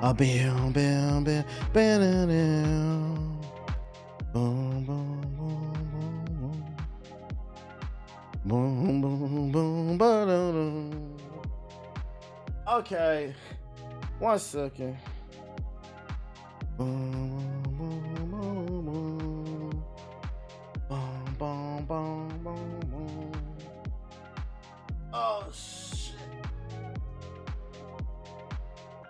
A bam bam bam bam. Boom boom boom boom boom boom. Okay, 1 second. Boom boom boom boom boom boom boom. Oh shit.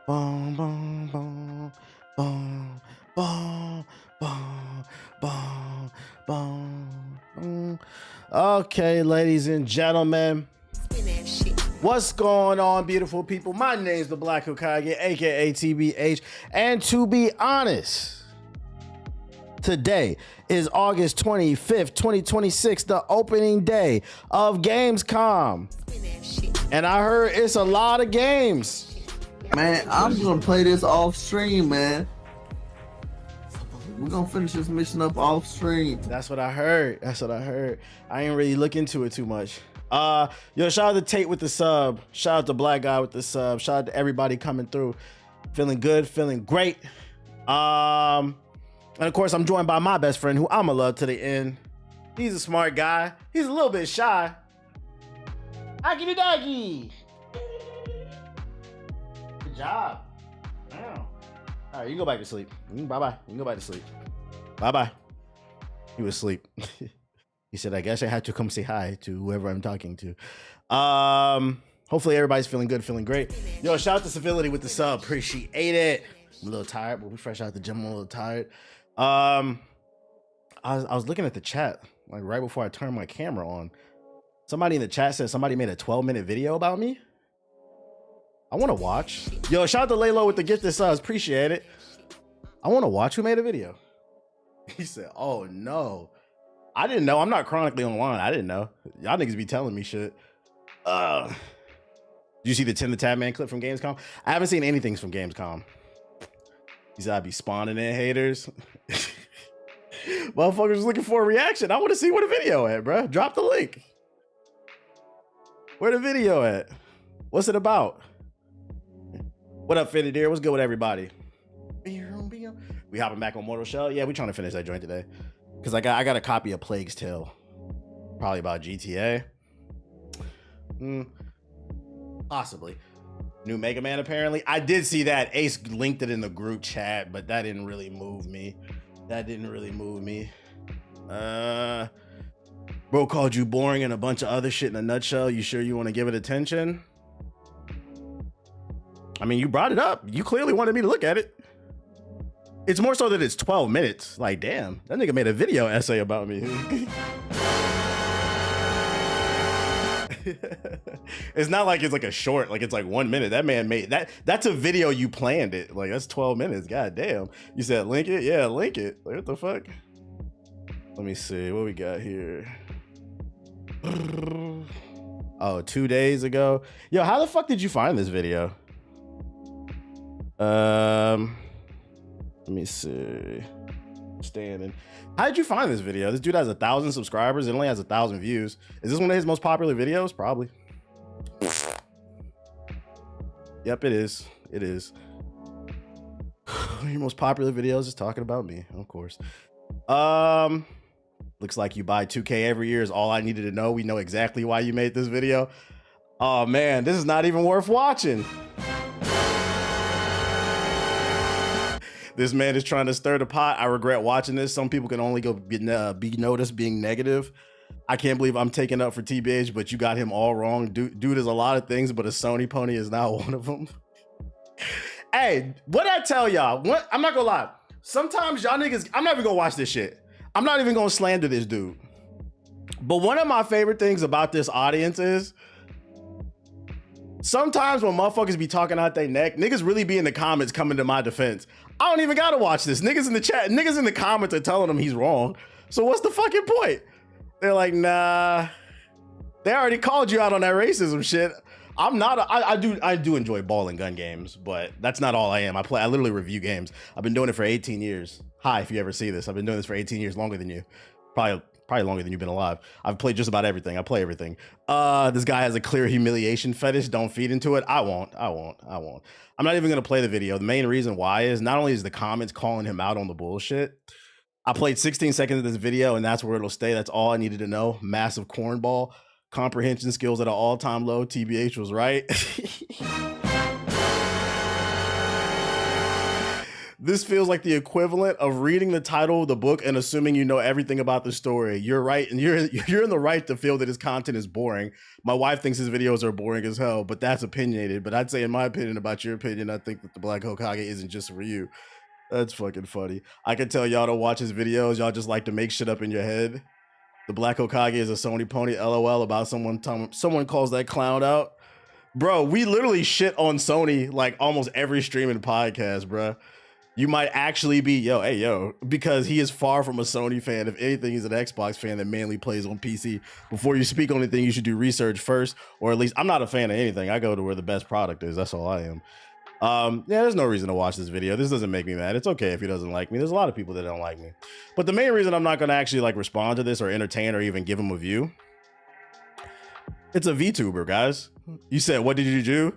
Boom, boom, boom, boom, boom, boom, boom, boom, boom. Okay, ladies and gentlemen, what's going on, beautiful people? My name's the Black Hokage, aka TBH, and to be honest, today is August 25th, 2026, the opening day of Gamescom, and I heard it's a lot of games. Man, I'm gonna play this off stream, man. We're gonna finish this mission up off stream. That's what I heard. I ain't really look into it too much. Yo, shout out to Tate with the sub. Shout out to Black Guy with the sub. Shout out to everybody coming through. Feeling good, feeling great. And of course, I'm joined by my best friend, who I'ma love to the end. He's a smart guy. He's a little bit shy. Aggie doggy. Good job. Wow. All right, you can go back to sleep. Bye-bye. You can go back to sleep. Bye-bye. He was asleep. He said, I guess I had to come say hi to whoever I'm talking to. Hopefully everybody's feeling good, feeling great. Yo, shout out to Civility with the sub. Appreciate it. I'm a little tired, but we fresh out the gym. I'm a little tired. I was looking at the chat, like right before I turned my camera on. Somebody in the chat said somebody made a 12-minute video about me. I want to watch. Yo, shout out to Laylo with the gifted subs. Appreciate it. I want to watch who made a video. He said, oh no. I didn't know. I'm not chronically online. I didn't know. Y'all niggas be telling me shit. Did you see the Tim the Tab Man clip from Gamescom? I haven't seen anything from Gamescom. He said I'd be spawning in haters. Motherfuckers looking for a reaction. I want to see where the video at, bro. Drop the link. Where the video at? What's it about? What up, Fitty Deer? What's good with everybody? We hopping back on Mortal Shell? Yeah, we trying to finish that joint today. Because I got a copy of Plague's Tale. Probably about GTA. Possibly. New Mega Man, apparently. I did see that. Ace linked it in the group chat, but that didn't really move me. Bro called you boring and a bunch of other shit in a nutshell. You sure you want to give it attention? I mean, you brought it up. You clearly wanted me to look at it. It's more so that it's 12 minutes. Like, damn, that nigga made a video essay about me. It's not like it's like a short, like it's like 1 minute. That man made that. That's a video you planned it. Like, that's 12 minutes. God damn. You said link it? Yeah, link it. Like, what the fuck? Let me see what we got here. Oh, 2 days ago. Yo, how the fuck did you find this video? Let me see. Standing. How did you find this video? This dude has 1,000 subscribers. It only has 1,000 views. Is this one of his most popular videos? Probably. Yep, it is. It is. Your most popular videos is talking about me, of course. Looks like you buy 2K every year is all I needed to know. We know exactly why you made this video. Oh man, this is not even worth watching. This man is trying to stir the pot. I regret watching this. Some people can only go be noticed being negative. I can't believe I'm taking up for TBH, but you got him all wrong. Dude is a lot of things, but a Sony pony is not one of them. Hey, what I tell y'all, I'm not gonna lie. Sometimes y'all niggas, I'm not even gonna watch this shit. I'm not even gonna slander this dude. But one of my favorite things about this audience is sometimes when motherfuckers be talking out their neck, niggas really be in the comments coming to my defense. I don't even gotta watch this. Niggas in the chat, niggas in the comments are telling him he's wrong. So what's the fucking point? They're like, nah, they already called you out on that racism shit. I'm not, I do enjoy ball and gun games, but that's not all I am. I literally review games. I've been doing it for 18 years. Hi, if you ever see this, I've been doing this for 18 years, longer than you. Probably longer than you've been alive. I've played just about everything. I play everything. This guy has a clear humiliation fetish. Don't feed into it. I won't. I'm not even gonna play the video. The main reason why is not only is the comments calling him out on the bullshit. I played 16 seconds of this video and that's where it'll stay. That's all I needed to know. Massive cornball. Comprehension skills at an all-time low. TBH was right. This feels like the equivalent of reading the title of the book and assuming you know everything about the story. You're right, and you're in the right to feel that his content is boring. My wife thinks his videos are boring as hell, but that's opinionated. But I'd say, in my opinion, about your opinion, I think that the Black Hokage isn't just for you. That's fucking funny. I can tell y'all don't watch his videos. Y'all just like to make shit up in your head. The Black Hokage is a Sony pony. LOL about someone calls that clown out. Bro, we literally shit on Sony like almost every streaming podcast, bro. You might actually be, yo, because he is far from a Sony fan. If anything, he's an Xbox fan that mainly plays on PC. Before you speak on anything, you should do research first, or at least I'm not a fan of anything. I go to where the best product is. That's all I am. Yeah, there's no reason to watch this video. This doesn't make me mad. It's okay if he doesn't like me. There's a lot of people that don't like me. But the main reason I'm not going to actually like respond to this or entertain or even give him a view, it's a VTuber, guys. You said, what did you do?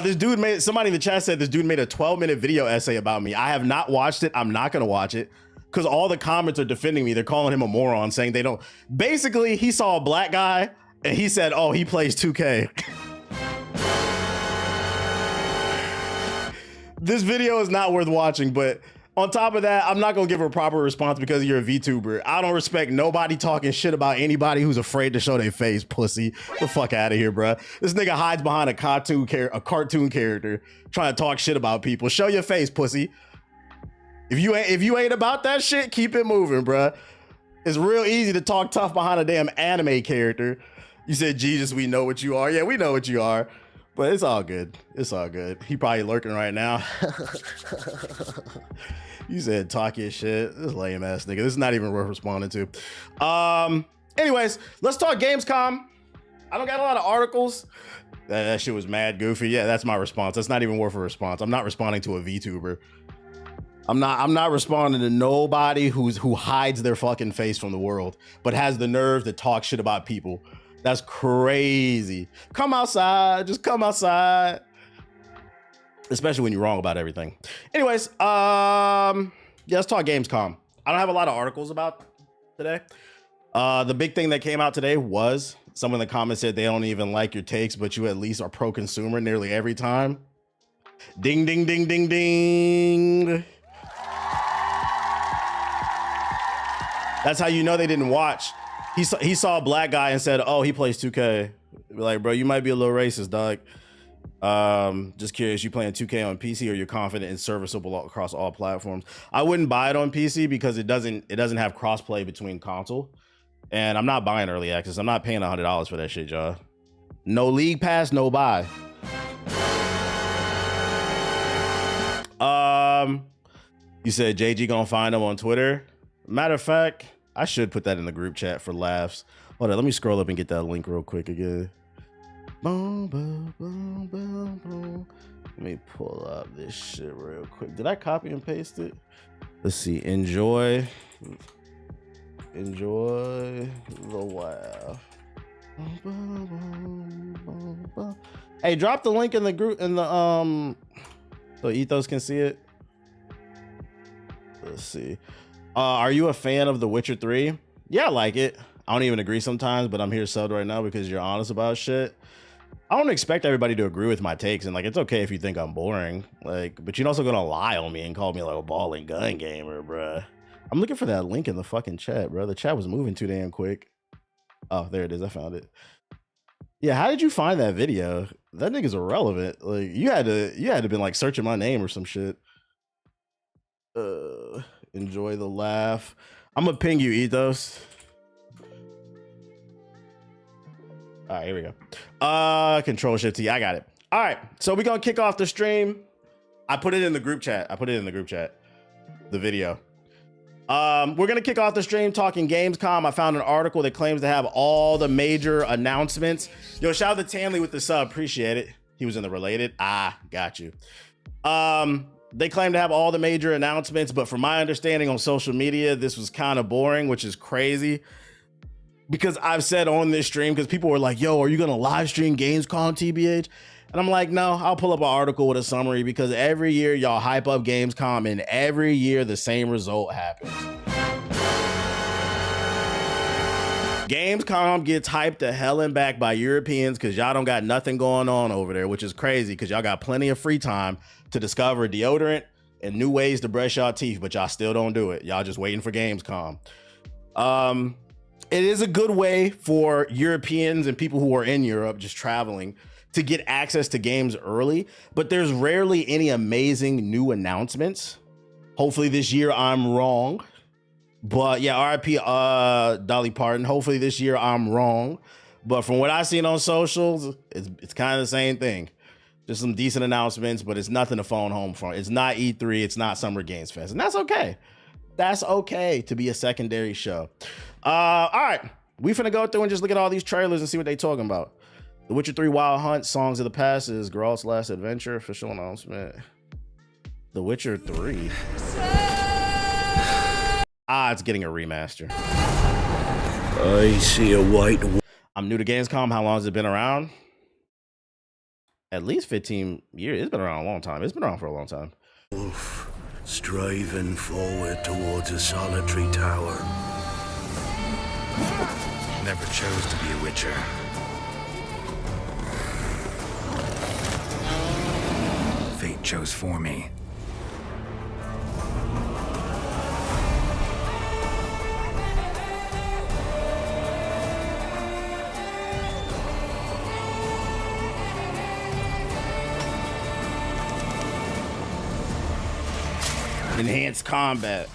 This dude somebody in the chat said this dude made a 12-minute video essay about me. I have not watched it. I'm not going to watch it because all the comments are defending me. They're calling him a moron, saying they don't. Basically, he saw a black guy and he said, oh, he plays 2K. This video is not worth watching, but on top of that, I'm not gonna give a proper response because you're a VTuber. I don't respect nobody talking shit about anybody who's afraid to show their face, pussy. Get the fuck out of here, bro. This nigga hides behind a cartoon character trying to talk shit about people. Show your face, pussy. If you ain't about that shit, keep it moving, bro. It's real easy to talk tough behind a damn anime character. You said, Jesus, we know what you are. Yeah, we know what you are. But it's all good. It's all good. He probably lurking right now. You said talk your shit. This lame ass nigga. This is not even worth responding to. Anyways, let's talk Gamescom. I don't got a lot of articles. That shit was mad goofy. Yeah, that's my response. That's not even worth a response. I'm not responding to a VTuber. I'm not responding to nobody who hides their fucking face from the world, but has the nerve to talk shit about people. That's crazy. Come outside. Just come outside. Especially when you're wrong about everything. Anyways, yeah, let's talk Gamescom. I don't have a lot of articles about today. The big thing that came out today was someone in the comments said they don't even like your takes, but you at least are pro-consumer nearly every time. Ding, ding, ding, ding, ding. That's how you know they didn't watch. He saw a black guy and said, oh, he plays 2K. Like, bro, you might be a little racist, dog. Just curious, you playing 2K on PC or you're confident and serviceable across all platforms? I wouldn't buy it on PC because it doesn't have crossplay between console. And I'm not buying early access. I'm not paying $100 for that shit, y'all. No league pass, no buy. You said JG gonna find him on Twitter. Matter of fact, I should put that in the group chat for laughs. Hold on, let me scroll up and get that link real quick again. Boom, boom, boom, boom, boom. Let me pull up this shit real quick. Did I copy and paste it? Let's see. Enjoy the laugh. Hey, drop the link in the group so Ethos can see it. Let's see. Are you a fan of The Witcher 3? Yeah, I like it. I don't even agree sometimes, but I'm here subbed right now because you're honest about shit. I don't expect everybody to agree with my takes, and like it's okay if you think I'm boring. Like, but you're also gonna lie on me and call me like a ball and gun gamer, bruh. I'm looking for that link in the fucking chat, bro. The chat was moving too damn quick. Oh, there it is. I found it. Yeah, how did you find that video? That nigga's irrelevant. Like you had to been like searching my name or some shit. Enjoy the laugh. I'm gonna ping you, Ethos. All right, here we go. Control Shift T. I got it. All right, so we're gonna kick off the stream. I put it in the group chat. The video. We're gonna kick off the stream talking Gamescom. I found an article that claims to have all the major announcements. Yo, shout out to Tanley with the sub. Appreciate it. He was in the related. Got you. They claim to have all the major announcements, but from my understanding on social media, this was kind of boring, which is crazy. Because I've said on this stream, because people were like, yo, are you gonna live stream Gamescom, TBH? And I'm like, no, I'll pull up an article with a summary, because every year y'all hype up Gamescom and every year the same result happens. Gamescom gets hyped to hell and back by Europeans because y'all don't got nothing going on over there, which is crazy because y'all got plenty of free time to discover deodorant and new ways to brush y'all teeth, but y'all still don't do it. Y'all just waiting for Gamescom. It is a good way for Europeans and people who are in Europe just traveling to get access to games early, but there's rarely any amazing new announcements. Hopefully this year I'm wrong. But yeah, RIP Dolly Parton. Hopefully this year I'm wrong. But from what I've seen on socials, it's kind of the same thing. Just some decent announcements, but it's nothing to phone home for. It's not E3, it's not Summer Games Fest. And that's okay. That's okay to be a secondary show. All right, we finna go through and just look at all these trailers and see what they talking about. The Witcher 3 Wild Hunt, Songs of the Past is Geralt's last adventure, official announcement. The Witcher 3. It's getting a remaster. I see a white... I'm new to Gamescom. How long has it been around? At least 15 years. It's been around a long time. It's been around for a long time. Wolf, striving forward towards a solitary tower. Never chose to be a witcher. Fate chose for me. Enhanced combat.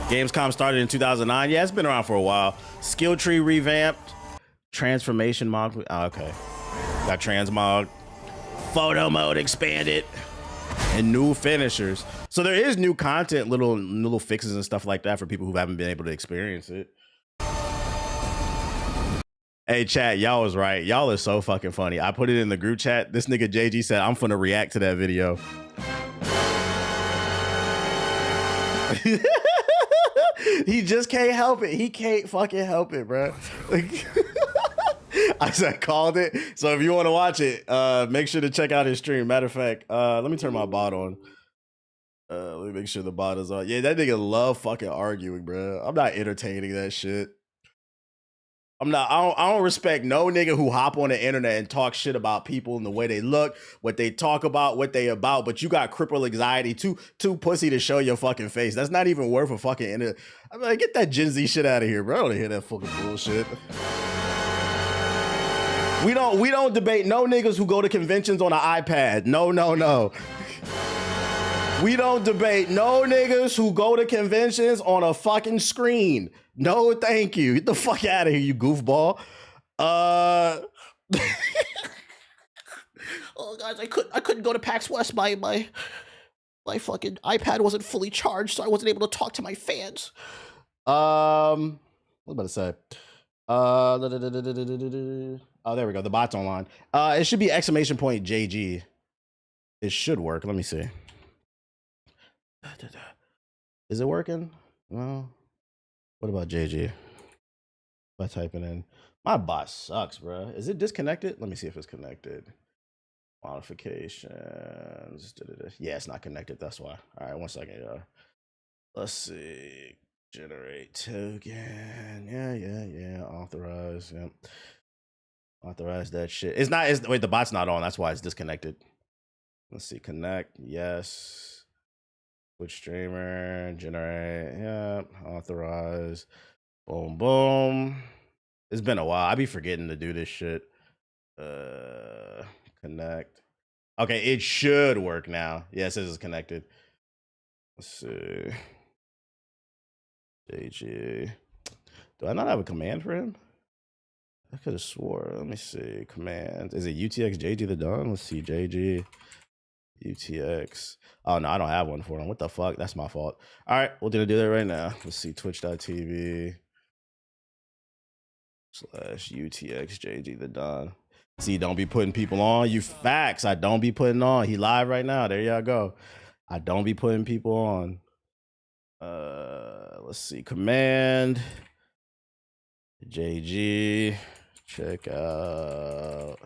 Gamescom started in 2009. Yeah, it's been around for a while. Skill tree revamped. Transformation mod. Okay. Got transmog. Photo mode expanded. And new finishers. So there is new content, little fixes and stuff like that for people who haven't been able to experience it. Hey, chat, y'all was right. Y'all are so fucking funny. I put it in the group chat. This nigga JG said, I'm finna react to that video. He just can't help it. He can't fucking help it, bro. Like, I said called it. So if you want to watch it, make sure to check out his stream. Matter of fact, let me turn my bot on. Let me make sure the bot is on. Yeah, that nigga love fucking arguing, bro. I'm not entertaining that shit. I don't respect no nigga who hop on the internet and talk shit about people and the way they look, what they talk about, what they about, but you got cripple anxiety, too pussy to show your fucking face. That's not even worth a fucking internet. I'm like, get that Gen Z shit out of here, bro. I don't hear that fucking bullshit. We don't debate no niggas who go to conventions on an iPad. No. We don't debate no niggas who go to conventions on a fucking screen. No, thank you. Get the fuck out of here, you goofball. Oh guys, I couldn't go to PAX West. My fucking iPad wasn't fully charged, so I wasn't able to talk to my fans. What was I about to say? Oh, there we go. The bot's online. It should be exclamation point JG. It should work. Let me see. Is it working? No. What about JG? If I type it in. My bot sucks, bro. Is it disconnected? Let me see if it's connected. Modifications. Yeah, it's not connected. That's why. All right, 1 second, y'all. Let's see. Generate token. Yeah. Authorize. Yep. Authorize that shit. It's not. Wait, the bot's not on. That's why it's disconnected. Let's see. Connect. Yes. Twitch streamer, generate, yep, authorize, boom, boom. It's been a while. I be forgetting to do this shit. Connect. Okay, it should work now. Yeah, it says it's connected. Let's see. JG. Do I not have a command for him? I could have swore. Let me see. Command. Is it UTX JG the Don? Let's see. JG. UTX. Oh, no, I don't have one for him. What the fuck? That's my fault. All right, we're going to do that right now. Let's see. Twitch.tv / UTX JG the Don. See, don't be putting people on. You facts. I don't be putting on. He live right now. There y'all go. I don't be putting people on. Let's see. Command. JG. Check out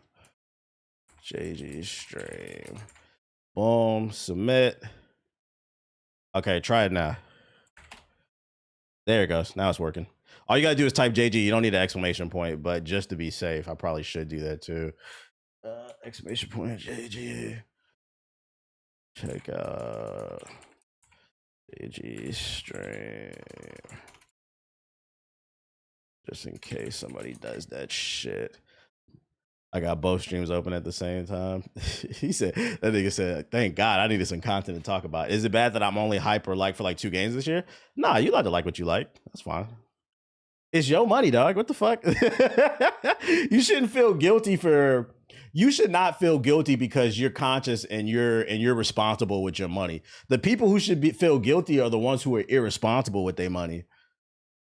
JG stream. Boom. Submit. Okay, try it now. There it goes. Now it's working. All you gotta do is type JG. You don't need an exclamation point, but just to be safe, I probably should do that too. Exclamation point JG. Check out JG stream. Just in case somebody does that shit. I got both streams open at the same time. He said, that nigga said, thank God I needed some content to talk about. Is it bad that I'm only hyper like for like 2 games this year? Nah, you allowed to like what you like. That's fine. It's your money, dog. What the fuck? You shouldn't feel guilty for. You should not feel guilty because you're conscious and you're responsible with your money. The people who should feel guilty are the ones who are irresponsible with their money,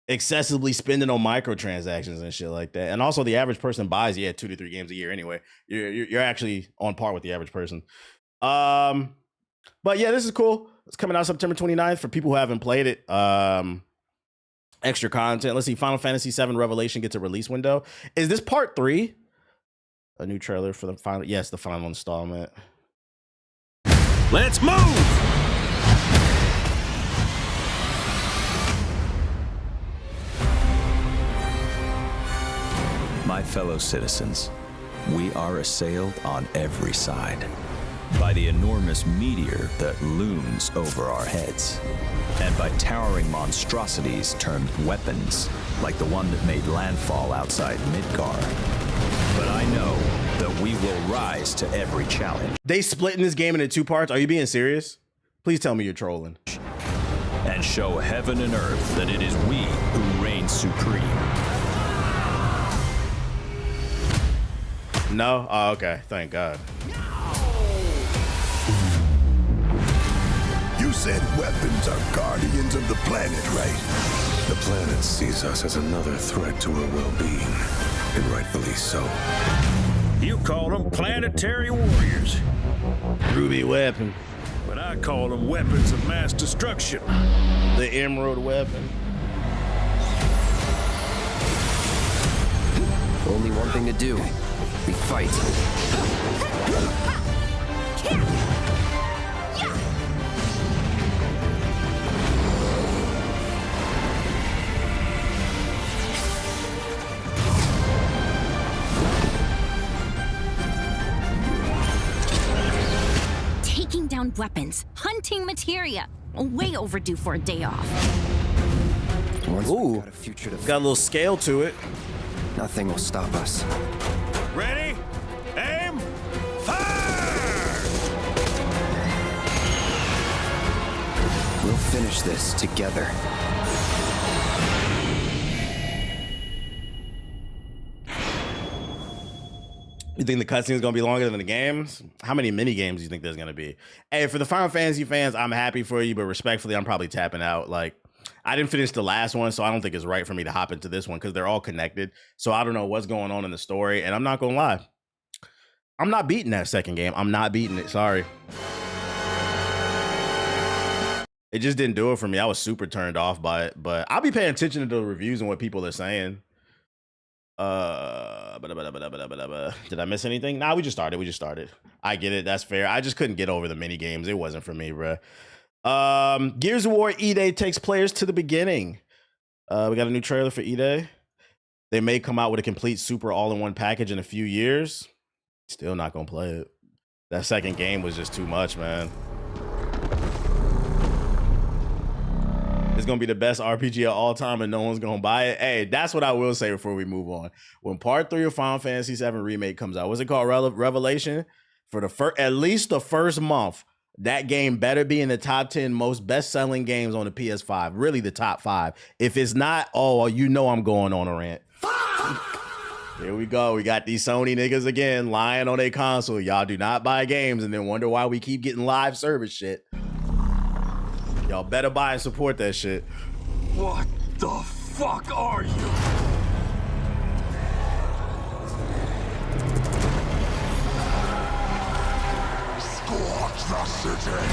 excessively spending on microtransactions and shit like that. And also, the average person buys 2 to 3 games a year anyway. You're actually on par with the average person. But yeah, this is cool. It's coming out September 29th for people who haven't played it. Extra content. Let's see. Final Fantasy VII Revelation gets a release window. Is this part 3? A new trailer for the final. Yes, the final installment. Let's move! My fellow citizens, we are assailed on every side by the enormous meteor that looms over our heads, and by towering monstrosities termed weapons, like the one that made landfall outside Midgar. But I know that we will rise to every challenge. They splitting this game into 2 parts. Are you being serious? Please tell me you're trolling. And show heaven and earth that it is we who reign supreme. No? Oh, okay. Thank God. You said weapons are guardians of the planet, right? The planet sees us as another threat to her well-being, and rightfully so. You call them planetary warriors, Ruby weapon. but I call them weapons of mass destruction. The emerald weapon. Only one thing to do. We fight. Taking down weapons, hunting materia. Way overdue for a day off. Once Ooh. we've got a future to Got a little scale to it. nothing will stop us. Ready? Aim! Fire! We'll finish this together. You think the cutscene is going to be longer than the games? How many mini games do you think there's going to be? Hey, for the Final Fantasy fans, I'm happy for you, but respectfully, I'm probably tapping out. Like, I didn't finish the last one, so I don't think it's right for me to hop into this one because they're all connected. So I don't know what's going on in the story, and I'm not going to lie. I'm not beating that second game. I'm not beating it. Sorry. It just didn't do it for me. I was super turned off by it, but I'll be paying attention to the reviews and what people are saying. Did I miss anything? Nah, we just started. I get it. That's fair. I just couldn't get over the mini games. It wasn't for me, bruh. Gears of War E-Day takes players to the beginning. We got a new trailer for E-Day. They may come out with a complete super all-in-one package in a few years. Still not gonna play it. That second game was just too much, man. It's gonna be the best RPG of all time, and no one's gonna buy it. Hey, that's what I will say before we move on. When Part 3 of Final Fantasy VII Remake comes out, what's it called? Revelation? For the at least the first month, that game better be in the top 10 most best-selling games on the PS5. Really, the top 5. If it's not, oh, you know I'm going on a rant. Here we go. We got these Sony niggas again lying on their console. Y'all do not buy games and then wonder why we keep getting live service shit. Y'all better buy and support that shit. What the fuck are you? Scorch the city.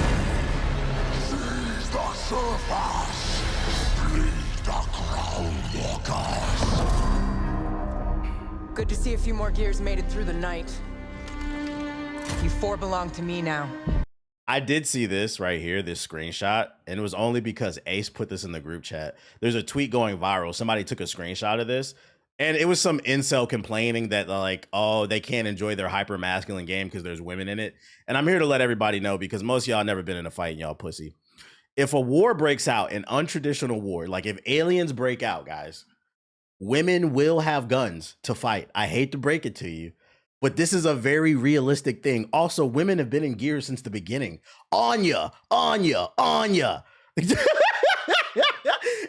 Seize the surface. Bleed the ground walkers. Good to see a few more gears made it through the night. You four belong to me now. I did see this right here, this screenshot, and it was only because Ace put this in the group chat. There's a tweet going viral. Somebody took a screenshot of this, and it was some incel complaining that like, oh, they can't enjoy their hyper masculine game because there's women in it. And I'm here to let everybody know, because most of y'all never been in a fight and y'all pussy. If a war breaks out, an untraditional war, like if aliens break out, guys, women will have guns to fight. I hate to break it to you, but this is a very realistic thing. Also, women have been in gear since the beginning. Anya.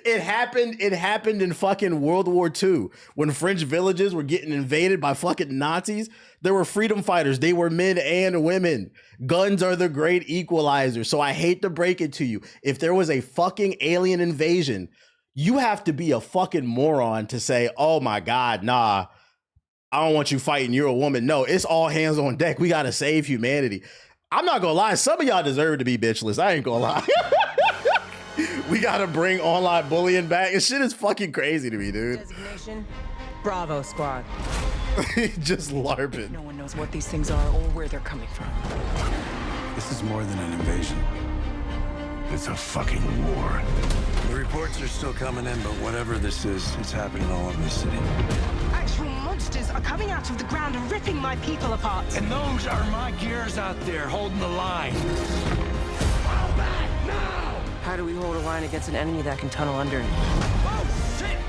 It happened in fucking World War II when French villages were getting invaded by fucking Nazis. There were freedom fighters. They were men and women. Guns are the great equalizer. So I hate to break it to you. If there was a fucking alien invasion, you have to be a fucking moron to say, oh my God, nah, I don't want you fighting. You're a woman. No, it's all hands on deck. We got to save humanity. I'm not going to lie. Some of y'all deserve to be bitchless. I ain't going to lie. We got to bring online bullying back. This shit is fucking crazy to me, dude. Designation, Bravo Squad. Just LARPing. No one knows what these things are or where they're coming from. This is more than an invasion. It's a fucking war. The reports are still coming in, but whatever this is, it's happening all over the city. Actual monsters are coming out of the ground and ripping my people apart. And those are my gears out there holding the line. Fall back now! How do we hold a line against an enemy that can tunnel under?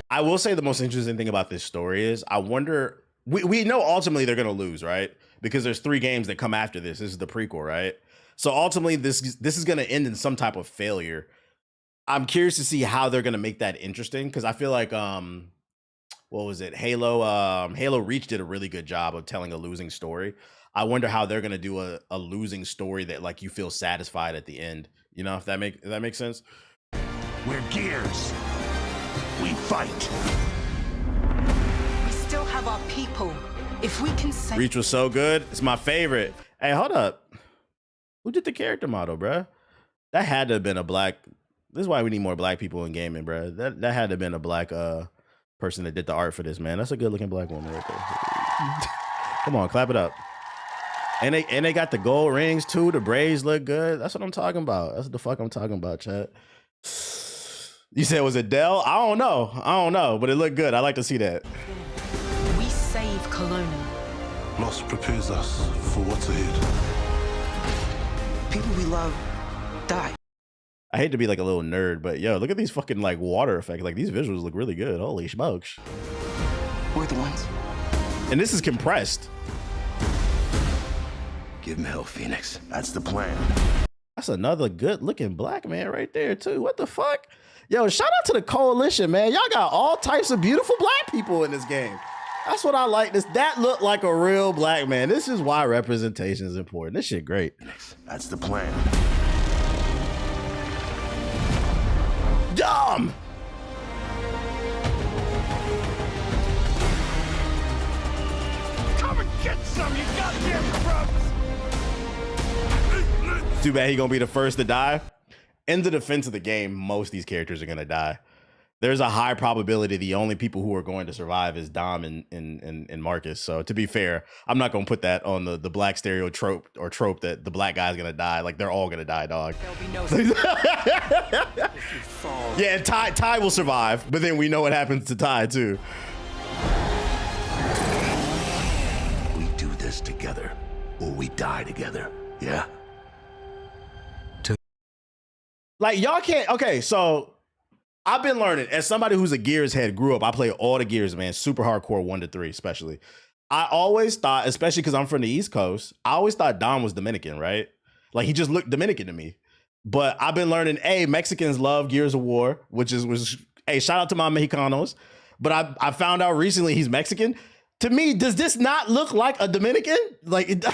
I will say the most interesting thing about this story is I wonder, we know ultimately they're going to lose, right? Because there's 3 games that come after this. This is the prequel, right? So ultimately this is going to end in some type of failure. I'm curious to see how they're going to make that interesting, because I feel like what was it? Halo Reach did a really good job of telling a losing story. I wonder how they're going to do a losing story that like you feel satisfied at the end. You know, if that makes sense. We're gears. We fight. We still have our people. If we can save... Reach was so good. It's my favorite. Hey, hold up. Who did the character model, bruh? That had to have been a black... This is why we need more black people in gaming, bruh. That had to have been a black person that did the art for this, man. That's a good looking black woman right there. Come on, clap it up. And they got the gold rings too. The braids look good. That's what I'm talking about. That's what the fuck I'm talking about, chat. You said it was Adele? I don't know, but it looked good. I like to see that. We save Kelowna. Loss prepares us for what's ahead. People we love die. I hate to be like a little nerd, but yo, look at these fucking like water effects. Like these visuals look really good. Holy smokes. We're the ones. And this is compressed. Give him hell, Phoenix. That's the plan. That's another good looking black man right there too. What the fuck? Yo, shout out to the coalition, man. Y'all got all types of beautiful black people in this game. That's what I like. That looked like a real black man. This is why representation is important. This shit great. That's the plan. Dumb. Come and get some, you goddamn grubs! Too bad he gonna be the first to die. In the defense of the game, most of these characters are gonna die. There's a high probability the only people who are going to survive is Dom and Marcus. So to be fair, I'm not gonna put that on the black stereotype or trope that the black guy's gonna die. Like they're all gonna die, dog. There'll be no Yeah, and Ty will survive, but then we know what happens to Ty too. We do this together, or we die together. Yeah. Like y'all can't. Okay, so I've been learning as somebody who's a Gears head, grew up. I play all the Gears, man, super hardcore 1 to 3, especially. I always thought, especially because I'm from the East Coast, I always thought Dom was Dominican, right? Like he just looked Dominican to me. But I've been learning, hey, Mexicans love Gears of War, which hey, shout out to my Mexicanos. But I found out recently he's Mexican. To me, does this not look like a Dominican? Like that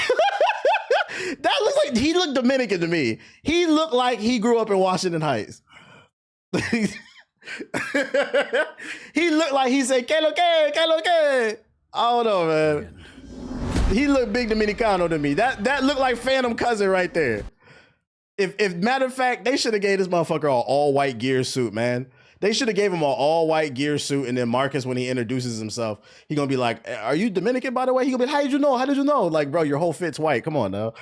looks like he looked Dominican to me. He looked like he grew up in Washington Heights. He looked like he said, "Que lo que, que lo que." I don't know, man. He looked big Dominicano to me. That looked like Phantom Cousin right there. If matter of fact, they should have gave this motherfucker an all-white gear suit, man. They should have gave him an all-white gear suit, and then Marcus, when he introduces himself, he gonna be like, "Are you Dominican, by the way?" He gonna be, "How did you know? How did you know?" Like, bro, your whole fit's white. Come on now.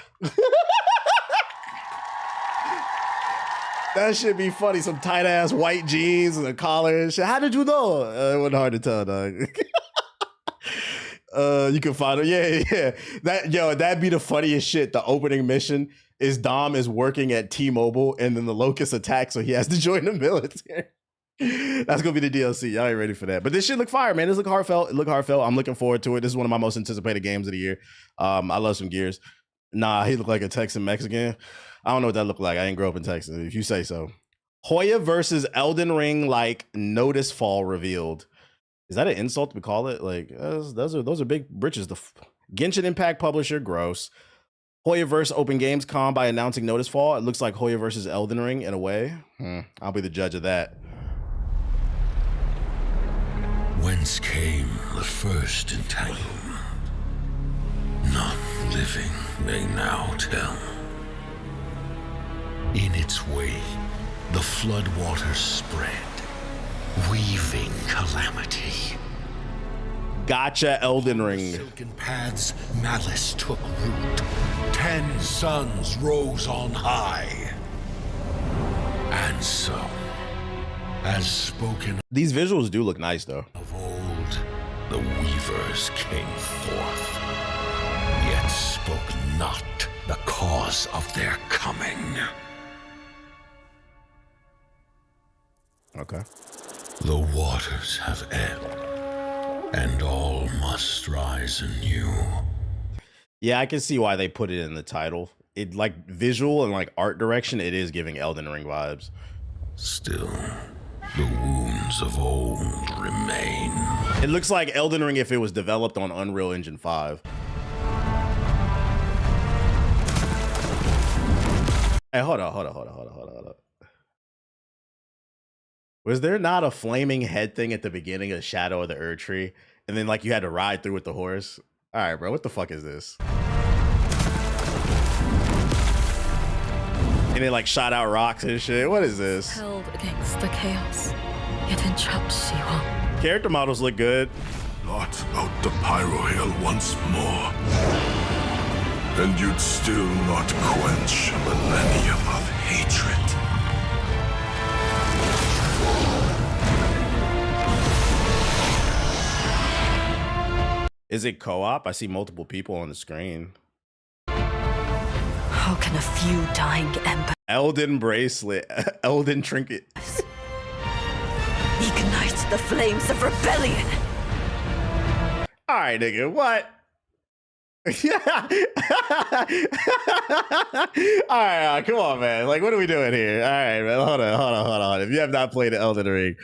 That should be funny. Some tight ass white jeans and a collar and shit. How did you know? It wasn't hard to tell, dog. You can find it. Yeah. That'd be the funniest shit. The opening mission is Dom is working at T-Mobile and then the Locust attack, so he has to join the military. That's gonna be the DLC. Y'all ain't ready for that. But this shit look fire, man. This look heartfelt. It look heartfelt. I'm looking forward to it. This is one of my most anticipated games of the year. I love some Gears. Nah, he looked like a Texan Mexican. I don't know what that looked like. I ain't grow up in Texas, if you say so. Hoya versus Elden Ring, like Notice Fall revealed. Is that an insult to call it? Like those are big britches. The Genshin Impact publisher, gross. Hoya versus Open Games Con by announcing Notice Fall. It looks like Hoya versus Elden Ring in a way. I'll be the judge of that. Whence came the first entanglement? None living may now tell. In its way, the floodwaters spread, weaving calamity. Gotcha, Elden Ring. Silken paths, malice took root. 10 suns rose on high. And so, as spoken these visuals do look nice, though. Of old, the weavers came forth, yet spoke not the cause of their coming. Okay. The waters have ebbed, and all must rise anew. Yeah, I can see why they put it in the title. It, like, visual and like art direction, it is giving Elden Ring vibes. Still, the wounds of old remain. It looks like Elden Ring if it was developed on Unreal Engine 5. Hey, hold on. Was there not a flaming head thing at the beginning of Shadow of the Erd Tree? And then like you had to ride through with the horse? All right, bro, what the fuck is this? And they like shot out rocks and shit. What is this? Held against the chaos, yet entrapped Siwa. Character models look good. Blot out the Pyro Hill once more, and you'd still not quench a millennium of hatred. Is it co-op? I see multiple people on the screen. How can a few dying embers Elden bracelet, Elden trinket. ignite the flames of rebellion? All right, nigga, what? All right, come on, man. Like, what are we doing here? All right, man, hold on. If you have not played Elden Ring,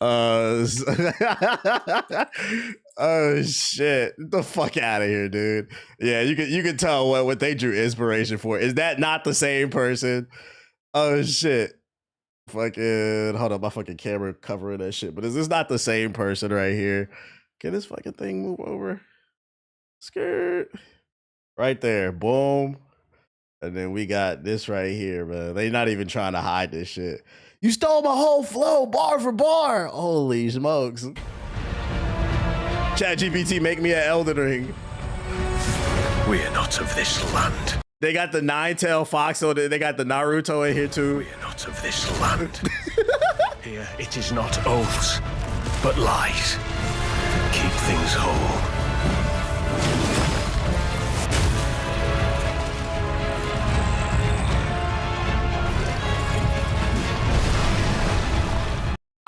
oh shit, get the fuck out of here, dude. Yeah, you can tell what they drew inspiration for. Is that not the same person? Oh shit. Fucking hold up, my fucking camera covering that shit. But is this not the same person right here? Can this fucking thing move over? Skirt. Right there. Boom. And then we got this right here, man. They not even trying to hide this shit. You stole my whole flow, bar for bar. Holy smokes. ChatGPT, make me an Elden Ring. We are not of this land. They got the nine-tailed fox, so they got the Naruto in here too. We are not of this land. Here it is not oaths, but lies. Keep things whole.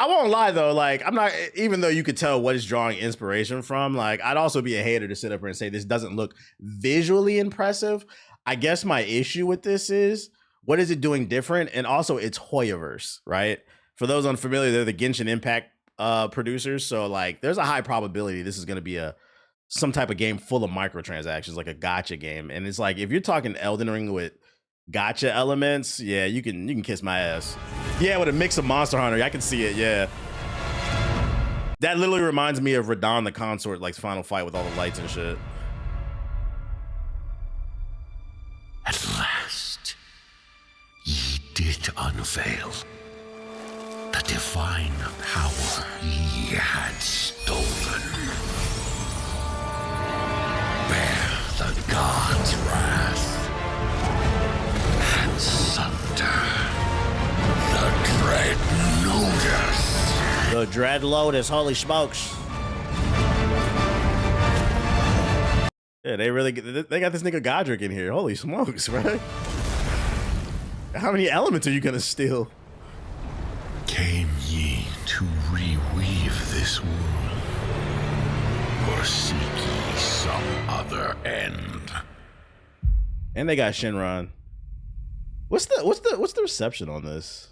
I won't lie though, like I'm not, even though you could tell what it's drawing inspiration from, like I'd also be a hater to sit up here and say this doesn't look visually impressive. I guess my issue with this is, what is it doing different? And also it's Hoyoverse, right? For those unfamiliar, they're the Genshin Impact producers. So like there's a high probability this is gonna be some type of game full of microtransactions, like a gacha game. And it's like, if you're talking Elden Ring with gacha elements, yeah, you can kiss my ass. Yeah, with a mix of Monster Hunter, I can see it. Yeah, that literally reminds me of Radon the Consort, like final fight with all the lights and shit. At last, ye did unveil the divine power ye had stolen. Bear the god's wrath and sunder the dread Lotus. The Dread Lotus, holy smokes. Yeah, they got this nigga Godric in here. Holy smokes, right? How many elements are you gonna steal? Came ye to reweave this world, or seek ye some other end? And they got Shinron. What's the reception on this?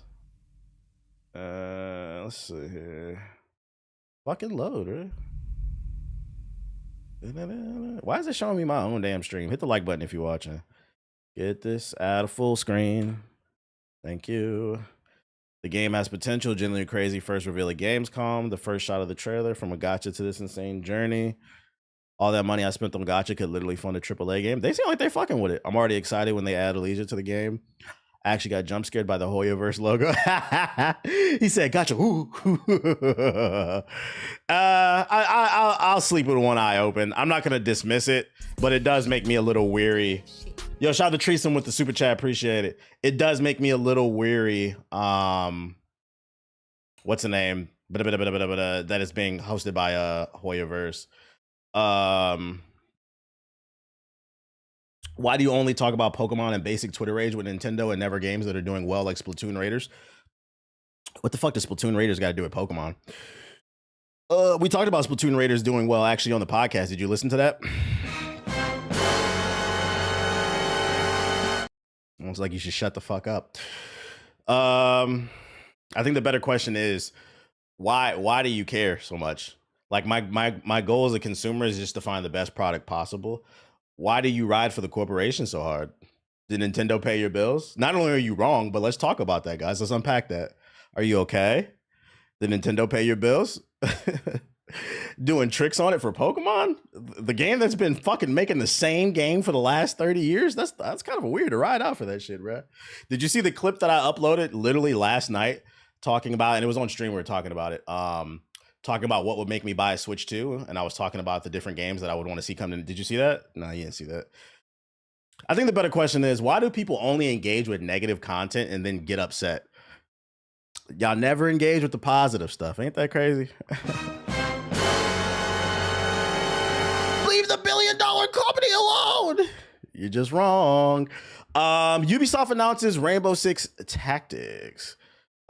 Let's see here. Fucking load, right? Why is it showing me my own damn stream? Hit the like button if you're watching. Get this out of full screen. Thank you. The game has potential, genuinely crazy first reveal at Gamescom. The first shot of the trailer, from a gacha to this insane journey. All that money I spent on gacha could literally fund a AAA game. They seem like they're fucking with it. I'm already excited when they add Elysia to the game. I actually got jump scared by the Hoyoverse logo. He said, "Gotcha." I'll sleep with one eye open. I'm not gonna dismiss it, but it does make me a little weary. Yo, shout out to Treesome with the super chat. Appreciate it. It does make me a little weary. What's the name? That is being hosted by Hoyoverse. Why do you only talk about Pokemon and basic Twitter rage with Nintendo and never games that are doing well like Splatoon Raiders? What the fuck does Splatoon Raiders got to do with Pokemon? We talked about Splatoon Raiders doing well actually on the podcast. Did you listen to that? It's like you should shut the fuck up. I think the better question is, why do you care so much? Like my goal as a consumer is just to find the best product possible. Why do you ride for the corporation so hard? Did Nintendo pay your bills? Not only are you wrong, but let's talk about that, guys. Let's unpack that. Are you okay? Did Nintendo pay your bills? Doing tricks on it for Pokemon? The game that's been fucking making the same game for the last 30 years? That's kind of weird to ride out for that shit, bro. Did you see the clip that I uploaded literally last night talking about, and it was on stream, we were talking about it, talking about what would make me buy a Switch 2, and I was talking about the different games that I would want to see come in. Did you see that? No, you didn't see that. I think the better question is, why do people only engage with negative content and then get upset? Y'all never engage with the positive stuff. Ain't that crazy? Leave the $1 billion company alone. You're just wrong. Ubisoft announces Rainbow Six Tactics.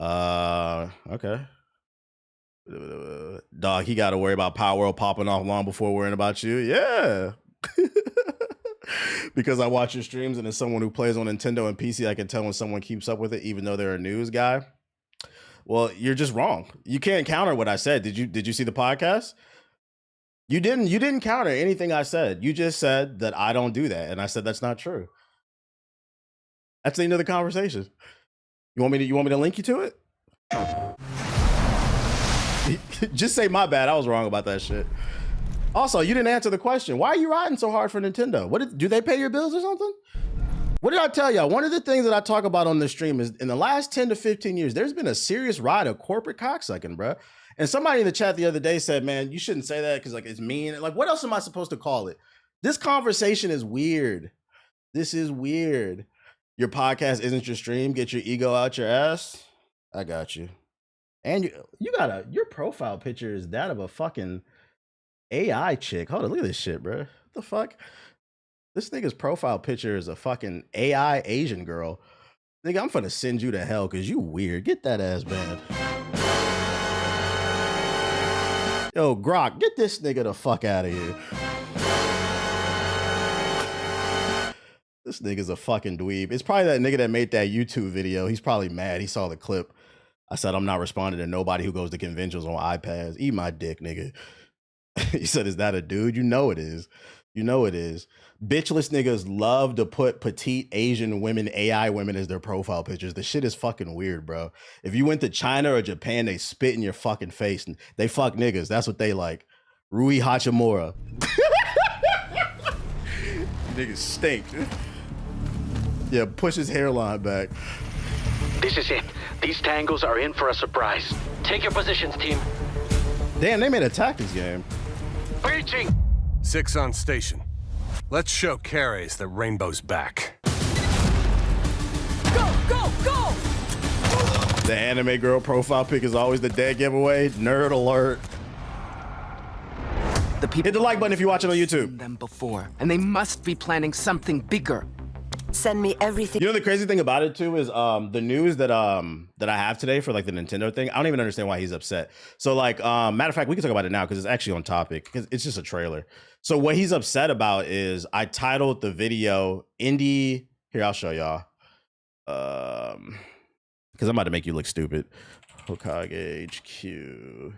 Okay. Dog, he got to worry about Power World popping off long before worrying about you. Yeah. Because I watch your streams, and as someone who plays on Nintendo and PC, I can tell when someone keeps up with it, even though they're a news guy. Well, you're just wrong. You can't counter what I said. Did you see the podcast? You didn't counter anything I said. You just said that I don't do that, and I said that's not true. That's the end of the conversation. You want me to link you to it? Just say my bad. I was wrong about that shit. Also, you didn't answer the question. Why are you riding so hard for Nintendo? Do they pay your bills or something? What did I tell y'all? One of the things that I talk about on this stream is in the last 10 to 15 years, there's been a serious ride of corporate cocksucking, bro. And somebody in the chat the other day said, man, you shouldn't say that because like it's mean. Like, what else am I supposed to call it? This conversation is weird. This is weird. Your podcast isn't your stream. Get your ego out your ass. I got you. And you got your profile picture is that of a fucking AI chick. Hold on, look at this shit, bro. What the fuck? This nigga's profile picture is a fucking AI Asian girl. Nigga, I'm finna send you to hell because you weird. Get that ass banned. Yo, Grok, get this nigga the fuck out of here. This nigga's a fucking dweeb. It's probably that nigga that made that YouTube video. He's probably mad. He saw the clip. I said, I'm not responding to nobody who goes to conventions on iPads. Eat my dick, nigga. He said, is that a dude? You know it is. You know it is. Bitchless niggas love to put petite Asian women, AI women as their profile pictures. The shit is fucking weird, bro. If you went to China or Japan, they spit in your fucking face and they fuck niggas. That's what they like. Rui Hachimura. Niggas stink. Yeah, push his hairline back. This is it. These tangles are in for a surprise. Take your positions, team. Damn, they made a tactics game. Breaching! 6 on station. Let's show Cares that Rainbow's back. Go, go, go! The anime girl profile pic is always the dead giveaway. Nerd alert. The people hit the like button if you're watching on YouTube. Them before, and they must be planning something bigger. Send me everything. You know the crazy thing about it too is the news that I have today for like the Nintendo thing. I don't even understand why he's upset. So like matter of fact, we can talk about it now because it's actually on topic because it's just a trailer. So what he's upset about is I titled the video Indie. Here, I'll show y'all. Because I'm about to make you look stupid. Hokage HQ.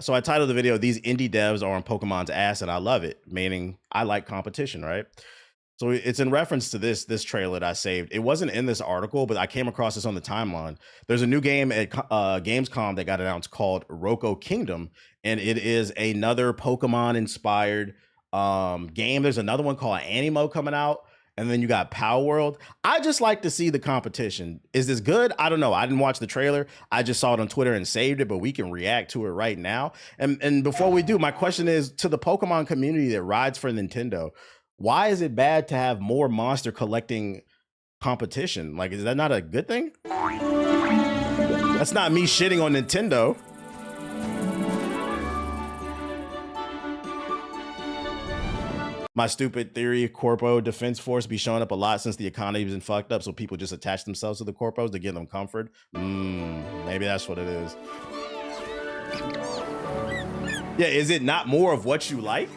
So I titled the video These Indie Devs Are on Pokemon's Ass and I Love It, meaning I like competition, right? So it's in reference to this trailer that I saved. It wasn't in this article, but I came across this on the timeline. There's a new game at Gamescom that got announced called Roko Kingdom, and it is another Pokemon-inspired game. There's another one called Animo coming out, and then you got Power World. I just like to see the competition. Is this good? I don't know. I didn't watch the trailer. I just saw it on Twitter and saved it, but we can react to it right now. And before we do, my question is to the Pokemon community that rides for Nintendo. Why is it bad to have more monster collecting competition? Like, is that not a good thing? That's not me shitting on Nintendo. My stupid theory, Corpo Defense Force be showing up a lot since the economy's been fucked up, so people just attach themselves to the Corpos to give them comfort. Maybe that's what it is. Yeah, is it not more of what you like?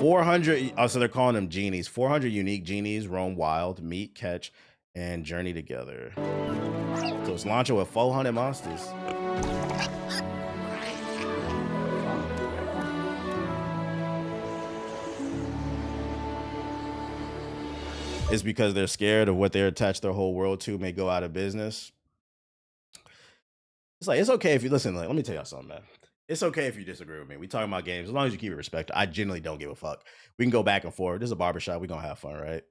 400, oh, so they're calling them genies. 400 unique genies roam wild, meet, catch, and journey together. So it's launching with 400 monsters. It's because they're scared of what they're attached their whole world to may go out of business. It's like, it's okay if you listen, like, let me tell y'all something, man. It's okay if you disagree with me. We talking about games. As long as you keep it respected. I genuinely don't give a fuck. We can go back and forth. This is a barbershop. We're going to have fun, right?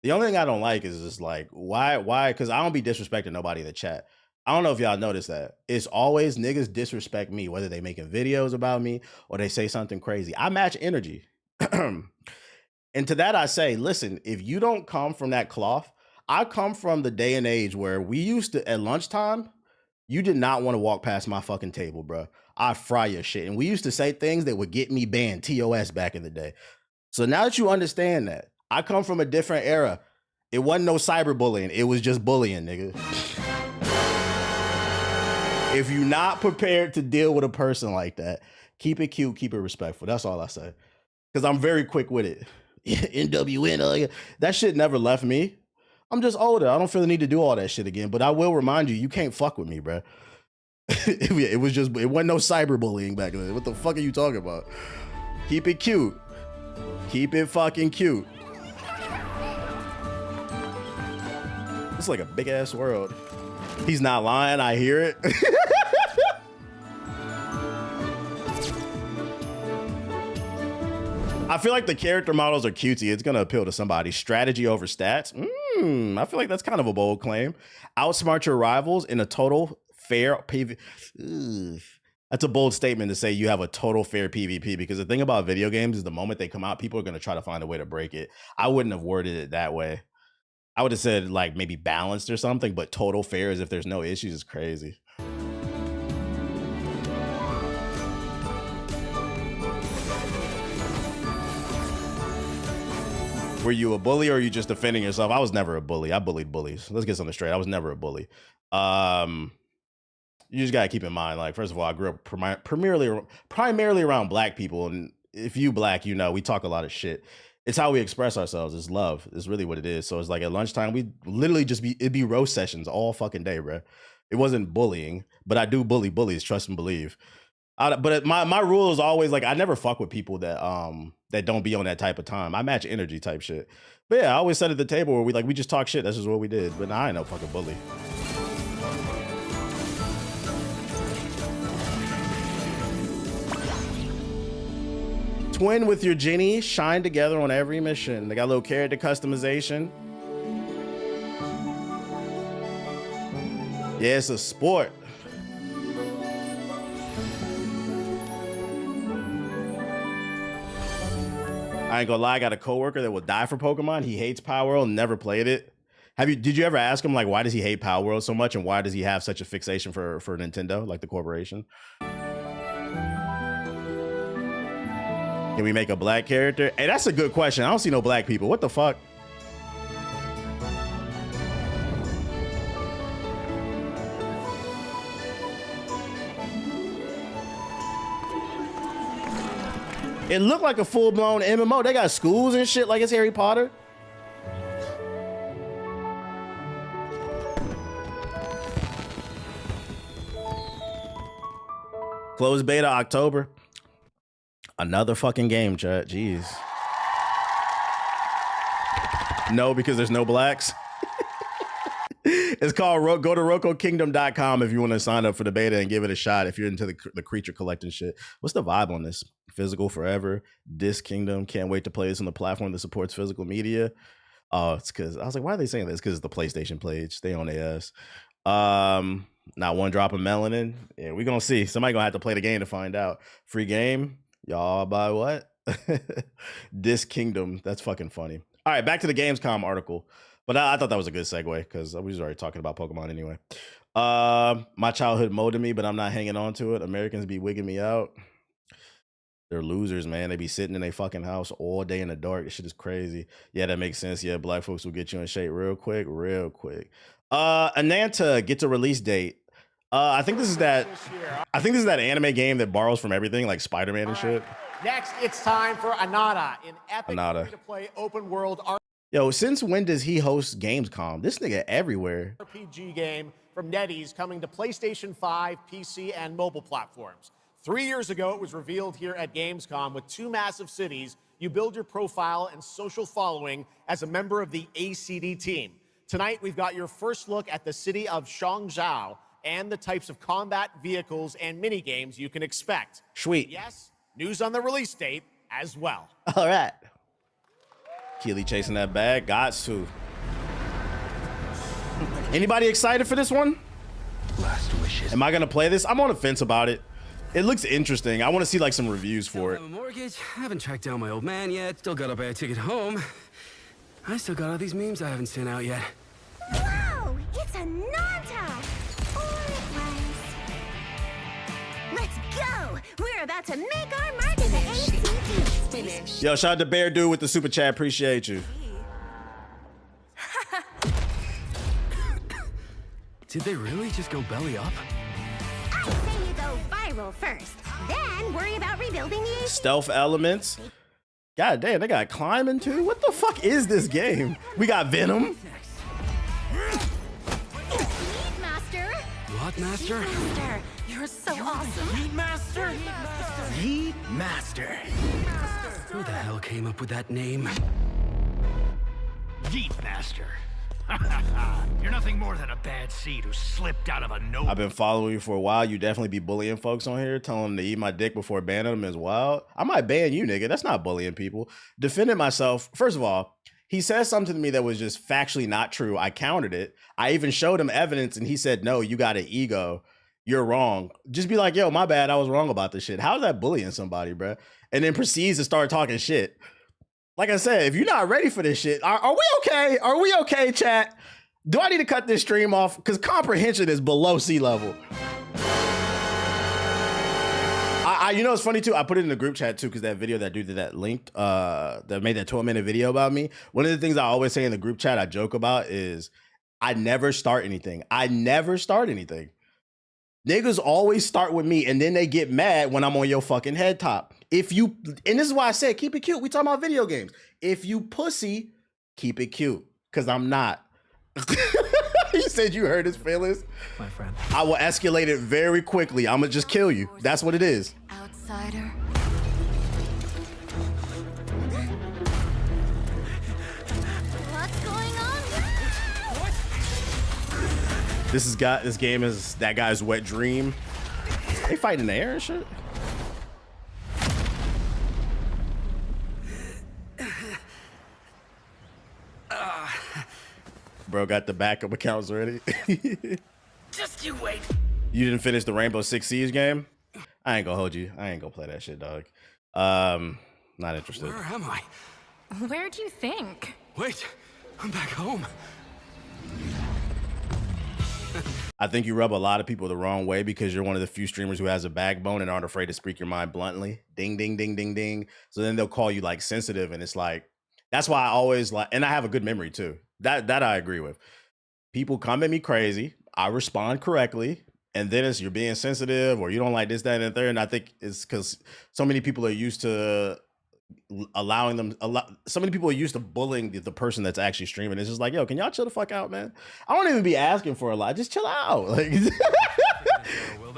The only thing I don't like is just like, why? Because I don't be disrespecting nobody in the chat. I don't know if y'all noticed that. It's always niggas disrespect me, whether they making videos about me or they say something crazy. I match energy. And to that I say, listen, if you don't come from that cloth, I come from the day and age where we used to, at lunchtime, you did not want to walk past my fucking table, bro. I fry your shit. And we used to say things that would get me banned, TOS, back in the day. So now that you understand that, I come from a different era. It wasn't no cyberbullying. It was just bullying, nigga. If you're not prepared to deal with a person like that, keep it cute, keep it respectful. That's all I say. Because I'm very quick with it. NWN, that shit never left me. I'm just older. I don't feel the need to do all that shit again. But I will remind you, you can't fuck with me, bro. It wasn't no cyberbullying back then. What the fuck are you talking about? Keep it cute. Keep it fucking cute. It's like a big ass world. He's not lying. I hear it. I feel like the character models are cutesy. It's going to appeal to somebody. Strategy over stats. I feel like that's kind of a bold claim. Outsmart your rivals in a total fair PvP. That's a bold statement to say you have a total fair PvP, because the thing about video games is the moment they come out, people are going to try to find a way to break it. I wouldn't have worded it that way. I would have said like maybe balanced or something, but total fair as if there's no issues is crazy. Were you a bully or are you just defending yourself? I was never a bully. I bullied bullies. Let's get something straight. I was never a bully. You just gotta keep in mind, like, first of all, I grew up primarily around black people, and if you black, you know, we talk a lot of shit. It's how we express ourselves. It's love. It's really what it is. So it's like at lunchtime, we literally it'd be roast sessions all fucking day, bro. It wasn't bullying, but I do bully bullies, trust and believe. But my rule is always like I never fuck with people that don't be on that type of time. I match energy type shit. But yeah, I always sat at the table where we just talk shit. That's just what we did. But nah, I ain't no fucking bully. Twin with your genie, shine together on every mission. They got a little character customization. Yeah, it's a sport. I ain't gonna lie, I got a coworker that will die for Pokemon. He hates Power World, never played it. Did you ever ask him, like, why does he hate Power World so much and why does he have such a fixation for Nintendo, like the corporation? Can we make a black character? Hey, that's a good question. I don't see no black people. What the fuck? It looked like a full-blown MMO. They got schools and shit like it's Harry Potter. Closed beta October. Another fucking game, chat. Jeez. No, because there's no blacks. It's called go to RocoKingdom.com if you want to sign up for the beta and give it a shot if you're into the creature collecting shit. What's the vibe on this? Physical forever. Disc Kingdom. Can't wait to play this on the platform that supports physical media. Oh, it's because I was like, why are they saying this? Because it's the PlayStation page. Stay on their ass. Not one drop of melanin. Yeah, we're gonna see. Somebody gonna have to play the game to find out. Free game. Y'all buy what? Disc Kingdom. That's fucking funny. All right, back to the Gamescom article. But I thought that was a good segue because we was already talking about Pokemon anyway. My childhood molded me, but I'm not hanging on to it. Americans be wigging me out. They're losers, man. They be sitting in their fucking house all day in the dark. This shit is crazy. Yeah, that makes sense. Yeah, black folks will get you in shape real quick. Ananta gets a release date. I think this is that anime game that borrows from everything, like Spider-Man and shit. Next, it's time for Anata, an epic free-to-play open-world Yo, since when does he host Gamescom? This nigga everywhere. RPG game from NetEase coming to PlayStation 5, PC, and mobile platforms. 3 years ago, it was revealed here at Gamescom with 2 massive cities. You build your profile and social following as a member of the ACD team. Tonight, we've got your first look at the city of Shangzhou and the types of combat vehicles and mini games you can expect. Sweet. Yes, news on the release date as well. All right. Keely chasing that bag. Gots to. Anybody excited for this one? Last wishes. Am I gonna play this? I'm on the fence about it. It looks interesting. I want to see like some reviews for it. I have a mortgage. Haven't tracked down my old man yet. Still gotta buy a ticket home. I still got all these memes I haven't sent out yet. Whoa! It's a Nanta! Or it was. Let's go! We're about to make our mark in the ACD. Yo, shout out to Bear Dude with the super chat. Appreciate you. Did they really just go belly up? I say you go viral first, then worry about rebuilding the ACD. Stealth elements. God damn, they got climbing too? What the fuck is this game? We got Venom. Master. What, Master? Master, you're so awesome. Heat Master. Heat Master. Who the hell came up with that name? Yeet Master. You're nothing more than a bad seed who slipped out of a note. I've been following you for a while. You definitely be bullying folks on here, telling them to eat my dick before banning them is wild. I might ban you, nigga. That's not bullying people. Defending myself. First of all, he said something to me that was just factually not true. I countered it. I even showed him evidence and he said, no, you got an ego. You're wrong. Just be like, yo, my bad. I was wrong about this shit. How's that bullying somebody, bruh? And then proceeds to start talking shit. Like I said, if you're not ready for this shit, are we okay? Are we okay, chat? Do I need to cut this stream off? Because comprehension is below sea level. I You know, it's funny too. I put it in the group chat too because that video that dude did that linked, that made that 12-minute video about me. One of the things I always say in the group chat, I joke about is I never start anything. I never start anything. Niggas always start with me, and then they get mad when I'm on your fucking head top. If you, and this is why I said keep it cute. We talking about video games. If you pussy, keep it cute, because I'm not. You said you hurt his feelings? My friend. I will escalate it very quickly. I'm gonna just kill you. That's what it is. Outsider. What's going on? This game is that guy's wet dream. They fight in the air and shit. Bro got the backup accounts ready. Just you wait. You didn't finish the Rainbow Six Siege game? I ain't gonna hold you. I ain't gonna play that shit, dog. Not interested. Where am I? Where'd you think? Wait, I'm back home. I think you rub a lot of people the wrong way because you're one of the few streamers who has a backbone and aren't afraid to speak your mind bluntly. Ding, ding, ding, ding, ding. So then they'll call you like sensitive, and it's like, that's why I always like, and I have a good memory too. That I agree with. People come at me crazy. I respond correctly. And then it's you're being sensitive or you don't like this, that, and the third. And I think it's because so many people are used to allowing them, so many people are used to bullying the person that's actually streaming. It's just like, yo, can y'all chill the fuck out, man? I don't even be asking for a lot. Just chill out. Like,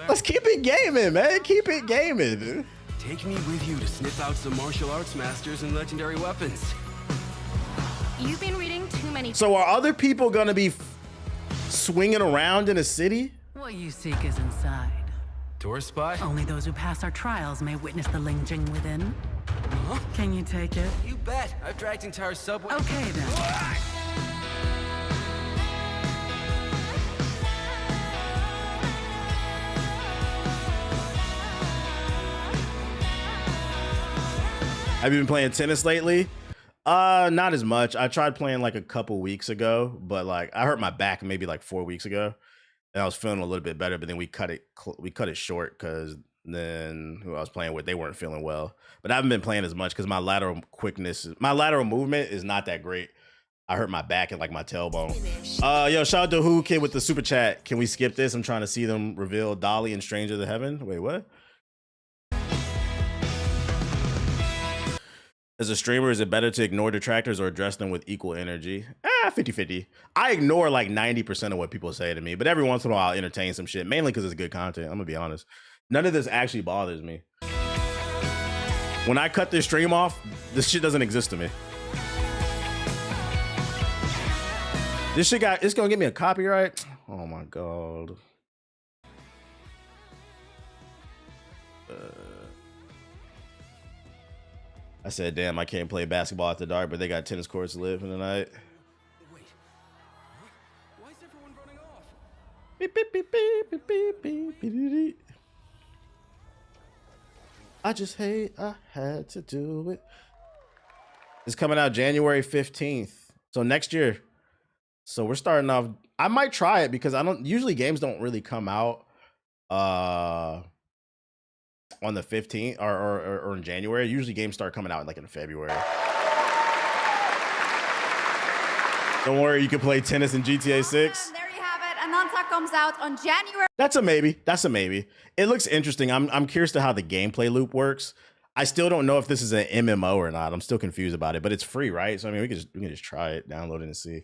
let's keep it gaming, man. Keep it gaming, dude. Take me with you to sniff out some martial arts masters and legendary weapons. You've been reading too many. So are other people gonna be swinging around in a city? What you seek is inside. Tourist spy? Only those who pass our trials may witness the Ling Jing within. Huh? Can you take it? You bet. I've dragged entire subway. Okay then. Have you been playing tennis lately? Not as much. I tried playing like a couple weeks ago, but like I hurt my back maybe like 4 weeks ago, and I was feeling a little bit better. But then we cut it short because then who I was playing with, they weren't feeling well. But I haven't been playing as much because my lateral movement is not that great. I hurt my back and like my tailbone. Yo, shout out to Who Kid with the super chat. Can we skip this? I'm trying to see them reveal Dolly and Stranger to Heaven. Wait, what? As a streamer, is it better to ignore detractors or address them with equal energy? 50-50. I ignore like 90% of what people say to me, but every once in a while I'll entertain some shit, mainly because it's good content. I'm gonna be honest. None of this actually bothers me. When I cut this stream off, this shit doesn't exist to me. This shit it's gonna get me a copyright? Oh my God. I said, damn, I can't play basketball after dark, but they got tennis courts to live in the night. Wait. Huh? Why is everyone running off? Beep, beep, beep, beep, beep, beep, beep, beep, beep. I just hate I had to do it. It's coming out January 15th. So next year. So we're starting off. I might try it because usually games don't really come out on the 15th or in January. Usually games start coming out like in February. Don't worry, you can play tennis in GTA 6. There you have it. Ananta comes out on January. That's a maybe. That's a maybe. It looks interesting. I'm curious to how the gameplay loop works. I still don't know if this is an MMO or not. I'm still confused about it, but it's free, right? So I mean, we can just try it, download it, and see.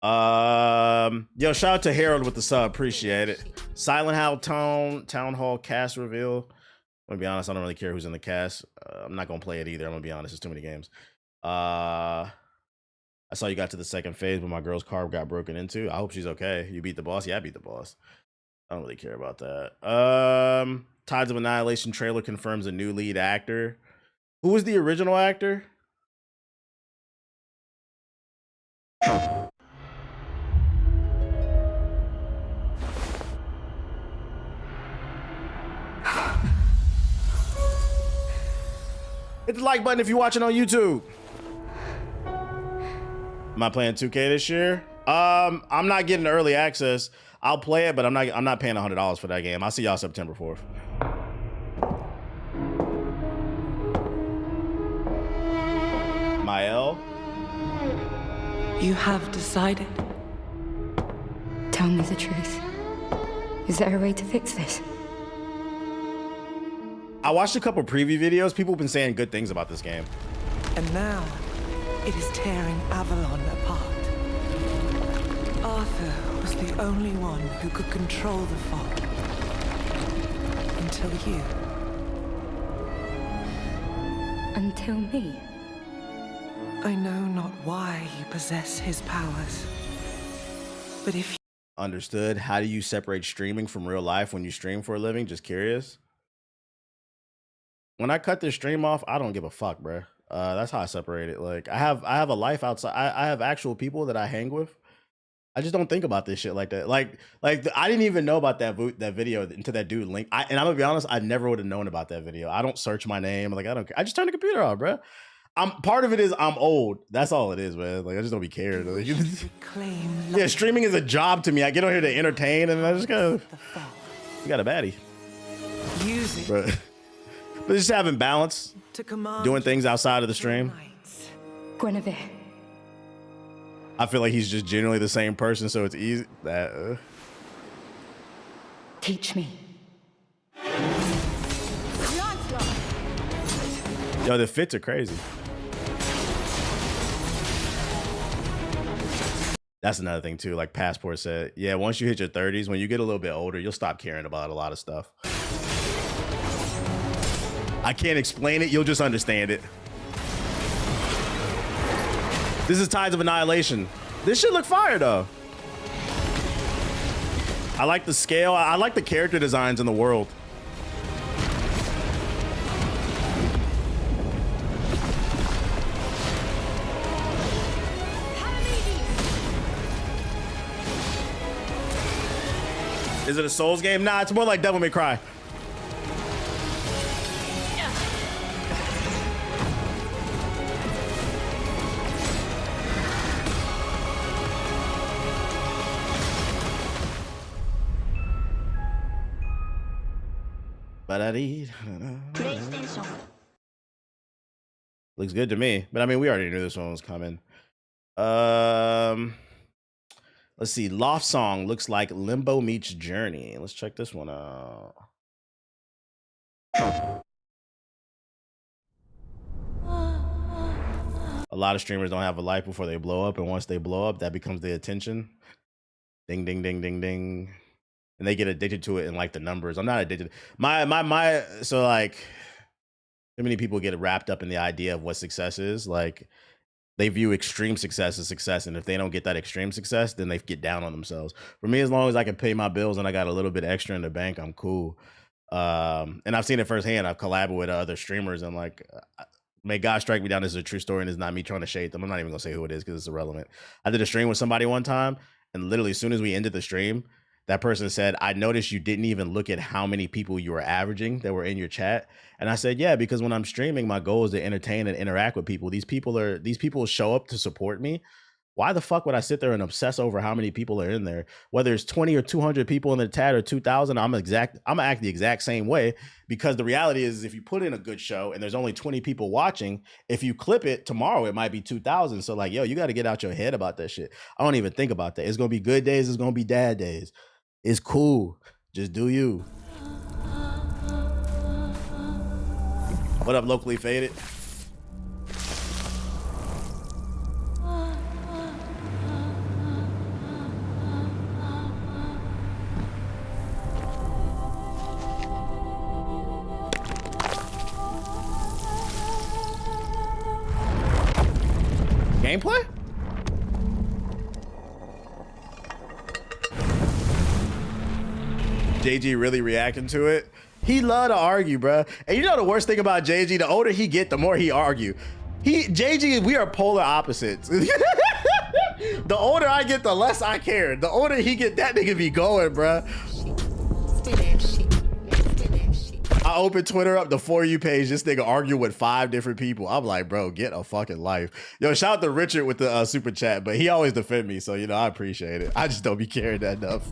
Yo, shout out to Harold with the sub. Appreciate it. Silent Hill Town Hall cast reveal. I'm gonna be honest, I don't really care who's in the cast. I'm not gonna play it either. I'm gonna be honest, there's too many games. I saw you got to the second phase, but my girl's car got broken into. I hope she's okay. You beat the boss? Yeah, I beat the boss. I don't really care about that. Tides of Annihilation trailer confirms a new lead actor. Who was the original actor? Hit the like button if you're watching on YouTube. Am I playing 2K this year? I'm not getting early access. I'll play it, but I'm not paying $100 for that game. I'll see y'all September 4th. You have decided. Tell me the truth. Is there a way to fix this? I watched a couple preview videos. People have been saying good things about this game. And now, it is tearing Avalon apart. Arthur was the only one who could control the fog. Until you. Until me? I know not why you possess his powers. But if you... Understood. How do you separate streaming from real life when you stream for a living? Just curious. When I cut this stream off, I don't give a fuck, bro. That's how I separate it. Like I have a life outside. I have actual people that I hang with. I just don't think about this shit like that. Like I didn't even know about that video until that dude linked. And I'm gonna be honest, I never would have known about that video. I don't search my name. Like I don't care. I just turn the computer off, bro. Part of it is I'm old. That's all it is, man. Like I just don't be cared. Like, yeah, streaming is a job to me. I get on here to entertain, and I just gotta. You got a baddie. Use it. Bro. But just having balance, doing things outside of the stream. Guinevere. I feel like he's just generally the same person, so it's easy. Teach me. Yo, the fits are crazy. That's another thing too. Like Passport said, yeah, once you hit your 30s, when you get a little bit older, you'll stop caring about a lot of stuff. I can't explain it. You'll just understand it. This is Tides of Annihilation. This should look fire though. I like the scale. I like the character designs in the world. Is it a Souls game? Nah, it's more like Devil May Cry. Looks good to me, but I mean, we already knew this one was coming. Let's see. Loft Song looks like Limbo meets Journey. Let's check this one out. A lot of streamers don't have a life before they blow up, and once they blow up, that becomes the attention. Ding, ding, ding, ding, ding. And they get addicted to it and like the numbers. I'm not addicted. So like, too many people get wrapped up in the idea of what success is. Like, they view extreme success as success, and if they don't get that extreme success, then they get down on themselves. For me, as long as I can pay my bills and I got a little bit extra in the bank, I'm cool. And I've seen it firsthand. I've collabed with other streamers, and like, may God strike me down. This is a true story, and it's not me trying to shade them. I'm not even gonna say who it is because it's irrelevant. I did a stream with somebody one time, and literally as soon as we ended the stream, that person said, I noticed you didn't even look at how many people you were averaging that were in your chat. And I said, yeah, because when I'm streaming, my goal is to entertain and interact with people. These people show up to support me. Why the fuck would I sit there and obsess over how many people are in there? Whether it's 20 or 200 people in the chat or 2,000, I'm gonna act the exact same way, because the reality is if you put in a good show and there's only 20 people watching, if you clip it tomorrow, it might be 2,000. So like, yo, you got to get out your head about that shit. I don't even think about that. It's going to be good days. It's going to be bad days. It's cool. Just do you. What up, Locally Faded? Gameplay? JG really reacting to it. He love to argue, bro. And you know the worst thing about JG, the older he get, the more he argue. JG, we are polar opposites. The older I get, the less I care. The older he get, that nigga be going, bro. I open Twitter up, the For You page, this nigga argue with 5 different people. I'm like, bro, get a fucking life. Yo, shout out to Richard with the super chat, but he always defend me, so you know, I appreciate it. I just don't be caring that enough.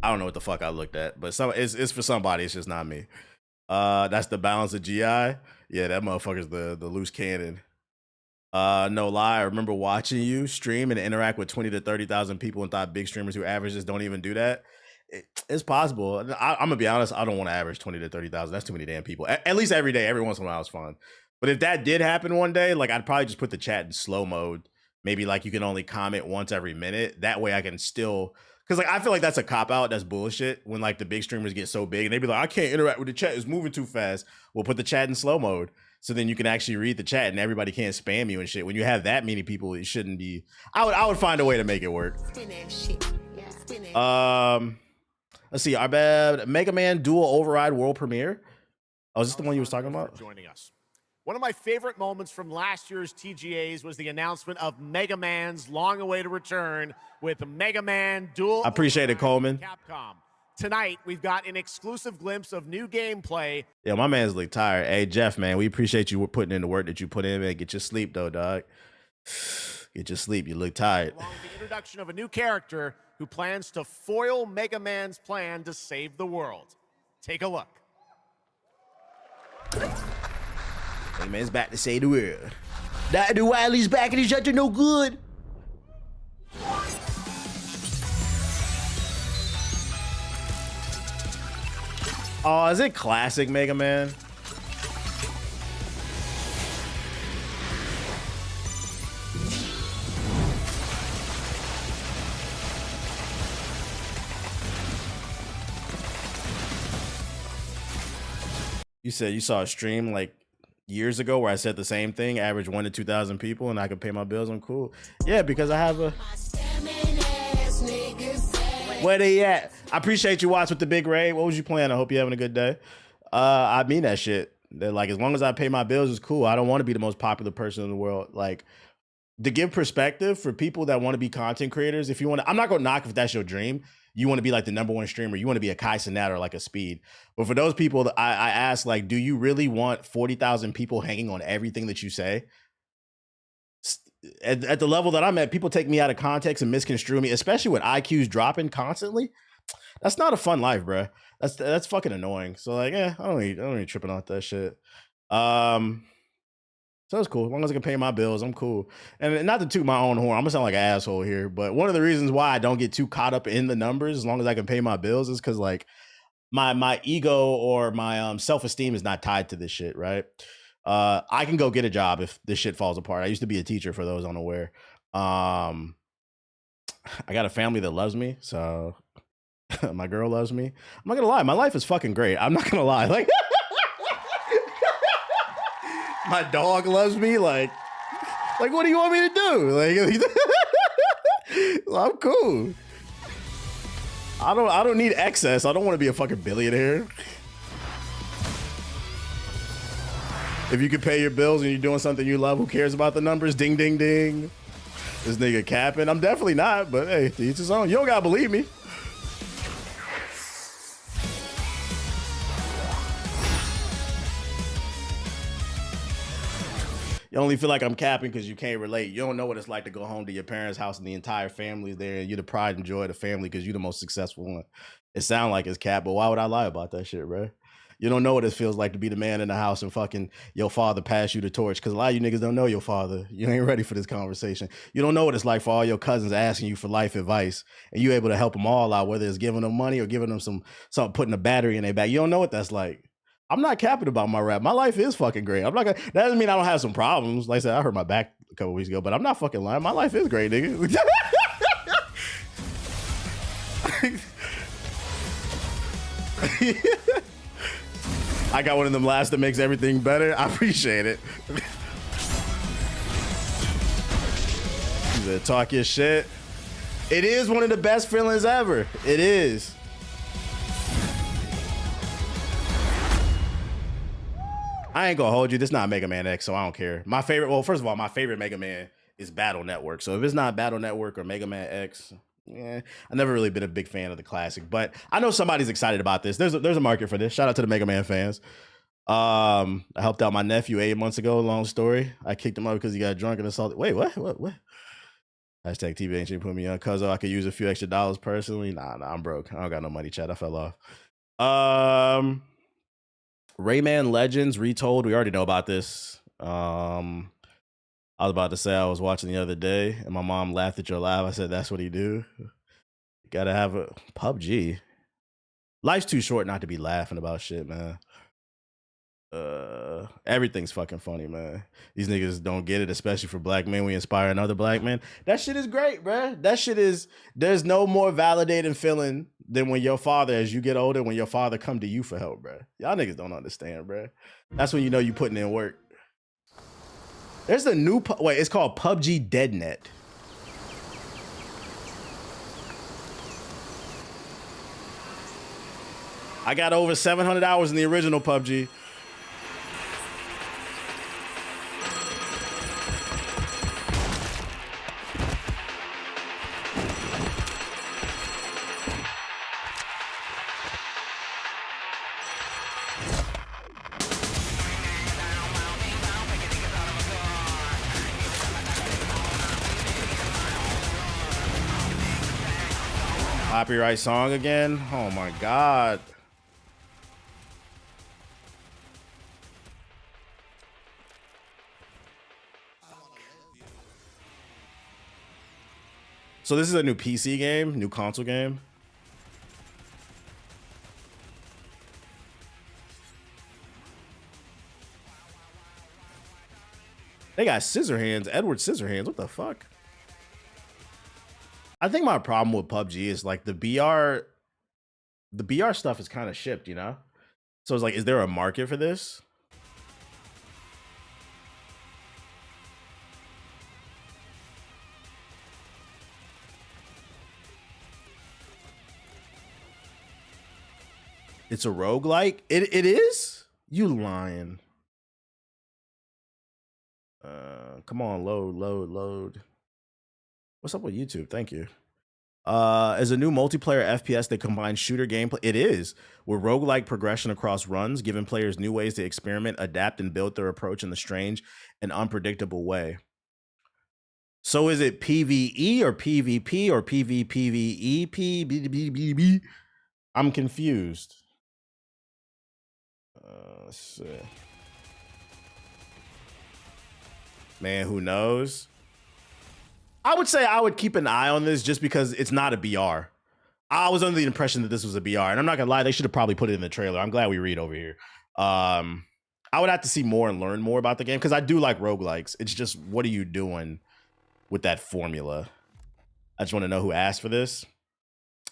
I don't know what the fuck I looked at, but it's for somebody. It's just not me. That's the balance of GI. Yeah, that motherfucker's the loose cannon. No lie, I remember watching you stream and interact with 20 to 30,000 people and thought big streamers who average just don't even do that. It's possible. I'm gonna be honest, I don't want to average 20 to 30,000. That's too many damn people. At least every day, every once in a while it's fun. But if that did happen one day, like I'd probably just put the chat in slow mode. Maybe like you can only comment once every minute. That way I can still, because like I feel like that's a cop out. That's bullshit. When like the big streamers get so big and they be like, I can't interact with the chat. It's moving too fast. We'll put the chat in slow mode. So then you can actually read the chat and everybody can't spam you and shit. When you have that many people, it shouldn't be. I would find a way to make it work. Let's see. Our bad Mega Man Dual Override World Premiere. Oh, is this the one you was talking about? Joining us. One of my favorite moments from last year's TGAs was the announcement of Mega Man's long-awaited return with Mega Man Dual. I appreciate it, Coleman. Capcom. Tonight, we've got an exclusive glimpse of new gameplay. Yeah, my man's look tired. Hey, Jeff, man, we appreciate you putting in the work that you put in, man. Get your sleep, though, dog. Get your sleep. You look tired. Along with the introduction of a new character who plans to foil Mega Man's plan to save the world. Take a look. Mega Man's back to save the world. Dr. Wily's back and he's up to no good. Oh, is it classic Mega Man? You said you saw a stream like years ago where I said the same thing, average 1 to 2,000 people, and I could pay my bills. I'm cool. Yeah, because I have a. Where they at? I appreciate you watching with the big raid. What was you playing? I hope you're having a good day. I mean that shit. That like as long as I pay my bills, it's cool. I don't want to be the most popular person in the world. Like to give perspective for people that want to be content creators. If you want to, I'm not gonna knock if that's your dream. You want to be like the #1 streamer. You want to be a Kai Cenat or like a Speed. But for those people, I ask like, do you really want 40,000 people hanging on everything that you say? At the level that I'm at, people take me out of context and misconstrue me, especially with IQs dropping constantly. That's not a fun life, bro. That's fucking annoying. So like, I don't need tripping off that shit. So it's cool. As long as I can pay my bills, I'm cool. And not to toot my own horn, I'm gonna sound like an asshole here, but one of the reasons why I don't get too caught up in the numbers, as long as I can pay my bills, is because like my ego or my self-esteem is not tied to this shit, right? I can go get a job if this shit falls apart. I used to be a teacher, for those unaware. I got a family that loves me, so my girl loves me. I'm not gonna lie, my life is fucking great. I'm not gonna lie, like my dog loves me. Like what do you want me to do? Like, I'm cool. I don't need excess. I don't want to be a fucking billionaire. If you can pay your bills and you're doing something you love, who cares about the numbers? Ding, ding, ding. This nigga capping. I'm definitely not, but hey, to each his own. You don't gotta believe me. You only feel like I'm capping because you can't relate. You don't know what it's like to go home to your parents' house and the entire family's there, and you're the pride and joy of the family because you're the most successful one. It sounds like it's cap, but why would I lie about that shit, bro? You don't know what it feels like to be the man in the house and fucking your father pass you the torch, because a lot of you niggas don't know your father. You ain't ready for this conversation. You don't know what it's like for all your cousins asking you for life advice, and you able to help them all out, whether it's giving them money or giving them something, putting a battery in their back. You don't know what that's like. I'm not capping about my rap. My life is fucking great. I'm not gonna. That doesn't mean I don't have some problems. Like I said, I hurt my back a couple weeks ago, but I'm not fucking lying. My life is great, nigga. I got one of them laughs that makes everything better. I appreciate it. You better talk your shit. It is one of the best feelings ever. It is. I ain't gonna hold you. This is not Mega Man X, so I don't care. My favorite, well, first of all, my favorite Mega Man is Battle Network. So if it's not Battle Network or Mega Man X, I've never really been a big fan of the classic. But I know somebody's excited about this. There's a market for this. Shout out to the Mega Man fans. I helped out my nephew 8 months ago. Long story. I kicked him out because he got drunk and assaulted. Wait, what? Hashtag TV ain't put me on. Cuz I could use a few extra dollars personally. Nah, I'm broke. I don't got no money, chat. I fell off. Rayman Legends Retold. We already know about this. I was about to say I was watching the other day and my mom laughed at your laugh. I said, that's what he do. You gotta have a PUBG. Life's too short not to be laughing about shit, man. Everything's fucking funny, man. These niggas don't get it, especially for black men. We inspire another black man. That shit is great, bruh. That shit is, there's no more validating feeling than when your father, as you get older, when your father come to you for help, bruh. Y'all niggas don't understand, bruh. That's when you know you putting in work. There's a new, wait, it's called PUBG DeadNet. I got over 700 hours in the original PUBG. Copyright song again? Oh my God. So this is a new PC game, new console game. They got Scissorhands, Edward Scissorhands. What the fuck? I think my problem with PUBG is like the BR stuff is kind of shipped, you know? So it's like, is there a market for this? It's a roguelike? It is? You lying. Come on, load. What's up with YouTube? Thank you. As a new multiplayer FPS that combines shooter gameplay, it is, with roguelike progression across runs, giving players new ways to experiment, adapt, and build their approach in the strange and unpredictable way. So is it PvE or PvP or PvPvE? I'm confused. Let's see. Man, who knows? I would say I would keep an eye on this just because it's not a BR. I was under the impression that this was a BR, and I'm not gonna lie, they should have probably put it in the trailer. I'm glad we read over here. I would have to see more and learn more about the game because I do like roguelikes. It's just, what are you doing with that formula? I just want to know who asked for this.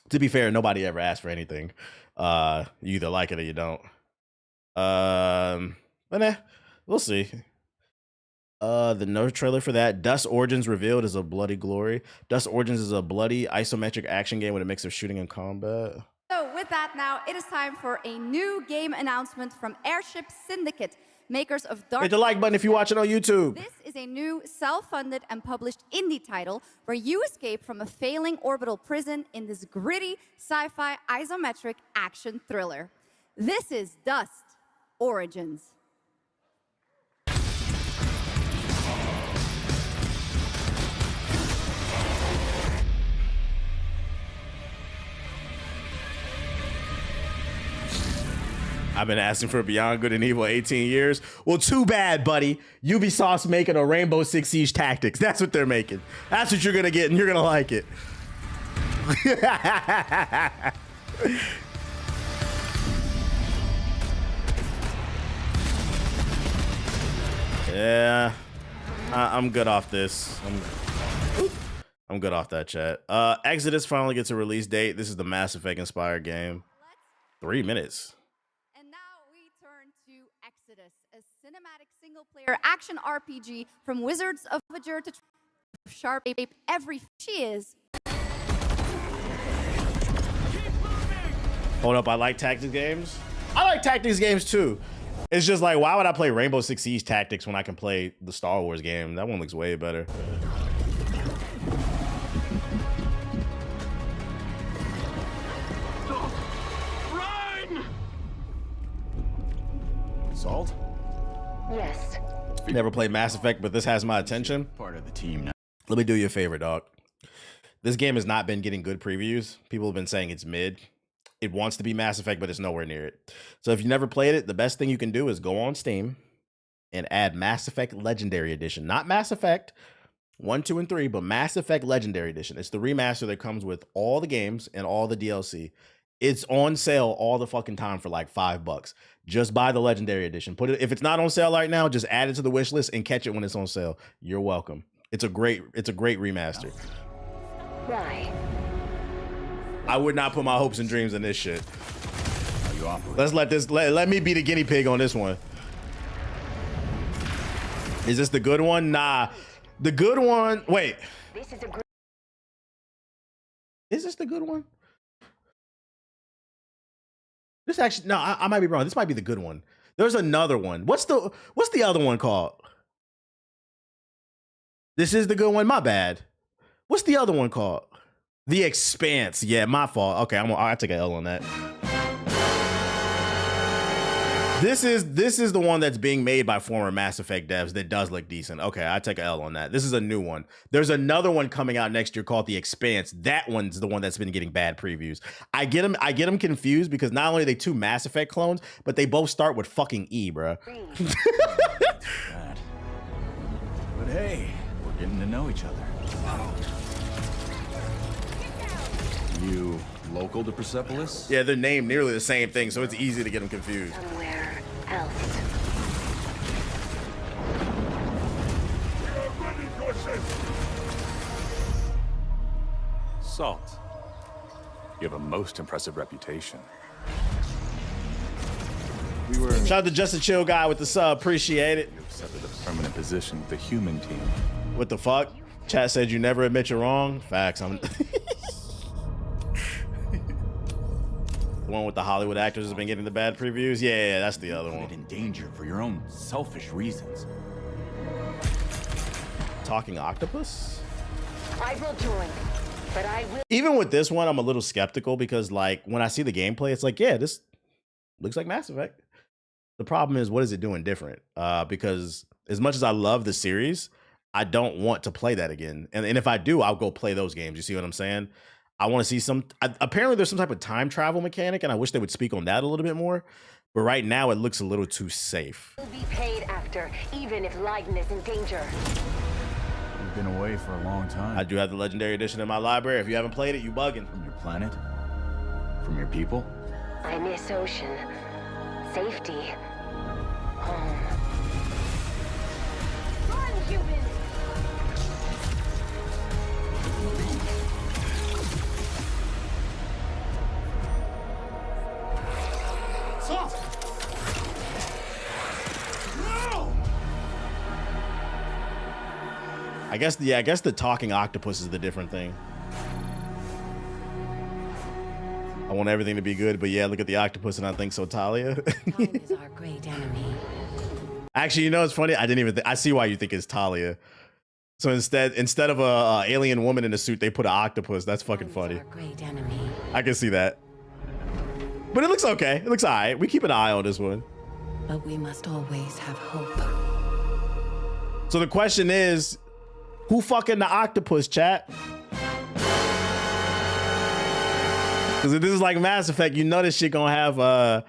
To be fair, nobody ever asked for anything. You either like it or you don't. But we'll see. The no trailer for that. Dust Origins revealed as a bloody glory. Dust Origins is a bloody isometric action game with a mix of shooting and combat. So with that now, it is time for a new game announcement from Airship Syndicate, makers of Dark. Hit the like button if you watch it on YouTube. This is a new self-funded and published indie title where you escape from a failing orbital prison in this gritty sci-fi isometric action thriller. This is Dust Origins. I've been asking for Beyond Good and Evil 18 years. Well, too bad, buddy. Ubisoft's making a Rainbow Six Siege Tactics. That's what they're making. That's what you're going to get, and you're going to like it. Yeah. I'm good off this. I'm good off that, chat. Exodus finally gets a release date. This is the Mass Effect inspired game. 3 minutes. Cinematic single-player action RPG from Wizards of Azure to Sharp Ape. Every she is. Hold up, I like tactics games. I like tactics games too. It's just like, why would I play Rainbow Six Siege Tactics when I can play the Star Wars game? That one looks way better. Run! Salt? Yes. Never played Mass Effect, but this has my attention. Part of the team now. Let me do you a favor, dog. This game has not been getting good previews. People have been saying it's mid. It wants to be Mass Effect, but it's nowhere near it. So if you never played it, the best thing you can do is go on Steam and add Mass Effect Legendary Edition. Not Mass Effect 1, 2, and 3, but Mass Effect Legendary Edition. It's the remaster that comes with all the games and all the DLC. It's on sale all the fucking time for like $5. Just buy the Legendary Edition. Put it, if it's not on sale right now, just add it to the wish list and catch it when it's on sale. You're welcome. It's a great remaster. Why? I would not put my hopes and dreams in this shit. Let's let me be the guinea pig on this one. Is this the good one? Nah. The good one, wait. Is this the good one? This actually, no, I might be wrong. This might be the good one. There's another one. What's the other one called? This is the good one. My bad. What's the other one called? The Expanse. Yeah, my fault. Okay, I'll take an L on that. This is the one that's being made by former Mass Effect devs that does look decent. Okay, I take an L on that. This is a new one. There's another one coming out next year called The Expanse. That one's the one that's been getting bad previews. I get them confused because not only are they two Mass Effect clones, but they both start with fucking E, bro. But hey, we're getting to know each other. You local to Persepolis? Yeah, they're named nearly the same thing, so it's easy to get them confused. Somewhere else. Salt. You have a most impressive reputation. We were shout out to Just a Chill Guy with the sub, appreciate it. You accepted a permanent position with the human team. What the fuck? Chat said you never admit you're wrong. Facts. I'm the one with the Hollywood actors has been getting the bad previews. Yeah, that's the other one. In danger for your own selfish reasons. Talking octopus? I will join, but I will. Even with this one, I'm a little skeptical because, like, when I see the gameplay, it's like, yeah, this looks like Mass Effect. The problem is, what is it doing different? Because as much as I love the series, I don't want to play that again. And if I do, I'll go play those games. You see what I'm saying? I want to see some. Apparently, there's some type of time travel mechanic, and I wish they would speak on that a little bit more. But right now, it looks a little too safe. Will be paid after, even if Leiden is in danger. You've been away for a long time. I do have the Legendary Edition in my library. If you haven't played it, you bugging. From your planet? From your people? I miss ocean. Safety. Home. Run, humans! I guess the talking octopus is the different thing. I want everything to be good, but yeah, look at the octopus and I think so, Talia. Time is our great enemy. Actually, you know, it's funny. I didn't even. I see why you think it's Talia. So instead of a alien woman in a suit, they put an octopus. That's fucking funny. Our great enemy. I can see that. But it looks okay. It looks all right. We keep an eye on this one. But we must always have hope. So the question is, who fucking the octopus, chat? Because if this is like Mass Effect, you know this shit gonna have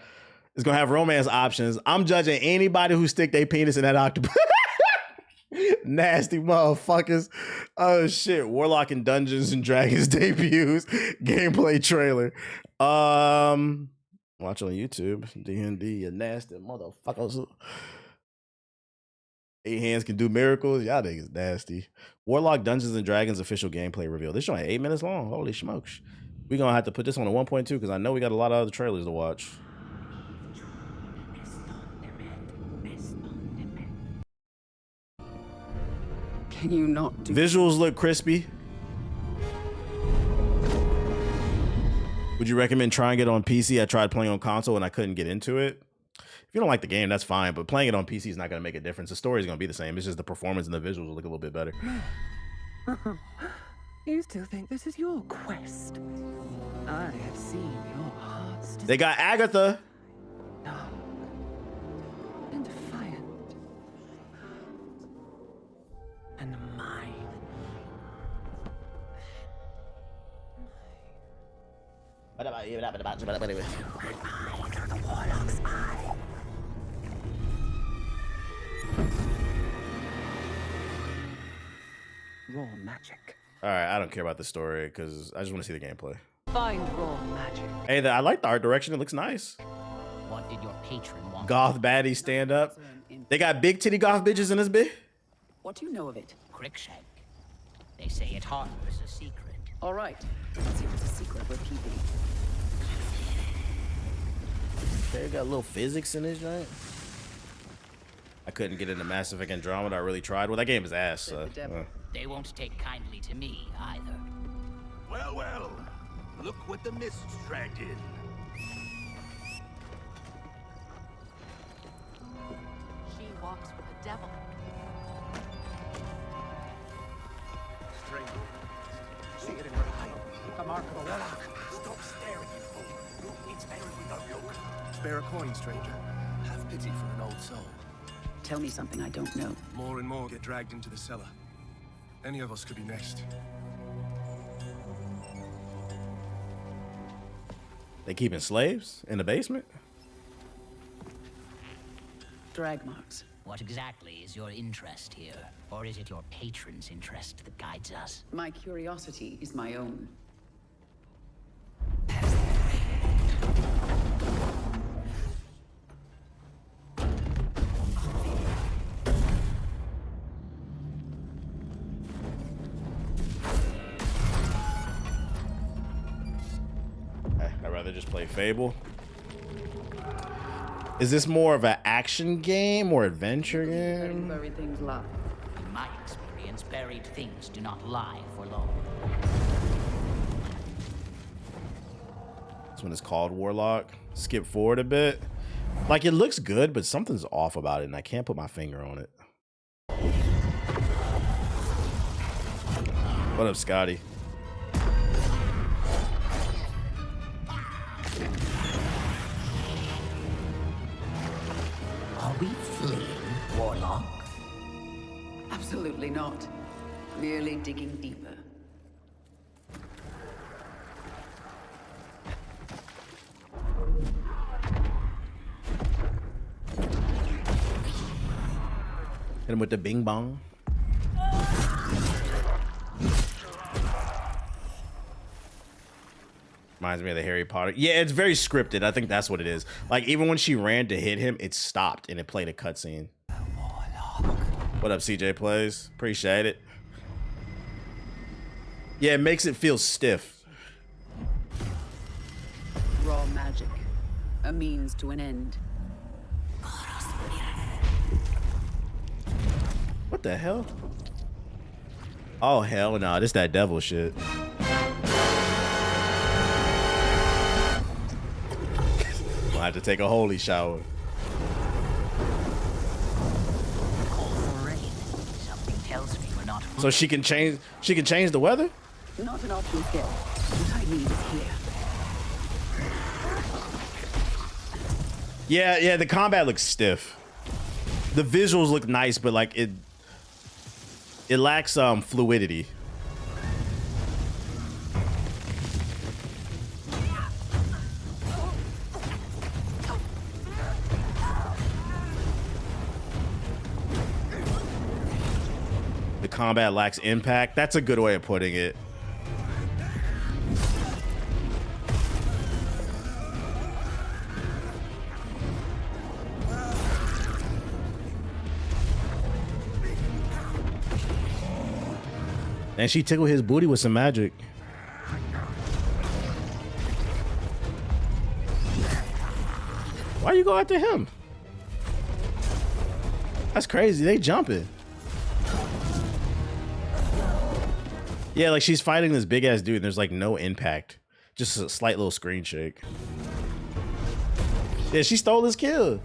it's gonna have romance options. I'm judging anybody who stick their penis in that octopus. Nasty motherfuckers. Oh shit. Warlock and Dungeons and Dragons debuts. Gameplay trailer. Watch on YouTube. D&D, you nasty motherfuckers. 8 hands can do miracles. Y'all niggas nasty. Warlock Dungeons and Dragons official gameplay reveal. This show 8 minutes long. Holy smokes. We're gonna have to put this on a 1.2 because I know we got a lot of other trailers to watch. Can you not do Visuals look crispy. Would you recommend trying it on PC? I tried playing on console and I couldn't get into it. If you don't like the game, that's fine, but playing it on PC is not going to make a difference. The story is going to be the same. It's just the performance and the visuals will look a little bit better. You still think this is your quest? I have seen your heart's They got Agatha. and defiant. And mine. Raw magic. All right, I don't care about the story because I just want to see the gameplay. Find raw magic. Hey, I like the art direction. It looks nice. What did your patron want? Goth baddie stand up. They got big titty goth bitches in this bit. What do you know of it? Crickshank. They say it harbors a secret. All right. Let's see what's a secret we're keeping. Okay, got a little physics in this joint. I couldn't get into Mass Effect Andromeda. I really tried. Well, that game is ass. So, They won't take kindly to me either. Well, well. Look what the mist dragged in. She walks with the devil. Stranger. See it in her eye. A mark of a warlock. Stop staring, you fool. It's better if we don't look. Spare a coin, stranger. Have pity for an old soul. Tell me something I don't know. More and more get dragged into the cellar. Any of us could be next. They keeping slaves in the basement? Drag marks. What exactly is your interest here? Or is it your patron's interest that guides us? My curiosity is my own. I'd rather just play Fable. Is this more of an action game or adventure game? Buried things lie. In my experience, buried things do not lie for long. This one is called Warlock. Skip forward a bit. Like, it looks good, but something's off about it, and I can't put my finger on it. What up, Scotty? Are we fleeing, Warlock? Absolutely not. Merely digging deeper. Hit him with the bing bong. Reminds me of the Harry Potter. Yeah, it's very scripted. I think that's what it is. Like, even when she ran to hit him, it stopped and it played a cutscene. What up, CJ Plays? Appreciate it. Yeah, it makes it feel stiff. Raw magic. A means to an end. What the hell? Oh, hell no. This that devil shit. I have to take a holy shower. Something tells me we're not. So she can change the weather? Not an option skill. What I need is here. Yeah, the combat looks stiff. The visuals look nice, but like it lacks fluidity. The combat lacks impact. That's a good way of putting it. And she tickled his booty with some magic. Why you go after him? That's crazy. They jumping. Yeah, like she's fighting this big ass dude and there's like no impact. Just a slight little screen shake. Yeah, she stole his kill.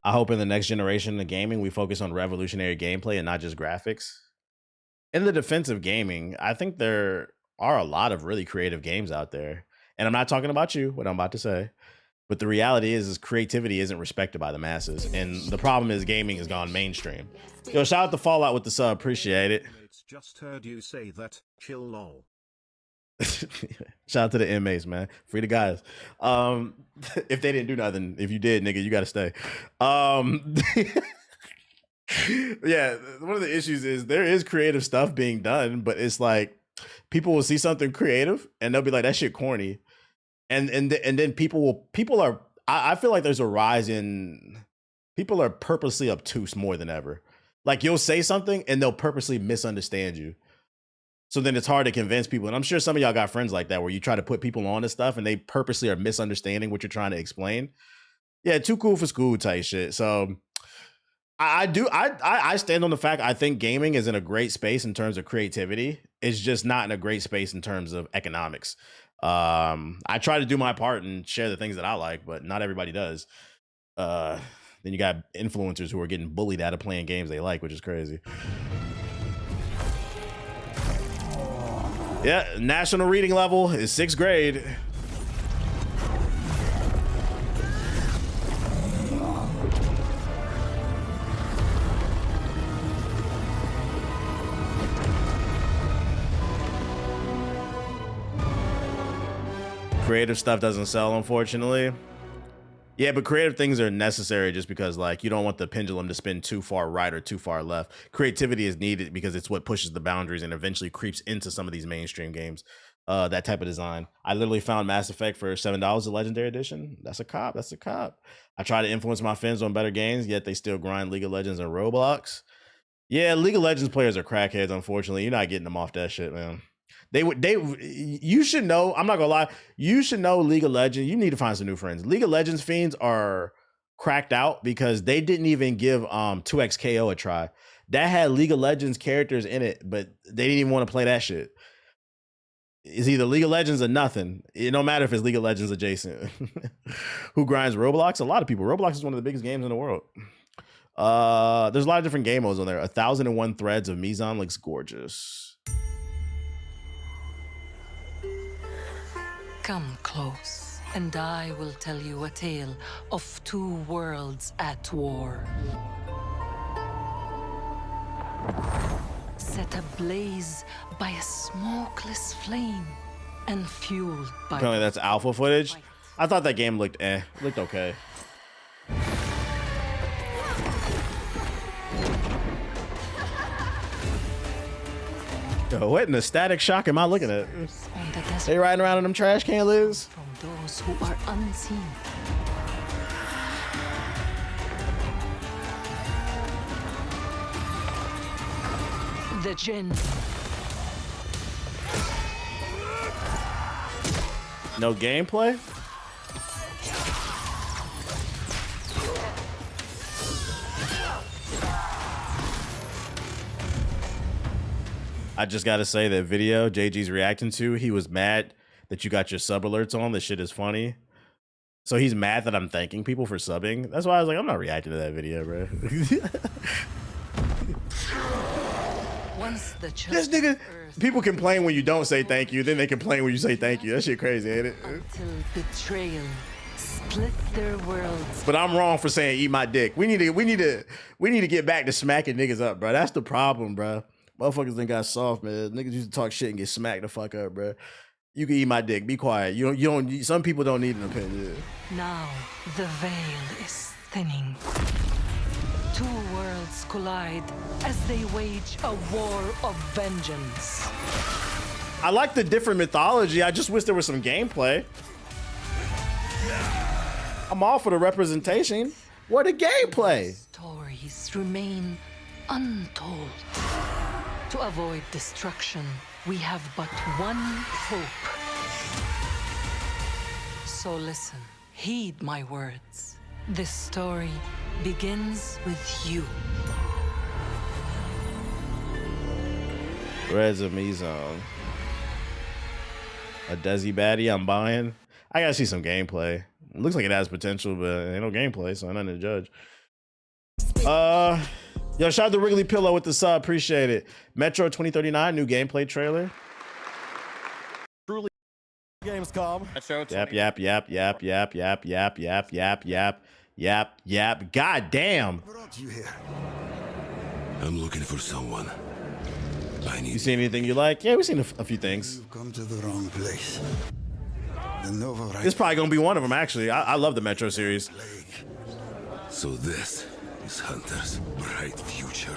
I hope in the next generation of gaming, we focus on revolutionary gameplay and not just graphics. in the defense of gaming, I think there are a lot of really creative games out there. And I'm not talking about you, what I'm about to say. But the reality is creativity isn't respected by the masses. And the problem is gaming has gone mainstream. Yo, shout out to Fallout with the sub. Appreciate it. Just heard you say that. Chill lol. Shout out to the inmates, man. Free the guys. If they didn't do nothing, if you did, nigga, you gotta stay. Yeah, one of the issues is there is creative stuff being done, but it's like people will see something creative and they'll be like, that shit corny. And then people are I feel like there's a rise in people are purposely obtuse more than ever. Like you'll say something and they'll purposely misunderstand you. So then it's hard to convince people. And I'm sure some of y'all got friends like that where you try to put people on to stuff and they purposely are misunderstanding what you're trying to explain. Yeah, too cool for school type shit. So I stand on the fact I think gaming is in a great space in terms of creativity. It's just not in a great space in terms of economics. I try to do my part and share the things that I like, but not everybody does. Then you got influencers who are getting bullied out of playing games they like, which is crazy. Yeah, national reading level is 6th grade. Creative stuff doesn't sell, unfortunately. Yeah, but creative things are necessary just because, like, you don't want the pendulum to spin too far right or too far left. Creativity is needed because it's what pushes the boundaries and eventually creeps into some of these mainstream games. That type of design. I literally found Mass Effect for $7, the Legendary Edition. That's a cop. That's a cop. I try to influence my friends on better games, yet they still grind League of Legends and Roblox. Yeah, League of Legends players are crackheads, unfortunately. You're not getting them off that shit, man. You should know, I'm not gonna lie, you should know League of Legends. You need to find some new friends. League of Legends fiends are cracked out because they didn't even give 2XKO a try. That had League of Legends characters in it, but they didn't even want to play that shit. It's either League of Legends or nothing. It don't matter if it's League of Legends adjacent. Who grinds Roblox? A lot of people. Roblox is one of the biggest games in the world. There's a lot of different game modes on there. 1,001 threads of Mizan looks gorgeous. Come close, and I will tell you a tale of two worlds at war. Set ablaze by a smokeless flame and fueled by... Apparently that's alpha footage. I thought that game looked looked okay. Yo, what in the Static Shock am I looking at? They riding around in them trash can lids? From those who are unseen. The Jinn. No gameplay? I just got to say that video JG's reacting to, he was mad that you got your sub alerts on. This shit is funny. So he's mad that I'm thanking people for subbing. That's why I was like, I'm not reacting to that video, bro. Once the this nigga, people complain when you don't say thank you, then they complain when you say thank you. That shit crazy, ain't it? Until betrayal split their worlds. But I'm wrong for saying eat my dick. We need to get back to smacking niggas up, bro. That's the problem, bro. Motherfuckers done got soft, man. Niggas used to talk shit and get smacked the fuck up, bro. You can eat my dick. Be quiet. You don't. Some people don't need an opinion. Now the veil is thinning. Two worlds collide as they wage a war of vengeance. I like the different mythology. I just wish there was some gameplay. I'm all for the representation. Where the gameplay? Stories remain untold. To avoid destruction, we have but one hope. So listen, heed my words. This story begins with you. Reds of Mizan. A Desi baddie I'm buying. I gotta see some gameplay. It looks like it has potential, but ain't no gameplay, so I'm not gonna judge. Yo, shout out to Wrigley Pillow with the sub. Appreciate it. Metro 2039, new gameplay trailer. Truly Gamescom. Yap, yap, yap, yap, yap, yap, yap, yap, yap, yap, yap, yap. God damn. You here? I'm looking for someone. You see anything you like? Yeah, we've seen a few things. You've come to the wrong place. The Nova This is probably gonna be one of them, actually. I love the Metro series. So this is Hunter's bright future.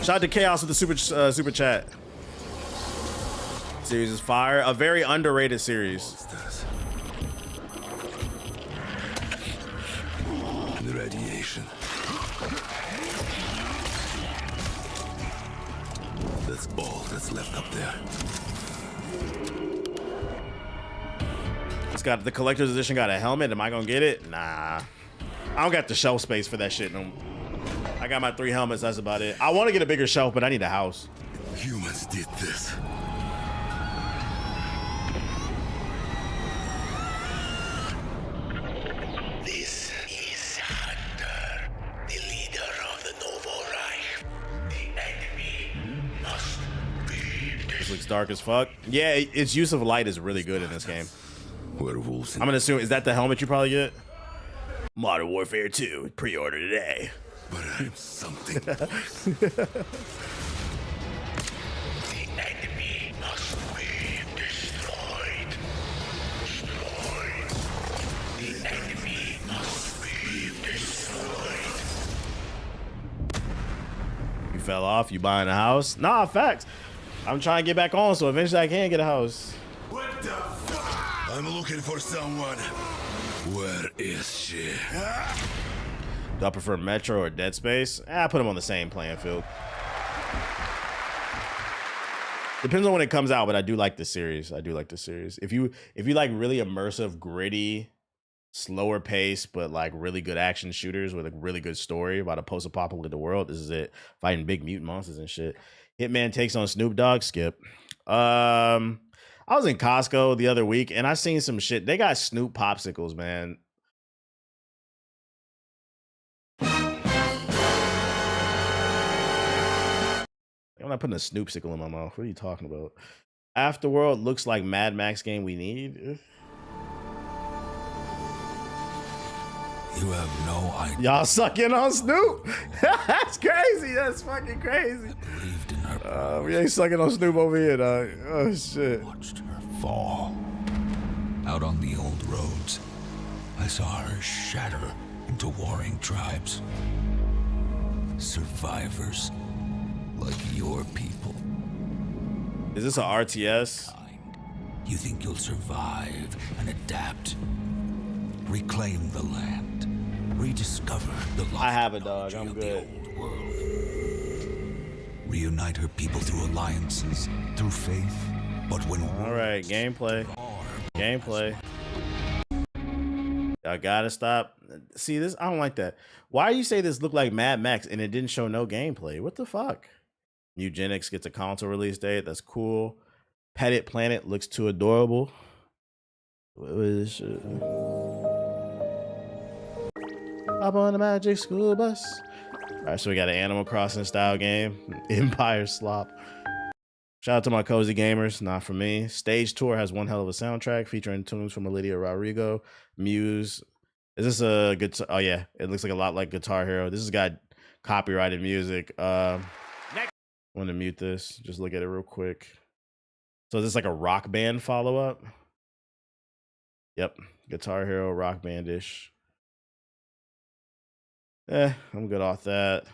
Shout out to Chaos with the super chat. Series is fire. A very underrated series. The radiation. That's all that's left up there. It's got the collector's edition. Got a helmet. Am I gonna get it? Nah. I don't got the shelf space for that shit. No. I got my 3 helmets. That's about it. I want to get a bigger shelf, but I need a house. Humans did this. This is Hunter, the leader of the Novo Reich. The enemy must be. This looks dark as fuck. Yeah, its use of light is really good in this game. Werewolves. I'm gonna assume, is that the helmet you probably get? Modern Warfare 2 pre-order today. But I'm something worse. The enemy must be destroyed. Destroyed. The enemy must be destroyed. You fell off? You buying a house? Nah, facts. I'm trying to get back on, so eventually I can get a house. What the fuck? I'm looking for someone. Where is she? Do I prefer Metro or Dead Space? I put them on the same playing field. Depends on when it comes out, but I do like the series. I do like the series. If you like really immersive, gritty, slower pace, but like really good action shooters with a really good story about a post-apocalyptic world, this is it. Fighting big mutant monsters and shit. Hitman takes on Snoop Dogg. Skip. I was in Costco the other week and I seen some shit. They got Snoop popsicles, man. I'm not putting a Snoopsicle in my mouth. What are you talking about? Afterworld looks like Mad Max game we need. You have no idea. Y'all sucking on Snoop? That's crazy. That's fucking crazy. We ain't sucking on Snoop over here, dog. Oh, shit. Watched her fall. Out on the old roads, I saw her shatter into warring tribes. Survivors like your people. Is this a RTS? You think you'll survive and adapt, reclaim the land, rediscover the lost I have a dog. I'm good. Reunite her people through alliances, through faith. But when all right, gameplay. Y'all gotta stop. See this? I don't like that. Why you say this looked like Mad Max and it didn't show no gameplay? What the fuck? Eugenics gets a console release date. That's cool. Pettit Planet looks too adorable. What is this shit? Hop on the Magic School Bus. All right, so we got an Animal Crossing style game. Empire Slop. Shout out to my cozy gamers. Not for me. Stage Tour has one hell of a soundtrack featuring tunes from Olivia Rodrigo. Muse. Is this a good? Oh yeah, it looks like a lot like Guitar Hero. This has got copyrighted music. I want to mute this. Just look at it real quick. So is this like a Rock Band follow up? Yep, Guitar Hero, Rock Band-ish. I'm good off that.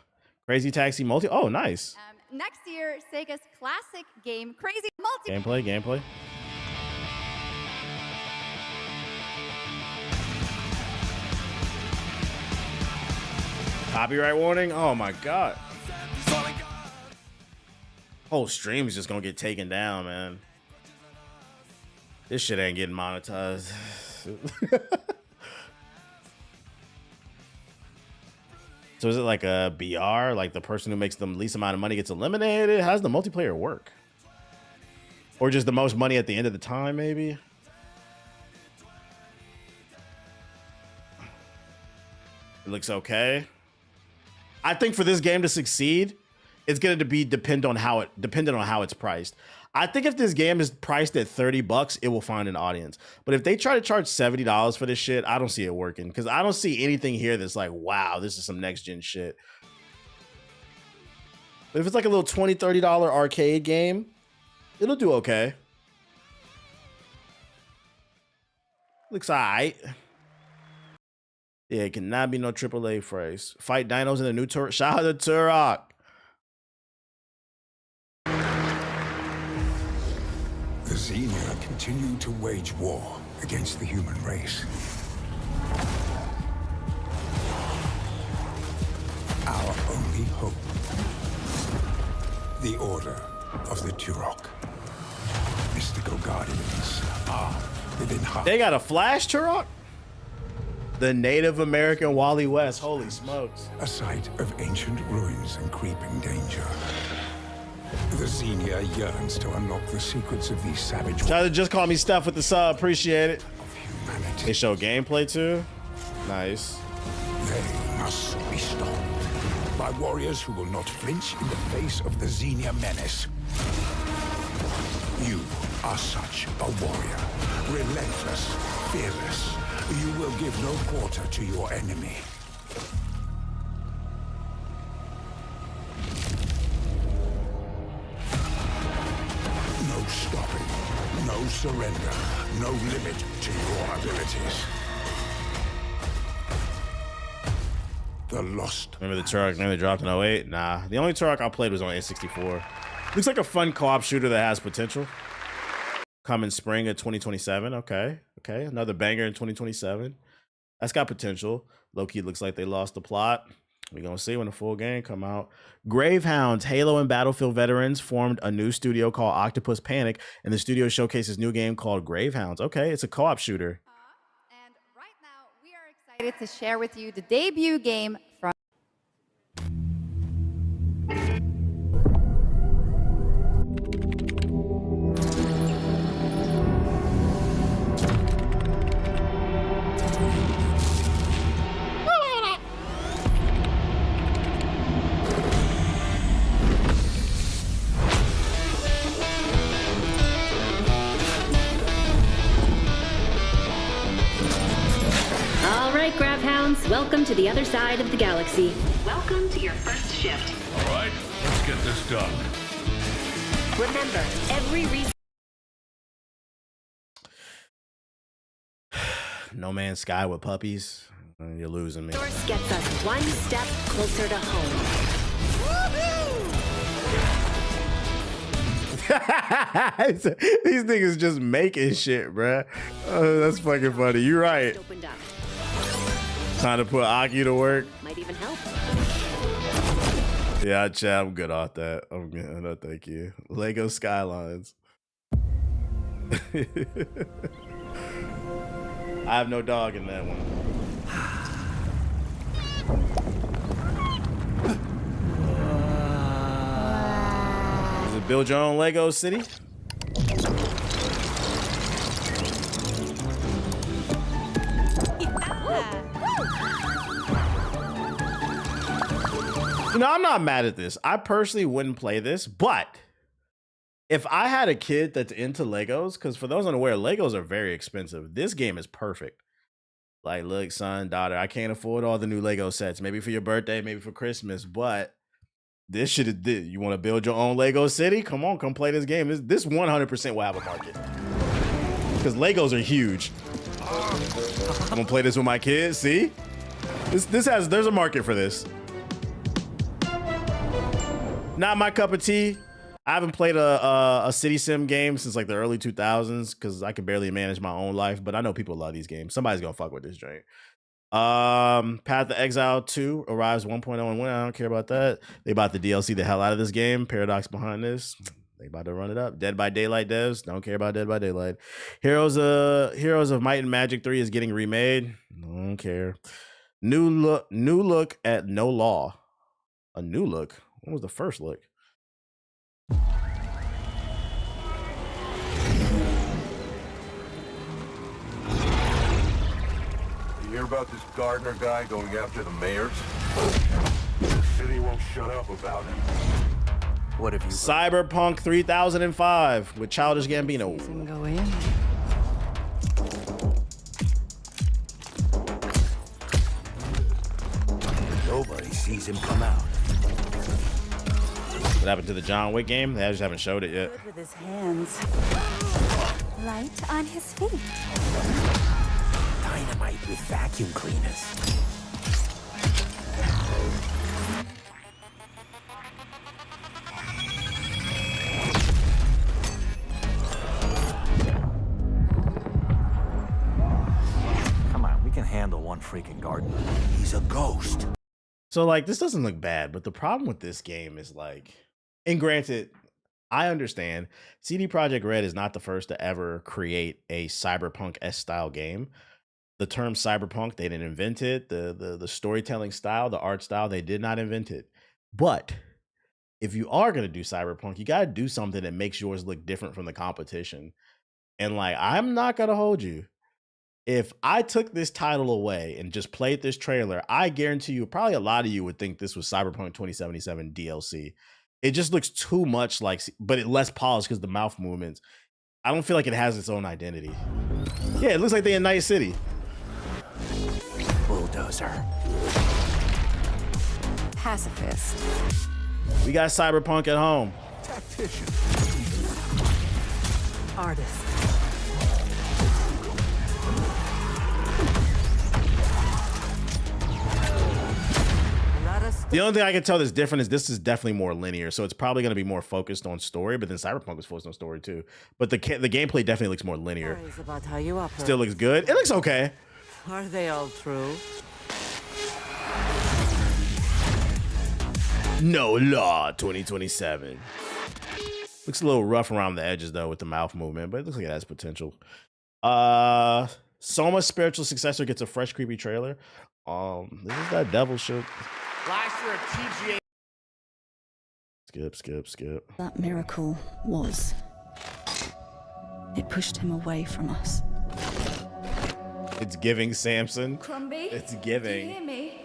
Crazy Taxi multi. Oh, nice. Next year, Sega's classic game, Crazy Multi. Gameplay. Copyright warning. Oh my god. Whole stream is just gonna get taken down, man. This shit ain't getting monetized. So is it like a BR? Like the person who makes the least amount of money gets eliminated? How does the multiplayer work? Or just the most money at the end of the time, maybe? It looks okay. I think for this game to succeed, it's going to be dependent on how it's priced. I think if this game is priced at $30, it will find an audience. But if they try to charge $70 for this shit, I don't see it working, because I don't see anything here that's like, wow, this is some next gen shit. But if it's like a little $20, $30 arcade game, it'll do okay. Looks alright. Yeah, it cannot be no AAA phrase. Fight dinos in the new Turok. Shout out to Turok. The Xenia continue to wage war against the human race. Our only hope. The Order of the Turok. Mystical guardians are within harm. They got a Flash Turok? The Native American Wally West. Holy smokes. A site of ancient ruins and creeping danger. The Xenia yearns to unlock the secrets of these savage... Shout out to Just Call Me Steph with the sub. Appreciate it. They show gameplay too. Nice. They must be stopped by warriors who will not flinch in the face of the Xenia menace. You are such a warrior. Relentless, fearless. You will give no quarter to your enemy. No stopping, no surrender, no limit to your abilities. The lost. Remember the Turok they dropped in 08? Nah, the only Turok I played was on N64. Looks like a fun co-op shooter that has potential. Coming spring of 2027. Okay, another banger in 2027. That's got potential. Low-key looks like they lost the plot. We're gonna see when the full game come out. Gravehounds, Halo and Battlefield veterans formed a new studio called Octopus Panic, and the studio showcases new game called Gravehounds. Okay, it's a co-op shooter. And right now, we are excited to share with you the debut game from... Welcome to the other side of the galaxy. Welcome to your first shift. All right, let's get this done. Remember, every reason. No Man's Sky with puppies. You're losing me. Source gets us one step closer to home. These niggas just making shit, bruh. Oh, that's fucking funny. You're right. Time to put Aki to work. Might even help. Yeah, Chad, I'm good off that. I'm good. No, thank you. Lego Skylines. I have no dog in that one. Is it build your own Lego city? You know, I'm not mad at this. I personally wouldn't play this, but if I had a kid that's into Legos, because for those unaware, Legos are very expensive. This game is perfect. Like, look, son, daughter, I can't afford all the new Lego sets. Maybe for your birthday, maybe for Christmas, but this shit is, you want to build your own Lego city? Come on, come play this game. This 100% will have a market. Because Legos are huge. I'm gonna play this with my kids, see? There's a market for this. Not my cup of tea. I haven't played a city sim game since like the early 2000s because I can barely manage my own life, but I know people love these games. Somebody's gonna fuck with this joint. Path of Exile 2 arrives 1.0 and 1. I don't care about that. They bought the DLC the hell out of this game. Paradox behind this. They about to run it up. Dead by Daylight devs. Don't care about Dead by Daylight. Heroes of Might and Magic 3 is getting remade. Don't care. New look at No Law. A new look? When was the first look? You hear about this Gardner guy going after the mayors? won't shut up about it. What have you? Cyberpunk 3005 with Childish Gambino. Go in. Nobody sees him come out. What happened to the John Wick game? They just haven't showed it yet. With his hands. Light on his feet. Dynamite with vacuum cleaners. Come on, we can handle one freaking gardener. He's a ghost. So like this doesn't look bad, but the problem with this game is like, and granted, I understand CD Projekt Red is not the first to ever create a cyberpunk-esque style game. The term cyberpunk, they didn't invent it. The storytelling style, the art style, they did not invent it. But if you are gonna do cyberpunk, you gotta do something that makes yours look different from the competition. And like, I'm not gonna hold you. If I took this title away and just played this trailer, I guarantee you, probably a lot of you would think this was Cyberpunk 2077 DLC. It just looks too much like, but it less polished because the mouth movements. I don't feel like it has its own identity. Yeah, it looks like they're in Night City. Bulldozer. Pacifist. We got Cyberpunk at home. Tactician. Artist. The only thing I can tell that's different is this is definitely more linear, so it's probably going to be more focused on story. But then Cyberpunk was focused on story too. But the gameplay definitely looks more linear. About how you operate. Still looks good. It looks okay. Are they all true? No Law 2027. Looks a little rough around the edges though with the mouth movement, but it looks like it has potential. Soma's spiritual successor gets a fresh creepy trailer. This is that devil shit. Last year at TGA. Skip. That miracle was. It pushed him away from us. It's giving Samson. Crumby? It's giving. Do you hear me?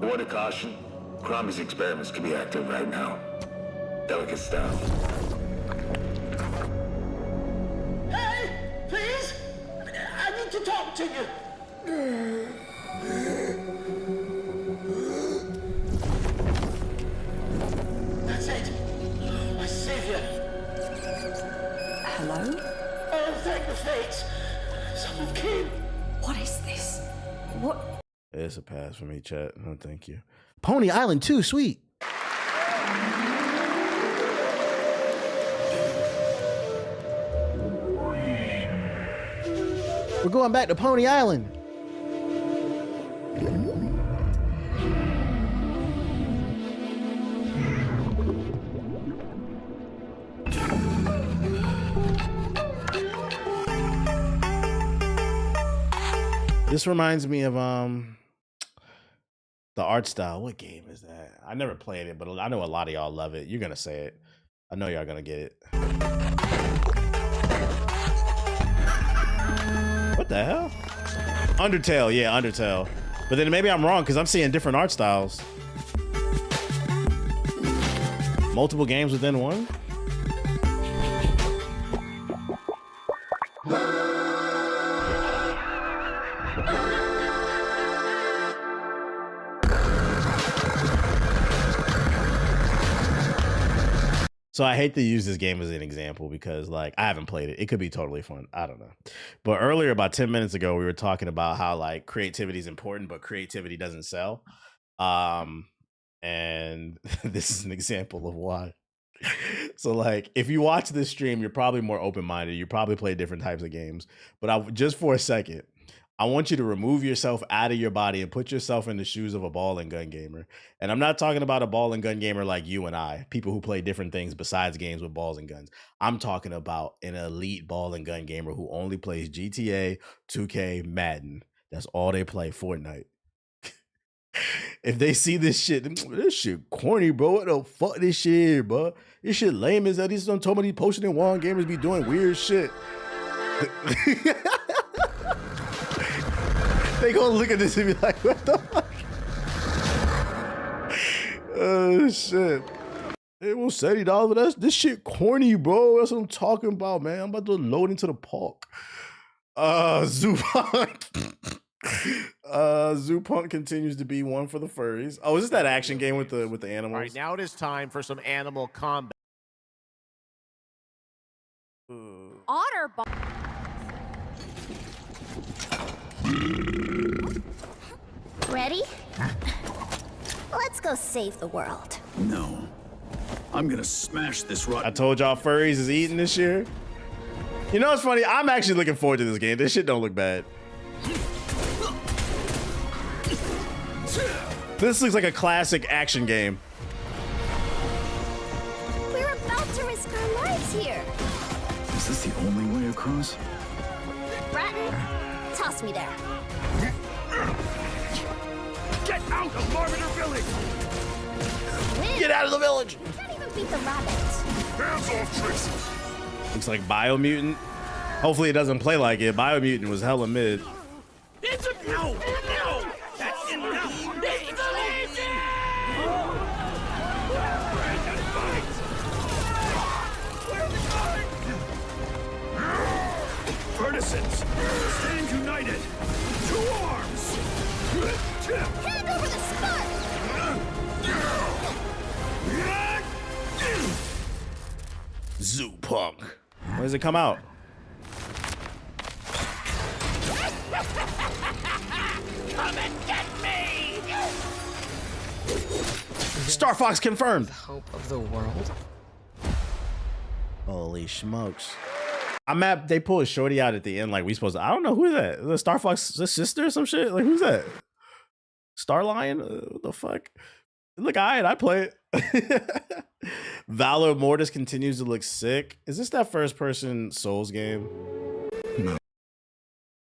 Word of caution. Crombie's experiments can be active right now. Delicate style. Hey! Please! I need to talk to you! That's it! My savior! Hello? Oh, thank the fates! Someone came! What is this? What? It's a pass for me, chat. No, thank you. Pony Island 2, sweet. We're going back to Pony Island. This reminds me of the art style. What game is that? I never played it, but I know a lot of y'all love it. You're gonna say it. I know y'all gonna get it. What the hell? Undertale, yeah, Undertale. But then maybe I'm wrong because I'm seeing different art styles. Multiple games within one? So I hate to use this game as an example because like I haven't played it. It could be totally fun. I don't know. But earlier, about 10 minutes ago, we were talking about how like creativity is important, but creativity doesn't sell. And this is an example of why. So like if you watch this stream, you're probably more open-minded. You probably play different types of games. But just for a second, I want you to remove yourself out of your body and put yourself in the shoes of a ball and gun gamer. And I'm not talking about a ball and gun gamer like you and I, people who play different things besides games with balls and guns. I'm talking about an elite ball and gun gamer who only plays GTA, 2K, Madden. That's all they play, Fortnite. If they see this shit corny, bro. What the fuck this shit, bro? This shit lame as that. These don't told me these posted in one gamers be doing weird shit. They gonna look at this and be like, what the fuck? Oh shit. It was $70, but this shit corny, bro. That's what I'm talking about, man. I'm about to load into the park. Zoopunk. Zoopunk continues to be one for the furries. Oh, is this that action game with the animals? All right, now it is time for some animal combat. Honor bomb. Ready? Let's go save the world. No. I'm gonna smash this rock. I told y'all furries is eating this year. You know what's funny? I'm actually looking forward to this game. This shit don't look bad. This looks like a classic action game. We're about to risk our lives here. Is this the only way across? Bratton, toss me there. Get out of Marviter Village! Get out of the village! You can't even beat the rabbits. Hands off, Tracy! Looks like Biomutant. Hopefully it doesn't play like it. Biomutant was hella mid. It's a no! No! That's enough! It's the lazy! Brandon fights! Where's the fight? Partisans, stand united! 2 arms! Hand over the spark! Zoopunk. When does it come out? Come and get me! Star Fox confirmed. Hope of the world. Holy smokes. I'm at, they pull a shorty out at the end like we supposed to. I don't know who's that. The Star Fox's sister or some shit? Like who's that? Star Lion? What the fuck? Look, I'd play it. Valor Mortis continues to look sick. Is this that first person Souls game? No.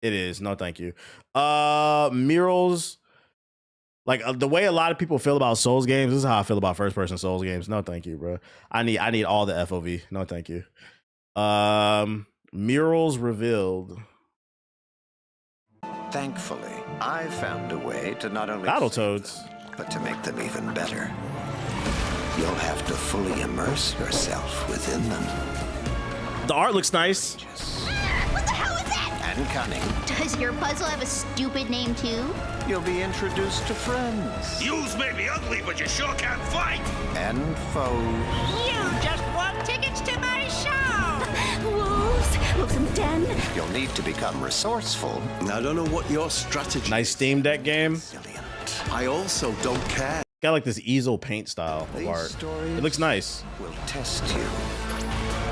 It is. No, thank you. Murals. Like the way a lot of people feel about Souls games, this is how I feel about first person Souls games. No, thank you, bro. I need all the FOV. No, thank you. Murals revealed. Thankfully, I found a way to not only Battletoads, but to make them even better. You'll have to fully immerse yourself within them. The art looks nice. What the hell is that? And cunning. Does your puzzle have a stupid name too? You'll be introduced to friends. Yous may be ugly, but you sure can't fight! And foes. You just won tickets to my show! Wolves and den. You'll need to become resourceful. I don't know what your strategy. Nice Steam Deck game. I also don't care. Got like this easel paint style of art. It looks nice. Will test you.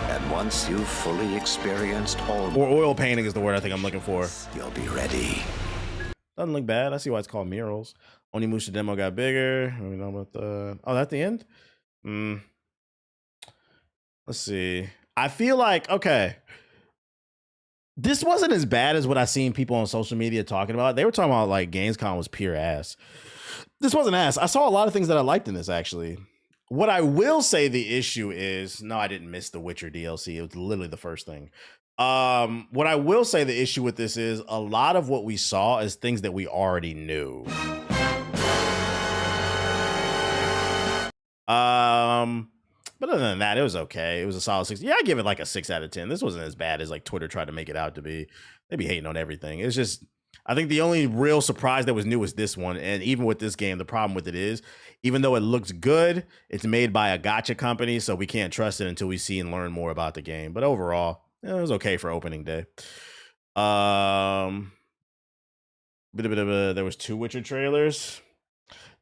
And once you've fully experienced all, or oil painting is the word I think I'm looking for. You'll be ready. Doesn't look bad. I see why it's called murals. Onimusha demo got bigger. We know about the. Oh, that's the end. Let's see. I feel like okay. This wasn't as bad as what I seen people on social media talking about. They were talking about like Gamescom was pure ass. This wasn't ass. I saw a lot of things that I liked in this actually. What I will say the issue is, no, I didn't miss the Witcher DLC. It was literally the first thing. What I will say the issue with this is a lot of what we saw is things that we already knew. But other than that, it was okay. It was a solid 6. Yeah, I give it like a 6 out of 10. This wasn't as bad as like Twitter tried to make it out to be. They be hating on everything. It's just, I think the only real surprise that was new was this one. And even with this game, the problem with it is, even though it looks good, it's made by a gacha company, so we can't trust it until we see and learn more about the game. But overall, it was okay for opening day. There was 2 Witcher trailers.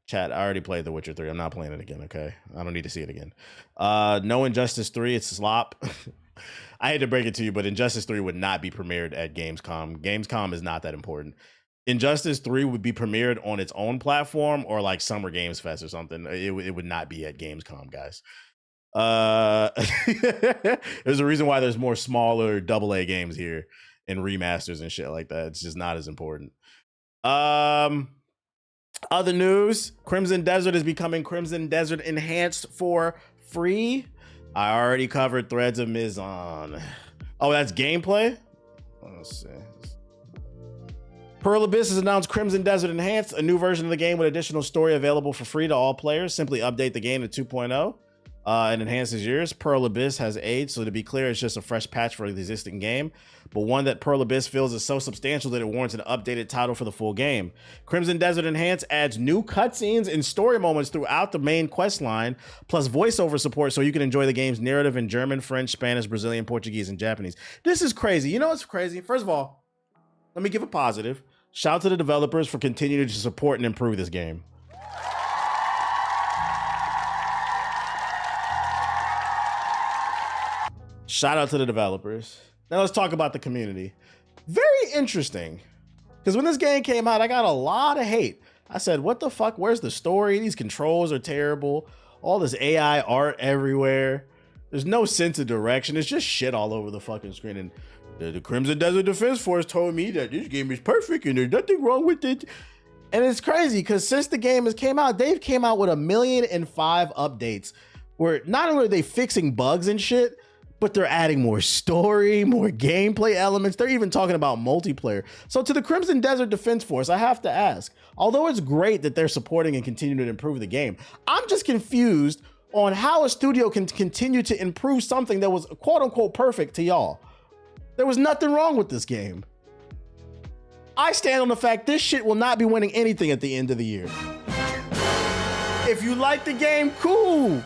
Chat, I already played The Witcher 3. I'm not playing it again, okay? I don't need to see it again. No Injustice 3, it's slop. I hate to break it to you, but Injustice 3 would not be premiered at Gamescom. Gamescom is not that important. Injustice 3 would be premiered on its own platform or like Summer Games Fest or something. It would not be at Gamescom, guys. There's a reason why there's more smaller AA games here and remasters and shit like that. It's just not as important. Other news, Crimson Desert is becoming Crimson Desert Enhanced for free. I already covered Threads of Mizan. Oh, that's gameplay? Let's see. Pearl Abyss has announced Crimson Desert Enhanced, a new version of the game with additional story available for free to all players. Simply update the game to 2.0 and enhances yours. Pearl Abyss has aged, so to be clear, it's just a fresh patch for the existing game, but one that Pearl Abyss feels is so substantial that it warrants an updated title for the full game. Crimson Desert Enhanced adds new cutscenes and story moments throughout the main quest line, plus voiceover support so you can enjoy the game's narrative in German, French, Spanish, Brazilian, Portuguese, and Japanese. This is crazy. You know what's crazy? First of all, let me give a positive. Shout out to the developers for continuing to support and improve this game. Shout out to the developers. Now let's talk about the community. Very interesting. Because when this game came out, I got a lot of hate. I said, what the fuck? Where's the story? These controls are terrible. All this AI art everywhere. There's no sense of direction. It's just shit all over the fucking screen. And the Crimson Desert Defense Force told me that this game is perfect and there's nothing wrong with it. And it's crazy because since the game has came out, they've came out with 1,000,005 updates where not only are they fixing bugs and shit, but they're adding more story, more gameplay elements. They're even talking about multiplayer. So to the Crimson Desert Defense Force, I have to ask, although it's great that they're supporting and continuing to improve the game, I'm just confused on how a studio can continue to improve something that was quote unquote perfect to y'all. There was nothing wrong with this game. I stand on the fact this shit will not be winning anything at the end of the year. If you like the game, cool.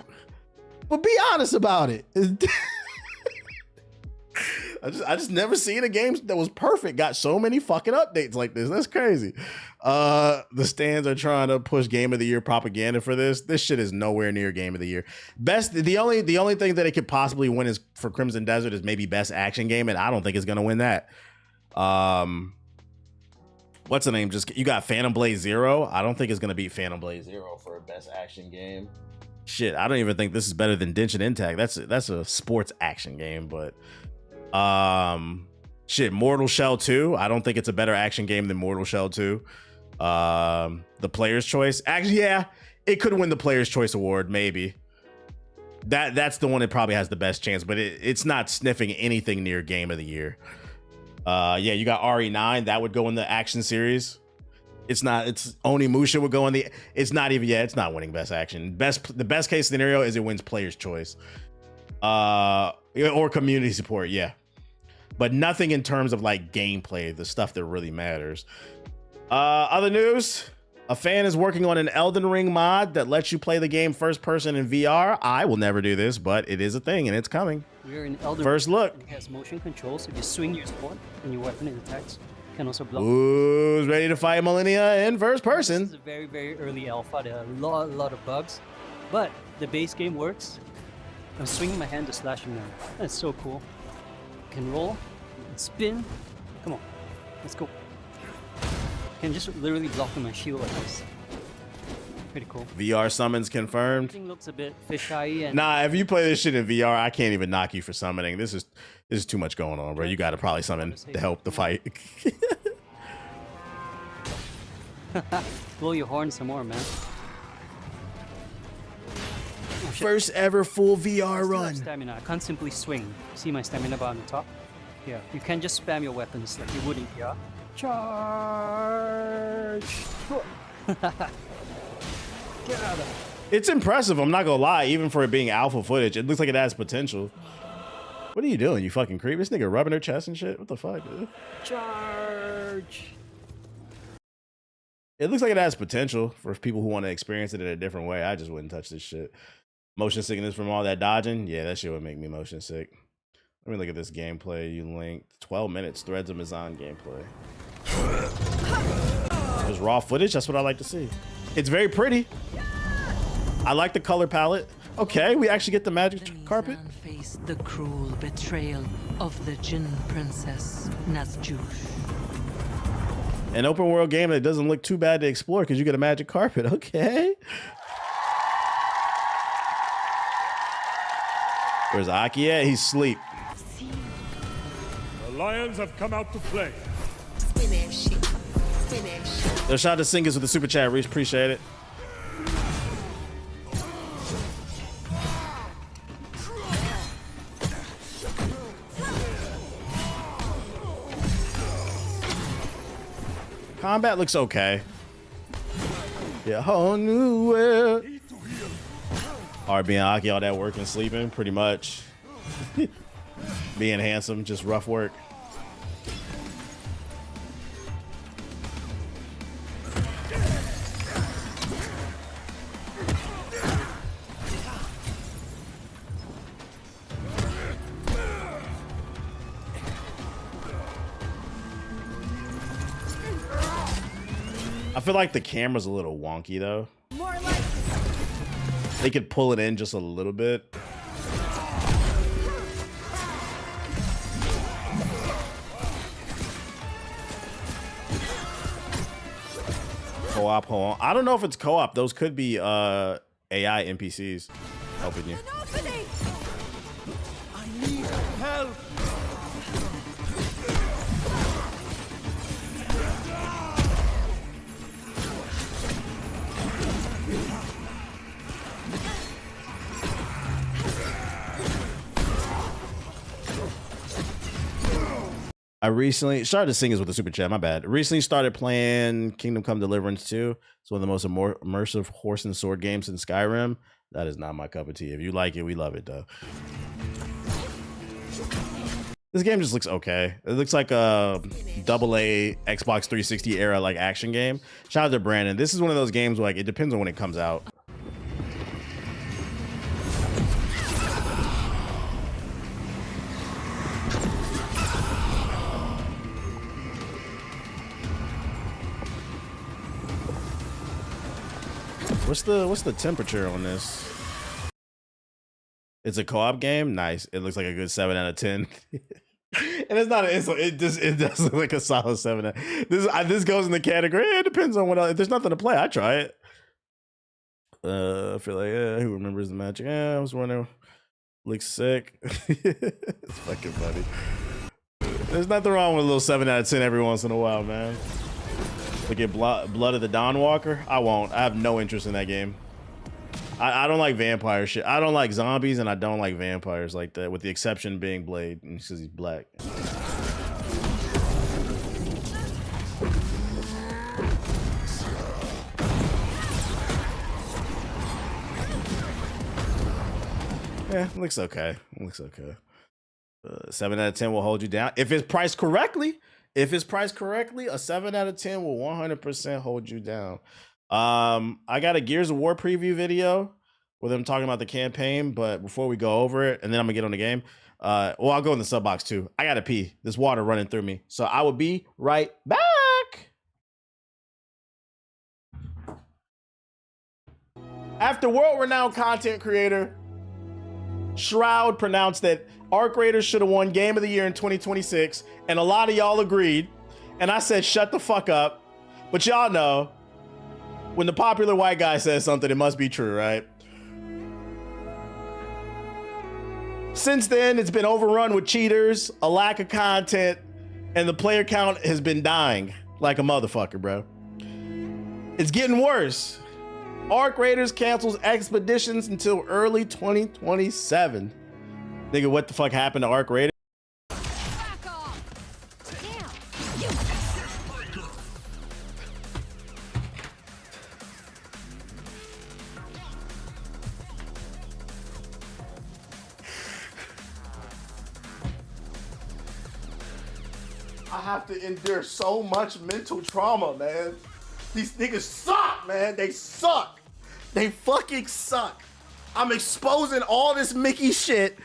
But be honest about it. I just never seen a game that was perfect got so many fucking updates like this. That's crazy. The stands are trying to push Game of the Year propaganda for this. This shit is nowhere near Game of the Year. The only thing that it could possibly win is for Crimson Desert is maybe best action game, and I don't think it's gonna win that. What's the name? You got Phantom Blade Zero. I don't think it's gonna beat Phantom Blade Zero for a best action game. Shit, I don't even think this is better than Genshin Impact. That's a sports action game, but shit, Mortal Shell 2. I don't think it's a better action game than Mortal Shell 2. The Player's Choice. Actually, yeah, it could win the Player's Choice Award, maybe. That's the one that probably has the best chance, but it's not sniffing anything near Game of the Year. Yeah, you got RE9. That would go in the action series. It's not. It's Onimusha would go in the. It's not even. Yeah, it's not winning best action. The best case scenario is it wins Player's Choice, or community support. Yeah, but nothing in terms of like gameplay, the stuff that really matters. Other news: a fan is working on an Elden Ring mod that lets you play the game first person in VR. I will never do this, but it is a thing and it's coming. We're in Elden First look. It has motion controls. If you swing your sword and your weapon, it attacks. Can also block. Who's ready to fight Millennia in first person? This is a very, very early alpha. There are a lot of bugs, but the base game works. I'm swinging my hand to slash him now. That's so cool. Can roll, spin. Come on, let's go. Can just literally block with my shield like this. Pretty cool. VR summons confirmed. Everything looks a bit fisheye. And nah, if you play this shit in VR, I can't even knock you for summoning. This is too much going on, bro. You got to probably summon to help the fight. Blow your horn some more, man. Oh, first ever full VR run. Stamina. I can't simply swing. See my stamina bar on the top? Yeah. You can just spam your weapons like you would in VR. Charge! Get out of there. It's impressive, I'm not gonna lie, even for it being alpha footage. It looks like it has potential. What are you doing, you fucking creep? This nigga rubbing her chest and shit? What the fuck, dude? Charge! It looks like it has potential for people who want to experience it in a different way. I just wouldn't touch this shit. Motion sickness from all that dodging? Yeah, that shit would make me motion sick. Let me look at this gameplay you linked. 12 minutes, Threads of Mizan gameplay. There's raw footage, that's what I like to see. It's very pretty. I like the color palette. Okay, we actually get the magic carpet. Faced the cruel betrayal of the Jinn princess Nazjush. An open world game that doesn't look too bad to explore because you get a magic carpet. Okay. Where's Aki at? He's asleep. The lions have come out to play. Yo, shout out to Singers with the super chat, Reach. Appreciate it. Combat looks okay. Yeah, whole new world. Being Aki, all that work and sleeping, pretty much. Being handsome, just rough work. I feel like the camera's a little wonky though. They could pull it in just a little bit. Co-op, hold on. I don't know if it's co-op. Those could be AI NPCs helping you. I need help. I recently started to sing this with a super chat. My bad. Recently started playing Kingdom Come Deliverance 2. It's one of the most immersive horse and sword games in Skyrim. That is not my cup of tea. If you like it, we love it though. This game just looks okay. It looks like a AA Xbox 360 era like action game. Shout out to Brandon. This is one of those games where like it depends on when it comes out. What's the temperature on this? It's a co-op game. Nice. It looks like a good 7 out of 10. And it's not. It does look like a solid 7. This goes in the category. It depends on what. If there's nothing to play, I try it. I feel like who remembers the magic? I was wondering. Looks sick. It's fucking funny. There's nothing wrong with a little 7 out of 10 every once in a while, man. Look at Blood of the Dawnwalker. I won't. I have no interest in that game. I don't like vampire shit. I don't like zombies, and I don't like vampires like that, with the exception being Blade, because he's black. Yeah, it looks okay. It looks okay. 7 out of 10 will hold you down if it's priced correctly. If it's priced correctly, a 7 out of 10 will 100% hold you down. I got a Gears of War preview video with them talking about the campaign, but before we go over it, and then I'm gonna get on the game. Well, I'll go in the sub box too. I gotta pee. There's water running through me, so I will be right back. After world-renowned content creator Shroud pronounced that Arc Raiders should have won Game of the Year in 2026, and a lot of y'all agreed, and I said shut the fuck up. But y'all know, when the popular white guy says something, it must be true, right? Since then, it's been overrun with cheaters, a lack of content, and the player count has been dying like a motherfucker, bro. It's getting worse. Arc Raiders cancels expeditions until early 2027. Nigga, what the fuck happened to Arc Raiders? I have to endure so much mental trauma, man. These niggas suck, man. They suck. They fucking suck. I'm exposing all this Mickey shit.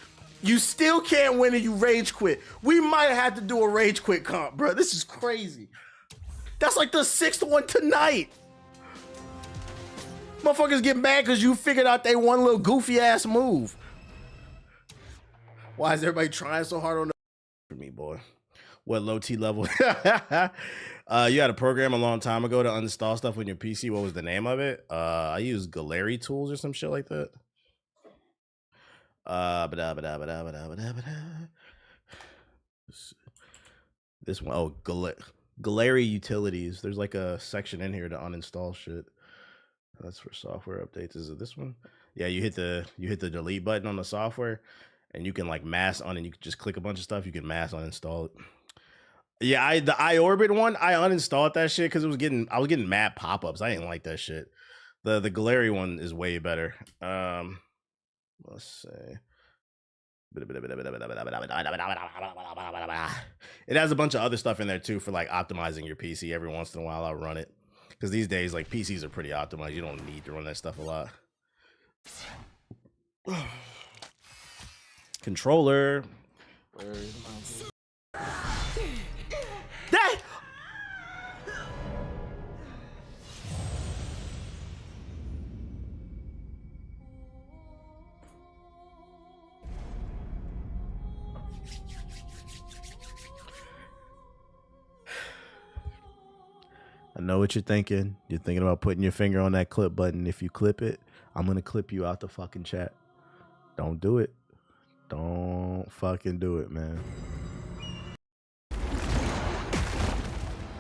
You still can't win and you rage quit. We might have to do a rage quit comp, bro. This is crazy. That's like the 6th one tonight. Motherfuckers get mad because you figured out they one little goofy ass move. Why is everybody trying so hard on the for me, boy? What low T level? You had a program a long time ago to uninstall stuff on your PC. What was the name of it? I used Gallery Tools or some shit like that. This one, oh, Gallery Utilities. There's like a section in here to uninstall shit. That's for software updates. Is it this one? Yeah, you hit the delete button on the software, and you can like mass on it. You can just click a bunch of stuff. You can mass uninstall it. Yeah, the iOrbit one, I uninstalled that shit because I was getting mad pop-ups. I didn't like that shit. The Galari one is way better. Let's say it has a bunch of other stuff in there too for like optimizing your PC. Every once in a while I'll run it. Because these days, like PCs are pretty optimized. You don't need to run that stuff a lot. Controller. Where is my... That! I know what you're thinking. You're thinking about putting your finger on that clip button. If you clip it, I'm going to clip you out the fucking chat. Don't do it. Don't fucking do it, man.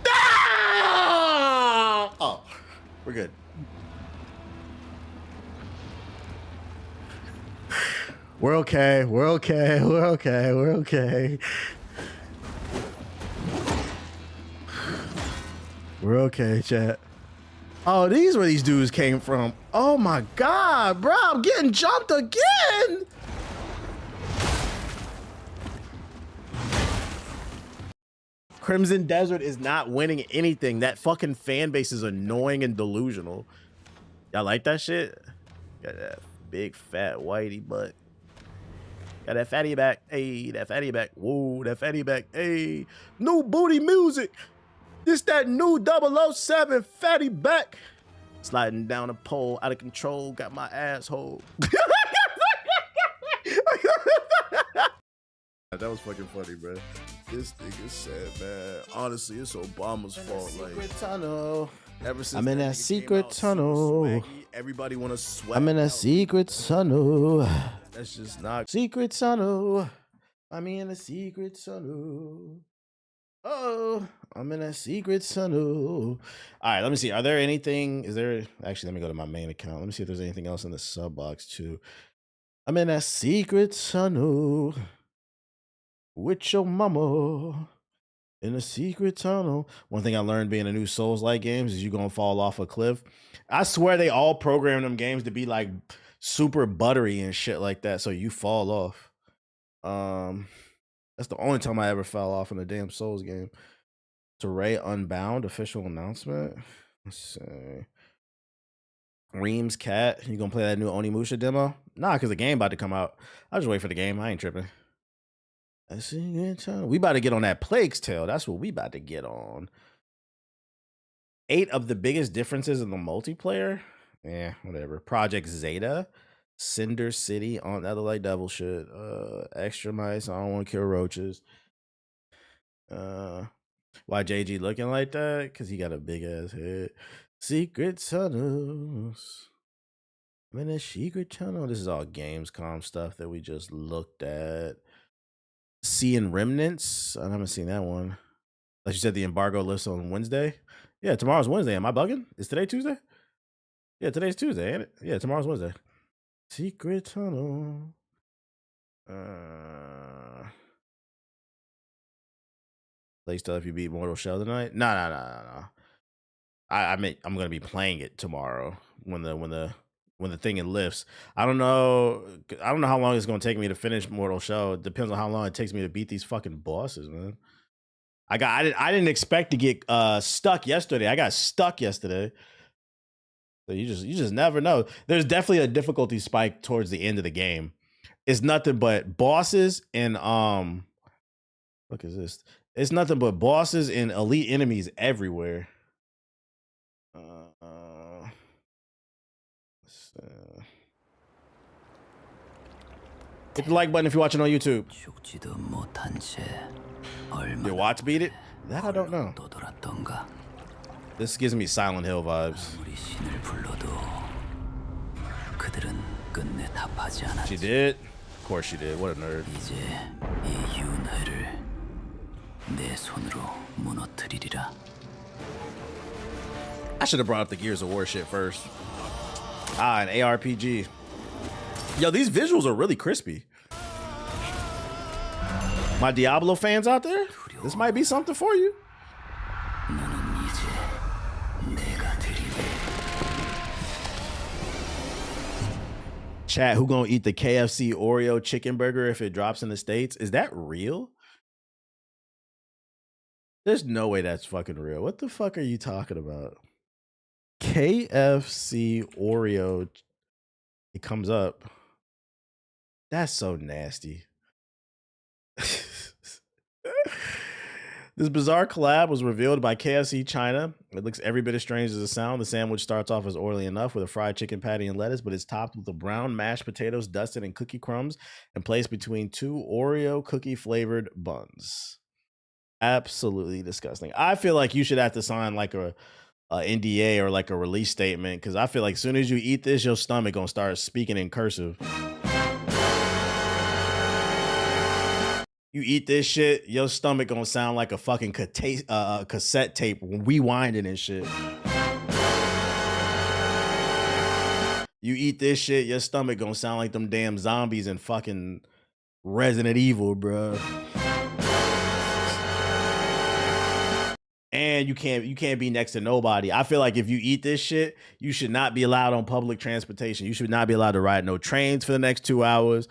Ah! Oh, we're good. We're okay. We're okay. We're okay. We're okay. We're okay, chat. Oh, these where these dudes came from. Oh my God, bro, I'm getting jumped again. Crimson Desert is not winning anything. That fucking fan base is annoying and delusional. Y'all like that shit? Got that big fat whitey butt. Got that fatty back. Hey, that fatty back. Whoa, that fatty back. Hey, new booty music. This that new 007 fatty back. Sliding down a pole, out of control, got my asshole. That was fucking funny, bro. This thing is sad, man. Honestly, it's Obama's fault. Like, tunnel. Ever since I'm in that secret tunnel. Swaggy, everybody want to sweat. I'm in a secret tunnel. That's just not secret tunnel. I'm in a secret tunnel. Oh, I'm in a secret tunnel. All right, let me see. Are there anything? Is there actually? Let me go to my main account. Let me see if there's anything else in the sub box too. I'm in a secret tunnel with your mama. In a secret tunnel. One thing I learned being a new Souls-like games is you're gonna fall off a cliff. I swear they all program them games to be like super buttery and shit like that, so you fall off. That's the only time I ever fell off in a damn Souls game. Teray Unbound official announcement. Let's see. Reams Cat. You gonna play that new Onimusha demo? Nah, because the game about to come out. I'll just wait for the game. I ain't tripping. We about to get on that Plague's Tale. That's what we about to get on. 8 of the biggest differences in the multiplayer. Yeah, whatever. Project Zeta. Cinder City on other like devil shit. Extra mice. I don't want to kill roaches. Why JG looking like that? Because he got a big ass head. Secret tunnels. I'm in a secret tunnel. This is all Gamescom stuff that we just looked at. Seeing Remnants. I haven't seen that one. Like you said, the embargo lifts on Wednesday. Yeah, tomorrow's Wednesday. Am I bugging? Is today Tuesday? Yeah, today's Tuesday, ain't it? Yeah, tomorrow's Wednesday. Secret tunnel. Play stuff if you beat Mortal Shell tonight. No. I mean, I'm gonna be playing it tomorrow when the thing lifts. I don't know how long it's gonna take me to finish Mortal Shell. It depends on how long it takes me to beat these fucking bosses, man. I didn't expect to get stuck yesterday. I got stuck yesterday. So you just never know. There's definitely a difficulty spike towards the end of the game. It's nothing but bosses and what is this? It's nothing but bosses and elite enemies everywhere. Hit the like button if you're watching on YouTube. Your watch beat it? That I don't know. This gives me Silent Hill vibes. She did? Of course she did. What a nerd. I should have brought up the Gears of War shit first. An ARPG. Yo, these visuals are really crispy. My Diablo fans out there? This might be something for you. Chat, who gonna eat the KFC Oreo chicken burger if it drops in the States? Is that real? There's no way that's fucking real. What the fuck are you talking about? KFC Oreo. It comes up. That's so nasty. This bizarre collab was revealed by KFC China. It looks every bit as strange as it sounds. The sandwich starts off as oily enough with a fried chicken patty and lettuce, but it's topped with the brown mashed potatoes dusted in cookie crumbs and placed between two Oreo cookie flavored buns. Absolutely disgusting. I feel like you should have to sign like a NDA or like a release statement, because I feel like as soon as you eat this, your stomach gonna start speaking in cursive. You eat this shit, your stomach gonna sound like a fucking cassette tape rewinding and shit. You eat this shit, your stomach gonna sound like them damn zombies in fucking Resident Evil, bro. And you can't be next to nobody. I feel like if you eat this shit, you should not be allowed on public transportation. You should not be allowed to ride no trains for the next 2 hours.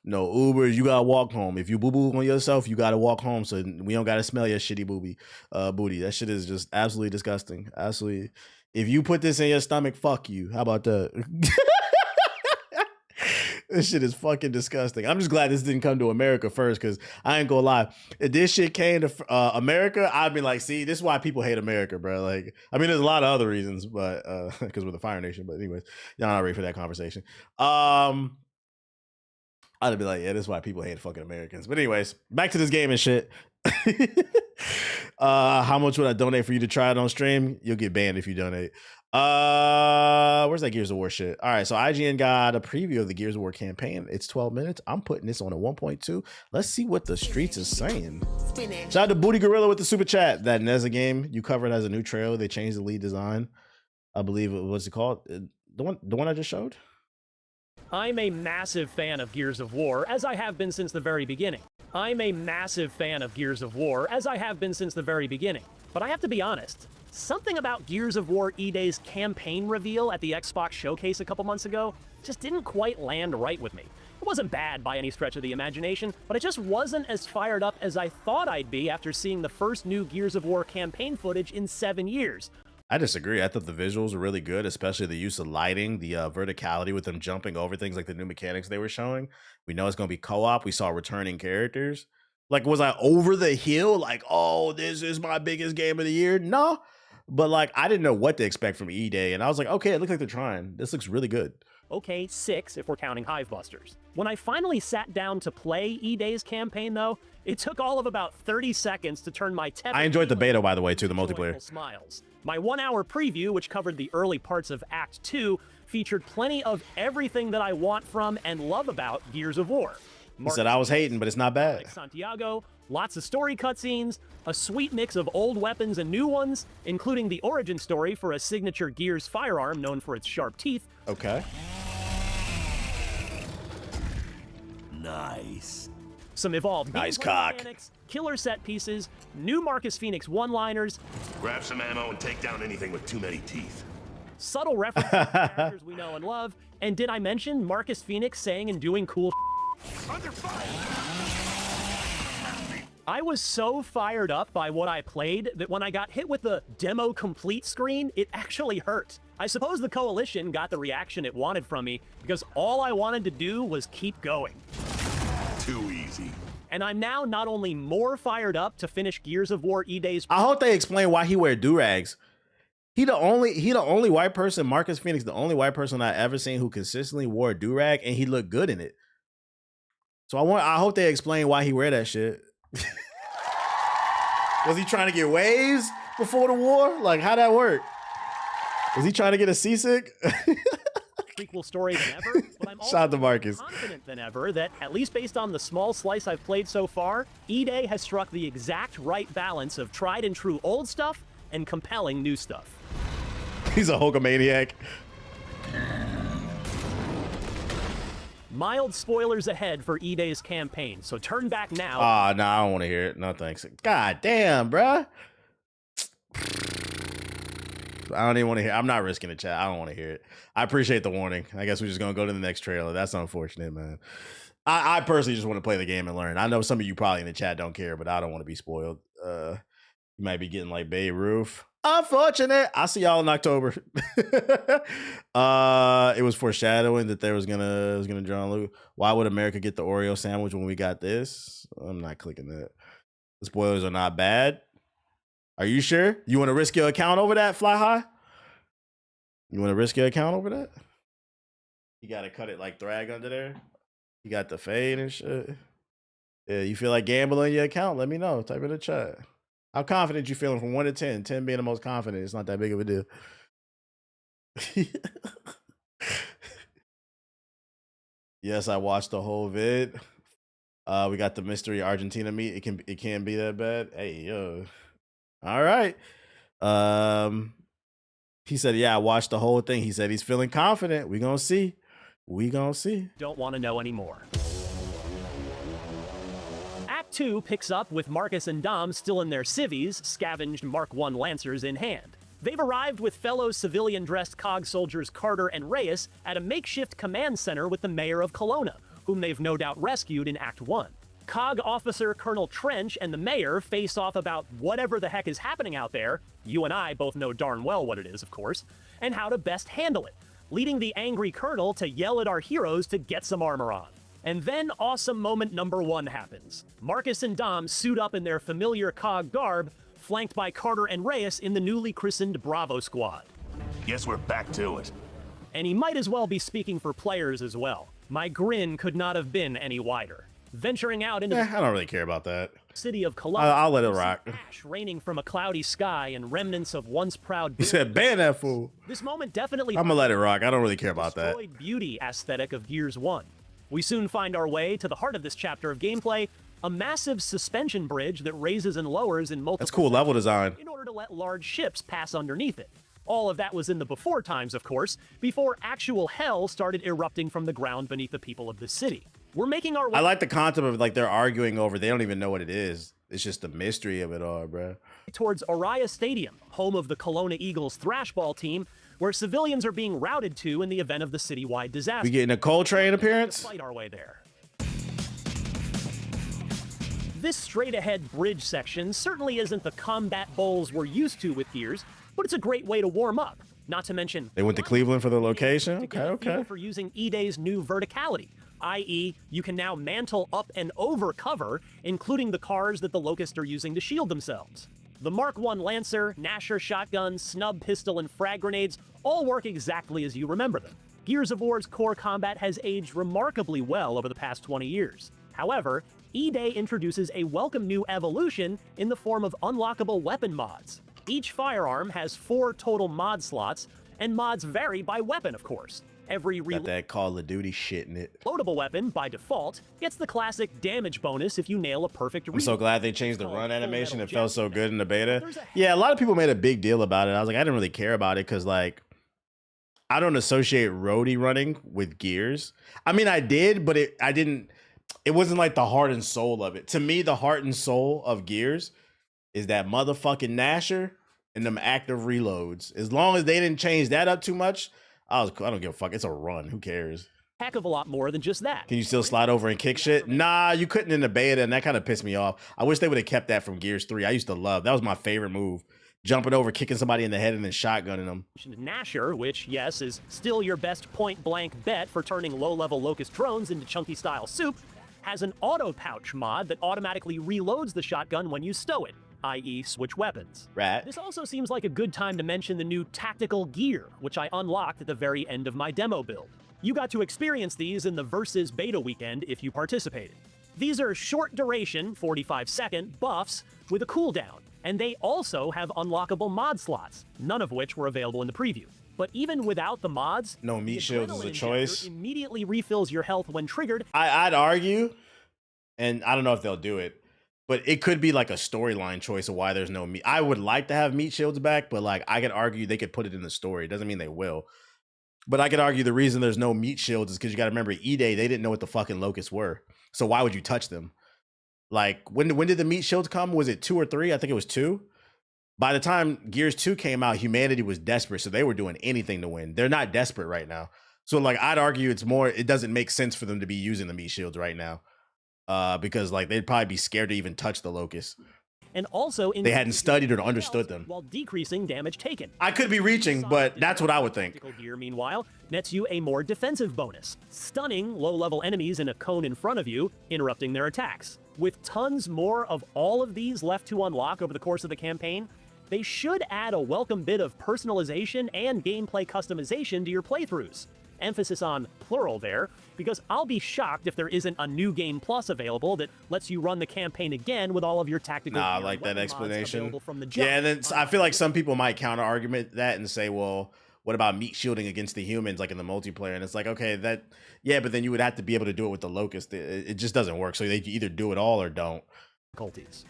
No Ubers, you gotta walk home. If you boo-boo on yourself, you gotta walk home so we don't gotta smell your shitty booty. That shit is just absolutely disgusting. Absolutely. If you put this in your stomach, fuck you. How about that? This shit is fucking disgusting. I'm just glad this didn't come to America first, because I ain't gonna lie. If this shit came to America, I'd be like, see, this is why people hate America, bro. Like, I mean, there's a lot of other reasons, but because we're the Fire Nation. But anyways, y'all not ready for that conversation. I'd be like, yeah, this is why people hate fucking Americans. But anyways, back to this game and shit. How much would I donate for you to try it on stream? You'll get banned if you donate. Where's that Gears of War shit? All right, so IGN got a preview of the Gears of War campaign. It's 12 minutes. I'm putting this on a 1.2. Let's see what the streets is saying. Shout out to Booty Gorilla with the super chat. That Neza game you covered has a new trailer. They changed the lead design. I believe what's it called? The one I just showed? I'm a massive fan of Gears of War, as I have been since the very beginning. But I have to be honest, something about Gears of War E-Day's campaign reveal at the Xbox showcase a couple months ago just didn't quite land right with me. It wasn't bad by any stretch of the imagination, but it just wasn't as fired up as I thought I'd be after seeing the first new Gears of War campaign footage in 7 years. I disagree. I thought the visuals were really good, especially the use of lighting, the verticality with them jumping over things, like the new mechanics they were showing. We know it's going to be co-op. We saw returning characters. Like, was I over the hill? Like, oh, this is my biggest game of the year? No. But, like, I didn't know what to expect from E-Day. And I was like, okay, it looks like they're trying. This looks really good. Okay, 6 if we're counting Hivebusters. When I finally sat down to play E-Day's campaign, though, it took all of about 30 seconds to turn my I enjoyed the beta, by the way, too, the multiplayer. Smiles. My 1-hour preview, which covered the early parts of Act 2, featured plenty of everything that I want from and love about Gears of War. He said I was hating, but it's not bad. Like Santiago, lots of story cutscenes, a sweet mix of old weapons and new ones, including the origin story for a signature Gears firearm known for its sharp teeth. Okay. Nice. Some evolved nice cock. Mechanics, killer set pieces, new Marcus Phoenix one-liners. Grab some ammo and take down anything with too many teeth. Subtle references to characters we know and love. And did I mention Marcus Phoenix saying and doing cool Under fire! I was so fired up by what I played that when I got hit with the demo complete screen, it actually hurt. I suppose the Coalition got the reaction it wanted from me because all I wanted to do was keep going. Too easy. And I'm now not only more fired up to finish Gears of War E-Day's... I hope they explain why he wear do-rags. He the only white person, Marcus Phoenix, the only white person I ever seen who consistently wore a do-rag, and he looked good in it. So I hope they explain why he wear that shit. Was he trying to get waves before the war? Like, how'd that work? Was he trying to get a seasick? Prequel story than ever, but I'm also more confident than ever that, at least based on the small slice I've played so far, E-Day has struck the exact right balance of tried and true old stuff and compelling new stuff. He's a Hulkamaniac. Mild spoilers ahead for E-Day's campaign, so turn back now. Ah, no, I don't want to hear it. No thanks. God damn, bruh. I don't even want to hear. I'm not risking the chat. I don't want to hear it. I appreciate the warning. I guess we're just gonna go to the next trailer. That's unfortunate, man. I personally just want to play the game and learn. I know some of you probably in the chat don't care, but I don't want to be spoiled. You might be getting like Babe Ruth. Unfortunate. I'll see y'all in October. It was foreshadowing that there was gonna draw Luke. Why would America get the Oreo sandwich when we got this? I'm not clicking that. The spoilers are not bad. Are you sure? You want to risk your account over that, Fly High? You want to risk your account over that? You got to cut it like Thrag under there. You got the fade and shit. Yeah, you feel like gambling your account? Let me know. Type in the chat. How confident you feeling from 1 to 10? 10 being the most confident. It's not that big of a deal. Yes, I watched the whole vid. We got the mystery Argentina meet. It can't be that bad. Hey, yo. All right. He said, yeah, I watched the whole thing. He said he's feeling confident. We gonna see. We gonna see. Don't want to know anymore. Act 2 picks up with Marcus and Dom still in their civvies, scavenged Mark I Lancers in hand. They've arrived with fellow civilian-dressed COG soldiers Carter and Reyes at a makeshift command center with the mayor of Kelowna, whom they've no doubt rescued in Act 1. COG officer Colonel Trench and the mayor face off about whatever the heck is happening out there. You and I both know darn well what it is, of course, and how to best handle it, leading the angry colonel to yell at our heroes to get some armor on. And then awesome moment number 1 happens. Marcus and Dom suit up in their familiar COG garb, flanked by Carter and Reyes in the newly christened Bravo Squad. Guess we're back to it. And he might as well be speaking for players as well. My grin could not have been any wider. Venturing out into I don't really care about that. City of Kelowna, I'll let it rock. Ash raining from a cloudy sky and remnants of once proud. He said, "Ban that fool." This moment definitely. I'm gonna let it rock. I don't really care about that. Beauty aesthetic of Gears 1. We soon find our way to the heart of this chapter of gameplay, a massive suspension bridge that raises and lowers in multiple. That's cool level design. In order to let large ships pass underneath it. All of that was in the before times, of course, before actual hell started erupting from the ground beneath the people of the city. We're making our way. I like the concept of like they're arguing over. They don't even know what it is. It's just the mystery of it all, bro. Towards Oriah Stadium, home of the Kelowna Eagles thrashball team, where civilians are being routed to in the event of the citywide disaster. We getting a Coltrane appearance? Fight our way there. This straight-ahead bridge section certainly isn't the combat bowls we're used to with Gears, but it's a great way to warm up. Not to mention, they went to Cleveland for the location. Okay. For using E-Day's new verticality, i.e., you can now mantle up and over cover, including the cars that the Locusts are using to shield themselves. The Mark I Lancer, Nasher shotgun, snub pistol, and frag grenades all work exactly as you remember them. Gears of War's core combat has aged remarkably well over the past 20 years. However, E-Day introduces a welcome new evolution in the form of unlockable weapon mods. Each firearm has 4 total mod slots, and mods vary by weapon, of course. Every got that Call of Duty shit in it. Loadable weapon, by default, gets the classic damage bonus if you nail a perfect reload. I'm so glad they changed the run animation. It felt so good in the beta. Yeah, a lot of people made a big deal about it. I was like, I didn't really care about it because, like, I don't associate roadie running with Gears. I mean, I did, but it wasn't like the heart and soul of it. To me, the heart and soul of Gears is that motherfucking Nasher and them active reloads. As long as they didn't change that up too much, I don't give a fuck. It's a run. Who cares? Heck of a lot more than just that. Can you still slide over and kick shit? Nah, you couldn't in the beta, and that kind of pissed me off. I wish they would have kept that from Gears 3. I used to love. That was my favorite move. Jumping over, kicking somebody in the head, and then shotgunning them. Nasher, which, yes, is still your best point-blank bet for turning low-level Locust drones into chunky-style soup, has an auto pouch mod that automatically reloads the shotgun when you stow it, i.e. switch weapons. Right. This also seems like a good time to mention the new tactical gear, which I unlocked at the very end of my demo build. You got to experience these in the Versus beta weekend if you participated. These are short duration, 45-second buffs with a cooldown, and they also have unlockable mod slots, none of which were available in the preview. But even without the mods, no meat shields is a choice. Immediately refills your health when triggered. I'd argue, and I don't know if they'll do it, but it could be like a storyline choice of why there's no meat. I would like to have meat shields back, but like I could argue they could put it in the story. It doesn't mean they will. But I could argue the reason there's no meat shields is because you got to remember E-Day, they didn't know what the fucking locusts were. So why would you touch them? Like, when did the meat shields come? Was it 2 or 3? I think it was 2. By the time Gears 2 came out, humanity was desperate, so they were doing anything to win. They're not desperate right now. So, like, I'd argue it doesn't make sense for them to be using the meat shields right now. Because, like, they'd probably be scared to even touch the locusts. And also, they hadn't studied or understood them. While decreasing damage taken. I could be reaching, but that's what I would think. Gear, meanwhile, nets you a more defensive bonus, stunning low-level enemies in a cone in front of you, interrupting their attacks. With tons more of all of these left to unlock over the course of the campaign, they should add a welcome bit of personalization and gameplay customization to your playthroughs. Emphasis on plural there, because I'll be shocked if there isn't a new game plus available that lets you run the campaign again with all of your tactical. Nah, I like that explanation. From the yeah, and then I feel like some people might counter argument that and say, well, what about meat shielding against the humans like in the multiplayer? And it's like, okay, but then you would have to be able to do it with the locust. It just doesn't work. So they either do it all or don't. Difficulties.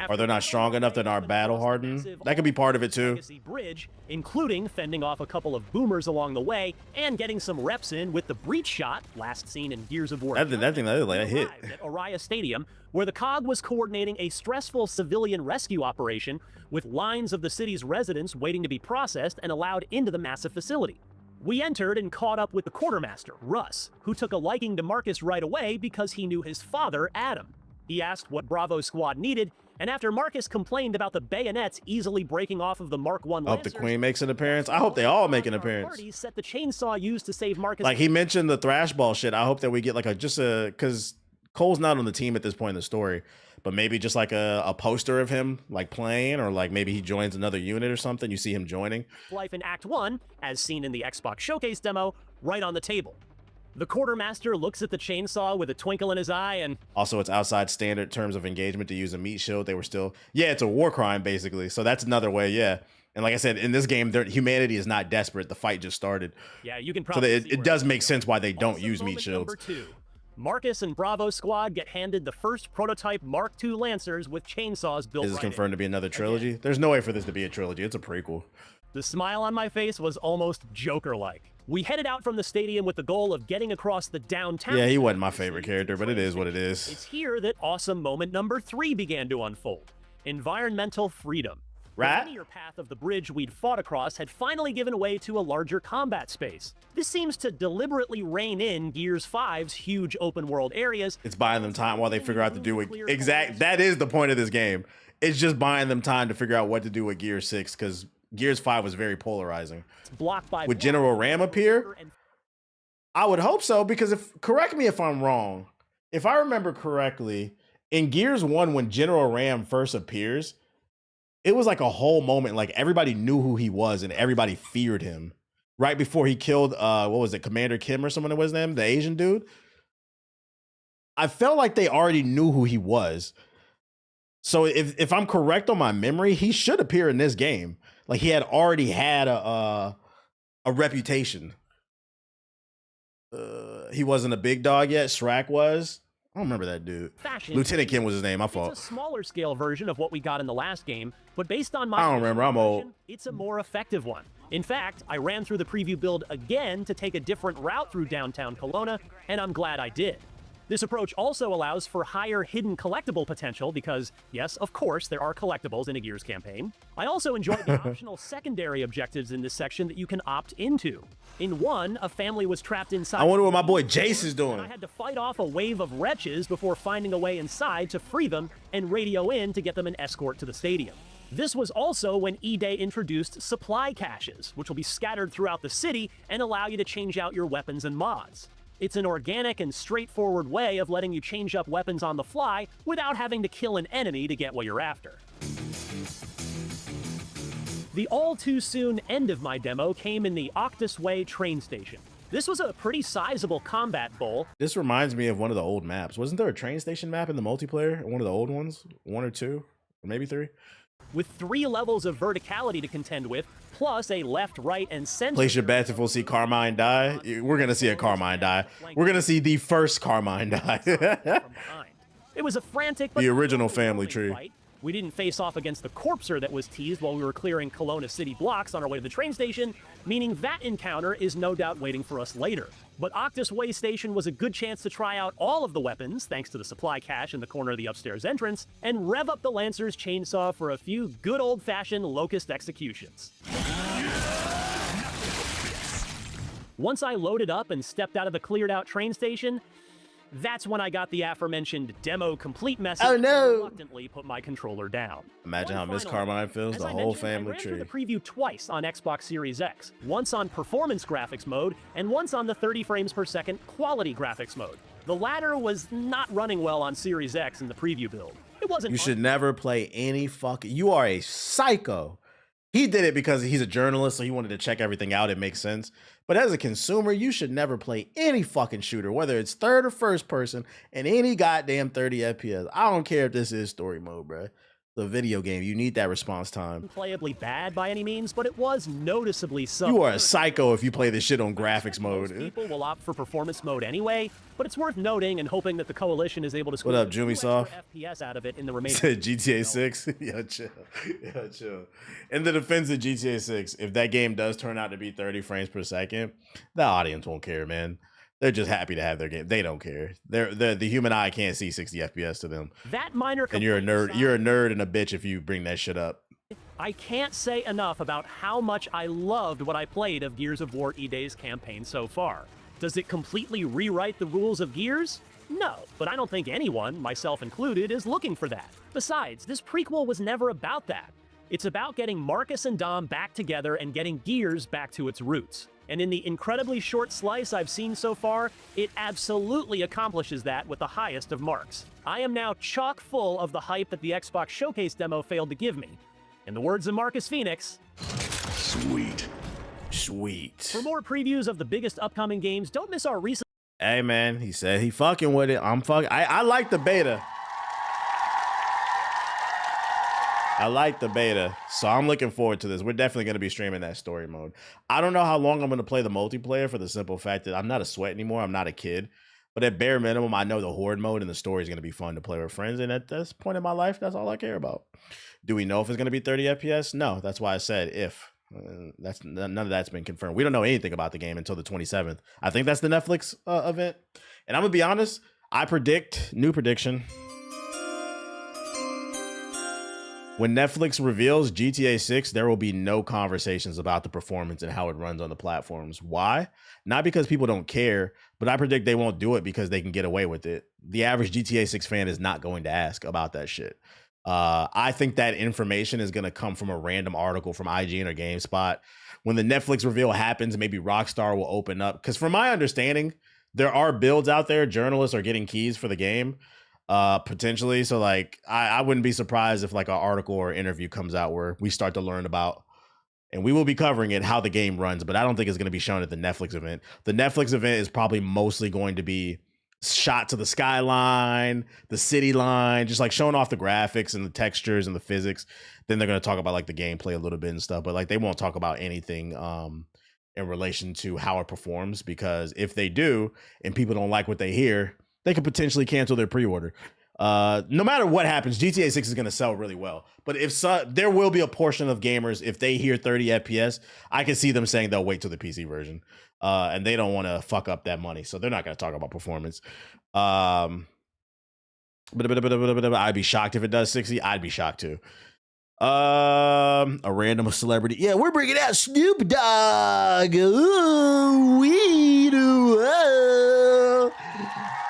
Or they're not strong enough, they're not battle hardened. That could be part of it too. Bridge, including fending off a couple of boomers along the way and getting some reps in with the breach shot, last seen in Gears of War. That thing like a hit. At Oriah Stadium, where the COG was coordinating a stressful civilian rescue operation with lines of the city's residents waiting to be processed and allowed into the massive facility. We entered and caught up with the quartermaster, Russ, who took a liking to Marcus right away because he knew his father, Adam. He asked what Bravo Squad needed, and after Marcus complained about the bayonets easily breaking off of the Mark I Lancers, I hope the Queen makes an appearance. I hope they all make an appearance. Set the chainsaw used to save Marcus. Like he mentioned the thrash ball shit. I hope that we get like because Cole's not on the team at this point in the story, but maybe just like a poster of him like playing, or like maybe he joins another unit or something. You see him joining. Life in Act 1, as seen in the Xbox Showcase demo, right on the table. The quartermaster looks at the chainsaw with a twinkle in his eye and... Also, it's outside standard terms of engagement to use a meat shield. They were still... Yeah, it's a war crime, basically. So that's another way, yeah. And like I said, in this game, humanity is not desperate. The fight just started. Yeah, you can probably... So it does make sense why they don't use meat shields. Number 2. Marcus and Bravo Squad get handed the first prototype Mark II Lancers with chainsaws built. Is this confirmed to be another trilogy? There's no way for this to be a trilogy. It's a prequel. The smile on my face was almost Joker-like. We headed out from the stadium with the goal of getting across the downtown. Yeah, he wasn't my favorite character, but it is what it is. It's here that awesome moment number 3 began to unfold. Environmental freedom. Right? The linear path of the bridge we'd fought across had finally given way to a larger combat space. This seems to deliberately rein in Gears 5's huge open world areas. It's buying them time while they figure out to do it. That is the point of this game. It's just buying them time to figure out what to do with Gears 6, because Gears 5 was very polarizing. It's blocked by Would General Ram appear? I would hope so, because correct me if I'm wrong. If I remember correctly, in Gears 1, when General Ram first appears, it was like a whole moment. Like everybody knew who he was and everybody feared him. Right before he killed, what was it, Commander Kim or someone that was named, the Asian dude? I felt like they already knew who he was. So if I'm correct on my memory, he should appear in this game. Like he had already had a reputation. He wasn't a big dog yet. Shrek was. I don't remember that dude. Lieutenant Kim was his name. My fault. It's a smaller scale version of what we got in the last game, but based on my I don't remember. I'm old. It's a more effective one. In fact, I ran through the preview build again to take a different route through downtown Kelowna, and I'm glad I did. This approach also allows for higher hidden collectible potential because, yes, of course, there are collectibles in a Gears campaign. I also enjoyed the optional secondary objectives in this section that you can opt into. In one, a family was trapped inside... I wonder what my boy Jace is doing. I had to fight off a wave of wretches before finding a way inside to free them and radio in to get them an escort to the stadium. This was also when E-Day introduced supply caches, which will be scattered throughout the city and allow you to change out your weapons and mods. It's an organic and straightforward way of letting you change up weapons on the fly without having to kill an enemy to get what you're after. The all-too-soon end of my demo came in the Octus Way train station. This was a pretty sizable combat bowl. This reminds me of one of the old maps. Wasn't there a train station map in the multiplayer? One of the old ones? 1 or 2? Or maybe 3? With 3 levels of verticality to contend with, plus a left, right, and center. Place your bets if we'll see Carmine die. We're going to see a Carmine die. We're going to see the first Carmine die. It was a frantic but the original family tree. Fight, We didn't face off against the Corpser that was teased while we were clearing Kelowna city blocks on our way to the train station, meaning that encounter is no doubt waiting for us later. But Octus Way Station was a good chance to try out all of the weapons, thanks to the supply cache in the corner of the upstairs entrance, and rev up the Lancer's chainsaw for a few good old-fashioned locust executions. Once I loaded up and stepped out of the cleared-out train station, that's when I got the aforementioned demo complete message and reluctantly put my controller down. Imagine how Miss Carmine feels, the whole family tree. I ran through the preview twice on Xbox Series X, once on performance graphics mode, and once on the 30 frames per second quality graphics mode. The latter was not running well on Series X in the preview build. It wasn't. You should never play any fucking. You are a psycho. He did it because he's a journalist, so he wanted to check everything out. It makes sense. But as a consumer, you should never play any fucking shooter, whether it's third or first person, in any goddamn 30 FPS. I don't care if this is story mode, bro. The video game, you need that response time. Playably bad by any means, but it was noticeably so. You are a psycho if you play this shit on graphics mode. Most people will opt for performance mode anyway, but it's worth noting and hoping that the coalition is able to squeeze what up, Jumisoft? FPS out of it in the remaining. Said GTA 6. Yo, chill. Yo, chill. In the defense of GTA 6, if that game does turn out to be 30 frames per second, the audience won't care, man. They're just happy to have their game. They don't care. They're the human eye can't see 60 FPS to them. That minor and you're a nerd. You're a nerd and a bitch if you bring that shit up. I can't say enough about how much I loved what I played of Gears of War E-Day's campaign so far. Does it completely rewrite the rules of Gears? No, but I don't think anyone, myself included, is looking for that. Besides, this prequel was never about that. It's about getting Marcus and Dom back together and getting Gears back to its roots. And in the incredibly short slice I've seen so far, it absolutely accomplishes that with the highest of marks. I am now chock full of the hype that the Xbox Showcase demo failed to give me. In the words of Marcus Phoenix, sweet. Sweet. For more previews of the biggest upcoming games, don't miss our recent... Hey, man, he said he fucking with it. I'm fucking... I like the beta. I like the beta, so I'm looking forward to this. We're definitely going to be streaming that story mode. I don't know how long I'm going to play the multiplayer for the simple fact that I'm not a sweat anymore. I'm not a kid. But at bare minimum, I know the horde mode and the story is going to be fun to play with friends. And at this point in my life, that's all I care about. Do we know if it's going to be 30 FPS? No, that's why I said if. That's none of that's been confirmed. We don't know anything about the game until the 27th. I think that's the Netflix event. And I'm going to be honest, I predict, new prediction, when Netflix reveals GTA 6, there will be no conversations about the performance and how it runs on the platforms. Why? Not because people don't care, but I predict they won't do it because they can get away with it. The average GTA 6 fan is not going to ask about that shit. I think that information is going to come from a random article from IGN or GameSpot. When the Netflix reveal happens, maybe Rockstar will open up. Because from my understanding, there are builds out there. Journalists are getting keys for the game. Potentially. So like, I wouldn't be surprised if like an article or interview comes out where we start to learn about, and we will be covering it, how the game runs, but I don't think it's going to be shown at the Netflix event. The Netflix event is probably mostly going to be shot to the skyline, the city line, just like showing off the graphics and the textures and the physics. Then they're going to talk about like the gameplay a little bit and stuff, but like they won't talk about anything, in relation to how it performs, because if they do and people don't like what they hear, they could potentially cancel their pre-order. No matter what happens, GTA 6 is going to sell really well. But if there will be a portion of gamers, if they hear 30 FPS, I can see them saying they'll wait till the PC version. And they don't want to fuck up that money. So they're not going to talk about performance. I'd be shocked if it does 60. I'd be shocked too. A random celebrity. Yeah, we're bringing out Snoop Dogg. Ooh, we do.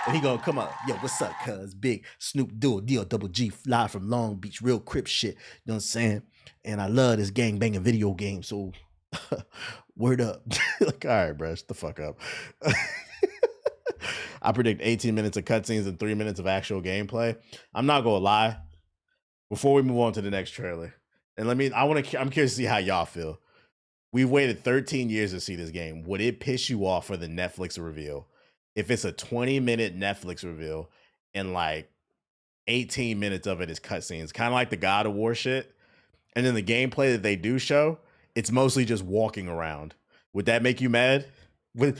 And he gonna come up, yo, what's up, cuz? Big Snoop Duo, double G, fly from Long Beach, real Crip shit. You know what I'm saying? And I love this gang banging video game, so word up. Like, all right, bro, shut the fuck up. I predict 18 minutes of cutscenes and 3 minutes of actual gameplay. I'm not gonna lie. Before we move on to the next trailer, and I'm curious to see how y'all feel. We've waited 13 years to see this game. Would it piss you off for the Netflix reveal if it's a 20-minute Netflix reveal and like 18 minutes of it is cutscenes, kind of like the God of War shit, and then the gameplay that they do show, it's mostly just walking around? Would that make you mad? Do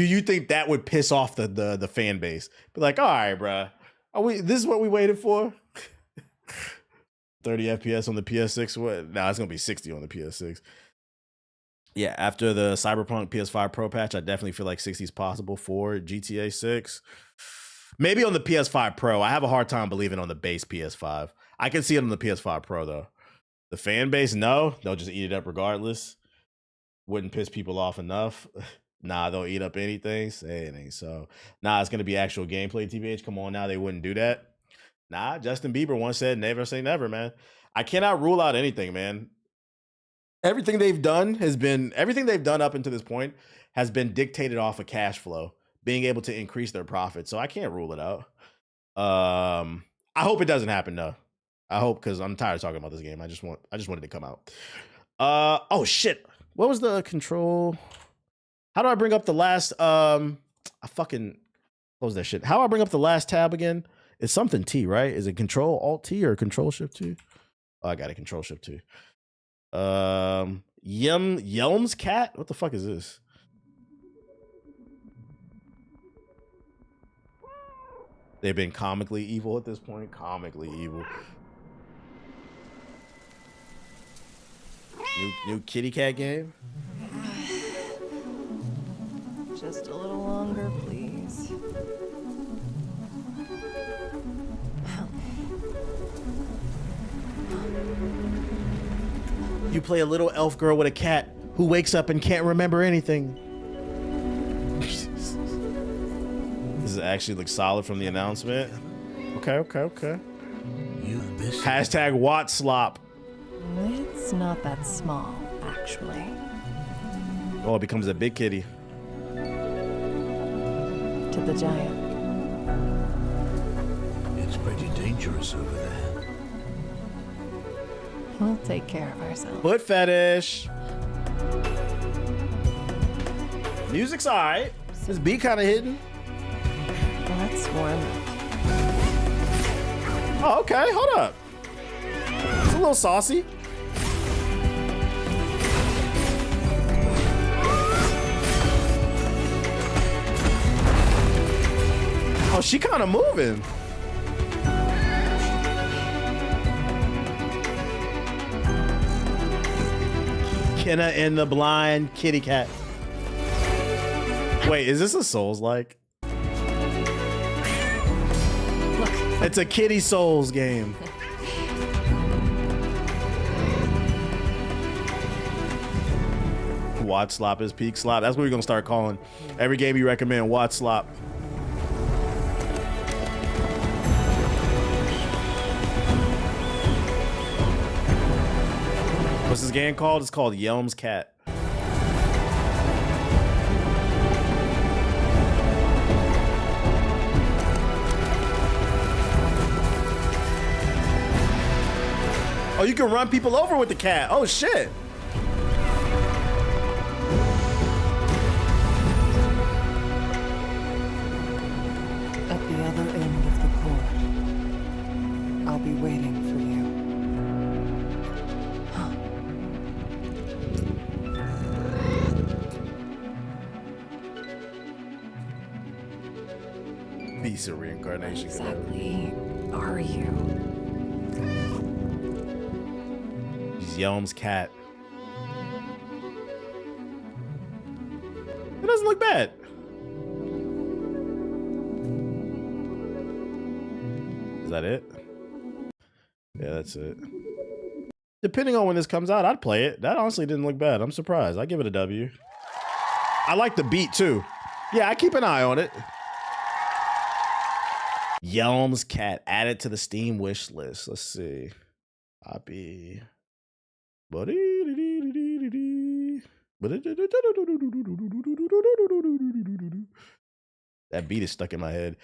you think that would piss off the fan base? Be like, all right, bro, this is what we waited for? 30 FPS on the PS6. What? Nah, it's gonna be 60 on the PS6. Yeah, after the Cyberpunk PS5 Pro patch, I definitely feel like 60 is possible for GTA 6. Maybe on the PS5 Pro. I have a hard time believing on the base PS5. I can see it on the PS5 Pro though. The fan base, no, they'll just eat it up regardless. Wouldn't piss people off enough. Nah, they'll eat up anything. Say anything. So, nah, it's gonna be actual gameplay. TBH, come on now, they wouldn't do that. Nah, Justin Bieber once said, "Never say never, man." I cannot rule out anything, man. Everything they've done up until this point has been dictated off of cash flow, being able to increase their profits. So I can't rule it out. I hope it doesn't happen though. I hope, because I'm tired of talking about this game. I just wanted to come out. Oh shit. What was the control? How do I bring up the last I fucking close that shit. How do I bring up the last tab again? It's something T, right? Is it Control Alt T or Control Shift T? Oh, I got it. Control Shift T. Yelm's cat? What the fuck is this? They've been comically evil at this point. Comically evil. New kitty cat game? Just a little longer, please. You play a little elf girl with a cat who wakes up and can't remember anything. This actually looks solid from the announcement. Okay. Hashtag Watt Slop. It's not that small, actually. Oh, it becomes a big kitty. To the giant. It's pretty dangerous over there. We'll take care of ourselves. Foot fetish. Music's alright. This beat kind of hidden. Let's warm up. Oh, okay. Hold up. It's a little saucy. Oh, she kind of moving. Kenna and the blind kitty cat. Wait, is this a Souls-like? Look. It's a kitty Souls game. Watch Slop is peak slop. That's what we're gonna start calling every game you recommend. Watch Slop. What's this game called? It's called Yelm's Cat. Oh, you can run people over with the cat. Oh, shit. At the other end of the court, I'll be waiting for you. Beast of reincarnation. What exactly are you? He's Yelm's cat. It doesn't look bad. Is that it? Yeah, that's it. Depending on when this comes out, I'd play it. That honestly didn't look bad. I'm surprised. I give it a W. I like the beat too. Yeah, I keep an eye on it. Yelm's Cat added to the Steam wish list. Let's see. Copy. That beat is stuck in my head.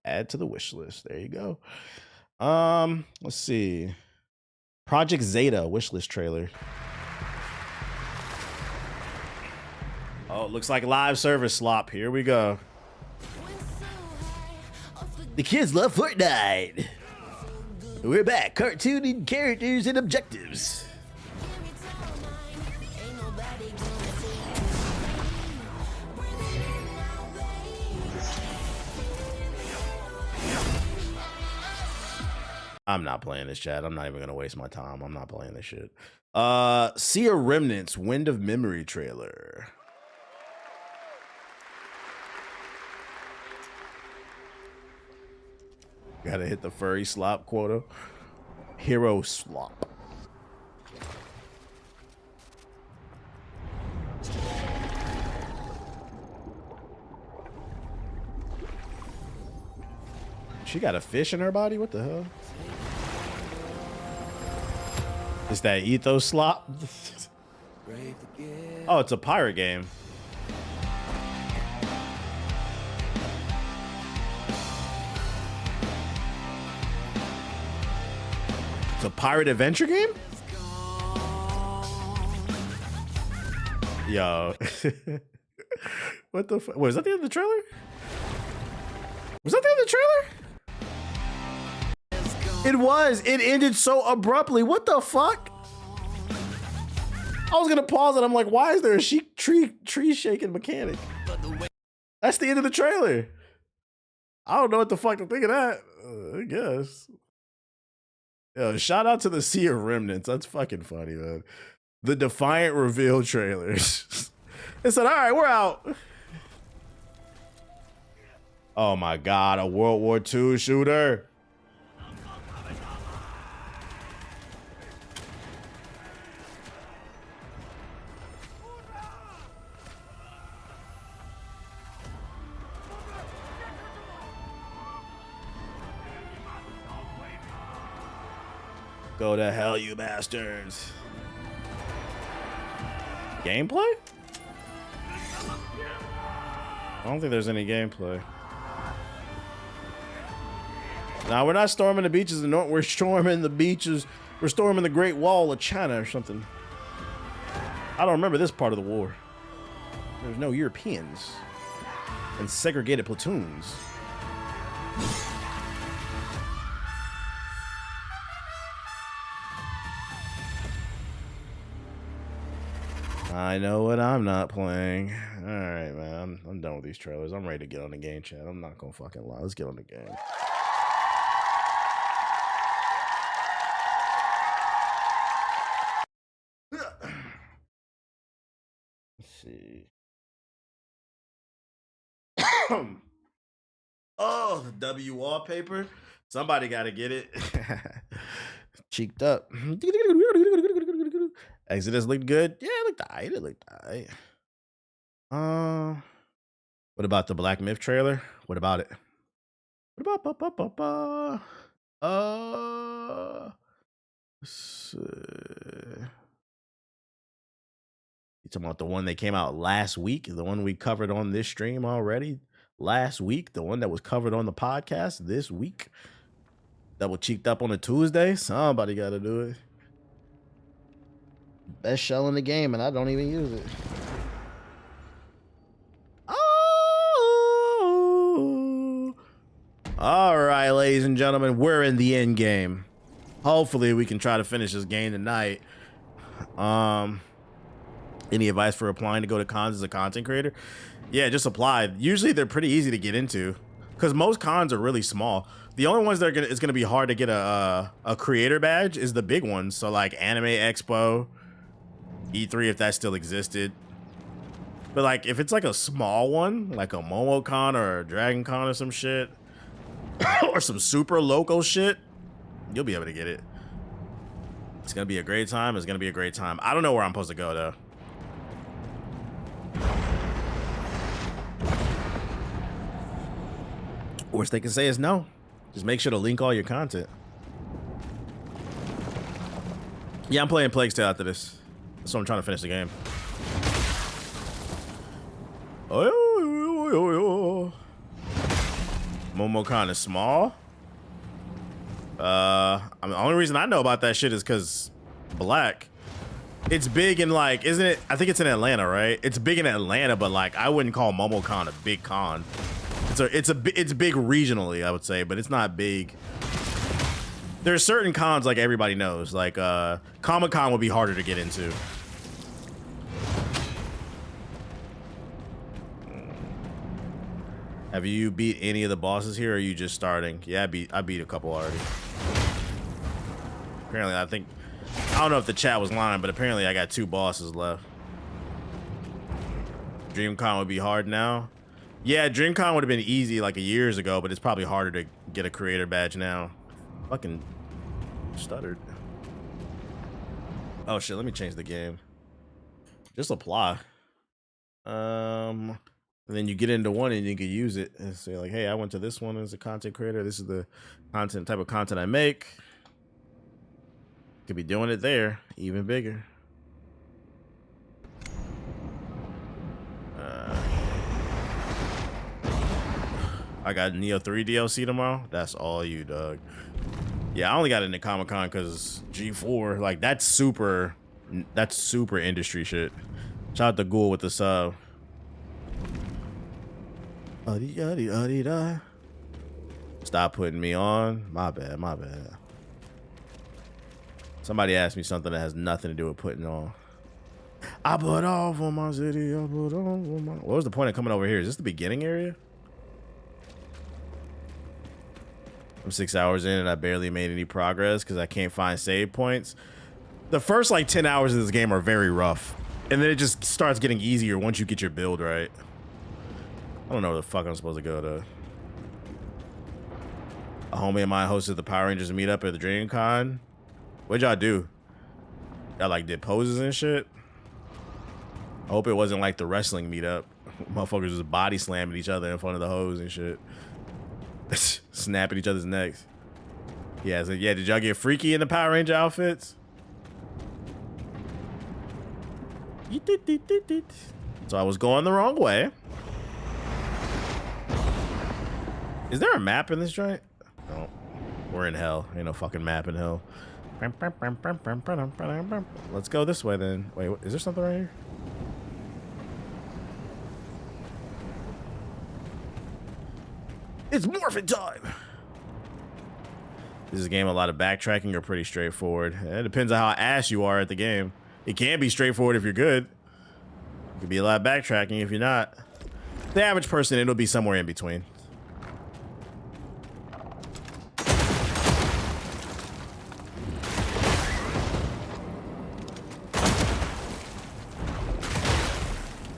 Add to the wish list. There you go. Let's see. Project Zeta wish list trailer. Oh, it looks like live service slop. Here we go. The kids love Fortnite. We're back. Cartooning characters and objectives. I'm not playing this, chat. I'm not even gonna waste my time. I'm not playing this shit. Sea of Remnants, Wind of Memory trailer. Gotta hit the furry slop quota. Hero slop. She got a fish in her body? What the hell? Is that ethos slop? Oh, it's a pirate game. It's a pirate adventure game? Yo. What the fuck? Was that the end of the trailer? Was that the end of the trailer? It was. It ended so abruptly. What the fuck? I was gonna pause it. I'm like, why is there a tree shaking mechanic? That's the end of the trailer. I don't know what the fuck to think of that. I guess. Yo, shout out to the Sea of Remnants. That's fucking funny, man. The Defiant Reveal trailers. It said, all right, we're out. Oh my God, a World War II shooter. Go to hell, you bastards. Gameplay? I don't think there's any gameplay. Nah, we're not storming the beaches of the north. We're storming the beaches. We're storming the Great Wall of China or something. I don't remember this part of the war. There's no Europeans and segregated platoons. I know what I'm not playing. All right, man. I'm done with these trailers. I'm ready to get on the game, chat. I'm not gonna fucking lie. Let's get on the game. Let's see. Oh, the W wallpaper. Somebody got to get it. Cheeked up. Exodus looked good. Yeah, it looked alright. It looked alright. What about the Black Myth trailer? What about it? What about let's see. You talking about the one that came out last week? The one we covered on this stream already last week? The one that was covered on the podcast this week? Double cheeked up on a Tuesday? Somebody got to do it. Best shell in the game, and I don't even use it. Oh! All right, ladies and gentlemen, we're in the end game. Hopefully, we can try to finish this game tonight. Any advice for applying to go to cons as a content creator? Yeah, just apply. Usually, they're pretty easy to get into because most cons are really small. The only ones that it's gonna be hard to get a creator badge is the big ones. So like Anime Expo, E3 if that still existed. But like if it's like a small one, like a MomoCon or a Dragon Con or some shit, or some super local shit, you'll be able to get it. It's gonna be a great time. It's gonna be a great time. I don't know where I'm supposed to go though. Worst they can say is no. Just make sure to link all your content. Yeah, I'm playing Plague's Tale after this. That's what I'm trying to finish the game. MomoCon is small. I mean, the only reason I know about that shit is because Black. It's big in like, isn't it? I think it's in Atlanta, right? It's big in Atlanta, but like I wouldn't call MomoCon a big con. It's big regionally, I would say, but it's not big. There's certain cons like everybody knows, like Comic-Con would be harder to get into. Have you beat any of the bosses here, or are you just starting? Yeah, I beat a couple already. Apparently, I don't know if the chat was lying, but apparently I got 2 bosses left. DreamCon would be hard now. Yeah, DreamCon would have been easy like years ago, but it's probably harder to get a creator badge now. Fucking stuttered. Oh shit, let me change the game. Just apply. And then you get into one and you can use it and say like, hey, I went to this one as a content creator. This is the type of content I make. Could be doing it there, even bigger. I got Neo 3 DLC tomorrow. That's all you, dog. Yeah, I only got into Comic-Con because G4, like that's super industry shit. Shout out to Ghoul with the sub. Stop putting me on. My bad, my bad. Somebody asked me something that has nothing to do with putting on. I put off on my city. I put on my... What was the point of coming over here? Is this the beginning area? I'm 6 hours in and I barely made any progress because I can't find save points. The first like 10 hours of this game are very rough. And then it just starts getting easier once you get your build right. I don't know where the fuck I'm supposed to go to. A homie of mine hosted the Power Rangers meetup at the DreamCon. What'd y'all do? Y'all like did poses and shit? I hope it wasn't like the wrestling meetup. Motherfuckers just body slamming each other in front of the hose and shit. Snapping each other's necks. Yeah, so yeah, did y'all get freaky in the Power Ranger outfits? So I was going the wrong way. Is there a map in this joint? No. We're in hell. Ain't no fucking map in hell. Let's go this way then. Wait, is there something right here? It's morphin' time! This is a game a lot of backtracking or pretty straightforward. It depends on how ass you are at the game. It can be straightforward if you're good. It could be a lot of backtracking if you're not. The average person, it'll be somewhere in between.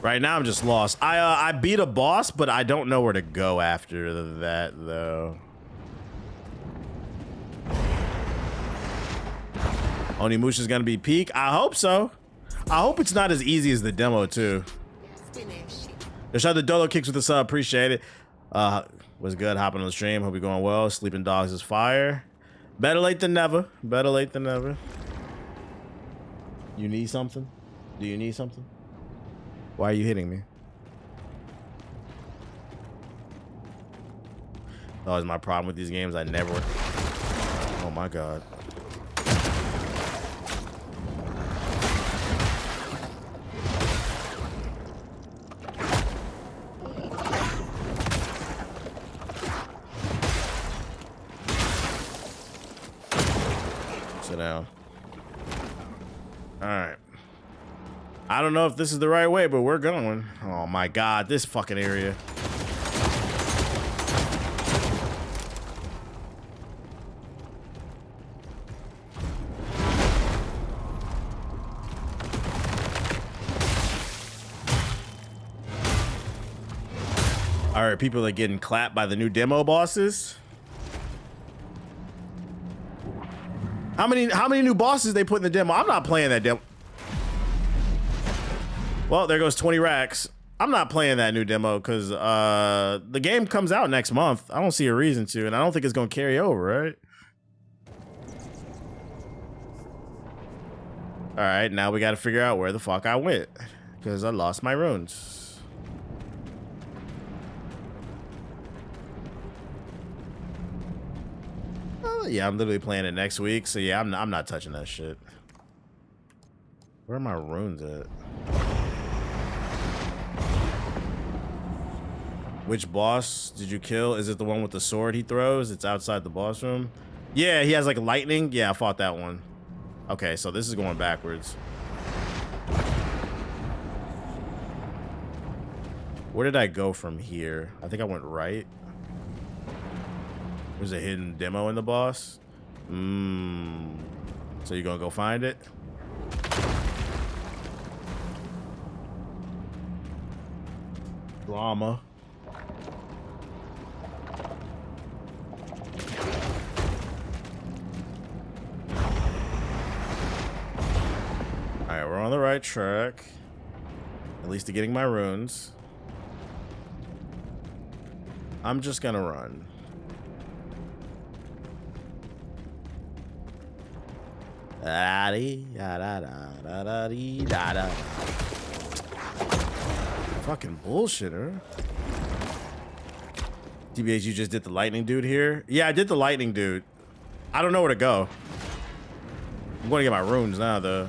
Right now, I'm just lost. I beat a boss, but I don't know where to go after that, though. Onimusha's gonna be peak. I hope so. I hope it's not as easy as the demo, too. Shout out to Dolo Kicks with the sub. Appreciate it. Was good hopping on the stream. Hope you're going well. Sleeping Dogs is fire. Better late than never. Better late than never. You need something? Do you need something? Why are you hitting me? Oh, is my problem with these games? I never... Oh my god. Sit down. All right. I don't know if this is the right way, but we're going. Oh my god, this fucking area. All right, people are getting clapped by the new demo bosses. How many new bosses they put in the demo? I'm not playing that demo. Well, there goes 20 racks. I'm not playing that new demo because the game comes out next month. I don't see a reason to, and I don't think it's going to carry over, right? All right, now we got to figure out where the fuck I went because I lost my runes. Yeah, I'm literally playing it next week, so yeah, I'm not touching that shit. Where are my runes at? Which boss did you kill? Is it the one with the sword he throws? It's outside the boss room. Yeah, he has like lightning. Yeah, I fought that one. Okay, so this is going backwards. Where did I go from here? I think I went right. There's a hidden demo in the boss. So you gonna go find it? Drama. Alright, we're on the right track. At least to getting my runes. I'm just gonna run. Fucking bullshitter. TBH, you just did the lightning dude here? Yeah, I did the lightning dude. I don't know where to go. I'm going to get my runes now, though.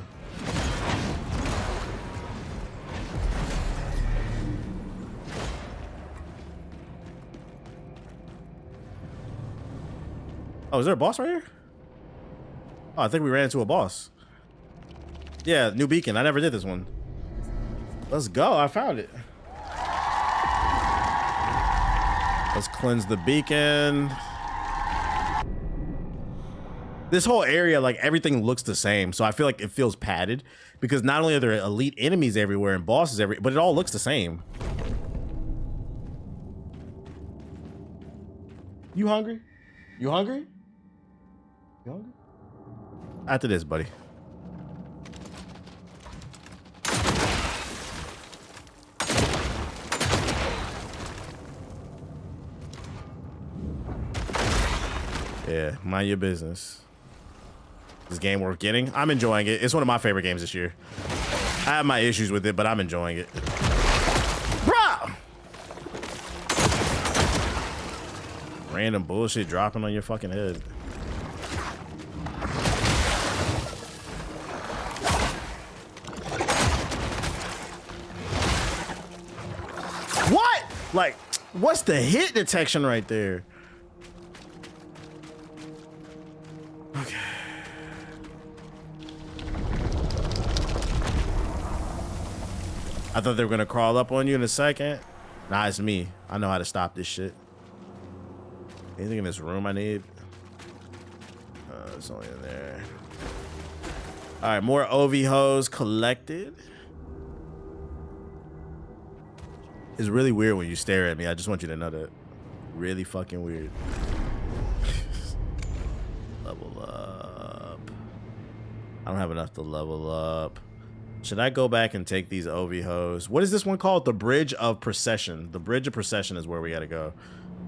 Oh, is there a boss right here? Oh, I think we ran into a boss. Yeah, new beacon. I never did this one. Let's go. I found it. Let's cleanse the beacon. This whole area, like everything looks the same. So I feel like it feels padded because not only are there elite enemies everywhere and bosses everywhere, but it all looks the same. You hungry? You hungry? You hungry? After this, buddy. Yeah, mind your business. This game worth getting? I'm enjoying it. It's one of my favorite games this year. I have my issues with it, but I'm enjoying it. Bruh! Random bullshit dropping on your fucking head. What? Like, what's the hit detection right there? Okay. I thought they were gonna crawl up on you in a second. Nah, it's me. I know how to stop this shit. Anything in this room I need? It's only in there. All right, more OV hose collected. It's really weird when you stare at me. I just want you to know that. Really fucking weird. Level up. I don't have enough to level up. Should I go back and take these OV hose? What is this one called? The Bridge of Procession. The Bridge of Procession is where we gotta go.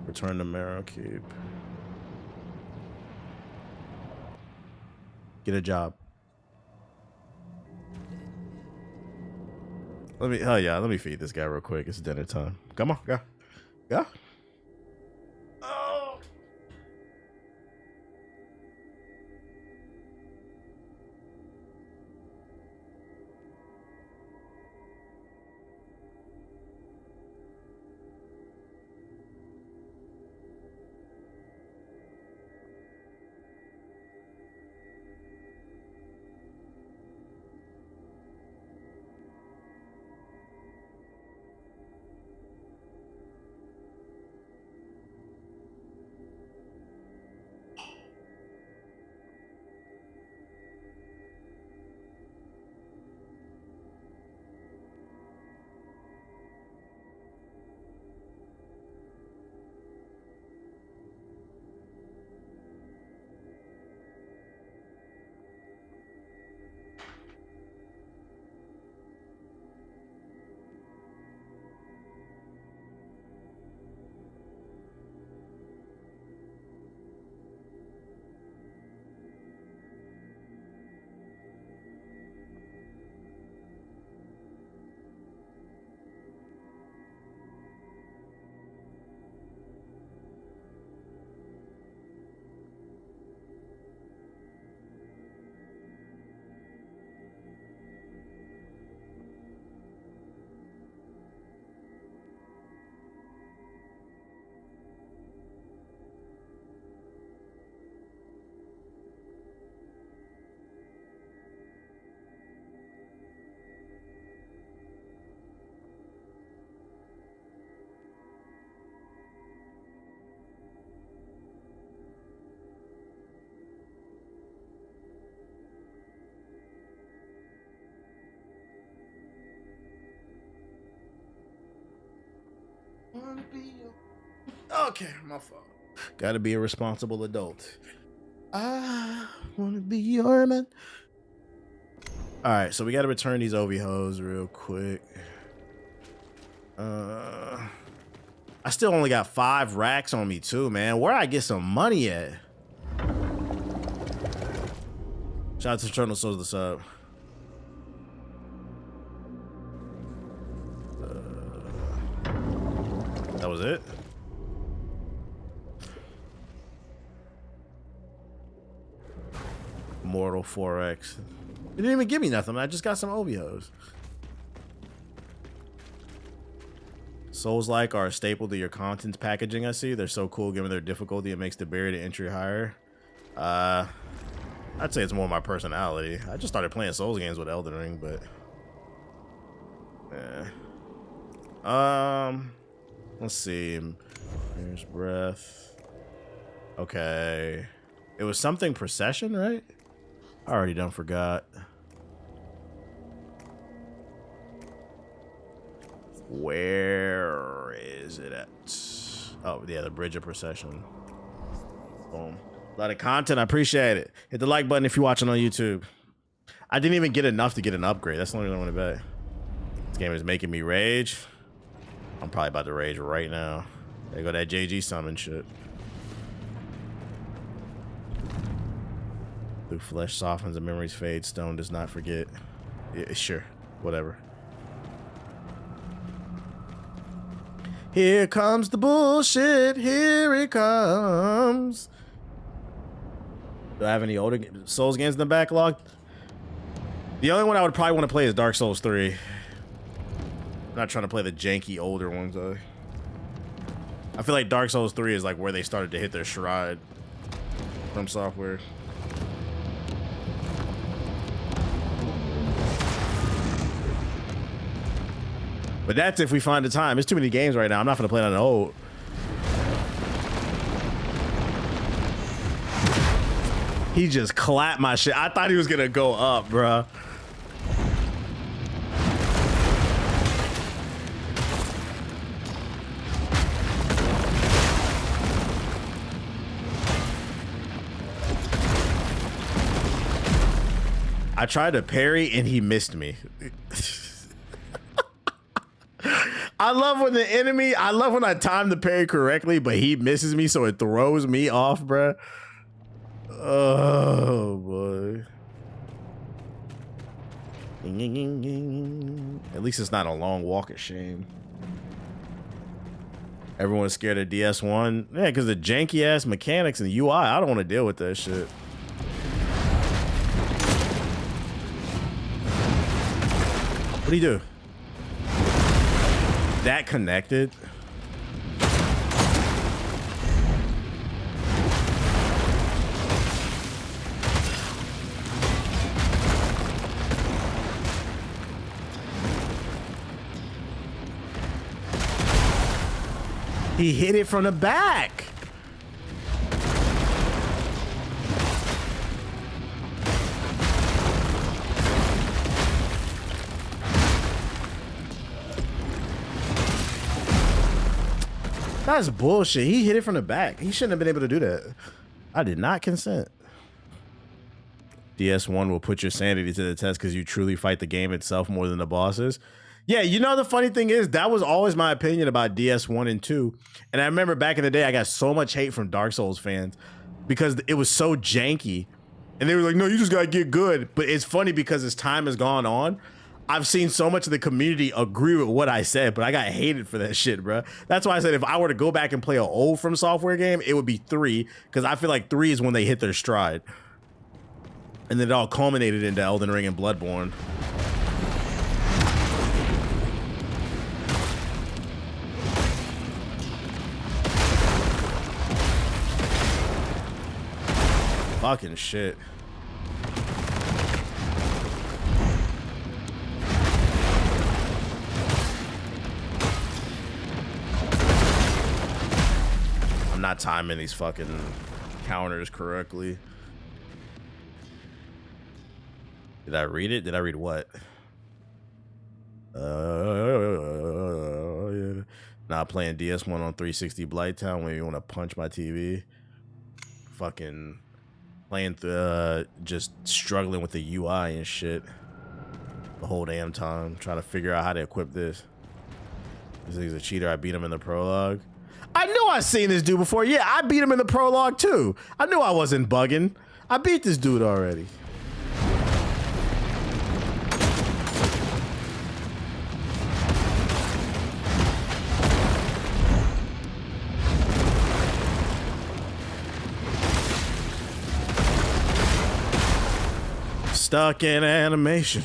Return to Marrow Keep. Get a job. Let me feed this guy real quick. It's dinner time. Come on, go. Go. Oh. Okay, my fault. Gotta be a responsible adult. I wanna be your man. Alright, so we gotta return these OVHOs real quick. I still only got 5 racks on me too, man. Where I get some money at? Shout out to Eternal Souls the sub. That was it? Mortal 4X. It didn't even give me nothing. I just got some OVOs. Souls-like are a staple to your contents packaging, I see. They're so cool given their difficulty. It makes the barrier to entry higher. I'd say it's more my personality. I just started playing Souls games with Elden Ring, but... yeah. Let's see. Here's breath. Okay. It was something procession, right? I already done forgot. Where is it at? Oh, yeah, the Bridge of Procession. Boom. A lot of content. I appreciate it. Hit the like button if you're watching on YouTube. I didn't even get enough to get an upgrade. That's the only reason I want to bet. This game is making me rage. I'm probably about to rage right now. There go that JG summon shit. Through flesh softens and memories fade, stone does not forget. Yeah, sure. Whatever. Here comes the bullshit. Here it comes. Do I have any older Souls games in the backlog? The only one I would probably want to play is Dark Souls 3. I'm not trying to play the janky older ones though. I feel like Dark Souls 3 is like where they started to hit their stride from software. But that's if we find the time. There's too many games right now. I'm not gonna play on an old. He just clapped my shit. I thought he was gonna go up, bruh. I tried to parry and he missed me. I love when the enemy, I love when I time the parry correctly, but he misses me, so it throws me off, bruh. Oh, boy. At least it's not a long walk of shame. Everyone's scared of DS1. Yeah, because the janky-ass mechanics and UI, I don't want to deal with that shit. What do you do? That connected? He hit it from the back. That's bullshit. He hit it from the back. He shouldn't have been able to do that. I did not consent. DS1 will put your sanity to the test because you truly fight the game itself more than the bosses. Yeah, you know, the funny thing is, that was always my opinion about DS1 and 2. And I remember back in the day, I got so much hate from Dark Souls fans because it was so janky. And they were like, no, you just gotta get good. But it's funny because as time has gone on, I've seen so much of the community agree with what I said, but I got hated for that shit, bro. That's why I said if I were to go back and play an old From Software game, it would be 3, because I feel like 3 is when they hit their stride. And then it all culminated into Elden Ring and Bloodborne. Fucking shit. I'm not timing these fucking counters correctly. Did I read it? Did I read what? Yeah. Not playing DS1 on 360 Blighttown when you want to punch my TV. Fucking playing just struggling with the UI and shit the whole damn time, trying to figure out how to equip this. This nigga's a cheater. I beat him in the prologue. I knew I seen this dude before. Yeah, I beat him in the prologue too. I knew I wasn't bugging. I beat this dude already. Stuck in animation.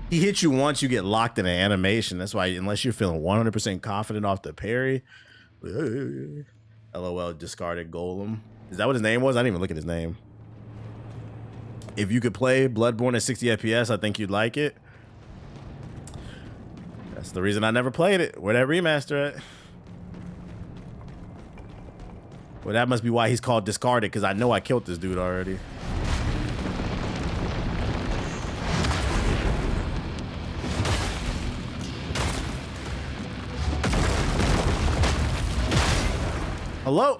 He hits you once, you get locked in an animation. That's why, unless you're feeling 100% confident off the parry. LOL, discarded golem. Is that what his name was? I didn't even look at his name. If you could play Bloodborne at 60 FPS, I think you'd like it. That's the reason I never played it. Where that remaster at? Well, that must be why he's called discarded, because I know I killed this dude already. Hello?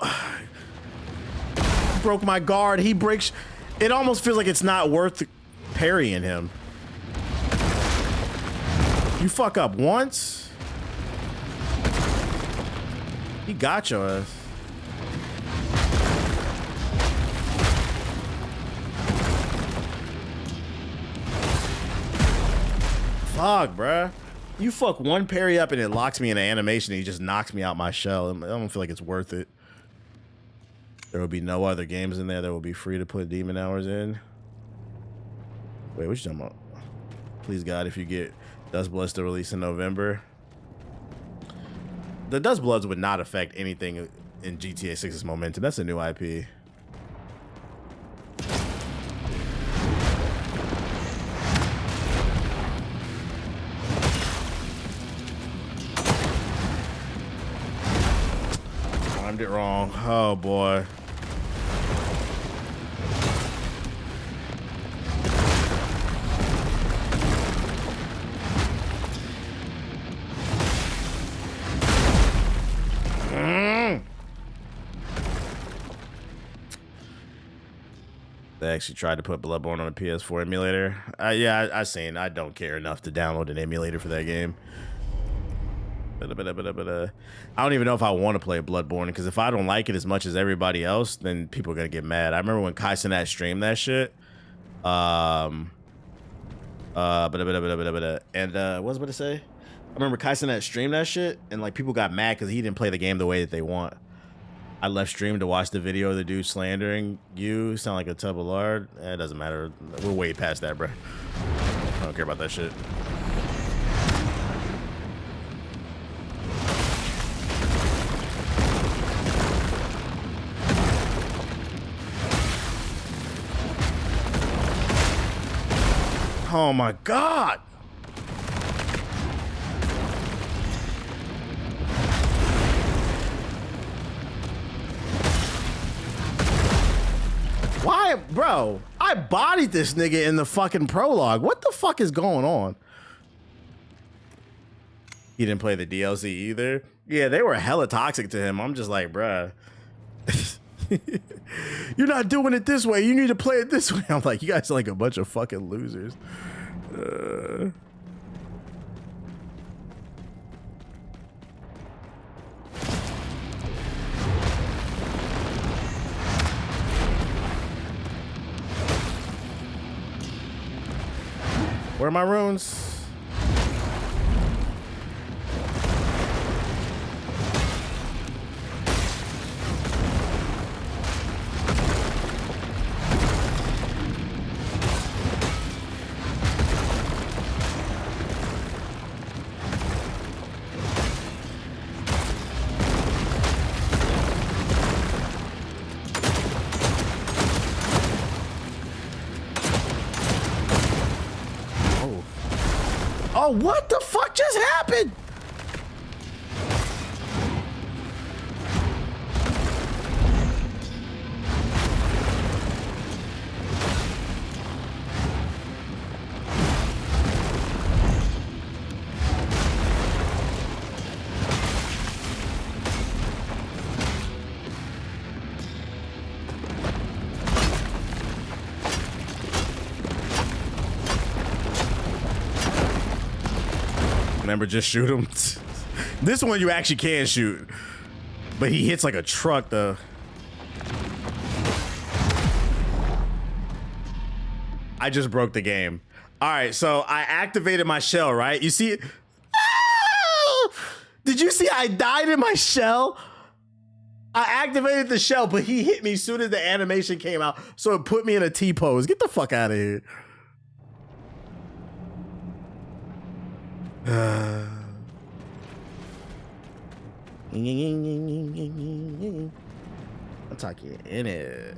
Broke my guard. He breaks. It almost feels like it's not worth parrying him. You fuck up once. He got your ass. Fuck, bruh. You fuck one parry up and it locks me in an animation and he just knocks me out my shell. I don't feel like it's worth it. There will be no other games in there that will be free to put demon hours in. Wait, what you talking about? Please God, if you get Dust Bloods to release in November. The Dust Bloods would not affect anything in GTA 6's momentum. That's a new IP. Timed it wrong. Oh boy. They actually tried to put Bloodborne on a PS4 emulator. Yeah, I seen. I don't care enough to download an emulator for that game. I don't even know if I want to play Bloodborne, because if I don't like it as much as everybody else, then people are gonna get mad. I remember when Kai Cenat streamed that shit. And what was I about to say? I remember Kai Cenat streamed that shit, and like people got mad because he didn't play the game the way that they want. I left stream to watch the video of the dude slandering you. Sound like a tub of lard. It doesn't matter. We're way past that, bro. I don't care about that shit. Oh my God. Why, bro? I bodied this nigga in the fucking prologue. What the fuck is going on? He didn't play the DLC either. Yeah, they were hella toxic to him. I'm just like, bruh. You're not doing it this way. You need to play it this way. I'm like, you guys are like a bunch of fucking losers. Where are my runes? Oh, what the fuck just happened? Remember, just shoot him. This one you actually can shoot, but he hits like a truck though. I just broke the game. All right, so I activated my shell, right? You see? Ah! Did you see I died in my shell? I activated the shell, but he hit me as soon as the animation came out, so it put me in a T-pose. Get the fuck out of here. I'll talk you in it.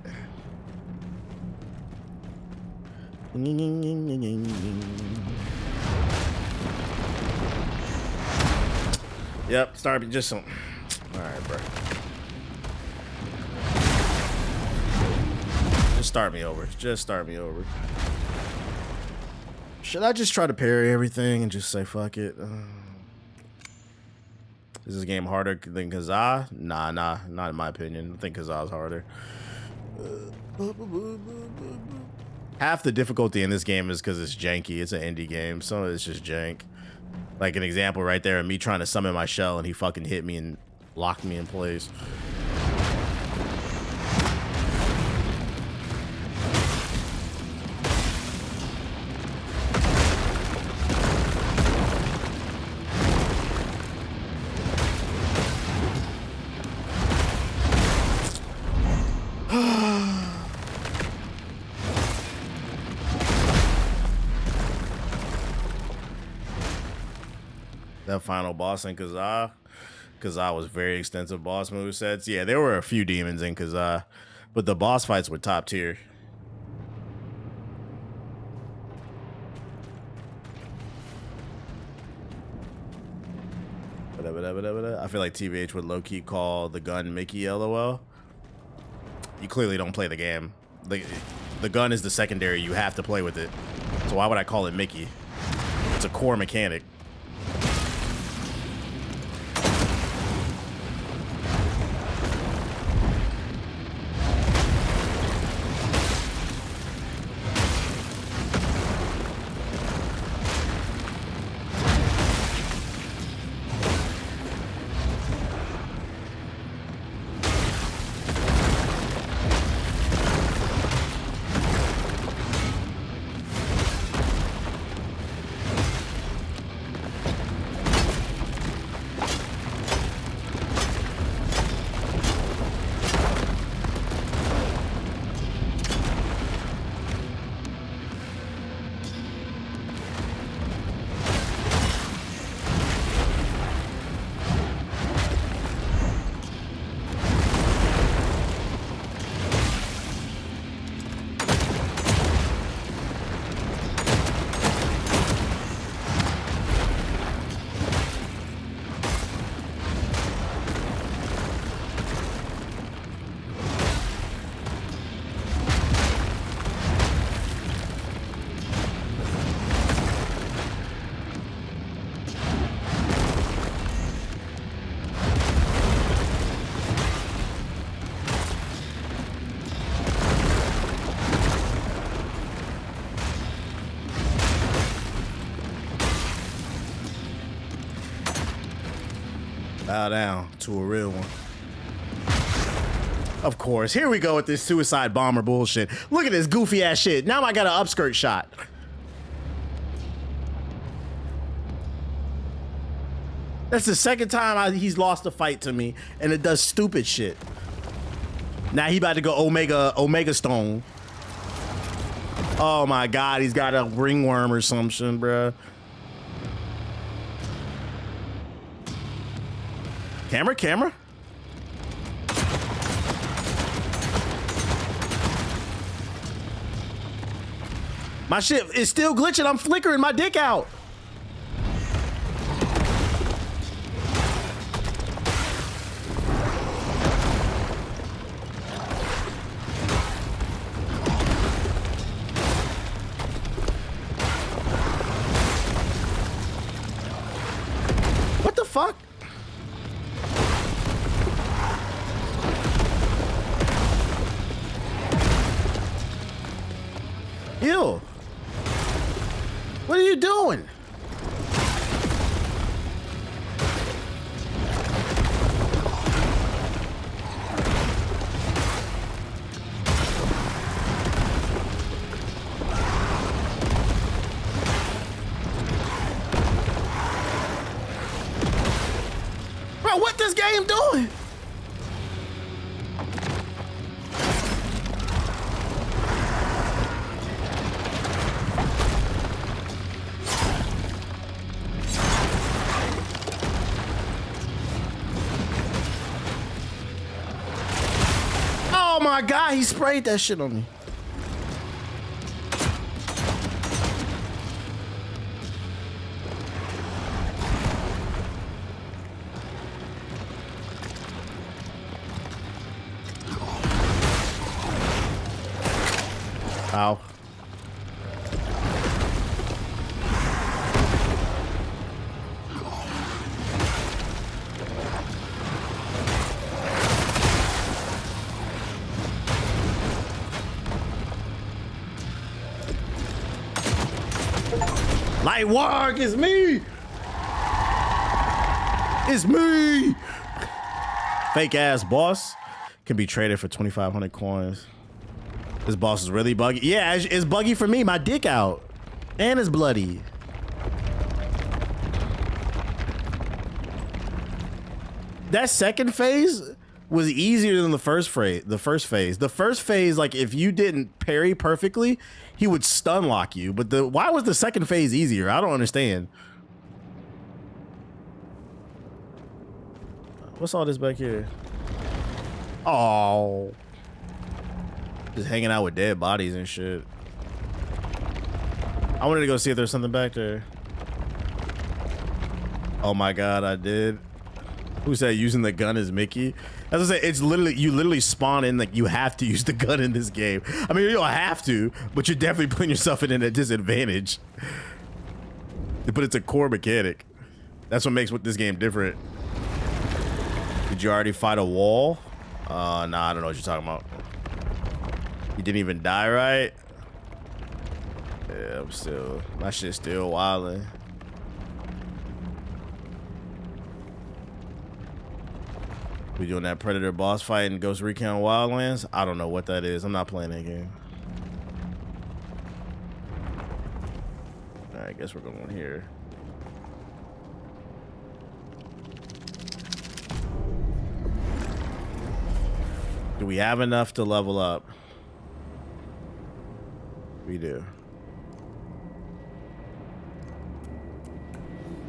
Yep, start just some. All right, bro. Just start me over. Just start me over. Should I just try to parry everything and just say fuck it? Is this game harder than Kazaa? Nah, not in my opinion. I think Kazaa's harder. Half the difficulty in this game is because it's janky. It's an indie game, so it's just jank. Like an example right there of me trying to summon my shell and he fucking hit me and locked me in place. That final boss in Kazaa was very extensive boss movesets. Yeah, there were a few demons in Kazaa, but the boss fights were top tier. I feel like TBH would low-key call the gun Mickey LOL. You clearly don't play the game. The gun is the secondary. You have to play with it. So why would I call it Mickey? It's a core mechanic. Bow down to a real one. Of course, here we go with this suicide bomber bullshit. Look at this goofy ass shit. Now I got an upskirt shot. That's the second time he's lost a fight to me, and it does stupid shit. Now he about to go Omega Stone. Oh my God, he's got a ringworm or something, bruh. Camera. My shit is still glitching. I'm flickering my dick out. Heal. What are you doing? Bro, what this game doing? Oh my God, he sprayed that shit on me. Ow. Light work, it's me. It's me. Fake ass boss can be traded for 2,500 coins. This boss is really buggy. Yeah, it's buggy for me. My dick out. And it's bloody. That second phase was easier than the first phase. The first phase, like if you didn't parry perfectly, he would stun lock you. But why was the second phase easier? I don't understand. What's all this back here? Oh. Just hanging out with dead bodies and shit. I wanted to go see if there's something back there. Oh my God, I did. Who said using the gun is Mickey? As I say, it's literally, you literally spawn in, like you have to use the gun in this game. I mean, you don't have to, but you're definitely putting yourself in a disadvantage. But it's a core mechanic. That's what makes this game different. Did you already fight a wall? Nah, I don't know what you're talking about. You didn't even die, right? Yeah, my shit's still wildin'. We doing that Predator boss fight in Ghost Recon Wildlands? I don't know what that is. I'm not playing that game. All right, I guess we're going here. Do we have enough to level up? We do.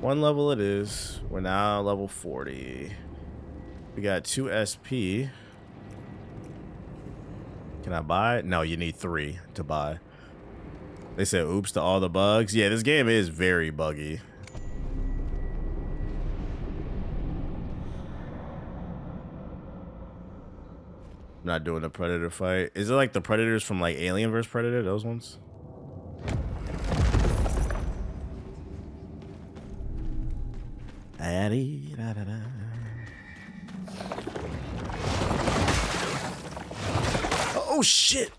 One level it is. We're now level 40. We got 2 SP. Can I buy it? No, you need 3 to buy. They said oops to all the bugs. Yeah, this game is very buggy. I'm not doing the Predator fight. Is it like the Predators from like Alien vs Predator? Those ones? Oh shit!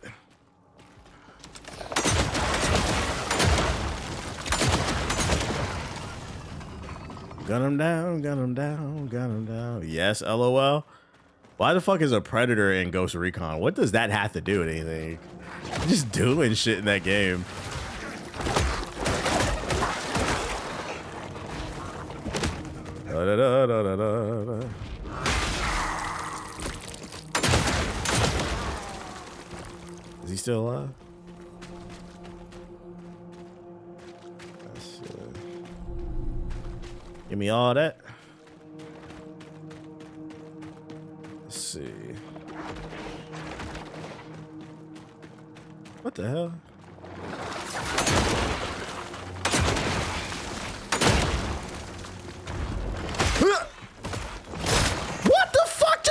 Gun him down, gun him down, gun him down. Yes, LOL. Why the fuck is a Predator in Ghost Recon? What does that have to do with anything? Just doing shit in that game. Is he still alive? Give me all that. Let's see. What the hell? What the fuck?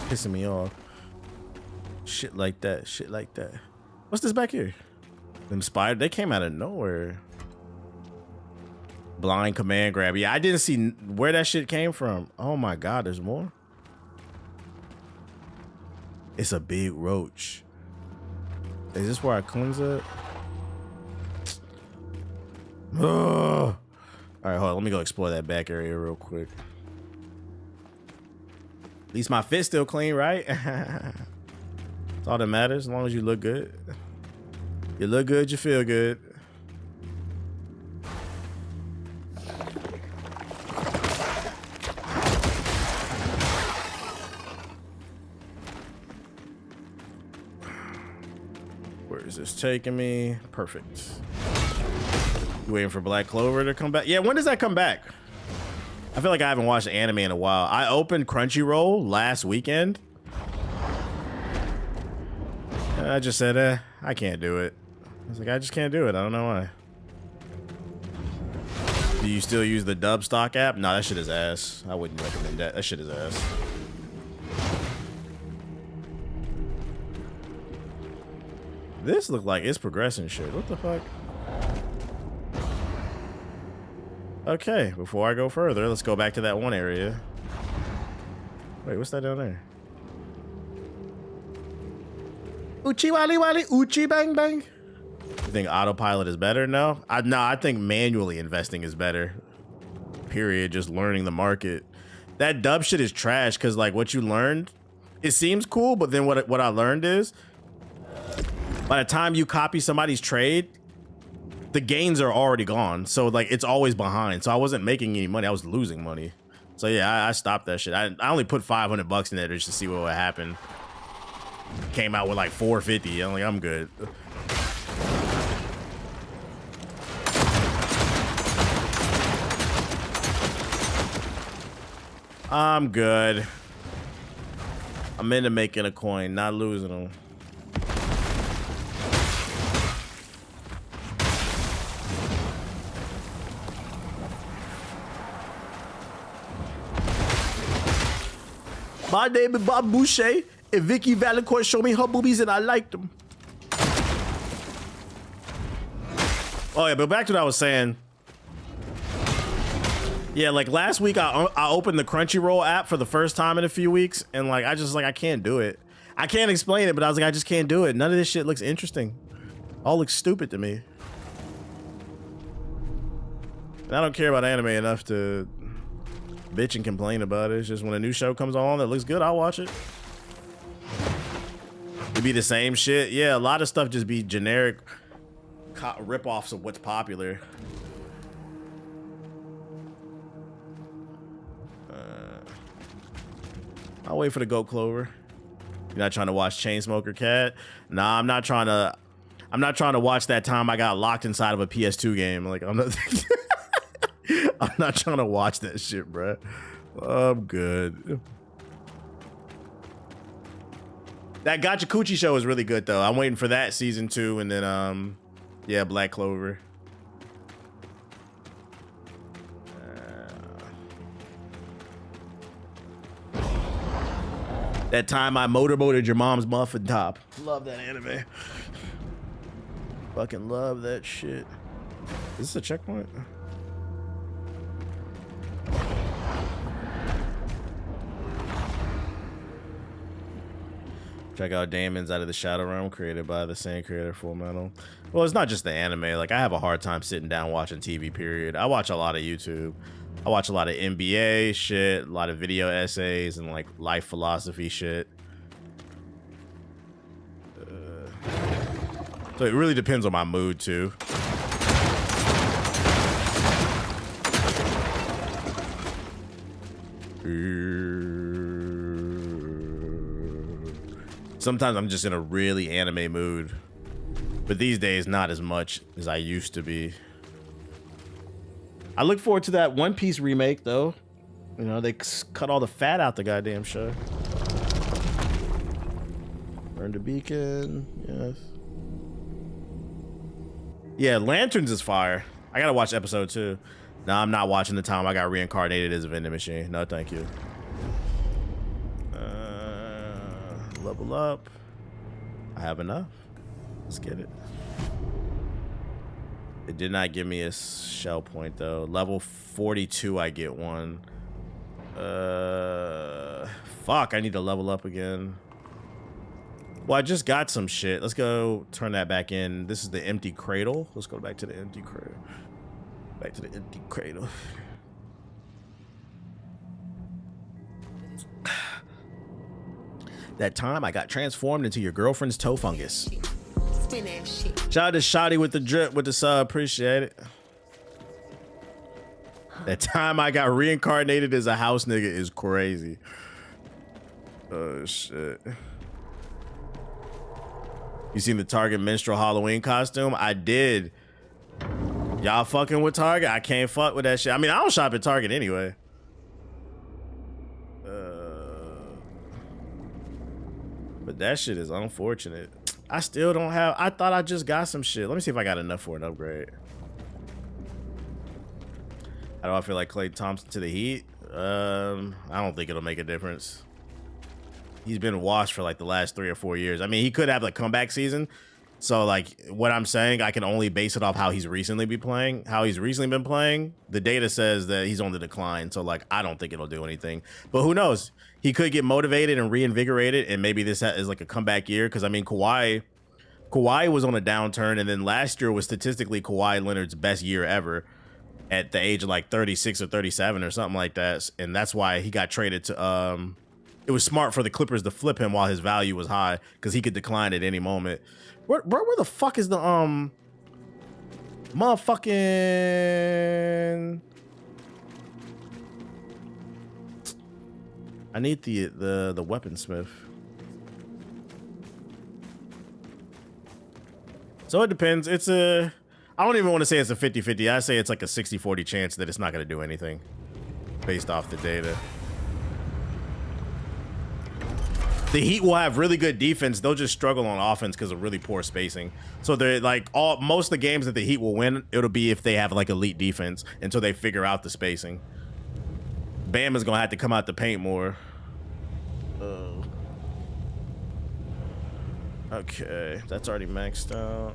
Pissing me off. Shit like that. Shit like that. What's this back here? Them spider, they came out of nowhere. Blind command grab. Yeah, I didn't see where that shit came from. Oh my god, there's more. It's a big roach. Is this where I cleanse it? Ugh. All right, hold on. Let me go explore that back area real quick. At least my fit's still clean, right? That's all that matters, as long as you look good. You look good, you feel good. Where is this taking me? Perfect. You waiting for Black Clover to come back? Yeah, when does that come back? I feel like I haven't watched anime in a while. I opened Crunchyroll last weekend. I just said, I can't do it. I was like, I just can't do it. I don't know why. Do you still use the Dub Stock app? No, that shit is ass. I wouldn't recommend that. That shit is ass. This looked like it's progressing shit. What the fuck? Okay, before I go further, let's go back to that one area. Wait, what's that down there? Uchi wali wali, uchi bang bang. You think autopilot is better? No, I think manually investing is better. Period. Just learning the market. That dub shit is trash because like what you learned, it seems cool, but then what I learned is by the time you copy somebody's trade, the gains are already gone. So like it's always behind. So I wasn't making any money. I was losing money. So yeah, I stopped that shit. I only put $500 in there just to see what would happen. Came out with like 450. I'm like, I'm good. I'm good. I'm into making a coin, not losing them. My name is Bob Boucher, and Vicky Valancourt showed me her boobies and I liked them. Oh yeah, but back to what I was saying. Yeah, like last week I opened the Crunchyroll app for the first time in a few weeks, and like I can't do it. I can't explain it, but I was like, I just can't do it. None of this shit looks interesting. All looks stupid to me. And I don't care about anime enough to bitch and complain about it. It's just when a new show comes on that looks good, I'll watch it. It'd be the same shit. Yeah, a lot of stuff just be generic rip-offs of what's popular. I'll wait for the Goat Clover. You're not trying to watch Chainsmoker Cat? Nah, I'm not trying to watch that time I got locked inside of a PS2 game. Like I'm not trying to watch that shit, bro. I'm good. That Gacha Coochie show is really good though. I'm waiting for that season 2 and then yeah, Black Clover. That time I motorboated your mom's muffin top. Love that anime. Fucking love that shit. Is this a checkpoint? Check out Damon's Out of the Shadow Realm, created by the same creator, Full Metal. Well, it's not just the anime. Like, I have a hard time sitting down watching TV, period. I watch a lot of YouTube. I watch a lot of NBA shit, a lot of video essays, and, like, life philosophy shit. So it really depends on my mood, too. Sometimes I'm just in a really anime mood, but these days not as much as I used to be. I look forward to that One Piece remake though. You know, they cut all the fat out the goddamn show. Burn the Beacon, yes. Yeah, Lanterns is fire. I gotta watch episode 2. No, I'm not watching the time I got reincarnated as a vending machine. No, thank you. Level up. I have enough. Let's get it. It did not give me a shell point though. Level 42, I get one. Fuck, I need to level up again. Well, I just got some shit. Let's go turn that back in. This is the empty cradle. Let's go back to the empty cradle. Back to the empty cradle. That time I got transformed into your girlfriend's toe fungus. Shout out to Shotty with the drip with the sub. Appreciate it. That time I got reincarnated as a house nigga is crazy. Oh shit. You seen the Target menstrual Halloween costume? I did. Y'all fucking with Target? I can't fuck with that shit. I mean, I don't shop at Target anyway. But that shit is unfortunate. I still don't have. I thought I just got some shit. Let me see if I got enough for an upgrade. How do I feel like Klay Thompson to the Heat? I don't think it'll make a difference. He's been washed for like the last 3 or 4 years. I mean, he could have the comeback season. So like what I'm saying, I can only base it off how he's recently been playing. How he's recently been playing. The data says that he's on the decline. So like, I don't think it'll do anything. But who knows? He could get motivated and reinvigorated, and maybe this is like a comeback year. Because I mean, Kawhi was on a downturn, and then last year was statistically Kawhi Leonard's best year ever at the age of like 36 or 37 or something like that. And that's why he got traded to. It was smart for the Clippers to flip him while his value was high, because he could decline at any moment. Where the fuck is the motherfucking? I need the weaponsmith. So it depends. It's a, I don't even want to say it's a 50-50. I say it's like a 60-40 chance that it's not going to do anything based off the data. The Heat will have really good defense. They'll just struggle on offense because of really poor spacing. So they're like most of the games that the Heat will win, it'll be if they have like elite defense until they figure out the spacing. Bam is gonna have to come out the paint more. Okay, that's already maxed out.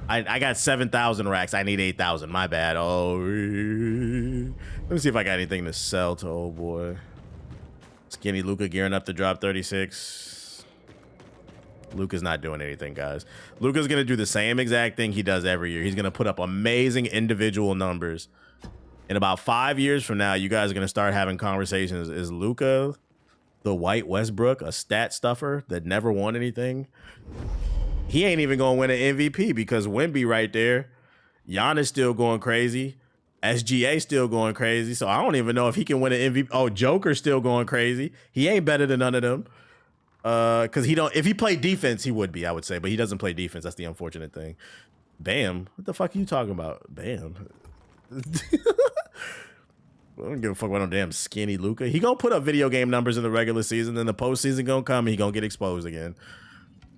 I got 7,000 racks. I need 8,000. My bad. Oh, let me see if I got anything to sell to old boy. Skinny Luka gearing up to drop 36. Luka's not doing anything, guys. Luka's gonna do the same exact thing he does every year. He's gonna put up amazing individual numbers. In about 5 years from now, you guys are gonna start having conversations. Is Luka the white Westbrook, a stat stuffer that never won anything? He ain't even gonna win an MVP because Wemby right there. Giannis still going crazy. SGA still going crazy. So I don't even know if he can win an MVP. Oh, Joker's still going crazy. He ain't better than none of them. Because he don't. If he played defense, he would be, I would say. But he doesn't play defense. That's the unfortunate thing. Bam. What the fuck are you talking about? Bam. I don't give a fuck about no damn skinny Luka. He gonna put up video game numbers in the regular season, then the postseason gonna come and he gonna get exposed again.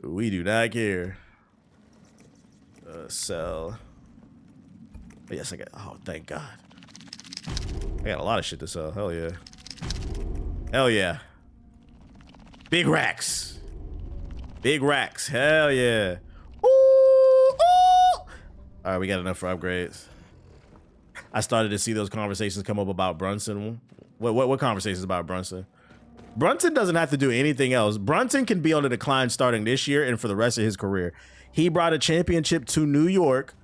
We do not care. Sell. But yes, I got. Oh, thank God. I got a lot of shit to sell. Hell yeah. Hell yeah. Big racks. Big racks. Hell yeah. Ooh, ooh. All right, we got enough for upgrades. I started to see those conversations come up about Brunson. What conversations about Brunson? Brunson doesn't have to do anything else. Brunson can be on the decline starting this year and for the rest of his career. He brought a championship to New York.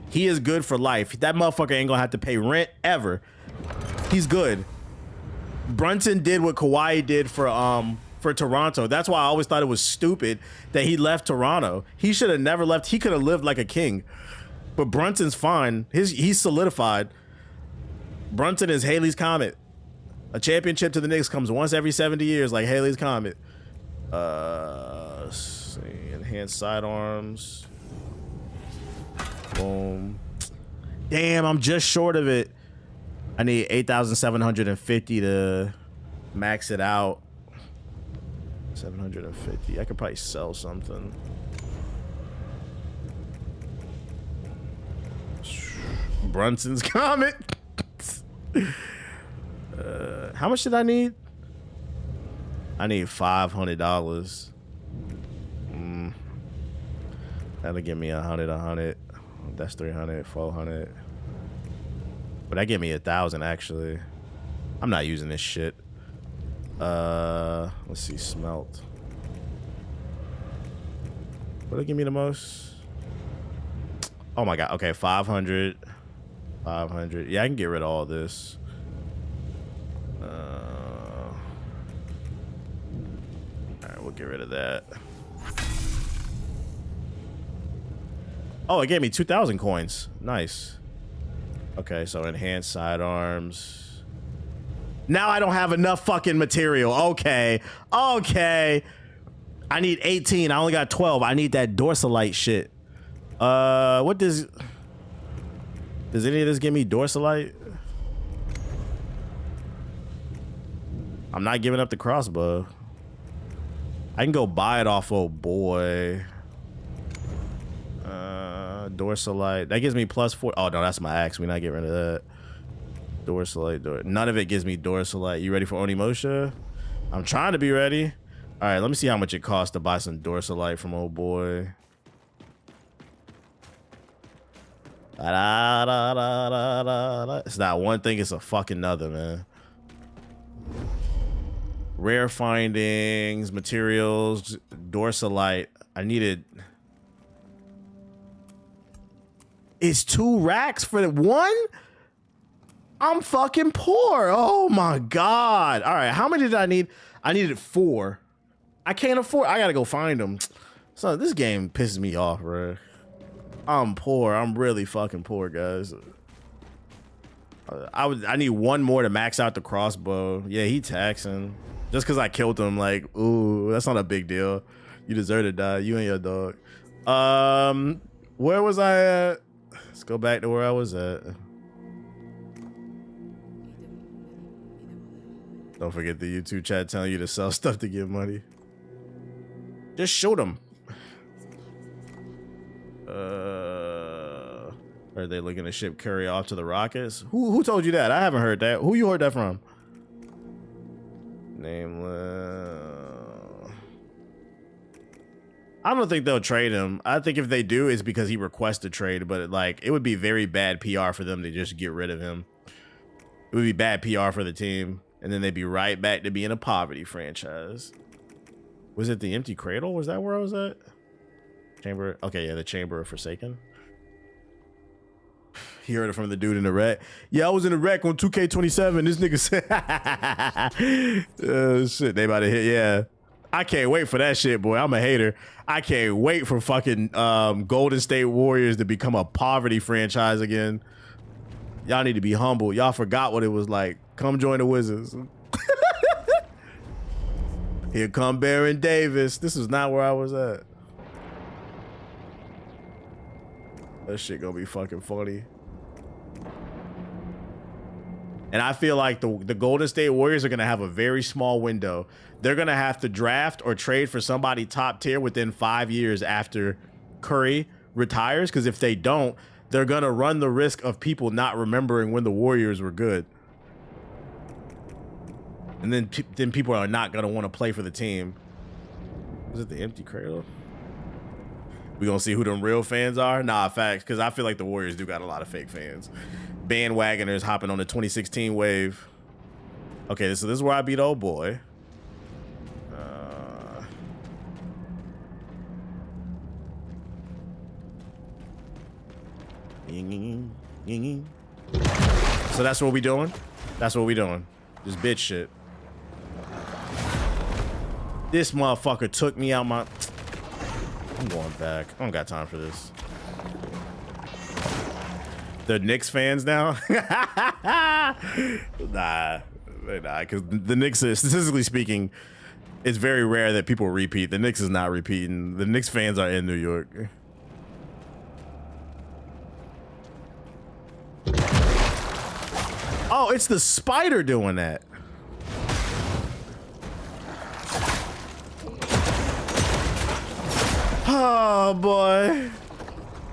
He is good for life. That motherfucker ain't gonna have to pay rent ever. He's good. Brunson did what Kawhi did for Toronto. That's why I always thought it was stupid that he left Toronto. He should have never left. He could have lived like a king. But Brunson's fine. He's solidified. Brunson is Haley's Comet. A championship to the Knicks comes once every 70 years, like Haley's Comet. Let's see. Enhanced sidearms. Boom. Damn, I'm just short of it. I need 8,750 to max it out. 750. I could probably sell something. Brunson's Comet. How much did I need? I need $500. That'll give me 100. That's 300, 400. But that give me 1,000 actually. I'm not using this shit. Let's see, smelt. What'll give me the most? Oh my god. Okay, 500. 500. Yeah, I can get rid of all this. Alright, we'll get rid of that. Oh, it gave me 2,000 coins. Nice. Okay, so enhanced sidearms. Now I don't have enough fucking material. Okay. Okay. I need 18. I only got 12. I need that dorsalite shit. What does any of this give me dorsalite? I'm not giving up the crossbow. I can go buy it off old boy. Dorsalite. That gives me +4. Oh no, that's my axe. We're not getting rid of that. Dorsalite. None of it gives me dorsalite. You ready for Onimusha? I'm trying to be ready. All right, let me see how much it costs to buy some dorsalite from old boy. It's not one thing, it's a fucking other, man. Rare findings, materials, dorsalite. I needed. It's 2 racks for the one? I'm fucking poor. Oh my god. All right, how many did I need? I needed 4. I can't afford. I gotta go find them. So this game pisses me off, bro. I'm poor. I'm really fucking poor, guys. I need 1 more to max out the crossbow. Yeah, he taxing. Just because I killed him, like, ooh, that's not a big deal. You deserve to die. You and your dog. Where was I at? Let's go back to where I was at. Don't forget the YouTube chat telling you to sell stuff to get money. Just shoot them. Are they looking to ship Curry off to the Rockets? Who told you that? I haven't heard that. Who you heard that from? Nameless. I don't think they'll trade him. I think if they do, it's because he requested trade, but like it would be very bad PR for them to just get rid of him. It would be bad PR for the team, and then they'd be right back to being a poverty franchise. Was it the Empty Cradle? Was that where I was at? Chamber. Okay, yeah, the Chamber of Forsaken. He heard it from the dude in the wreck. Yeah, I was in the wreck on 2K27. This nigga said, shit, they about to hit. Yeah, I can't wait for that shit, boy. I'm a hater. I can't wait for fucking Golden State Warriors to become a poverty franchise again. Y'all need to be humble. Y'all forgot what it was like. Come join the Wizards. Here come Baron Davis. This is not where I was at. That shit gonna be fucking funny. And I feel like the Golden State Warriors are gonna have a very small window. They're gonna have to draft or trade for somebody top tier within 5 years after Curry retires, because if they don't, they're gonna run the risk of people not remembering when the Warriors were good. And then people are not gonna want to play for the team. Was it the Empty Cradle? We gonna see who them real fans are? Nah, facts, because I feel like the Warriors do got a lot of fake fans. Bandwagoners hopping on the 2016 wave. Okay, so this is where I beat old boy. So that's what we doing? That's what we doing. Just bitch shit. This motherfucker took me out my... I'm going back. I don't got time for this. The Knicks fans now? Nah, because the Knicks, statistically speaking, it's very rare that people repeat. The Knicks is not repeating. The Knicks fans are in New York. Oh, it's the spider doing that. Oh boy.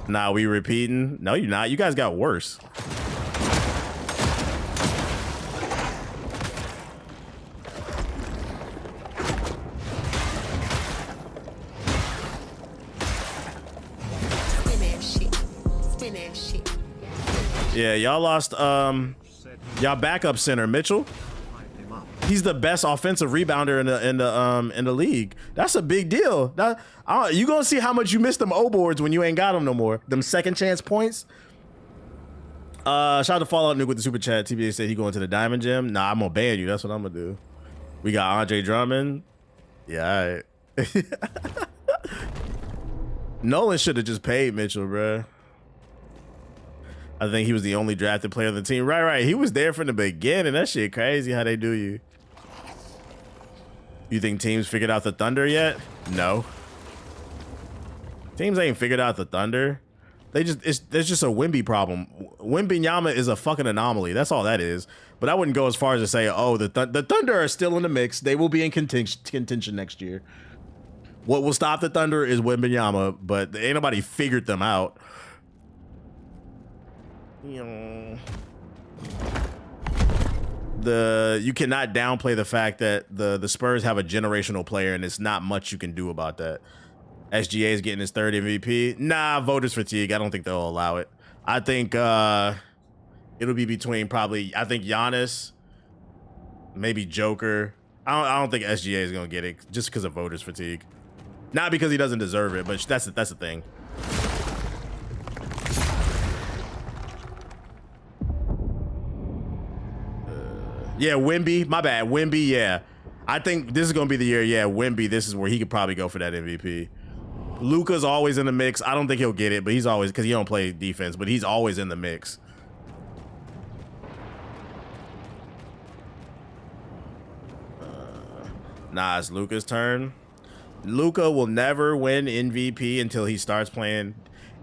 Nah, we repeating? No, you're not. You guys got worse. Yeah, y'all lost y'all backup center, Mitchell. He's the best offensive rebounder in the league. That's a big deal. You gonna see how much you miss them O boards when you ain't got them no more. Them second chance points. Shout out to Fallout Nuke with the super chat. TBA said he going to the Diamond Gym. Nah, I'm gonna ban you. That's what I'm gonna do. We got Andre Drummond. Yeah, all right. Nolan should have just paid Mitchell, bro. I think he was the only drafted player on the team. Right. He was there from the beginning. That shit crazy how they do you. You think teams figured out the Thunder yet? No. Teams ain't figured out the Thunder. There's just a Wemby problem. Wembanyama is a fucking anomaly. That's all that is. But I wouldn't go as far as to say, oh, the Thunder are still in the mix. They will be in contention next year. What will stop the Thunder is Wembanyama, but ain't nobody figured them out. You cannot downplay the fact that the Spurs have a generational player, and it's not much you can do about that. SGA is getting his third MVP. Nah, voters fatigue. I don't think they'll allow it. I think it'll be between I think Giannis, maybe Joker. I don't think SGA is gonna get it just because of voters fatigue. Not because he doesn't deserve it, but that's the thing. Yeah, Wemby. My bad. Wemby, yeah. I think this is going to be the year, yeah, Wemby, this is where he could probably go for that MVP. Luka's always in the mix. I don't think he'll get it, but he's always, because he don't play defense, but he's always in the mix. Nah, it's Luka's turn. Luka will never win MVP until he starts playing.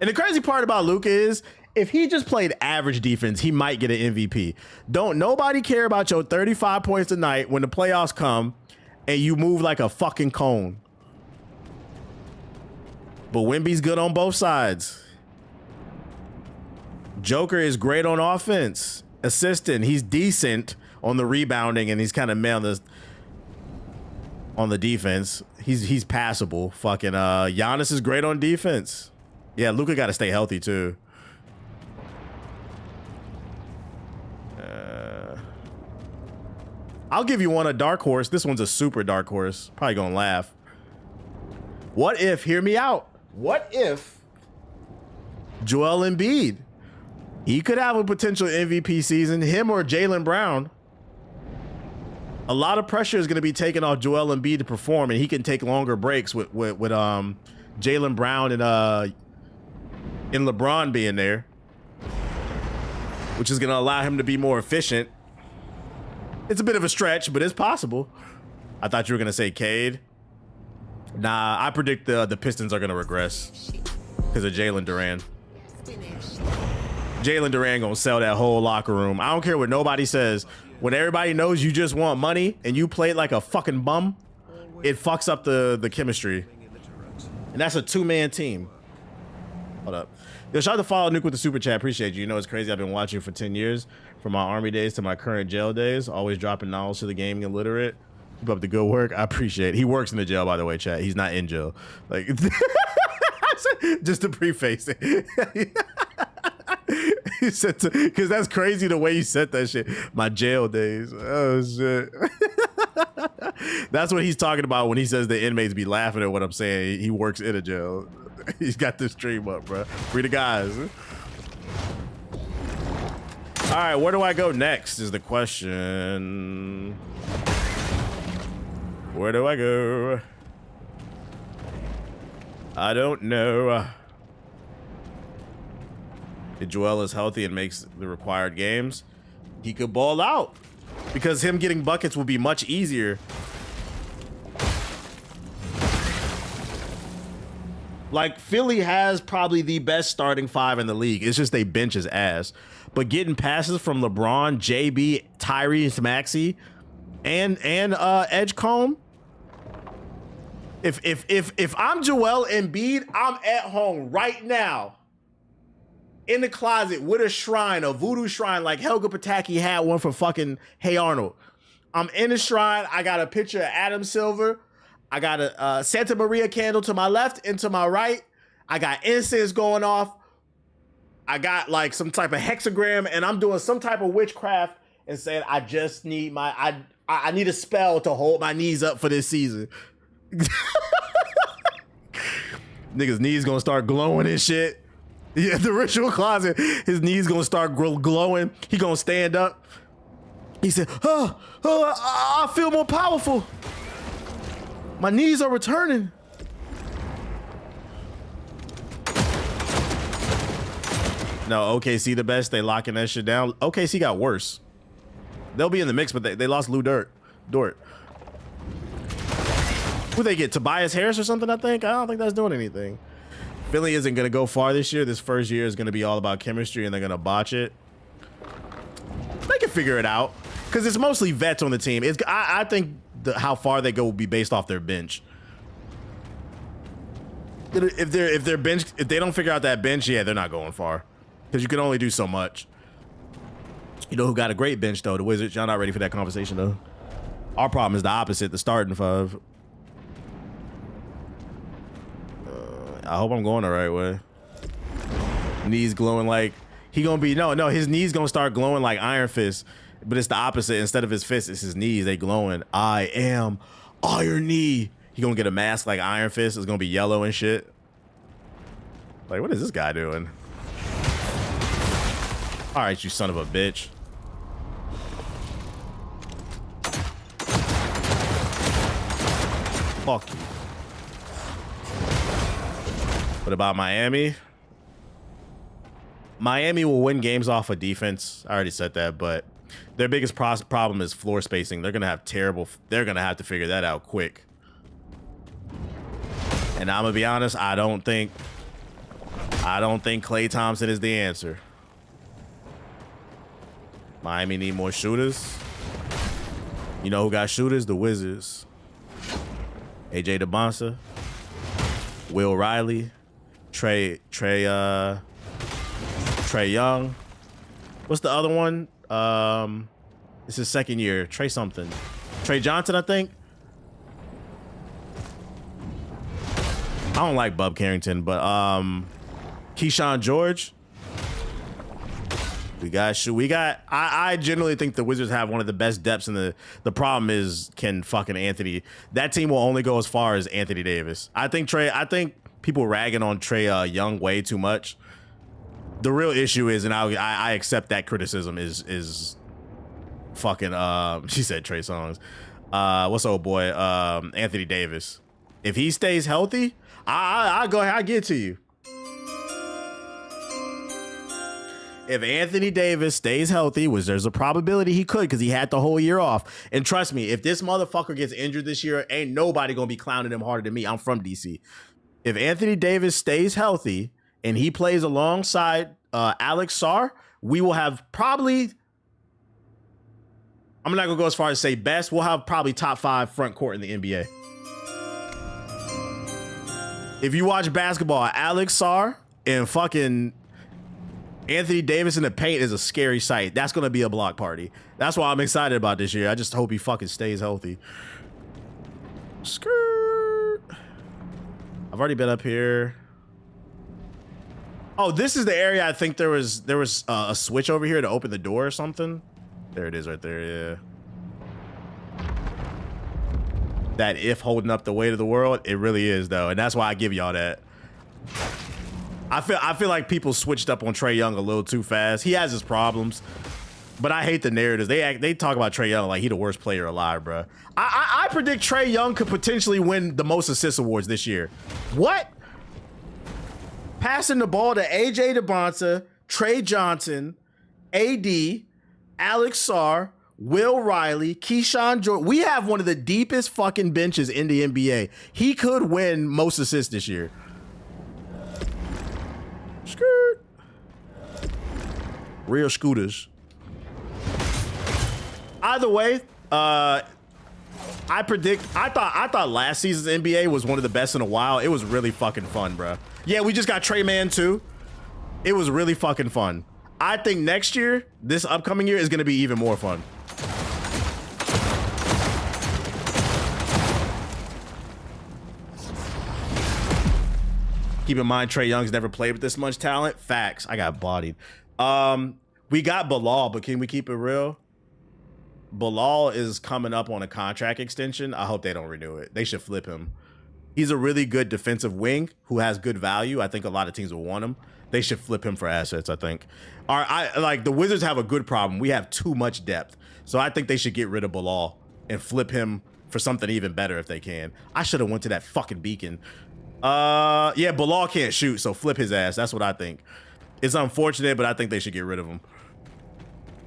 And the crazy part about Luka is, if he just played average defense, he might get an MVP. Don't nobody care about your 35 points a night when the playoffs come and you move like a fucking cone. But Wemby's good on both sides. Joker is great on offense. Assistant, he's decent on the rebounding, and he's kind of meh on the defense. He's passable. Fucking Giannis is great on defense. Yeah, Luka got to stay healthy too. I'll give you one, a dark horse. This one's a super dark horse. Probably gonna laugh. What if, hear me out, what if Joel Embiid, he could have a potential MVP season, him or Jaylen Brown. A lot of pressure is going to be taken off Joel Embiid to perform, and he can take longer breaks with Jaylen Brown and LeBron being there, which is going to allow him to be more efficient. It's a bit of a stretch, but it's possible. I thought you were going to say Cade. Nah, I predict the Pistons are going to regress because of Jalen Duran. Jalen Duran going to sell that whole locker room. I don't care what nobody says. When everybody knows you just want money and you play like a fucking bum, it fucks up the chemistry. And that's a two-man team. Hold up. Yo, shout out to Follow Nuke with the super chat. Appreciate you. You know, it's crazy. I've been watching you for 10 years. From my army days to my current jail days. Always dropping knowledge to the gaming illiterate. Keep up the good work. I appreciate it. He works in the jail, by the way, chat. He's not in jail. Like, just to preface it. He said, because that's crazy the way you said that shit. My jail days. Oh, shit. That's what he's talking about when he says the inmates be laughing at what I'm saying. He works in a jail. He's got this stream up, bro. Free the guys. All right, where do I go next is the question. Where do I go? I don't know. If Joel is healthy and makes the required games, he could ball out because him getting buckets will be much easier. Like, Philly has probably the best starting five in the league. It's just they bench his ass. But getting passes from LeBron, JB, Tyrese Maxey, and Edgecombe. If I'm Joel Embiid, I'm at home right now in the closet with a shrine, a voodoo shrine like Helga Pataki had one for fucking Hey Arnold. I'm in the shrine. I got a picture of Adam Silver. I got a Santa Maria candle to my left and to my right. I got incense going off. I got like some type of hexagram and I'm doing some type of witchcraft and saying I just need I need a spell to hold my knees up for this season. Niggas' knees gonna start glowing and shit. Yeah, the ritual closet, his knees gonna start glowing. He gonna stand up. He said, I feel more powerful. My knees are returning. No, OKC the best. They locking that shit down. OKC got worse. They'll be in the mix, but they lost Lou Dort. Who they get? Tobias Harris or something, I think? I don't think that's doing anything. Philly isn't going to go far this year. This first year is going to be all about chemistry, and they're going to botch it. They can figure it out because it's mostly vets on the team. I think how far they go will be based off their bench. If they don't figure out that bench, yeah, they're not going far because you can only do so much. You know who got a great bench though? The Wizards. Y'all not ready for that conversation though. Our problem is the opposite. The starting five. I hope I'm going the right way. Knees glowing like he gonna be no. His knees gonna start glowing like Iron Fist, but it's the opposite. Instead of his fist, it's his knees. They glowing. I am Iron Knee. He gonna get a mask like Iron Fist. It's gonna be yellow and shit. Like, what is this guy doing? All right, you son of a bitch. Fuck you. What about Miami? Miami will win games off of defense. I already said that, but their biggest problem is floor spacing. They're gonna have to figure that out quick. And I'm gonna be honest, I don't think Klay Thompson is the answer. Miami need more shooters. You know who got shooters? The Wizards. AJ DeBonsa, Will Riley, Trey Young. What's the other one? It's his second year. Trey something. Trey Johnson, I think. I don't like Bub Carrington, but Keyshawn George. I generally think the Wizards have one of the best depths in the problem is can fucking Anthony. That team will only go as far as Anthony Davis. I think people ragging on Trey Young way too much. The real issue is, and I accept that criticism is fucking she said Trey Songz. What's old boy? Anthony Davis. If he stays healthy, I go ahead, I get to you. If Anthony Davis stays healthy, which there's a probability he could because he had the whole year off. And trust me, if this motherfucker gets injured this year, ain't nobody going to be clowning him harder than me. I'm from DC. If Anthony Davis stays healthy and he plays alongside Alex Sarr, we will have probably, I'm not going to go as far as say best, we'll have probably top 5 front court in the NBA. If you watch basketball, Alex Sarr and fucking Anthony Davis in the paint is a scary sight. That's going to be a block party. That's why I'm excited about this year. I just hope he fucking stays healthy. Skirt. I've already been up here. Oh, this is the area I think there was a switch over here to open the door or something. There it is right there, yeah. That if holding up the weight of the world, it really is though. And that's why I give y'all that. I feel like people switched up on Trey Young a little too fast. He has his problems, but I hate the narratives. They talk about Trey Young like he the worst player alive, bro. I predict Trey Young could potentially win the most assist awards this year. What? Passing the ball to AJ DeBonsa, Trey Johnson, AD, Alex Sarr, Will Riley, Keyshawn George. We have one of the deepest fucking benches in the NBA. He could win most assists this year. Skirt. Real scooters. Either way, I thought last season's NBA was one of the best in a while. It was really fucking fun, bro. Yeah, we just got Trey Man too. It was really fucking fun. I think next year, this upcoming year, is gonna be even more fun. Keep in mind, Trae Young's never played with this much talent. Facts. I got bodied. We got Bilal, but can we keep it real? Bilal is coming up on a contract extension. I hope they don't renew it. They should flip him. He's a really good defensive wing who has good value. I think a lot of teams will want him. They should flip him for assets, I think. Like the Wizards have a good problem. We have too much depth. So I think they should get rid of Bilal and flip him for something even better if they can. I should have went to that fucking beacon. Yeah, Bilal can't shoot, so flip his ass. That's what I think. It's unfortunate, but I think they should get rid of him.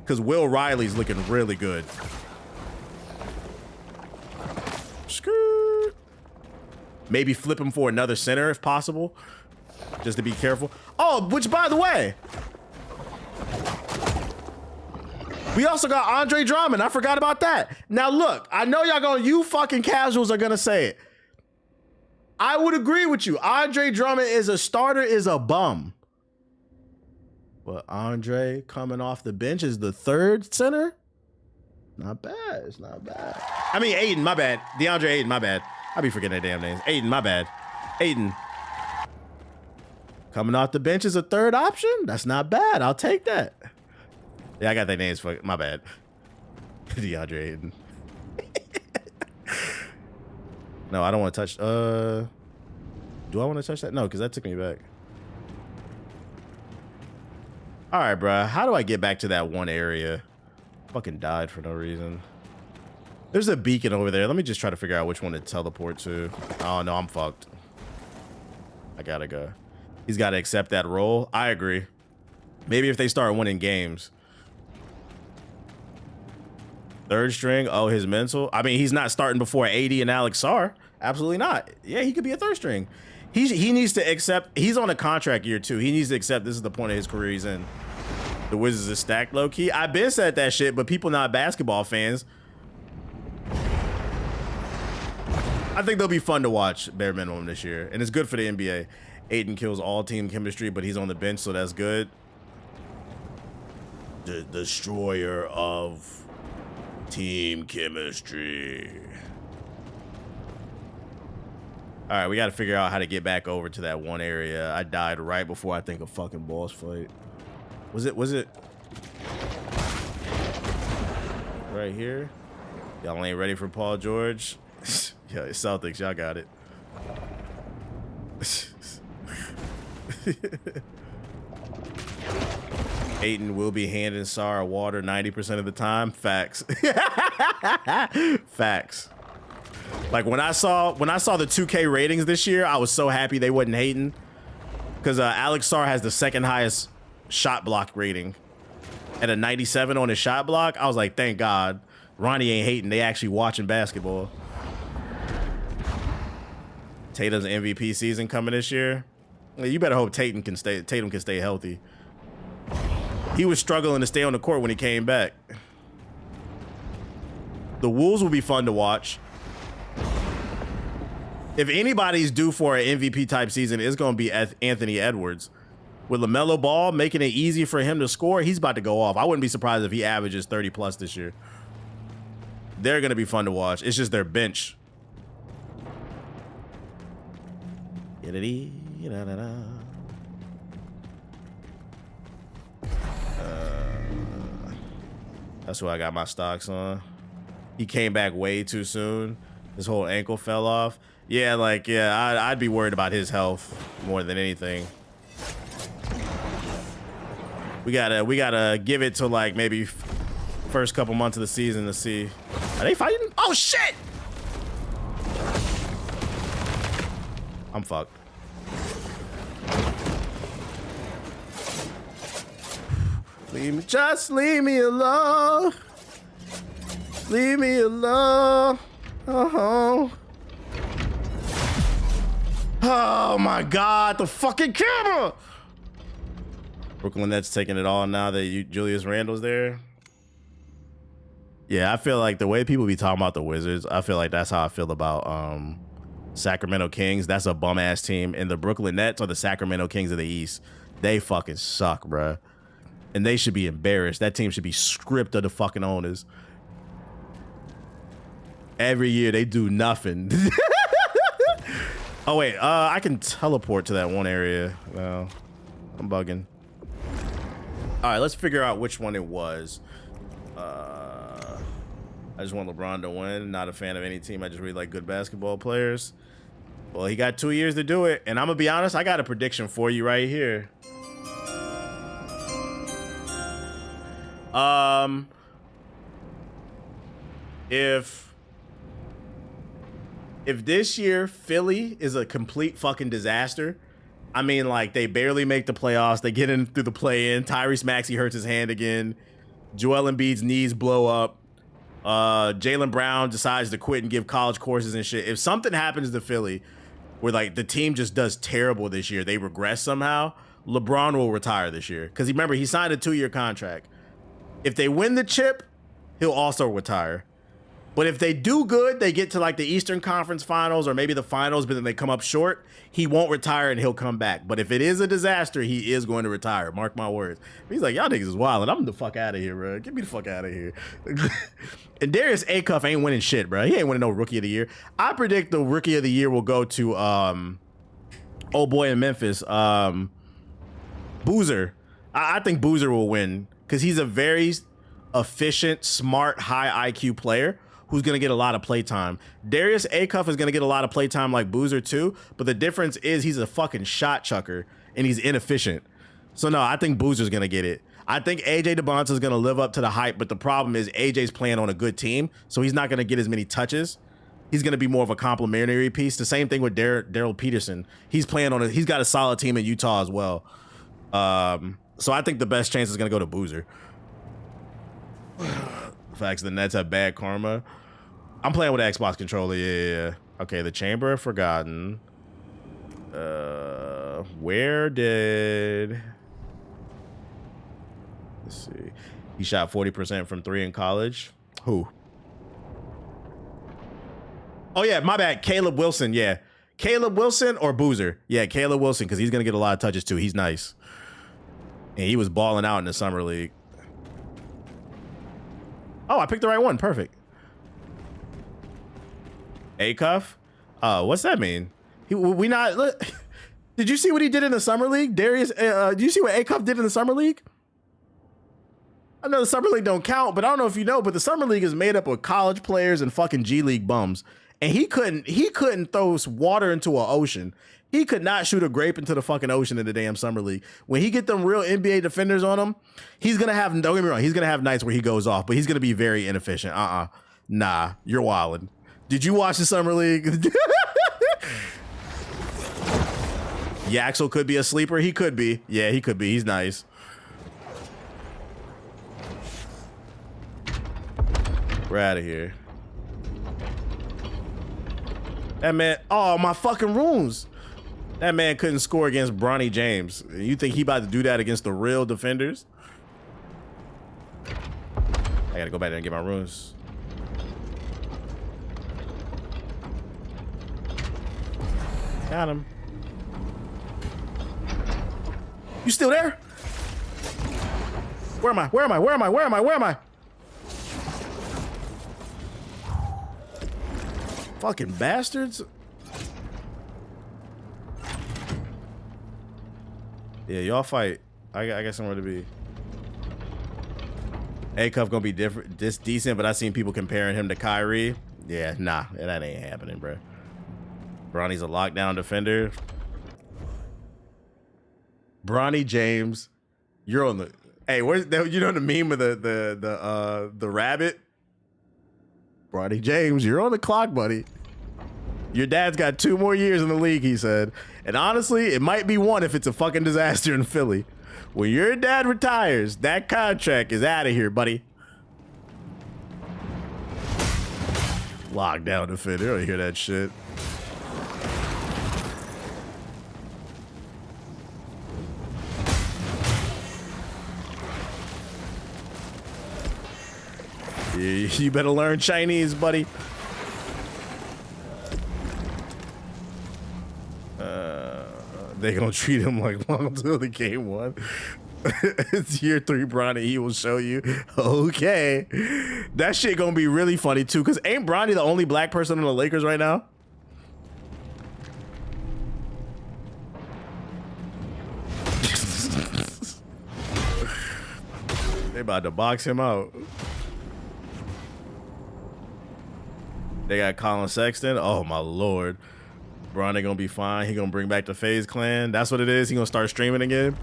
Because Will Riley's looking really good. Skirt. Maybe flip him for another center if possible. Just to be careful. Oh, which by the way, we also got Andre Drummond. I forgot about that. Now look, I know you fucking casuals are gonna say it. I would agree with you. Andre Drummond is a starter, is a bum. But Andre coming off the bench is the third center. Not bad. It's not bad. I mean, Aiden, my bad. DeAndre Aiden, my bad. I be forgetting their damn names. Aiden, my bad. Aiden. Coming off the bench is a third option. That's not bad. I'll take that. Yeah, I got their names. My bad. DeAndre Aiden. No, I don't want to touch. Do I want to touch that? No, because that took me back. All right, bro. How do I get back to that one area? Fucking died for no reason. There's a beacon over there. Let me just try to figure out which one to teleport to. Oh, no, I'm fucked. I gotta go. He's got to accept that role. I agree. Maybe if they start winning games. Third string. Oh, his mental. I mean, he's not starting before 80 and Alex Sarr. Absolutely not. Yeah, he could be a third string. He needs to accept. He's on a contract year too. He needs to accept this is the point of his career he's in. The Wizards is stacked low key. I've been said that shit, but people not basketball fans. I think they'll be fun to watch, bare minimum, this year. And it's good for the NBA. Aiden kills all team chemistry, but he's on the bench, so that's good. The destroyer of team chemistry. All right, we got to figure out how to get back over to that one area. I died right before I think a fucking boss fight. Was it right here? Y'all ain't ready for Paul George? Yeah, Celtics, y'all got it. Ayton will be handing Sarah water 90% of the time. Facts. Facts. Like when I saw the 2K ratings this year, I was so happy they wasn't hating, because Alex Sarr has the second highest shot block rating at a 97 on his shot block. I was like, thank God Ronnie ain't hating. They actually watching basketball. Tatum's MVP season coming this year. You better hope Tatum can stay healthy. He was struggling to stay on the court when he came back. The Wolves will be fun to watch. If anybody's due for an MVP type season, it's going to be Anthony Edwards. With LaMelo Ball making it easy for him to score, he's about to go off. I wouldn't be surprised if he averages 30 plus this year. They're going to be fun to watch. It's just their bench. That's who I got my stocks on. He came back way too soon. His whole ankle fell off. Yeah, like, yeah, I'd be worried about his health more than anything. We gotta give it to like maybe first couple months of the season to see. Are they fighting? Oh shit! I'm fucked. Just leave me alone. Leave me alone. Oh my God, the fucking camera! Brooklyn Nets taking it all now that Julius Randle's there. Yeah, I feel like the way people be talking about the Wizards, I feel like that's how I feel about Sacramento Kings. That's a bum ass team. And the Brooklyn Nets are the Sacramento Kings of the East. They fucking suck, bruh. And they should be embarrassed. That team should be stripped of the fucking owners. Every year they do nothing. Oh wait, I can teleport to that one area. No, I'm bugging. All right, let's figure out which one it was. I just want LeBron to win. Not a fan of any team. I just really like good basketball players. Well, he got 2 years to do it, and I'm gonna be honest. I got a prediction for you right here. If this year Philly is a complete fucking disaster, I mean, like, they barely make the playoffs. They get in through the play-in. Tyrese Maxey hurts his hand again. Joel Embiid's knees blow up. Jaylen Brown decides to quit and give college courses and shit. If something happens to Philly where, like, the team just does terrible this year, they regress somehow, LeBron will retire this year. Because remember, he signed a 2-year contract. If they win the chip, he'll also retire. But if they do good, they get to like the Eastern Conference Finals or maybe the finals, but then they come up short, he won't retire and he'll come back. But if it is a disaster, he is going to retire. Mark my words. He's like, y'all niggas is wild, and I'm the fuck out of here, bro. Get me the fuck out of here. And Darius Acuff ain't winning shit, bro. He ain't winning no Rookie of the Year. I predict the Rookie of the Year will go to old boy in Memphis, Boozer. I think Boozer will win because he's a very efficient, smart, high IQ player who's going to get a lot of playtime. Darius Acuff is going to get a lot of playtime like Boozer too, but the difference is he's a fucking shot chucker and he's inefficient. So no, I think Boozer's going to get it. I think AJ DeBonta is going to live up to the hype, but the problem is AJ's playing on a good team, so he's not going to get as many touches. He's going to be more of a complimentary piece. The same thing with Daryl Peterson. He's playing on he's got a solid team in Utah as well. So I think the best chance is going to go to Boozer. Facts, the Nets have bad karma. I'm playing with an Xbox controller. Yeah. Okay, the Chamber of Forgotten. Where did... Let's see. He shot 40% from 3 in college. Who? Oh, yeah, my bad. Caleb Wilson, yeah. Caleb Wilson or Boozer? Yeah, Caleb Wilson, because he's going to get a lot of touches, too. He's nice. And he was balling out in the summer league. Oh, I picked the right one. Perfect. Acuff? What's that mean? We not... Did you see what he did in the summer league? Darius, did you see what Acuff did in the summer league? I know the summer league don't count, but I don't know if you know, but the summer league is made up of college players and fucking G League bums. And he couldn't throw water into an ocean. He could not shoot a grape into the fucking ocean in the damn summer league. When he get them real NBA defenders on him, he's gonna have, don't get me wrong, he's gonna have nights where he goes off, but he's gonna be very inefficient. Nah, you're wildin'. Did you watch the summer league? Yaxel could be a sleeper. He could be. Yeah, he could be. He's nice. We're out of here. That man, oh, my fucking runes. That man couldn't score against Bronny James. You think he about to do that against the real defenders? I gotta go back there and get my runes. Got him. You still there? Where am I? Where am I? Where am I? Where am I? Where am I? Fucking bastards. Yeah, y'all fight. I got somewhere to be. Acuff gonna be different, decent, but I seen people comparing him to Kyrie. Yeah, nah, that ain't happening, bro. Bronny's a lockdown defender. Bronny James, you're on the. Hey, where's you know the meme of the rabbit? Bronny James, you're on the clock, buddy. Your dad's got 2 more years in the league, he said. And honestly, it might be 1 if it's a fucking disaster in Philly. When your dad retires, that contract is out of here, buddy. Lockdown defender. I don't hear that shit. You better learn Chinese, buddy. They gonna treat him like long until the game 1. It's year 3, Bronny. He will show you. Okay, that shit gonna be really funny too. Cause ain't Bronny the only black person on the Lakers right now? They about to box him out. They got Colin Sexton. Oh my lord. Bronny gonna be fine. He gonna bring back the FaZe clan. That's what it is. He gonna start streaming again.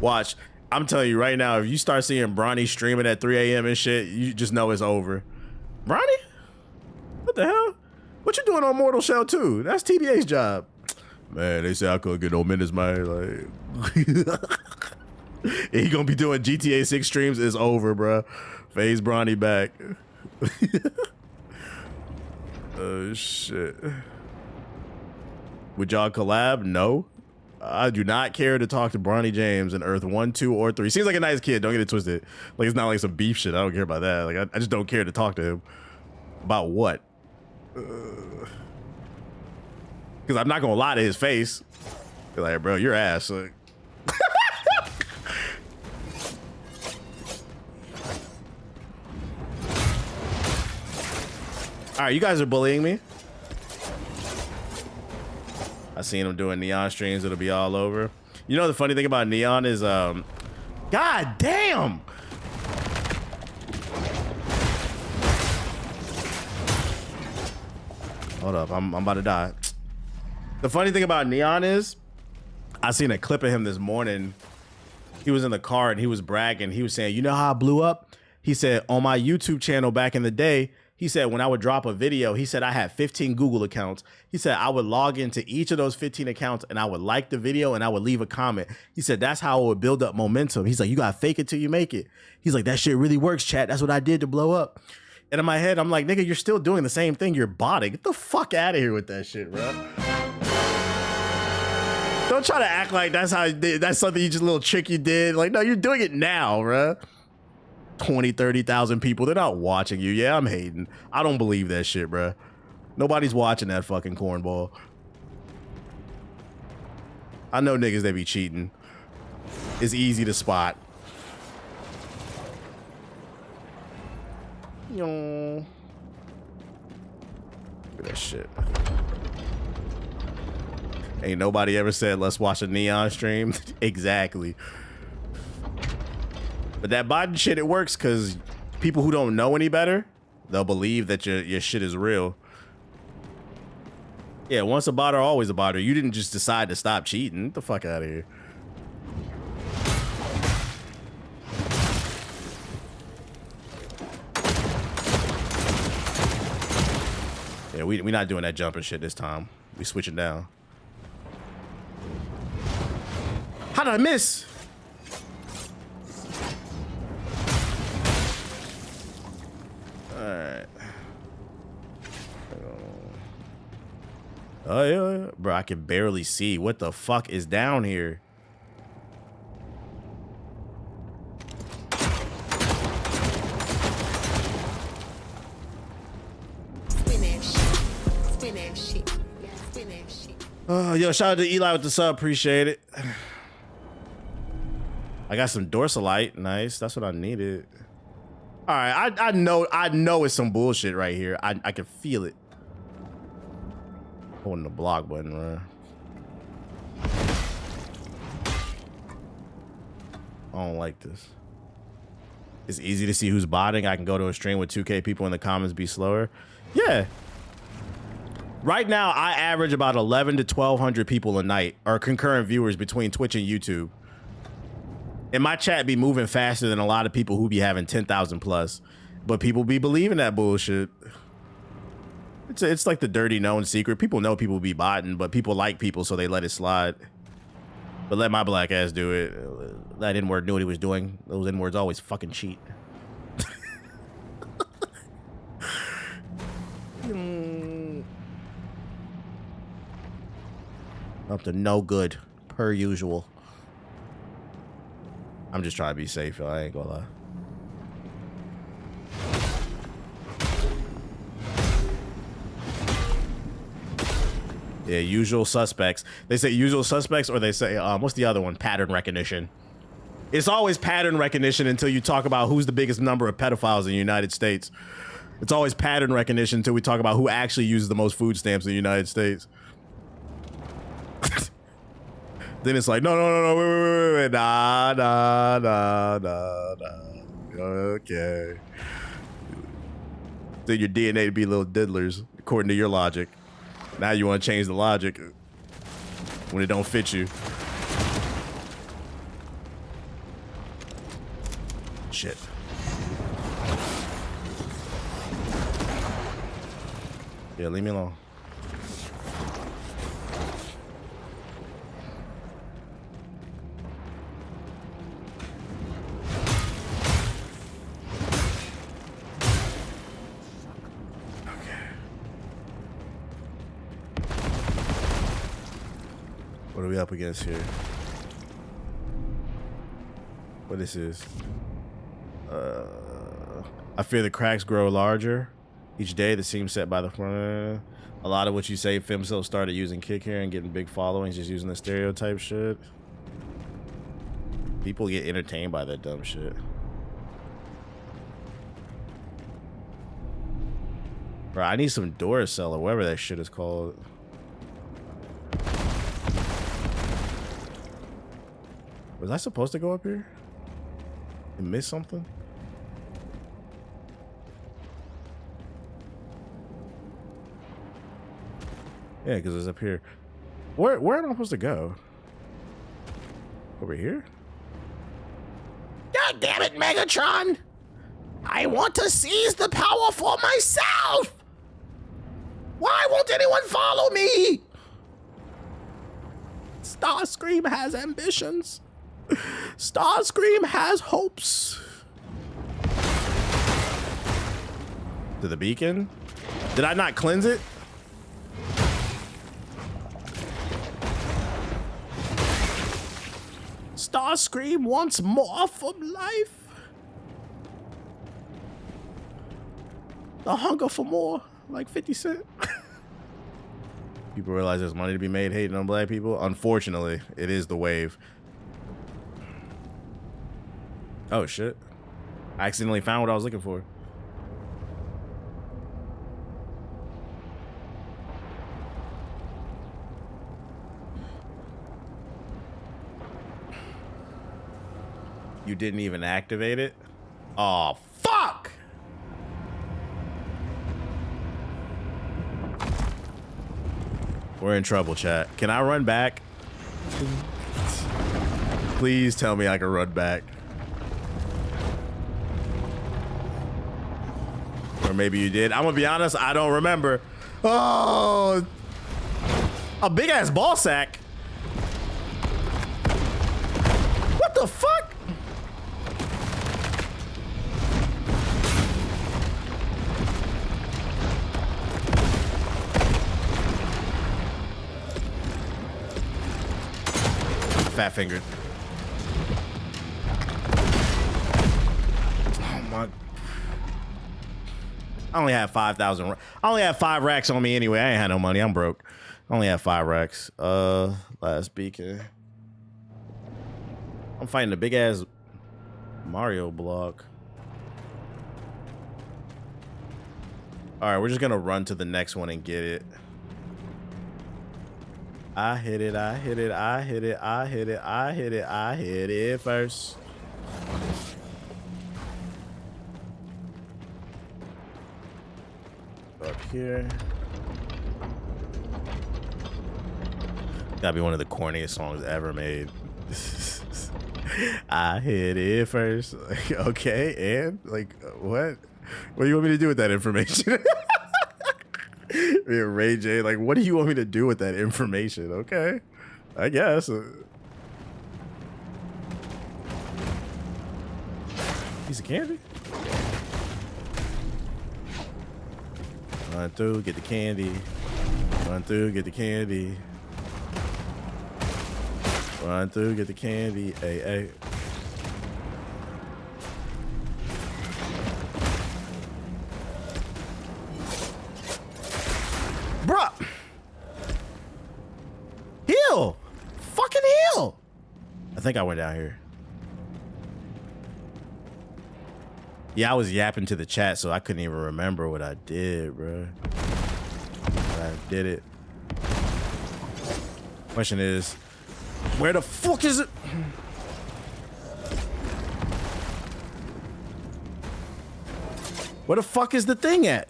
Watch. I'm telling you right now, if you start seeing Bronny streaming at 3 a.m. and shit, you just know it's over. Bronny? What the hell? What you doing on Mortal Shell 2? That's TBA's job. Man, they say I couldn't get no minutes, man. Like, he gonna be doing GTA 6 streams. It's over, bro. FaZe Bronny back. Oh shit. Would y'all collab? No. I do not care to talk to Bronny James in Earth 1, 2, or 3. Seems like a nice kid. Don't get it twisted. Like, it's not like some beef shit. I don't care about that. Like, I just don't care to talk to him. About what? Because I'm not gonna lie to his face. Be like, bro, your ass. Like, all right, you guys are bullying me. I seen him doing Neon streams. It'll be all over. You know the funny thing about Neon is, God damn. Hold up, I'm about to die. The funny thing about Neon is, I seen a clip of him this morning. He was in the car and he was bragging. He was saying, you know how I blew up? He said, on my YouTube channel back in the day, he said, when I would drop a video, he said, I had 15 Google accounts. He said, I would log into each of those 15 accounts and I would like the video and I would leave a comment. He said, that's how I would build up momentum. He's like, you got to fake it till you make it. He's like, that shit really works, chat. That's what I did to blow up. And in my head, I'm like, nigga, you're still doing the same thing. You're botting. Get the fuck out of here with that shit, bro. Don't try to act like that's how that's something you just a little trick you did. Like, no, you're doing it now, bro. 20, 30,000 people. They're not watching you. Yeah, I'm hating. I don't believe that shit, bro. Nobody's watching that fucking cornball. I know niggas, they be cheating. It's easy to spot. Yo. Look at that shit. Ain't nobody ever said, let's watch a Neon stream. Exactly. But that Biden shit, it works because people who don't know any better, they'll believe that your shit is real. Yeah, once a botter, always a botter. You didn't just decide to stop cheating. Get the fuck out of here. Yeah, we not doing that jumping shit this time. We switching down. How did I miss? Alright. Oh yeah, bro, I can barely see. What the fuck is down here? Oh, yo, shout out to Eli with the sub. Appreciate it. I got some dorsalite. Nice. That's what I needed. All right, I know it's some bullshit right here. I can feel it. Holding the block button, right? I don't like this. It's easy to see who's botting. I can go to a stream with 2K people in the comments, be slower. Yeah. Right now, I average about 11 to 1,200 people a night, or concurrent viewers between Twitch and YouTube. And my chat be moving faster than a lot of people who be having 10,000 plus. But people be believing that bullshit. It's like the dirty known secret. People know people be botting, but people like people, so they let it slide. But let my black ass do it. That N-word knew what he was doing. Those N-words always fucking cheat. Up to no good, per usual. I'm just trying to be safe, y'all. I ain't gonna lie. Yeah, usual suspects. They say usual suspects, or they say, what's the other one? Pattern recognition. It's always pattern recognition until you talk about who's the biggest number of pedophiles in the United States. It's always pattern recognition until we talk about who actually uses the most food stamps in the United States. Then it's like, no, wait, nah. Okay. So your DNA to be little diddlers, according to your logic. Now you want to change the logic when it don't fit you. Shit. Yeah, leave me alone. What are we up against here? What this is? I fear the cracks grow larger each day. The seam set by the front. A lot of what you say, Femso started using kick hair and getting big followings, just using the stereotype shit. People get entertained by that dumb shit. Bro, I need some Duracell or whatever that shit is called. Was I supposed to go up here and miss something? Yeah, because it's up here. Where am I supposed to go? Over here? God damn it, Megatron! I want to seize the power for myself! Why won't anyone follow me? Starscream has ambitions. Starscream has hopes. To the beacon? Did I not cleanse it? Starscream wants more from life. The hunger for more, like 50 Cent. People realize there's money to be made hating on black people. Unfortunately, it is the wave. Oh shit. I accidentally found what I was looking for. You didn't even activate it? Oh, fuck! We're in trouble, chat. Can I run back? Please tell me I can run back. Or maybe you did. I'm gonna be honest, I don't remember. Oh, a big ass ball sack. What the fuck? Fat fingered. Oh my. I only have 5,000. I only have 5 racks on me anyway. I ain't had no money. I'm broke. I only have 5 racks. Last beacon. I'm fighting a big ass Mario block. All right, we're just gonna run to the next one and get it. I hit it, I hit it, I hit it, I hit it, I hit it, I hit it first. Up here. Gotta be one of the corniest songs ever made. I hit it first. Okay, and like what? What do you want me to do with that information? Ray J, like, what do you want me to do with that information? Okay, I guess. Piece of candy. Run through, get the candy. Run through, get the candy. Run through, get the candy. Hey, hey. Bruh. Heal. Fucking heal. I think I went down here. Yeah, I was yapping to the chat, so I couldn't even remember what I did, bro. I did it. Question is, where the fuck is it? Where the fuck is the thing at?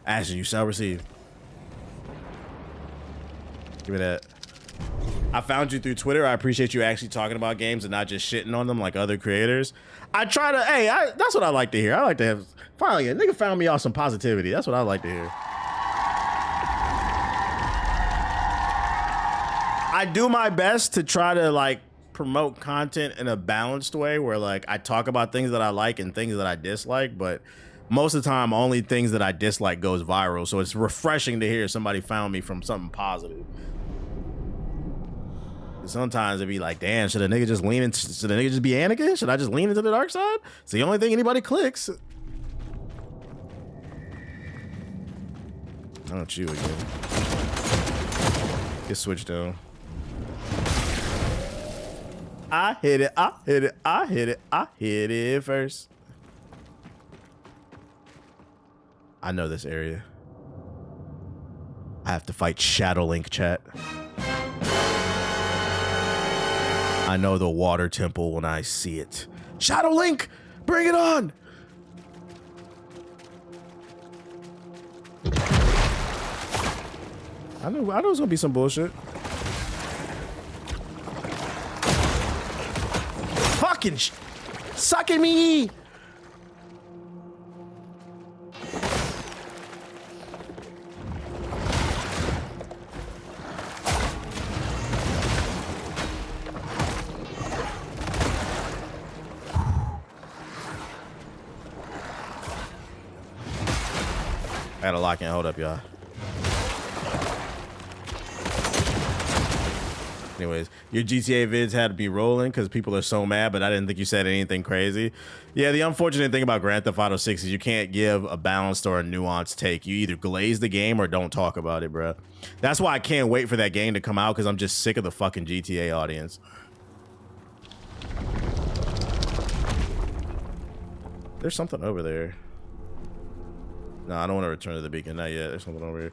Action you shall receive. Give me that. I found you through Twitter. I appreciate you actually talking about games and not just shitting on them like other creators. I try to, hey, that's what I like to hear. I like to have, finally, a nigga found me off some positivity. That's what I like to hear. I do my best to try to like promote content in a balanced way where like I talk about things that I like and things that I dislike, but most of the time only things that I dislike goes viral. So it's refreshing to hear somebody found me from something positive. Sometimes it'd be like, damn, should a nigga just lean into, should a nigga just be Anakin? Should I just lean into the dark side? It's the only thing anybody clicks. Not you again. Get switched down. I hit it, I hit it, I hit it, I hit it first. I know this area. I have to fight Shadow Link, chat. I know the water temple when I see it. Shadow Link, bring it on! I knew it was gonna be some bullshit. Fucking sucking me! I gotta lock in. Hold up, y'all. Anyways, your GTA vids had to be rolling because people are so mad, but I didn't think you said anything crazy. Yeah, the unfortunate thing about Grand Theft Auto 6 is you can't give a balanced or a nuanced take. You either glaze the game or don't talk about it, bro. That's why I can't wait for that game to come out because I'm just sick of the fucking GTA audience. There's something over there. No, I don't want to return to the beacon. Not yet. There's something over here.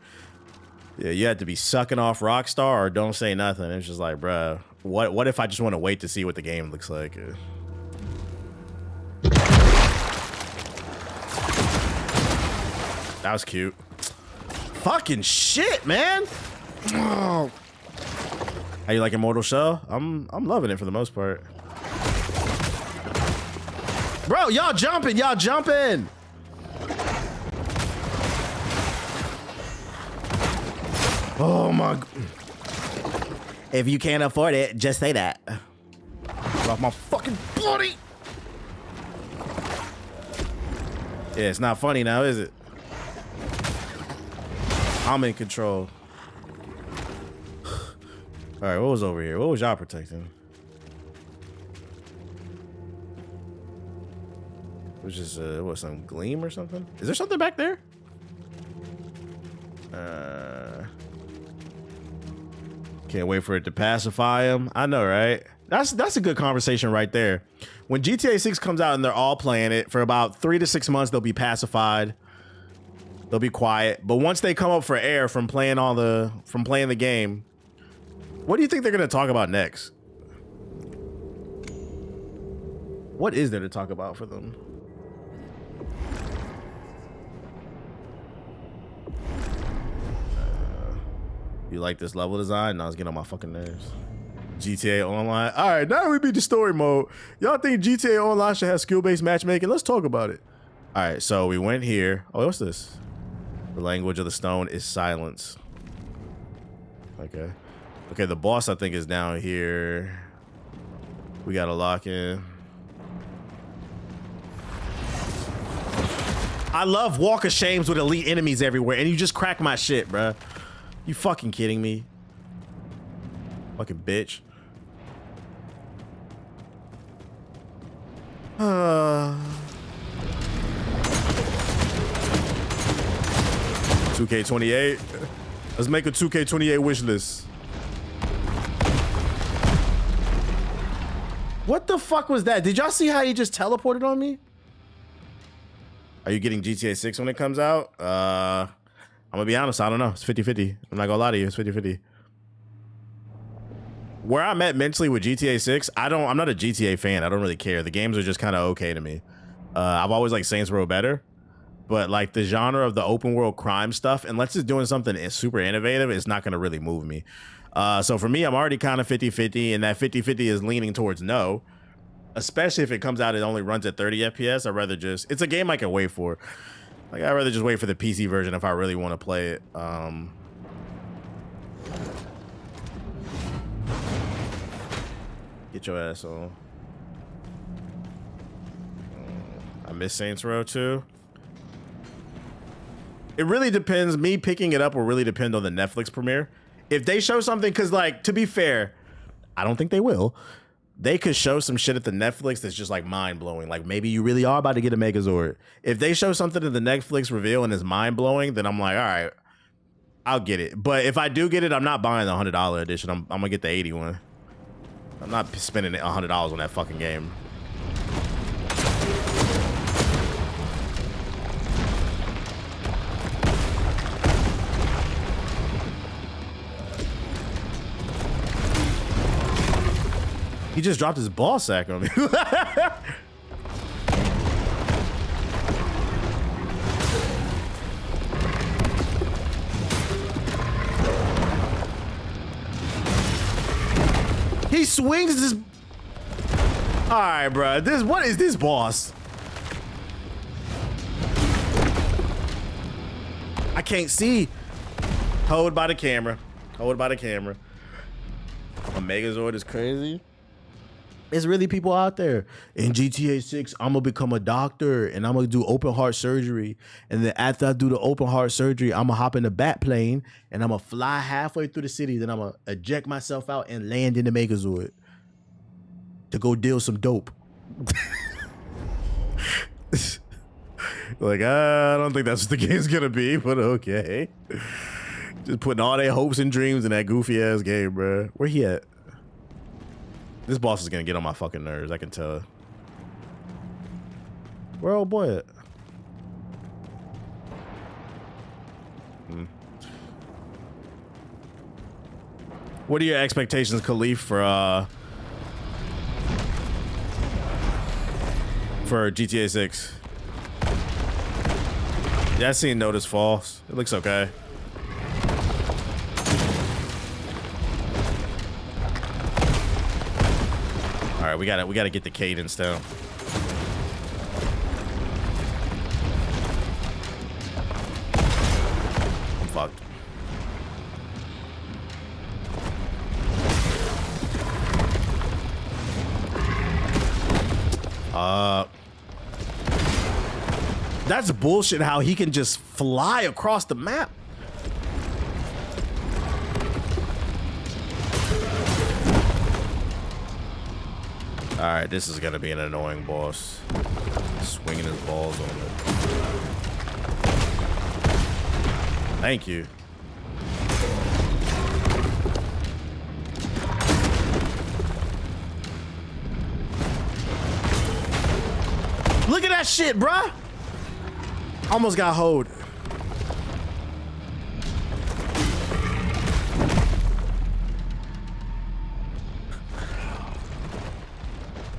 Yeah, you have to be sucking off Rockstar or don't say nothing. It's just like, bruh, what if I just want to wait to see what the game looks like? That was cute. Fucking shit, man. Oh. How you like Immortal Shell? I'm loving it for the most part. Bro, y'all jumping, y'all jumping. Oh my. If you can't afford it, just say that. Get off my fucking body. Yeah, it's not funny now, is it? I'm in control. All right, what was over here? What was y'all protecting? It was just what, some gleam or something? Is there something back there? Can't wait for it to pacify him. I know, right? That's a good conversation right there. When GTA 6 comes out and they're all playing it for about 3 to 6 months, they'll be pacified. They'll be quiet. But once they come up for air from playing the game, what do you think they're gonna talk about next? What is there to talk about for them? You like this level design? No, it's getting on my fucking nerves. GTA Online. All right, now we beat the story mode. Y'all think GTA Online should have skill-based matchmaking? Let's talk about it. All right, so we went here. Oh, what's this? The language of the stone is silence. Okay. Okay, the boss, I think, is down here. We got to lock in. I love Walk of Shames with elite enemies everywhere, and you just crack my shit, bruh. You fucking kidding me? Fucking bitch. 2K28. Let's make a 2K28 wish list. What the fuck was that? Did y'all see how he just teleported on me? Are you getting GTA 6 when it comes out? I'm gonna be honest, I don't know. It's 50-50. I'm not gonna lie to you, it's 50-50. where I'm at mentally with GTA 6, I'm not a GTA fan. I don't really care. The games are just kind of okay to me. I've always liked Saints Row better, but like the genre of the open world crime stuff, unless it's doing something super innovative, it's not going to really move me. So for me, I'm already kind of 50-50, and that 50-50 is leaning towards no, especially if it comes out, it only runs at 30 FPS. I'd rather just, it's a game I can wait for. Like, I'd rather just wait for the PC version if I really want to play it. Get your ass on. I miss Saints Row too. It really depends. Me picking it up will really depend on the Netflix premiere. If they show something, because like, to be fair, I don't think they will. They could show some shit at the Netflix that's just like mind-blowing. Like maybe you really are about to get a Megazord. If they show something in the Netflix reveal and it's mind-blowing, then I'm like, all right, I'll get it. But if I do get it, I'm not buying the $100 edition. I'm gonna get the 80 one. I'm not spending $100 on that fucking game. He just dropped his ball sack on me. He swings this. All right, bro. What is this boss? I can't see. Hold by the camera. Hold by the camera. A Megazord is crazy. There's really people out there. In GTA 6, I'm gonna become a doctor and I'm gonna do open heart surgery. And then after I do the open heart surgery, I'm gonna hop in the bat plane and I'm gonna fly halfway through the city. Then I'm gonna eject myself out and land in the Megazord to go deal some dope. Like, I don't think that's what the game's gonna be, but okay. Just putting all their hopes and dreams in that goofy ass game, bro. Where he at? This boss is gonna get on my fucking nerves, I can tell. Where old boy at? What are your expectations, Khalif, for GTA 6? Yeah, I seen Notice Falls. It looks okay. All right, we gotta get the cadence down. I'm fucked. That's bullshit how he can just fly across the map. All right, this is gonna be an annoying boss. Swinging his balls on it. Thank you. Look at that shit, bruh. Almost got hoed.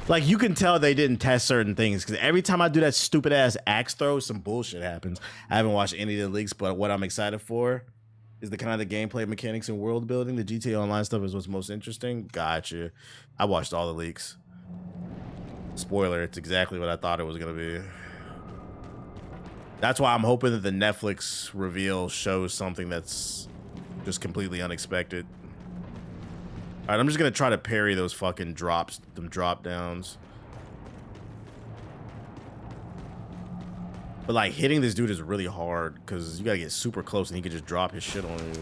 Like, you can tell they didn't test certain things because every time I do that stupid ass axe throw, some bullshit happens. I haven't watched any of the leaks, but what I'm excited for is the kind of the gameplay mechanics and world building. The GTA Online stuff is what's most interesting. Gotcha. I watched all the leaks. Spoiler, it's exactly what I thought it was going to be. That's why I'm hoping that the Netflix reveal shows something that's just completely unexpected. All right, I'm just gonna try to parry those fucking drops, them drop downs. But like hitting this dude is really hard because you gotta get super close and he could just drop his shit on you.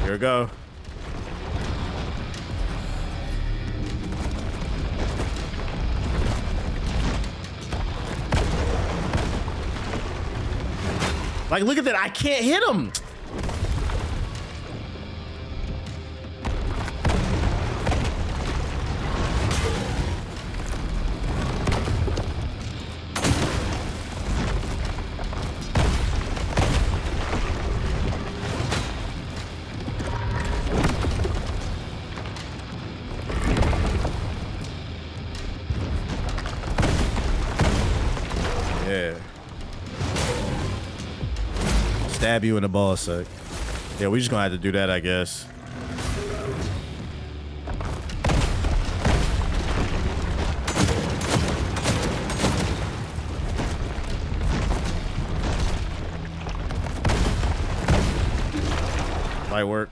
Here we go. Like, look at that. I can't hit him. Yeah. Stab you in the ball sack. Yeah, we just gonna have to do that, I guess. Might work.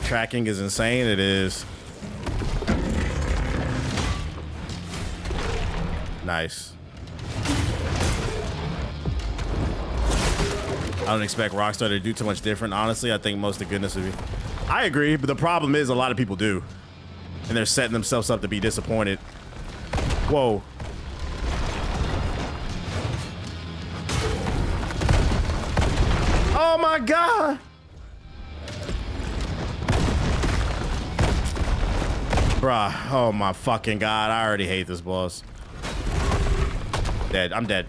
Tracking is insane. It is. Nice. I don't expect Rockstar to do too much different. Honestly, I think most of goodness would be. I agree, but the problem is a lot of people do. And they're setting themselves up to be disappointed. Whoa. Oh my God. Bruh, oh my fucking God. I already hate this boss. Dead, I'm dead.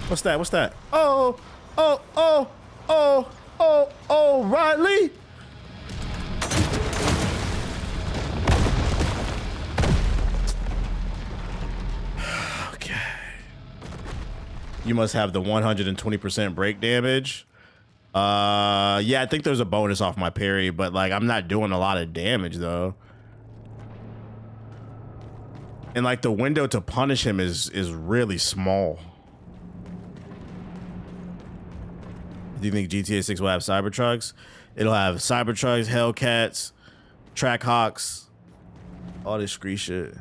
What's that? What's that? Oh, oh, oh, oh, oh, oh, Riley. Okay. You must have the 120% break damage. Yeah, I think there's a bonus off my parry, but like I'm not doing a lot of damage though. And like the window to punish him is really small. Do you think GTA 6 will have Cybertrucks? It'll have Cybertrucks, Hellcats, Trackhawks, all this scree shit.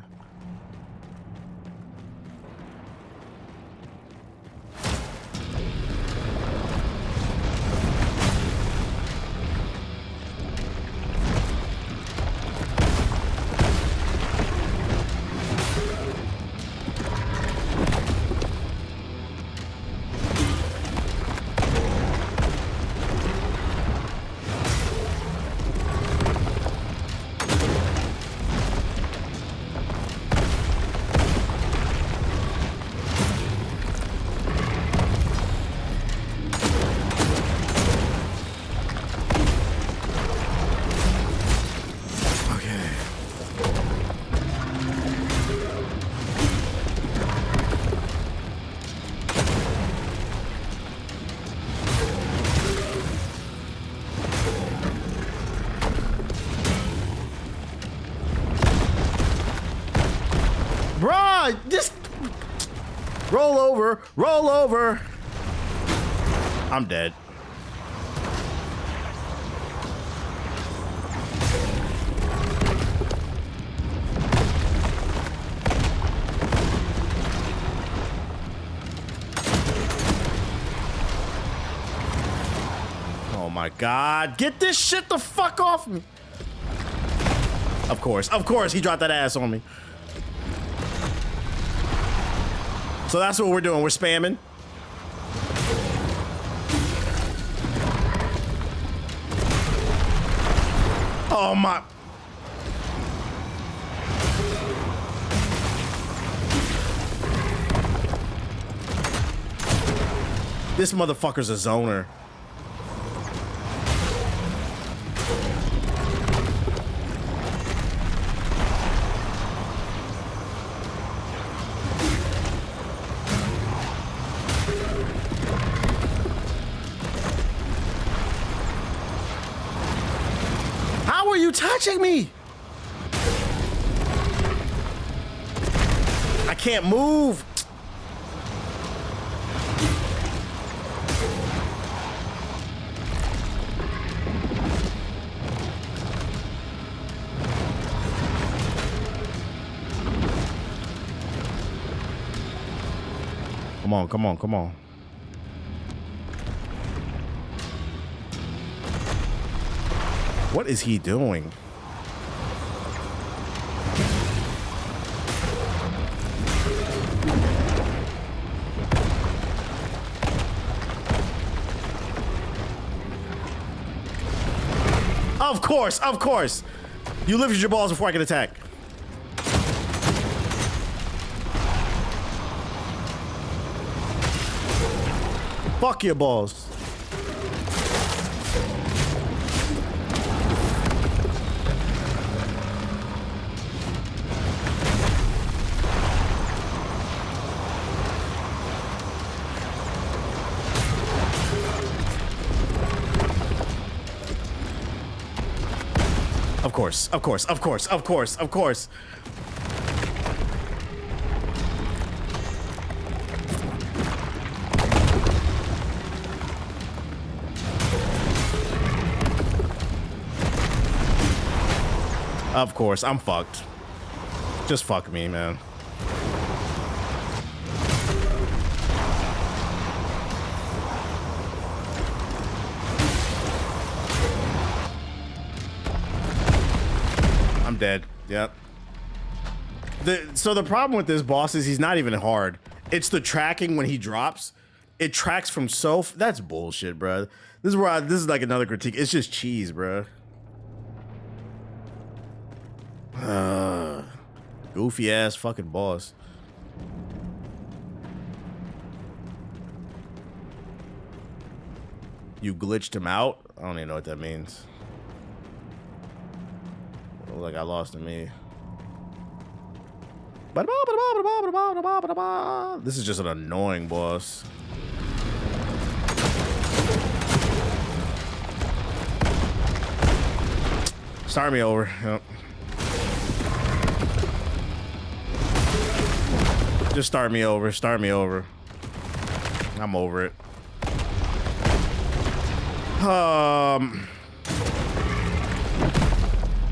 Just roll over, roll over. I'm dead. Oh my God, get this shit the fuck off me. Of course, he dropped that ass on me. So that's what we're doing. We're spamming. Oh my. This motherfucker's a zoner. Touching me. I can't move. Come on, come on, come on. What is he doing? Of course. You lifted your balls before I can attack. Fuck your balls. Of course, of course, of course, of course, of course. Of course, I'm fucked. Just fuck me, man. I'm dead. Yep. So the problem with this boss is he's not even hard. It's the tracking when he drops. It tracks from so that's bullshit, bro. This is like another critique. It's just cheese, bro. Goofy ass fucking boss. You glitched him out? I don't even know what that means. Like I lost to me. This is just an annoying boss. Start me over. Yep. Just start me over. Start me over. I'm over it.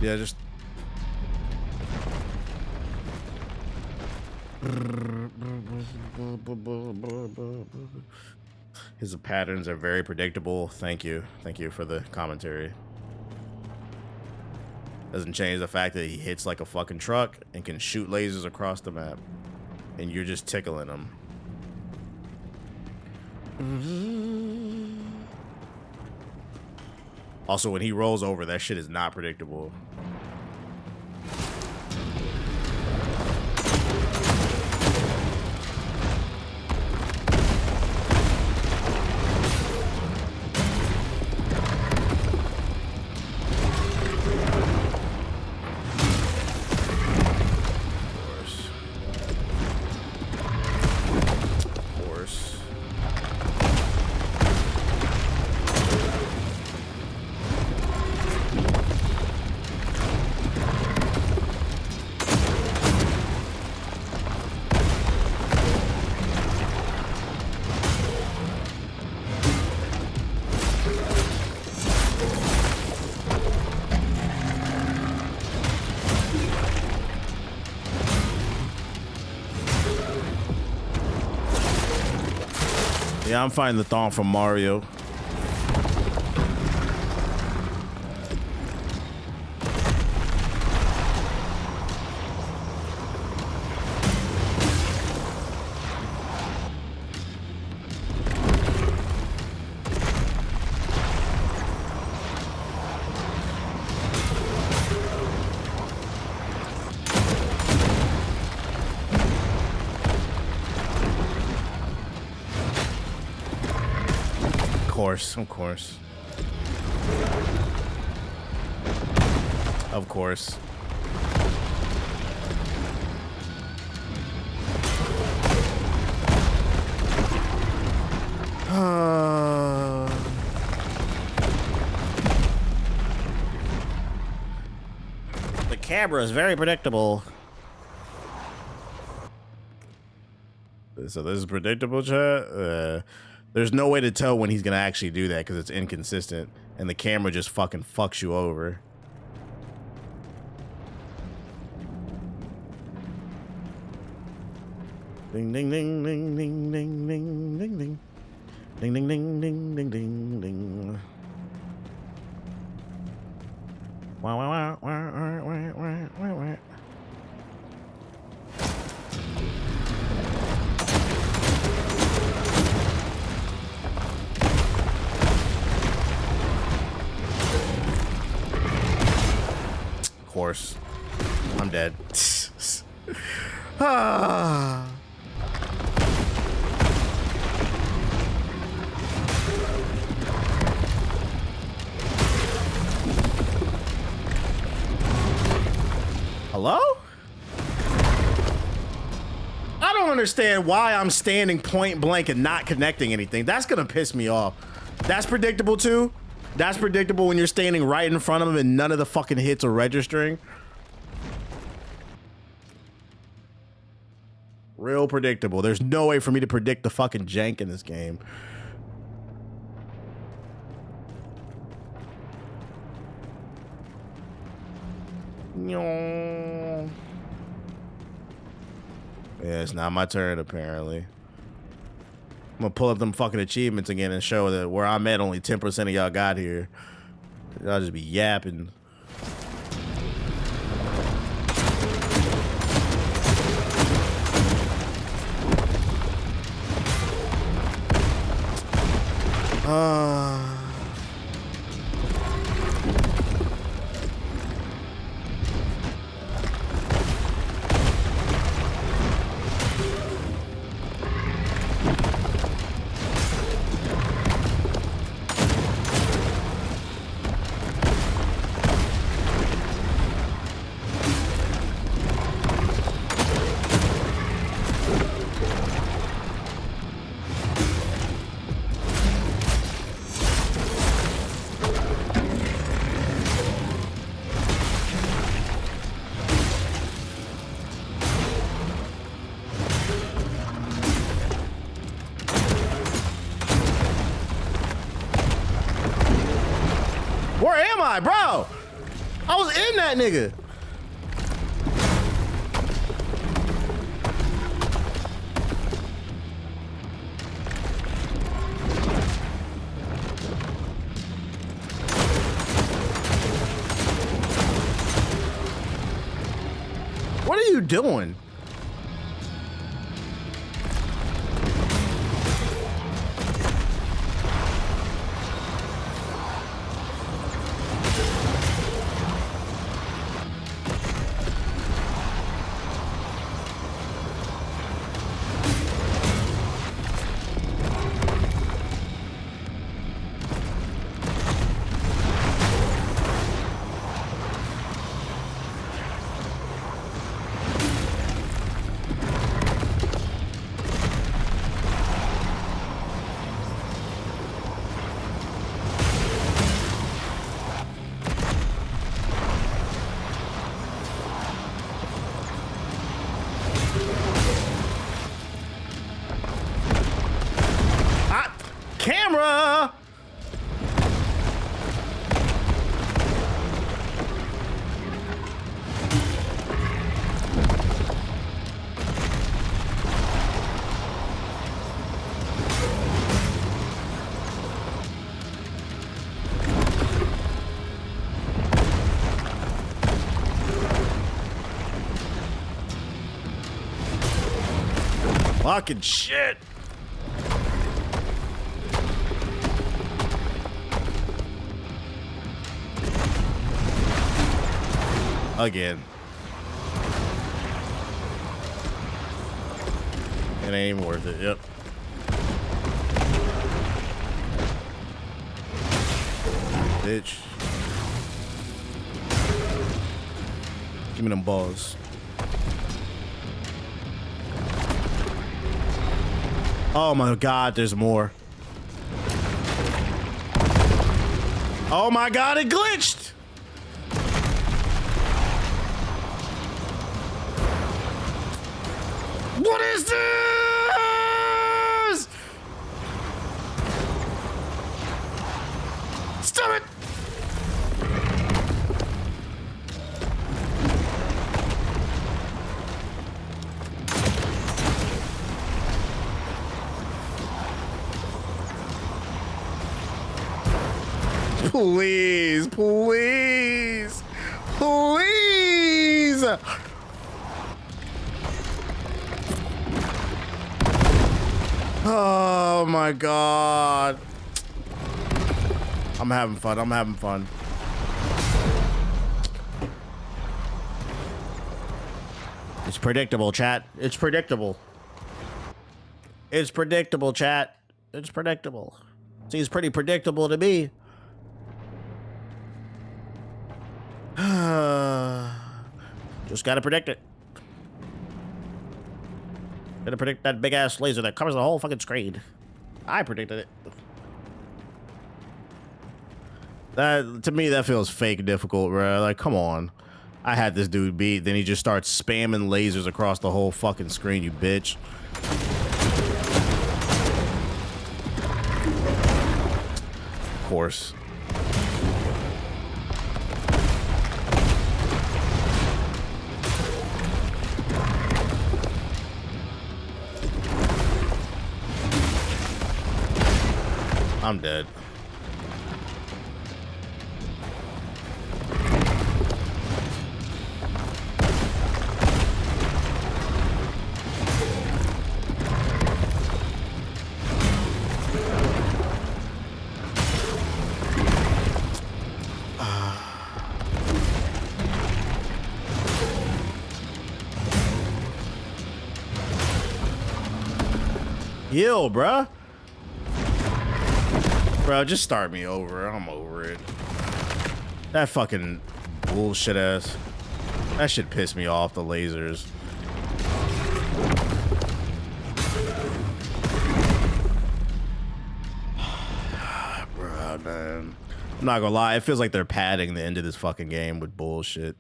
Yeah, just his patterns are very predictable. Thank you for the commentary. Doesn't change the fact that he hits like a fucking truck and can shoot lasers across the map, and you're just tickling him. Also, when he rolls over, that shit is not predictable. Yeah, I'm finding the thong from Mario. Of course. Of course. The camera is very predictable. So this is predictable, chat? There's no way to tell when he's gonna actually do that because it's inconsistent and the camera just fucking fucks you over. Ding ding ding ding ding ding ding ding ding ding ding ding ding ding ding ding. Wow wow wow wow wow wow wow wow. Course. I'm dead. Hello? I don't understand why I'm standing point blank and not connecting anything. That's gonna piss me off. That's predictable too. That's predictable when you're standing right in front of him and none of the fucking hits are registering. Real predictable. There's no way for me to predict the fucking jank in this game. Yeah, it's not my turn apparently. I'm gonna pull up them fucking achievements again and show that where I'm at only 10% of y'all got here. Y'all just be yapping. Where am I, bro? I was in that nigga. What are you doing? Camera! Fucking shit. Again. It ain't even worth it. Yep. Bitch. Give me them balls. Oh my god, there's more. Oh my god, it glitched! What is this? Stop it! Please, please, please! Oh my god. I'm having fun. I'm having fun. It's predictable, chat. It's predictable. It's predictable, chat. It's predictable. Seems pretty predictable to me. Just gotta predict it. Gotta predict that big ass laser that covers the whole fucking screen. I predicted it. That, to me, that feels fake difficult, bro. Like, come on. I had this dude beat, then he just starts spamming lasers across the whole fucking screen, you bitch. Of course. I'm dead. Yo, bruh. Bro, just start me over. I'm over it. That fucking bullshit ass. That shit pissed me off, the lasers. Bro, man. I'm not gonna lie. It feels like they're padding the end of this fucking game with bullshit.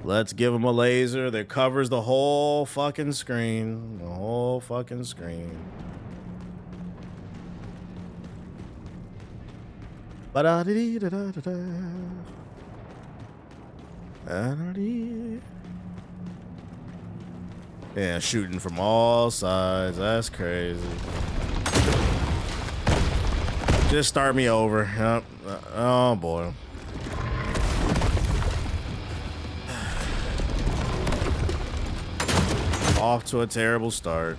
Let's give him a laser that covers the whole fucking screen. The whole fucking screen. Yeah, shooting from all sides. That's crazy. Just start me over. Yep. Oh boy. Off to a terrible start.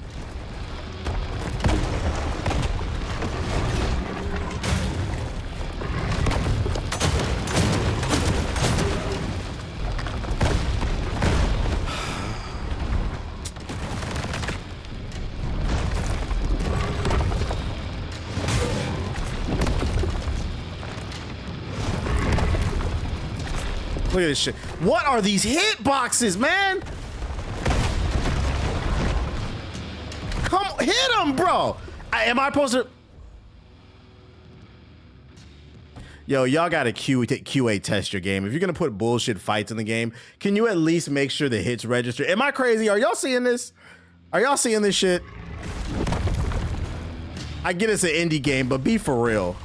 Look at this shit. What are these hitboxes, man? Come hit him, bro. Am I supposed to? Yo, y'all gotta QA test your game. If you're gonna put bullshit fights in the game, can you at least make sure the hits register? Am I crazy? Are y'all seeing this? Are y'all seeing this shit? I get it's an indie game, but be for real.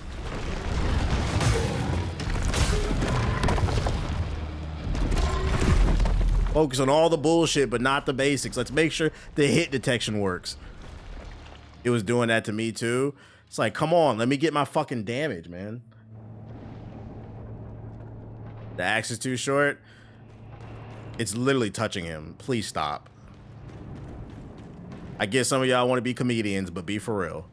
Focus on all the bullshit, but not the basics. Let's make sure the hit detection works. It was doing that to me too. It's like, come on, let me get my fucking damage, man. The axe is too short. It's literally touching him. Please stop. I get some of y'all want to be comedians, but be for real.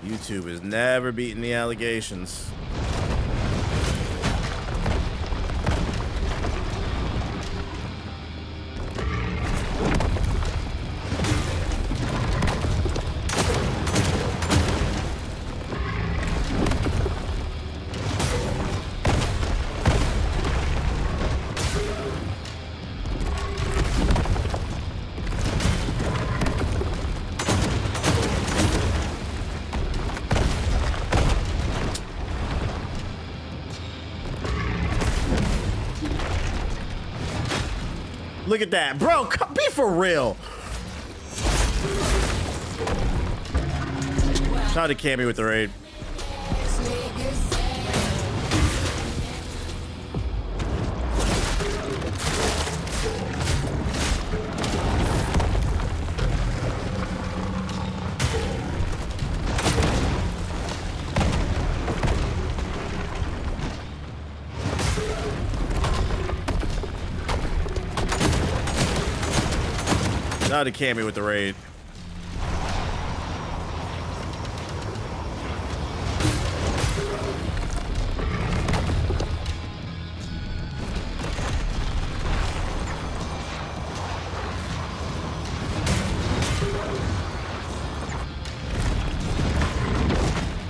YouTube is never beating the allegations. Look at that, bro. Be for real. Shout out to Cammy with the raid. Shout out to Cammy with the raid.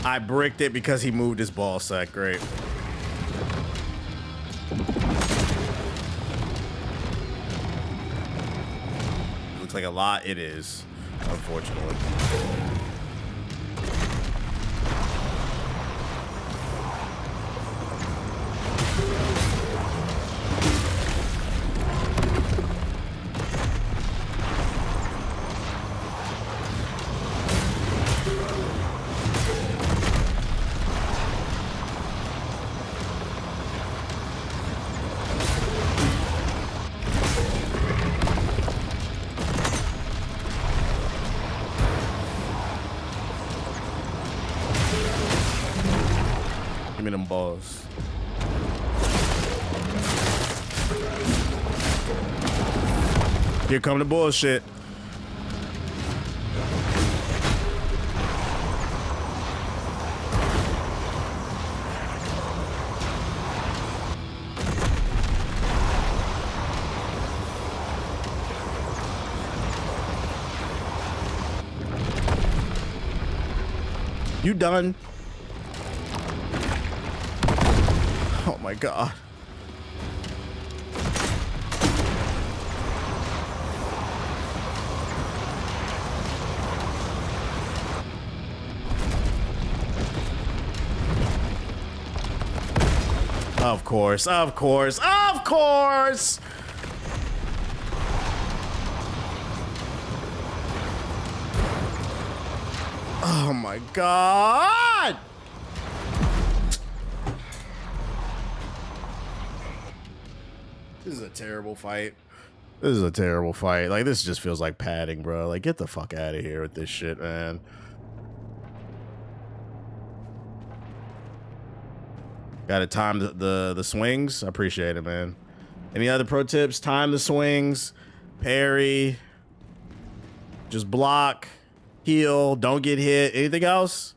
I bricked it because he moved his ball sack. Great. Looks like a lot. It is, unfortunately. Give me them balls. Here come the bullshit. You done? Oh my god. Of course, of course, of course! Oh my god! This is a terrible fight. This is a terrible fight. Like, this just feels like padding, bro. Like, get the fuck out of here with this shit, man. Gotta time the swings. I appreciate it, man. Any other pro tips? Time the swings. Parry. Just block. Heal. Don't get hit. Anything else?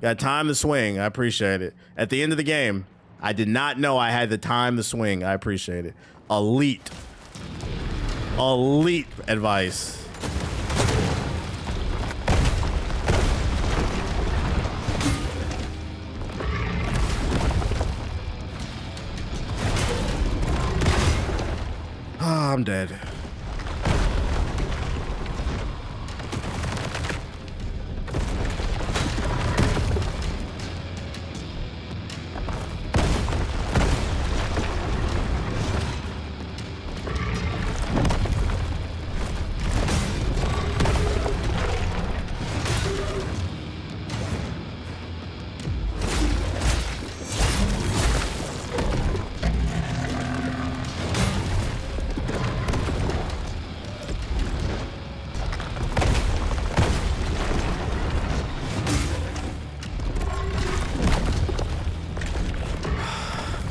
Gotta time the swing. I appreciate it. At the end of the game, I did not know I had to time the swing. I appreciate it. Elite. Elite advice. Ah, I'm dead.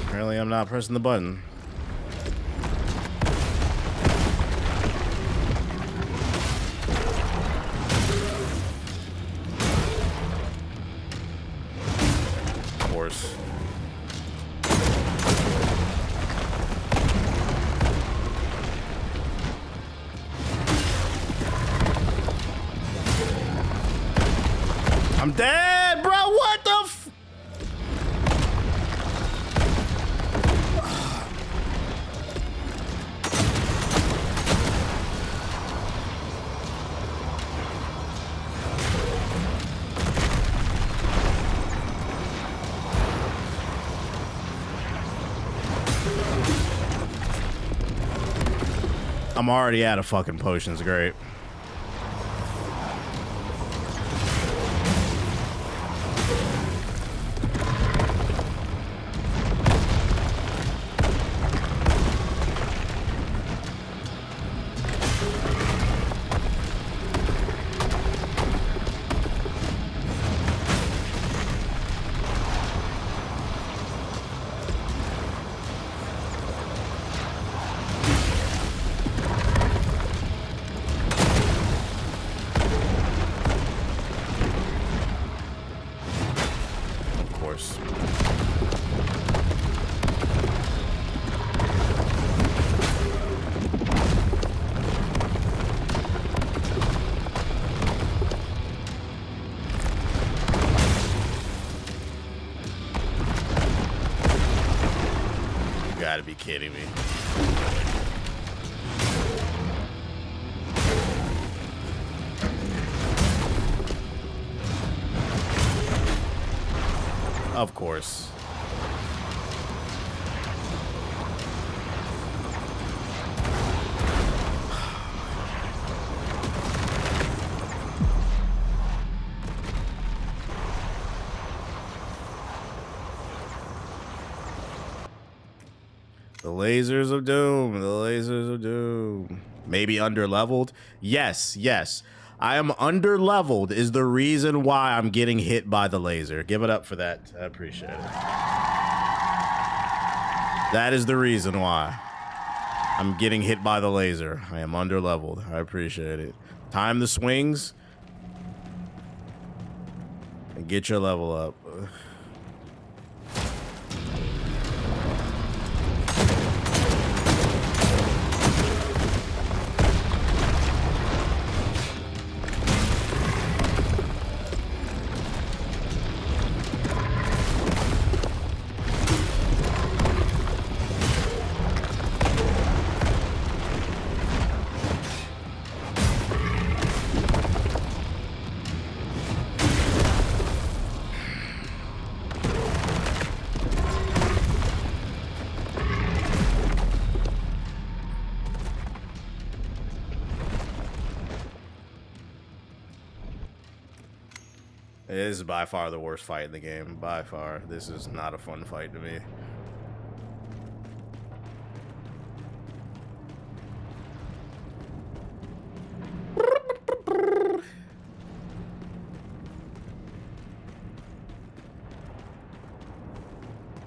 Apparently I'm not pressing the button. Of course. I'm dead, bro. What the f— I'm already out of fucking potions. Great. kidding me. Of course. The lasers of doom. The lasers of doom. Maybe under-leveled? Yes, yes. I am under-leveled is the reason why I'm getting hit by the laser. Give it up for that. I appreciate it. That is the reason why I'm getting hit by the laser. I am under-leveled. I appreciate it. Time the swings. And get your level up. This is by far the worst fight in the game. By far. This is not a fun fight to me.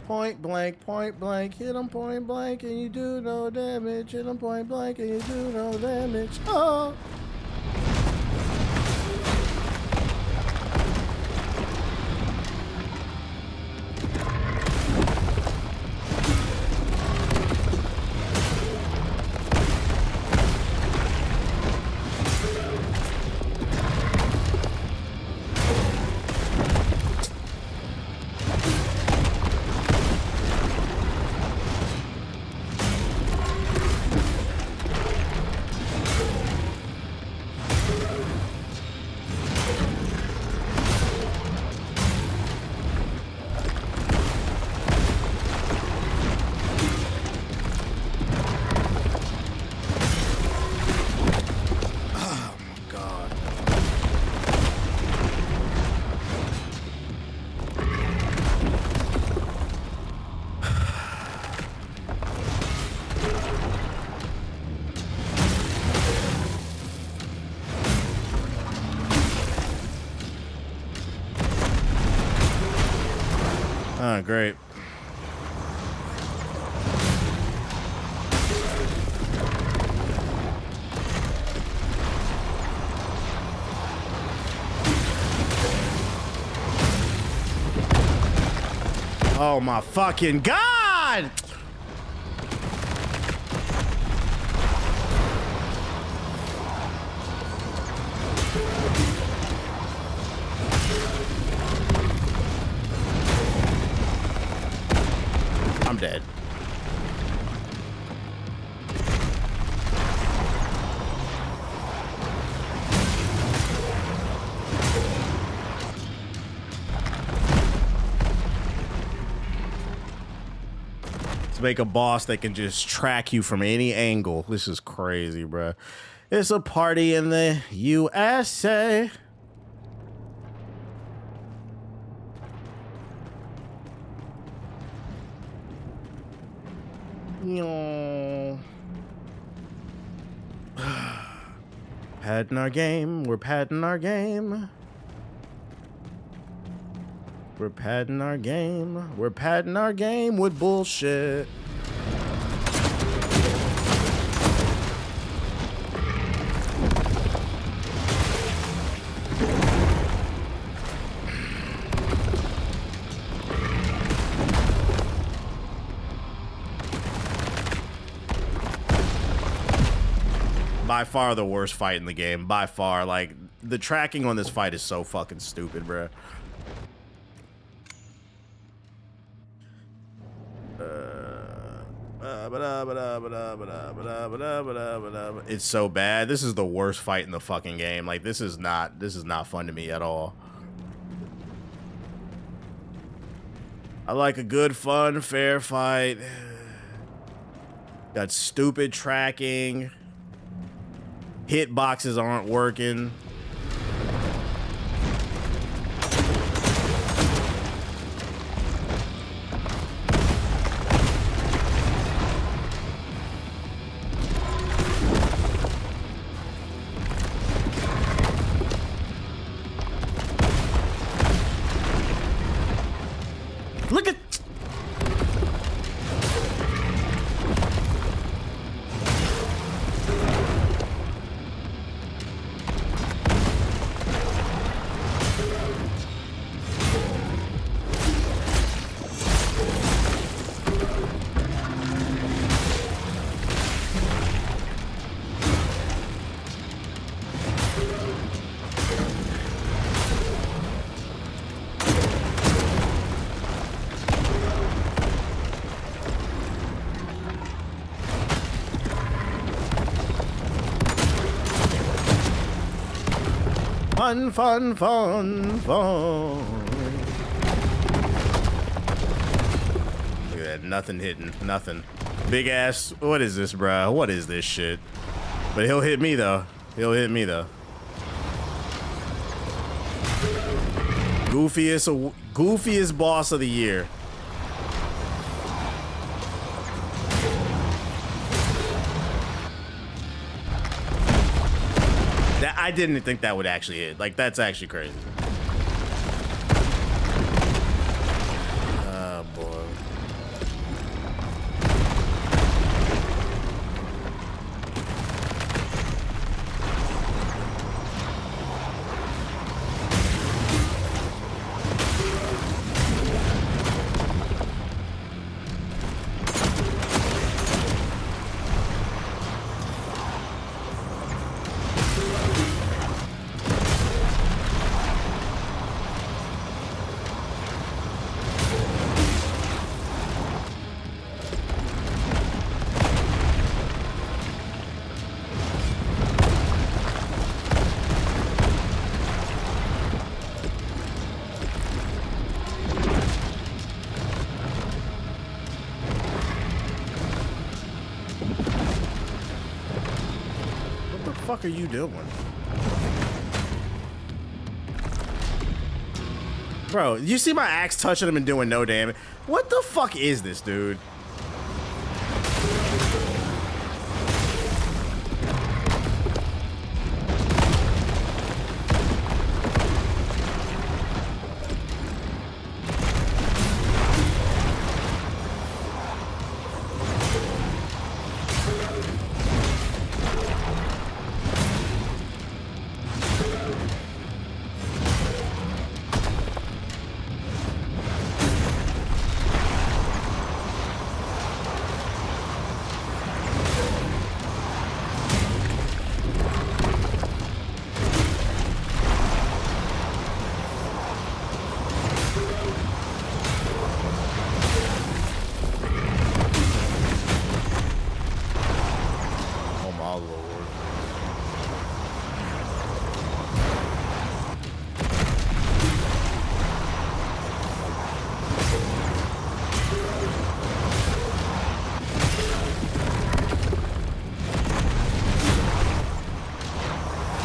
Point blank, hit him point blank and you do no damage. Hit him point blank and you do no damage. Oh! Oh, great. Oh my fucking God! I'm dead. To make a boss that can just track you from any angle. This is crazy, bruh. It's a party in the USA. No. Padding our game. We're padding our game. We're padding our game. We're padding our game with bullshit. By far the worst fight in the game. By far. Like, the tracking on this fight is so fucking stupid, bruh. It's so bad. This is the worst fight in the fucking game. Like, this is not fun to me at all. I like a good, fun, fair fight. Got stupid tracking. Hitboxes aren't working. Look at... Fun, fun, fun, fun. Look at that, nothing hitting, nothing. Big ass, what is this, bruh? What is this shit? But he'll hit me though. He'll hit me though. Goofiest boss of the year. I didn't think that would actually hit. Like, that's actually crazy. Oh, boy. What the fuck are you doing? Bro, you see my axe touching him and doing no damage? What the fuck is this, dude?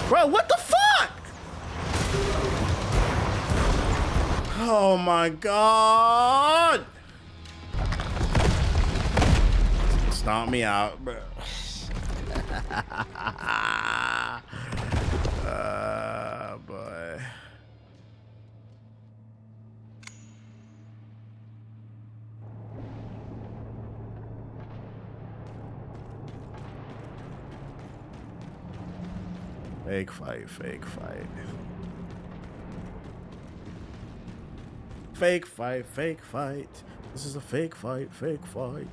Bro, what the fuck? Oh my god. Stomp me out, bro. Boy. Fake fight, fake fight. Fake fight, fake fight. This is a fake fight, fake fight.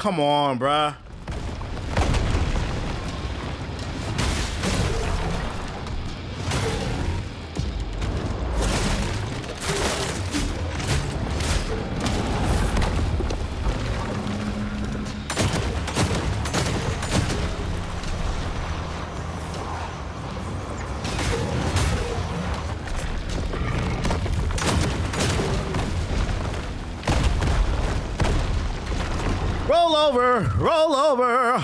come on, bruh. Roll over, roll over,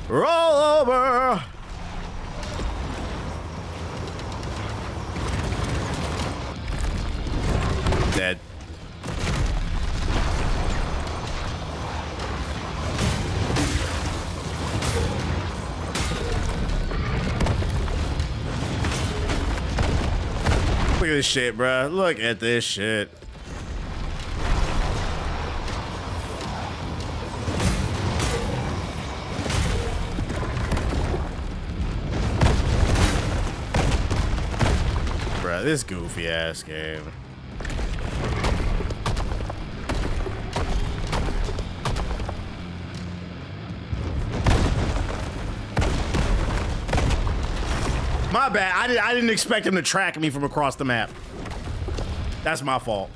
roll over. Dead. Look at this shit, bruh. Look at this shit. This goofy ass game. My bad. I didn't expect him to track me from across the map. That's my fault.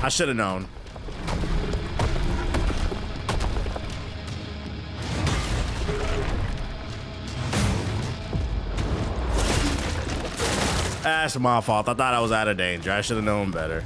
I should have known. That's my fault. I thought I was out of danger. I should have known better.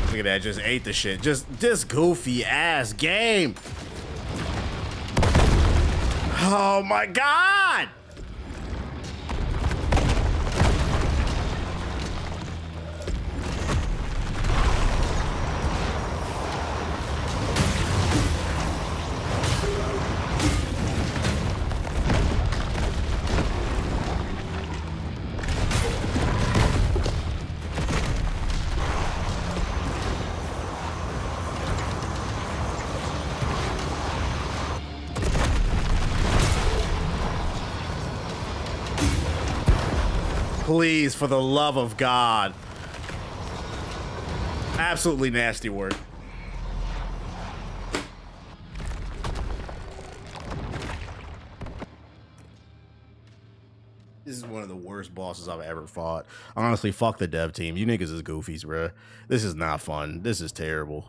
Look at that, just ate the shit. Just this goofy ass game. Oh my God. Please, for the love of God. Absolutely nasty work. This is one of the worst bosses I've ever fought. Honestly, fuck the dev team. You niggas is goofies, bruh. This is not fun. This is terrible.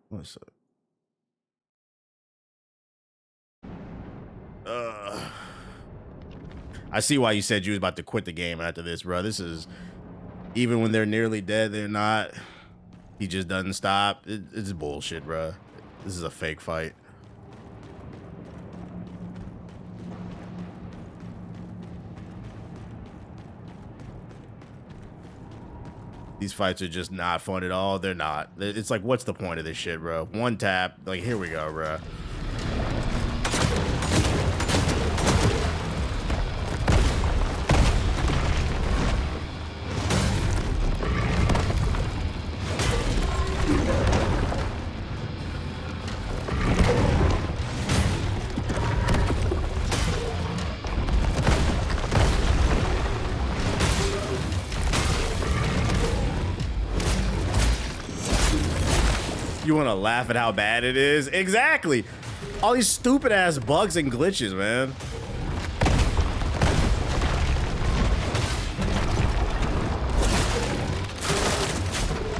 What's up? I see why you said you was about to quit the game after this, bro. This is, even when they're nearly dead, they're not. He just doesn't stop. It's bullshit, bro. This is a fake fight. These fights are just not fun at all. They're not. It's like, what's the point of this shit, bro? One tap. Like, here we go, bro. You want to laugh at how bad it is? Exactly. All these stupid ass bugs and glitches, man.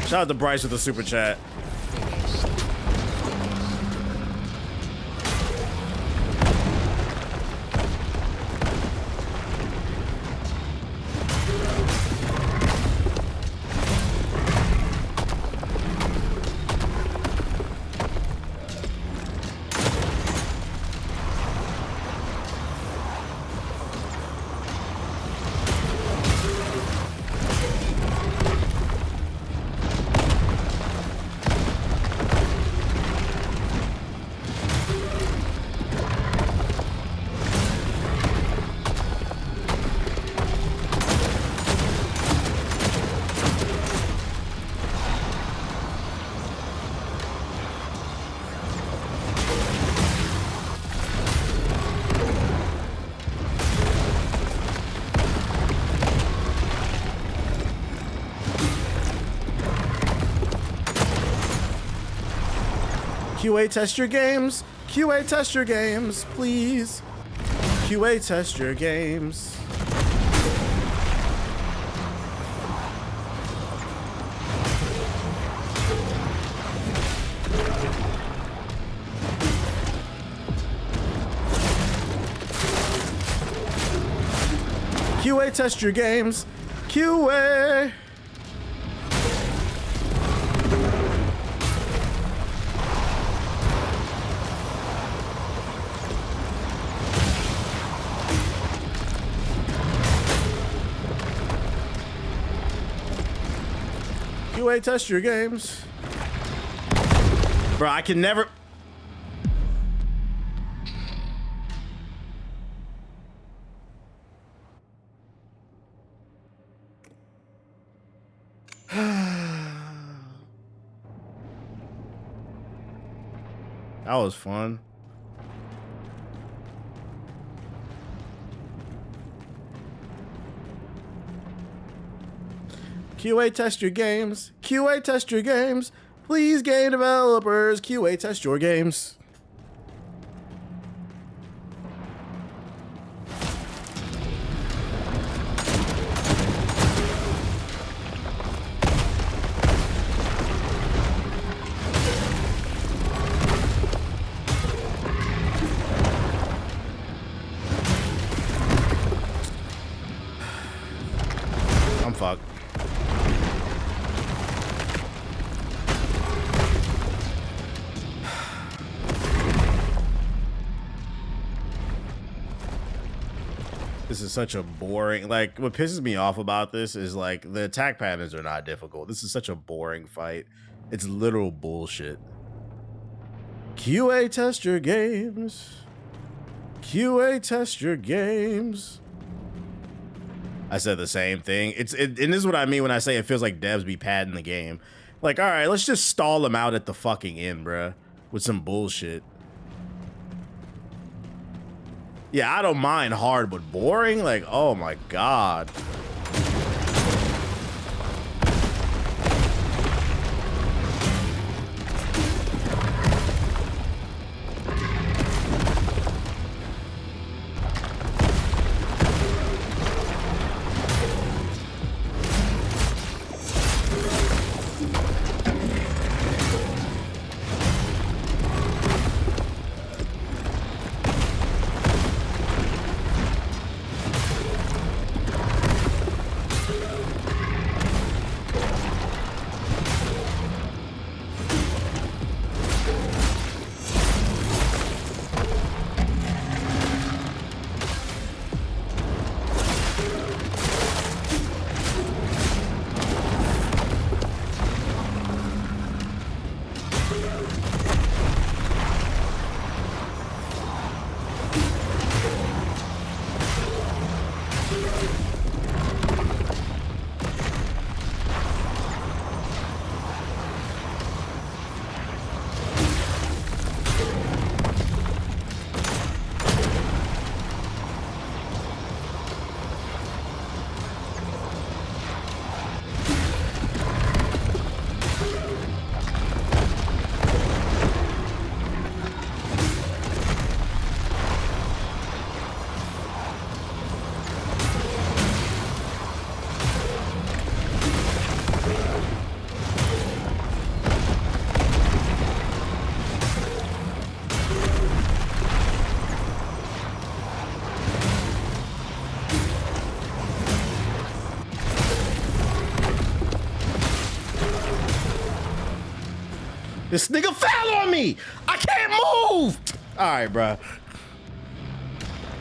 Shout out to Bryce with the super chat. QA test your games. QA test your games, please. QA test your games. QA test your games. QA. QA test your games. Bro, I can never. That was fun. QA test your games. QA test your games. Please, game developers, QA test your games. I'm fucked. This is such a boring, like, what pisses me off about this is like the attack patterns are not difficult. This is such a boring fight. It's literal bullshit. QA test your games. QA test your games. I said the same thing. And this is what I mean when I say it feels like devs be padding the game. Like, all right, let's just stall them out at the fucking end, bruh, with some bullshit. Yeah, I don't mind hard, but boring? Like, oh my God. This nigga fell on me. I can't move. All right, bro.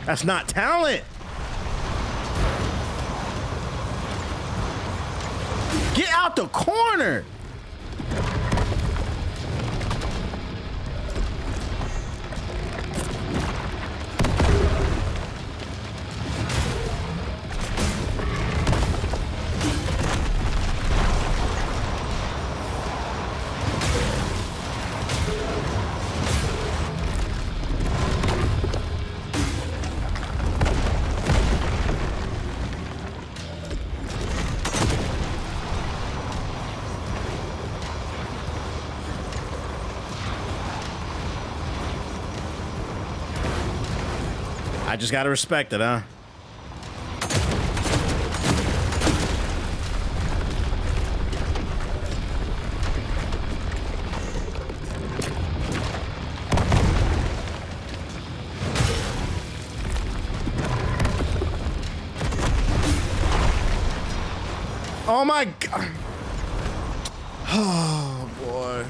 That's not talent. Get out the corner. I just gotta respect it, huh? Oh my god. Oh boy.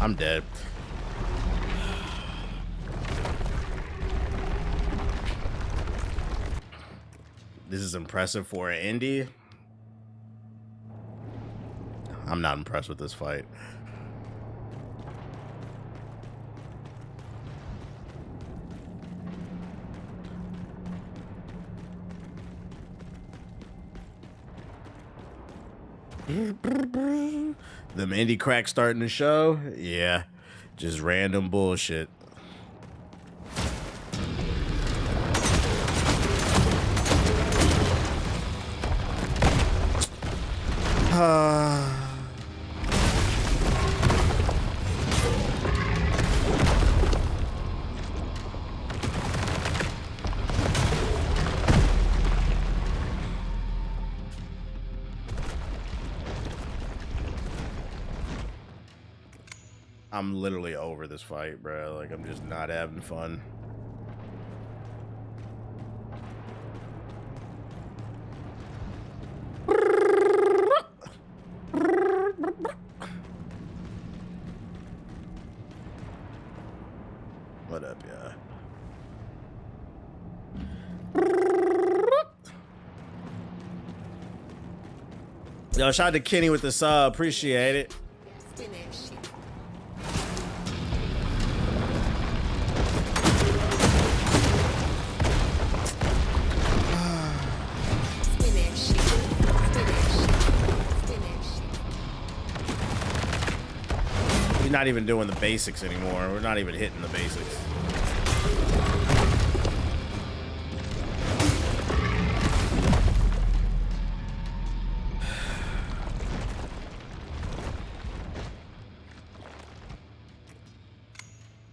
I'm dead. This is impressive for an indie. I'm not impressed with this fight. Them indie cracks starting the show? Yeah, just random bullshit. I'm literally over this fight, bro. Like, I'm just not having fun. What up, yeah? Yo, shout out to Kenny with the sub. Appreciate it. We're not even doing the basics anymore. We're not even hitting the basics.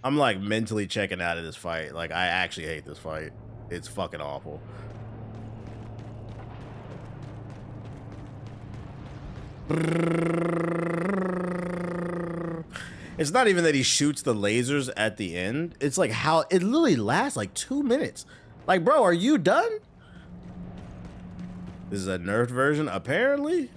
I'm like mentally checking out of this fight. Like, I actually hate this fight. It's fucking awful. It's not even that he shoots the lasers at the end. It's like how it literally lasts like 2 minutes. Like, bro, are you done? This is a nerfed version, apparently.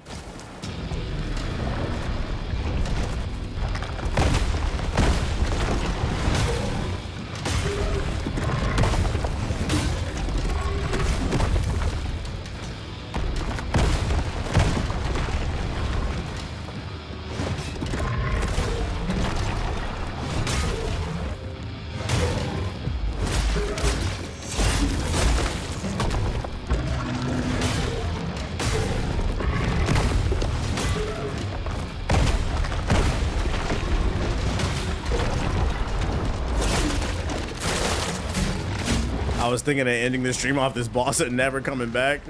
I was thinking of ending the stream off this boss and never coming back.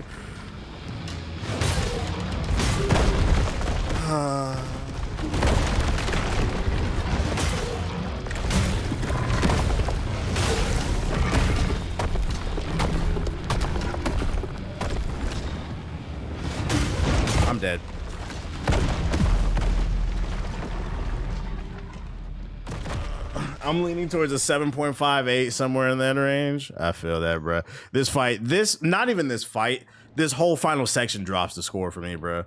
I'm dead. I'm leaning towards a 7.58, somewhere in that range. I feel that, bro. This fight, not even this fight, this whole final section drops the score for me, bro.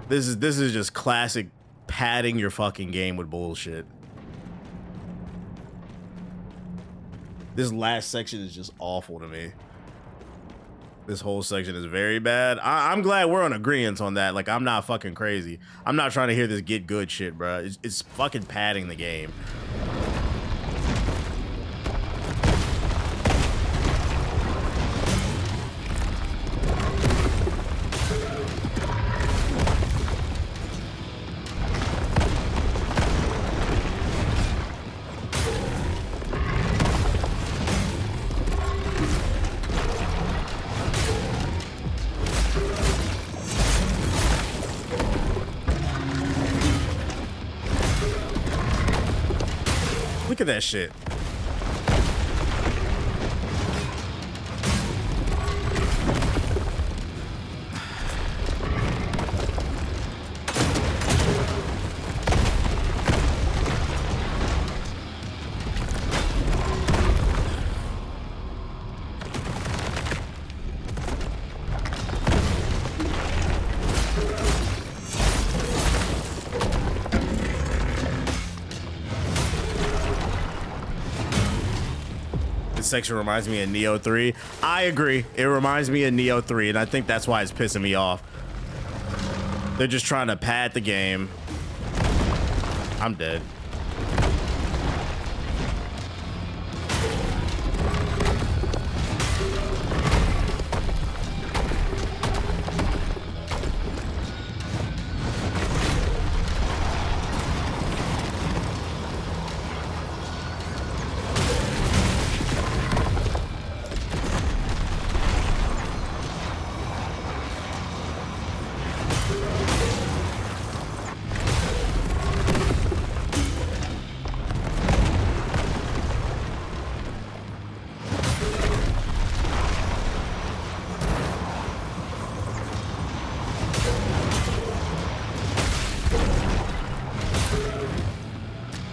This is just classic padding your fucking game with bullshit. This last section is just awful to me. This whole section is very bad. I'm glad we're on agreement on that. Like, I'm not fucking crazy. I'm not trying to hear this get good shit, bro. It's fucking padding the game. Look at that shit. Section reminds me of Neo 3. I agree. It reminds me of Neo 3, and I think that's why it's pissing me off. They're just trying to pad the game. I'm dead.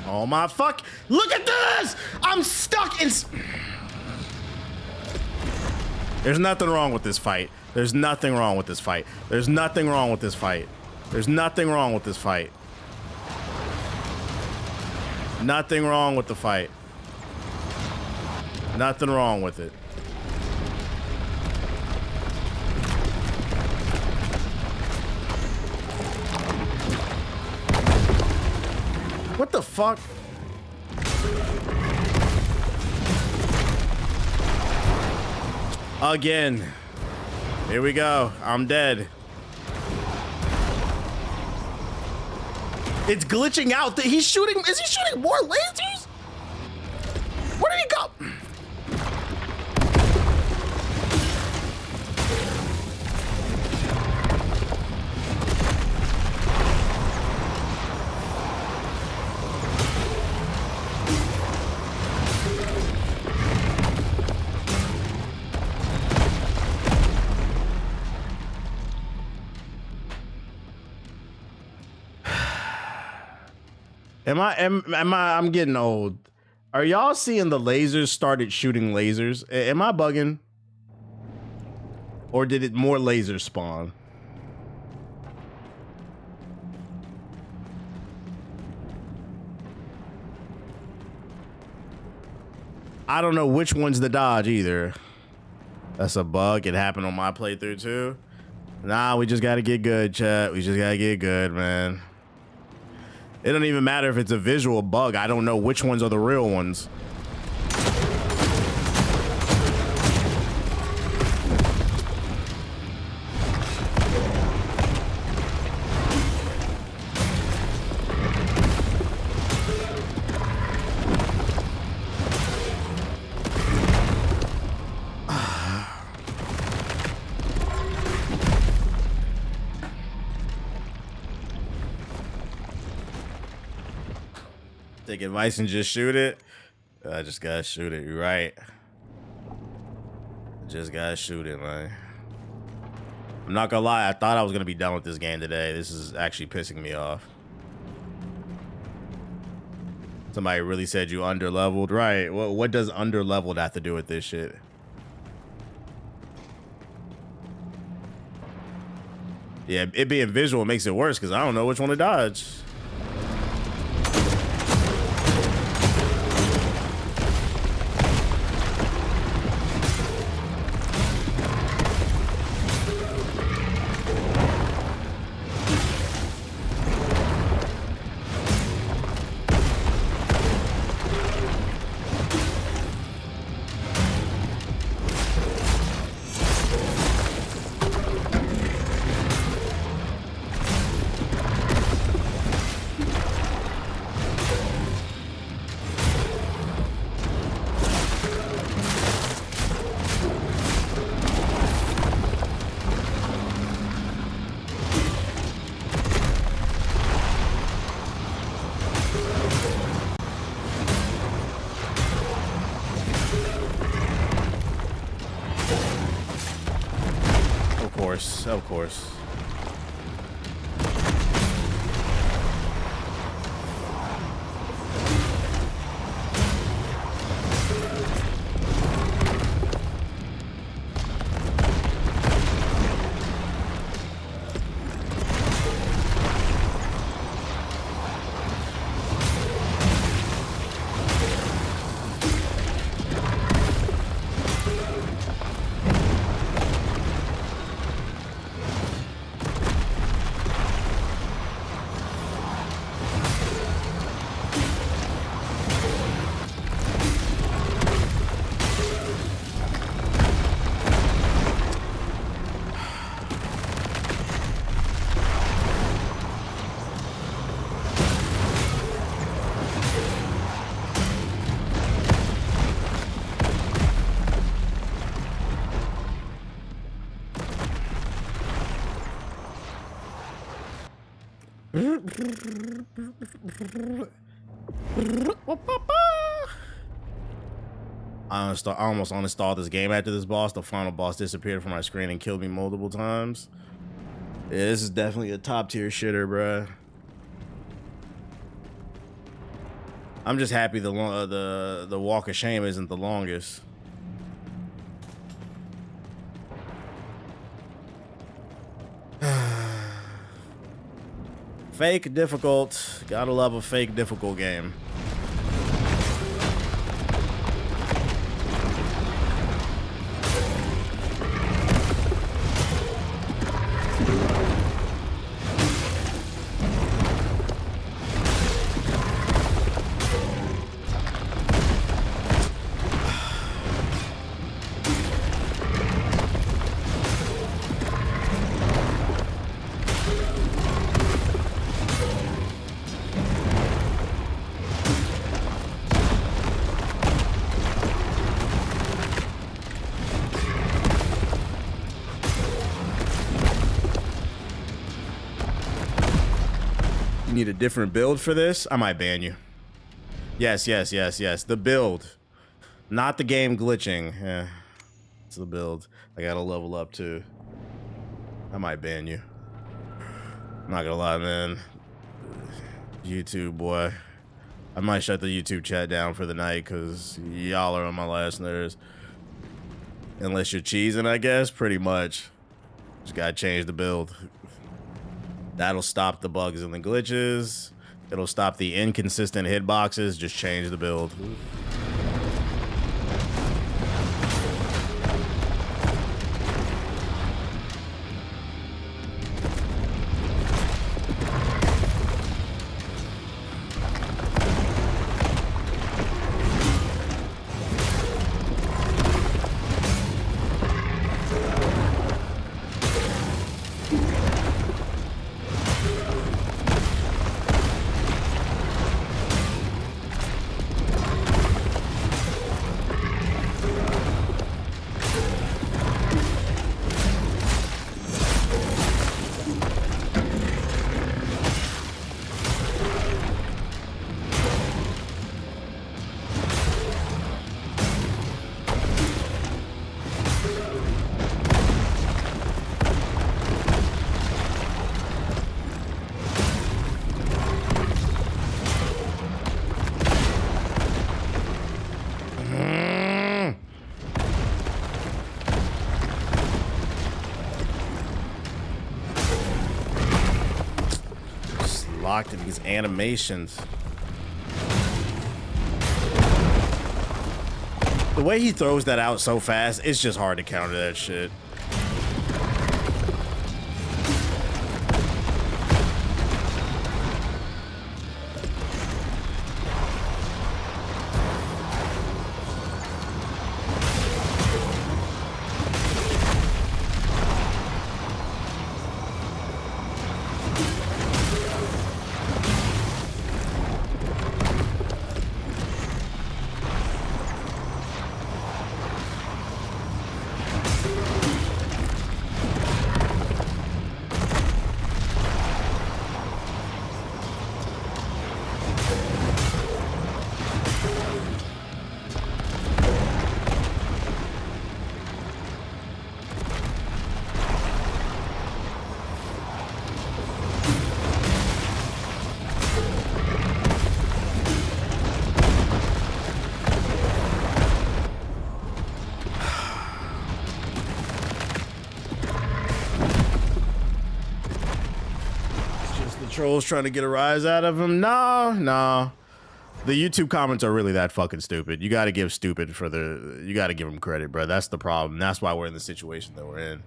Oh my fuck. Look at this. I'm stuck in. There's nothing wrong with this fight. There's nothing wrong with this fight. There's nothing wrong with this fight. There's nothing wrong with this fight. Nothing wrong with the fight. Nothing wrong with it. What the fuck? Again. Here we go. I'm dead. It's glitching out. He's shooting. Is he shooting more lasers? Where did he go? I'm getting old. Are y'all seeing the lasers started shooting lasers? Am I bugging? Or did it more lasers spawn? I don't know which one's the dodge either. That's a bug. It happened on my playthrough too. Nah, we just gotta get good, chat. We just gotta get good, man. It don't even matter if it's a visual bug. I don't know which ones are the real ones. Take advice and just shoot it. I just gotta shoot it. You're right. Just gotta shoot it, man. I'm not gonna lie. I thought I was gonna be done with this game today. This is actually pissing me off. Somebody really said you underleveled, right? What does underleveled have to do with this shit? Yeah, it being visual makes it worse because I don't know which one to dodge. course, of course. I almost uninstalled this game after this boss. The final boss disappeared from my screen and killed me multiple times. Yeah, this is definitely a top tier shitter, bruh. I'm just happy the walk of shame isn't the longest. Fake difficult. Gotta love a fake difficult game. Need a different build for this? I might ban you. Yes. The build. Not the game glitching. Yeah. It's the build. I gotta level up too. I might ban you. I'm not gonna lie, man. YouTube, boy. I might shut the YouTube chat down for the night because y'all are on my last nerves. Unless you're cheesing, I guess. Pretty much. Just gotta change the build. That'll stop the bugs and the glitches. It'll stop the inconsistent hitboxes. Just change the build. Locked in these animations. The way he throws that out so fast, it's just hard to counter that shit. Trolls trying to get a rise out of him. No. The YouTube comments are really that fucking stupid. You got to give stupid for the... You got to give them credit, bro. That's the problem. That's why we're in the situation that we're in.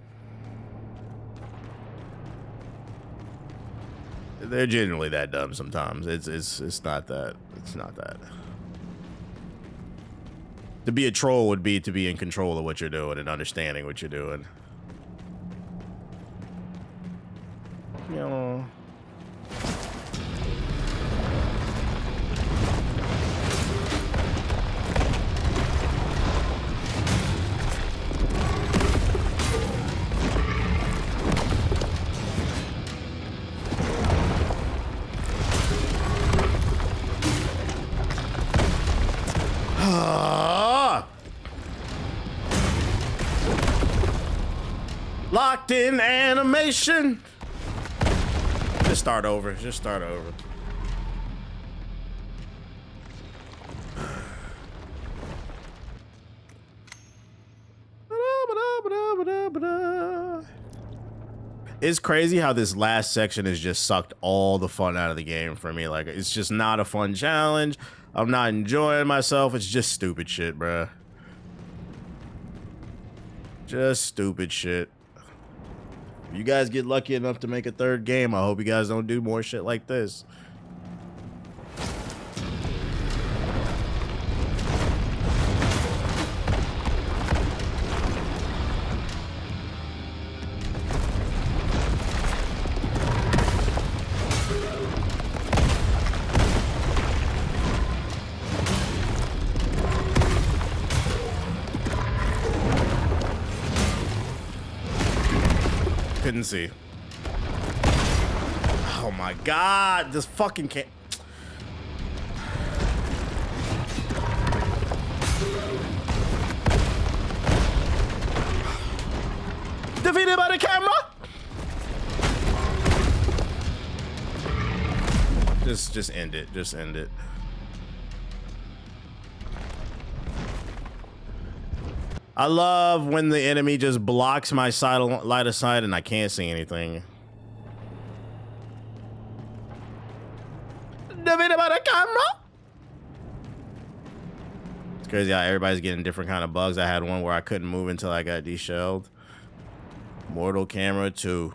They're genuinely that dumb sometimes. It's not that. It's not that. To be a troll would be to be in control of what you're doing and understanding what you're doing. You know... Locked in animation. Just start over. Just start over. It's crazy how this last section has just sucked all the fun out of the game for me. Like, it's just not a fun challenge. I'm not enjoying myself. It's just stupid shit, bruh. Just stupid shit. If you guys get lucky enough to make a third game, I hope you guys don't do more shit like this. Couldn't see. Oh my god, this fucking can't. Defeated by the camera. Just end it. Just end it. I love when the enemy just blocks my line of sight and I can't see anything. Defeated by the camera. It's crazy how everybody's getting different kind of bugs. I had one where I couldn't move until I got deshelled. Mortal Camera 2.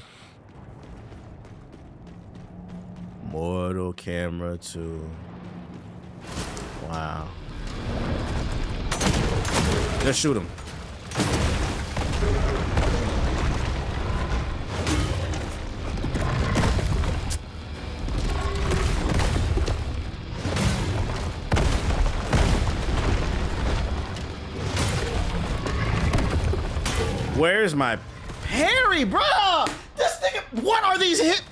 Mortal Camera 2. Wow. Let's shoot him. Where's my parry, bro? This nigga, what are these hit?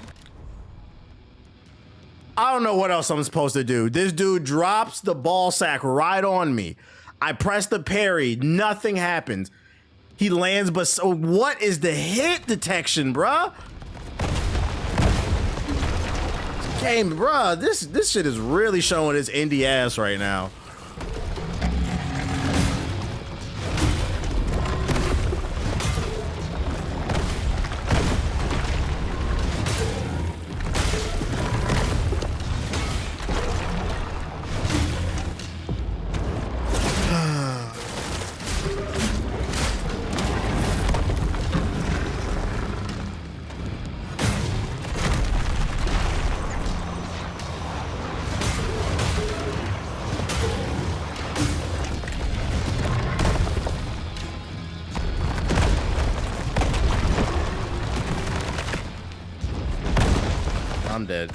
I don't know what else I'm supposed to do. This dude drops the ball sack right on me. I press the parry, nothing happens. He lands, but so what is the hit detection, bruh? Game, bruh, this shit is really showing its indie ass right now. I'm dead.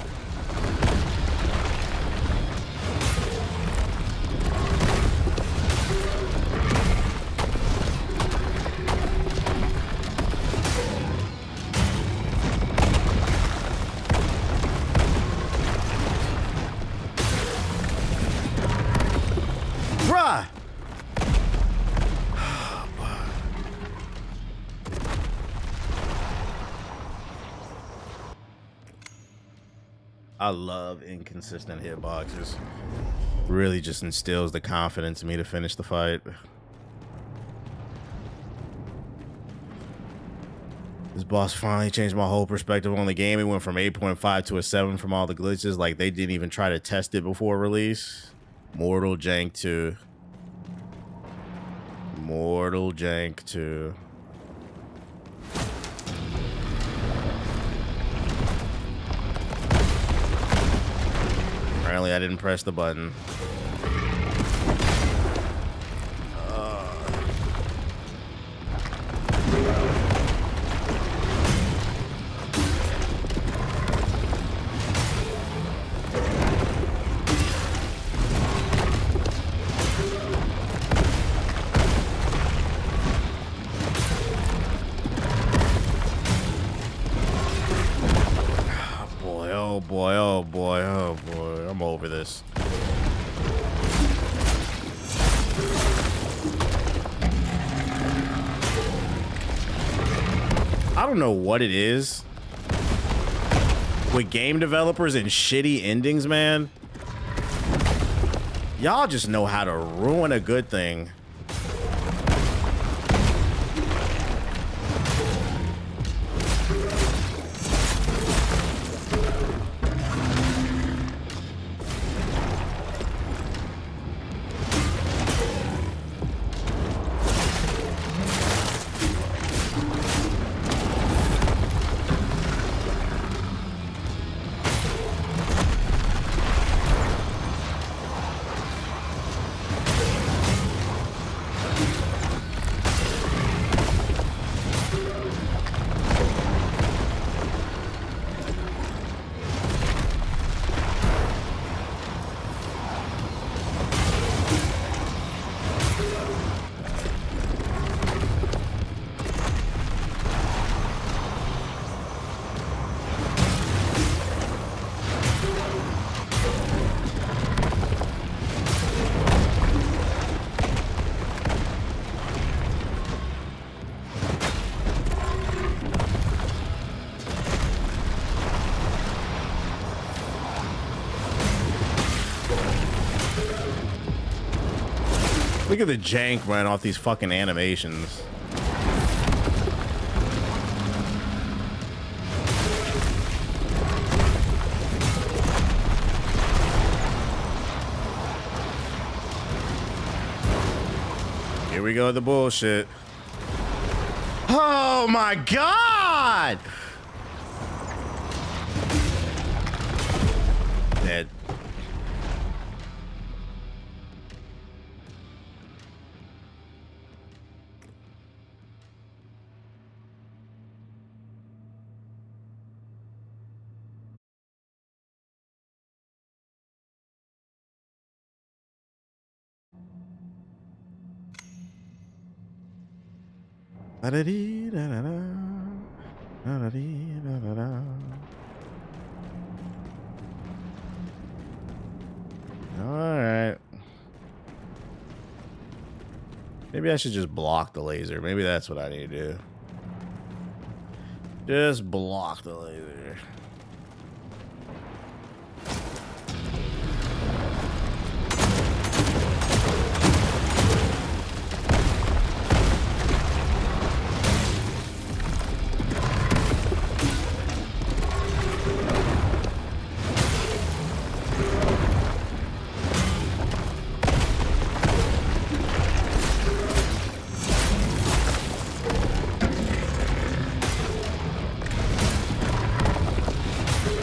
Bruh! I love inconsistent hitboxes. Really just instills the confidence in me to finish the fight. This boss finally changed my whole perspective on the game. It went from 8.5 to a 7 from all the glitches. Like, they didn't even try to test it before release. Mortal Jank 2. Mortal Jank 2. Apparently, I didn't press the button. Oh boy, oh boy, oh boy. I'm over this. I don't know what it is with game developers and shitty endings, man. Y'all just know how to ruin a good thing. Look at the jank running off these fucking animations. Here we go with the bullshit. Oh my god! Dead. Alright. Maybe I should just block the laser. Maybe that's what I need to do. Just block the laser.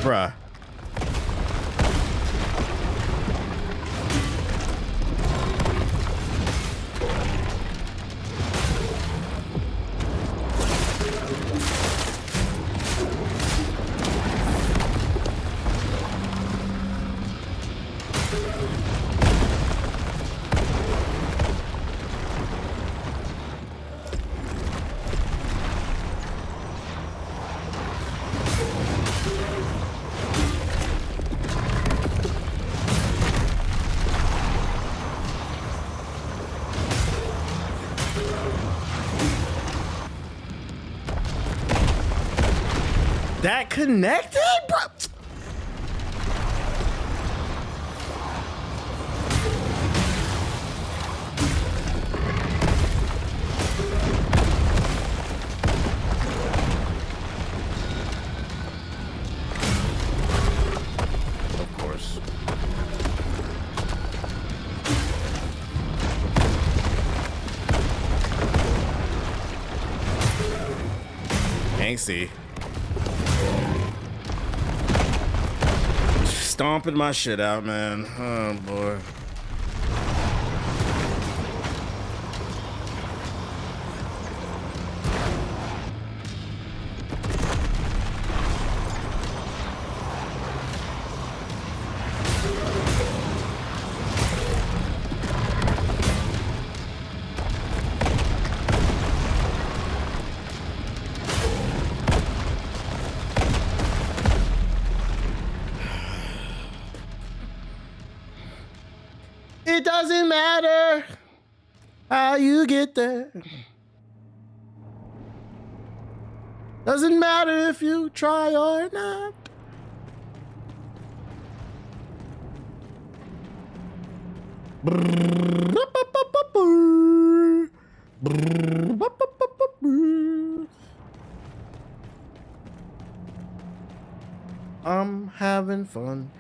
Bruh. That connected, bro? can't see. Stomping my shit out, man. Oh boy. It doesn't matter how you get there. Doesn't matter if you try or not. I'm having fun.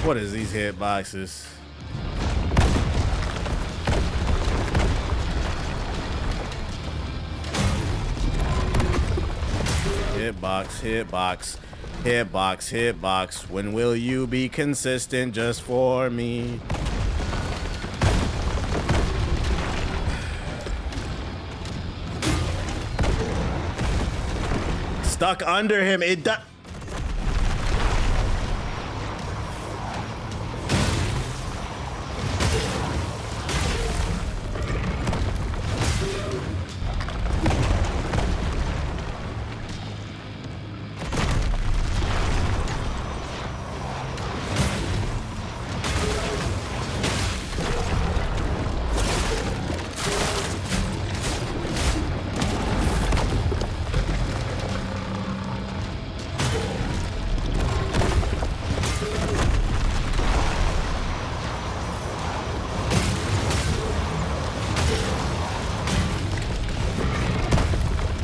What is these hitboxes? Hitbox, hitbox, hitbox, hitbox. When will you be consistent just for me? Stuck under him. It does.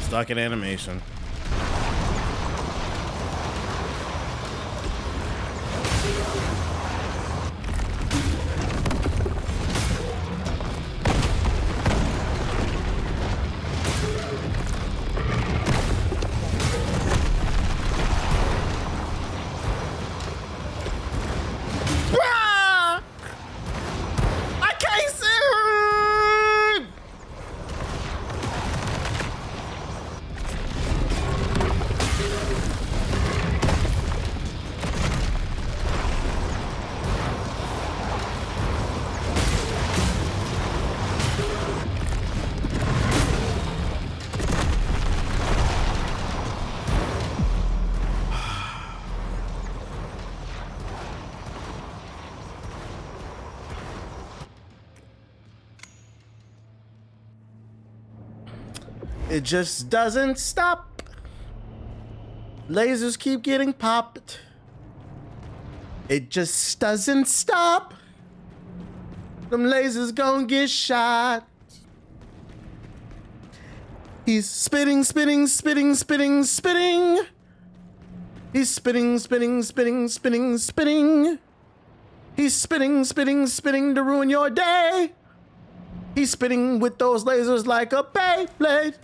Stuck in animation. I can't see. It just doesn't stop. Lasers keep getting popped. It just doesn't stop. Them lasers gonna get shot. He's spitting, spitting, spitting, spitting, spitting. He's spitting, spitting, spitting, spitting, spitting. He's spitting, spitting, spitting to ruin your day. He's spitting with those lasers like a Beyblade.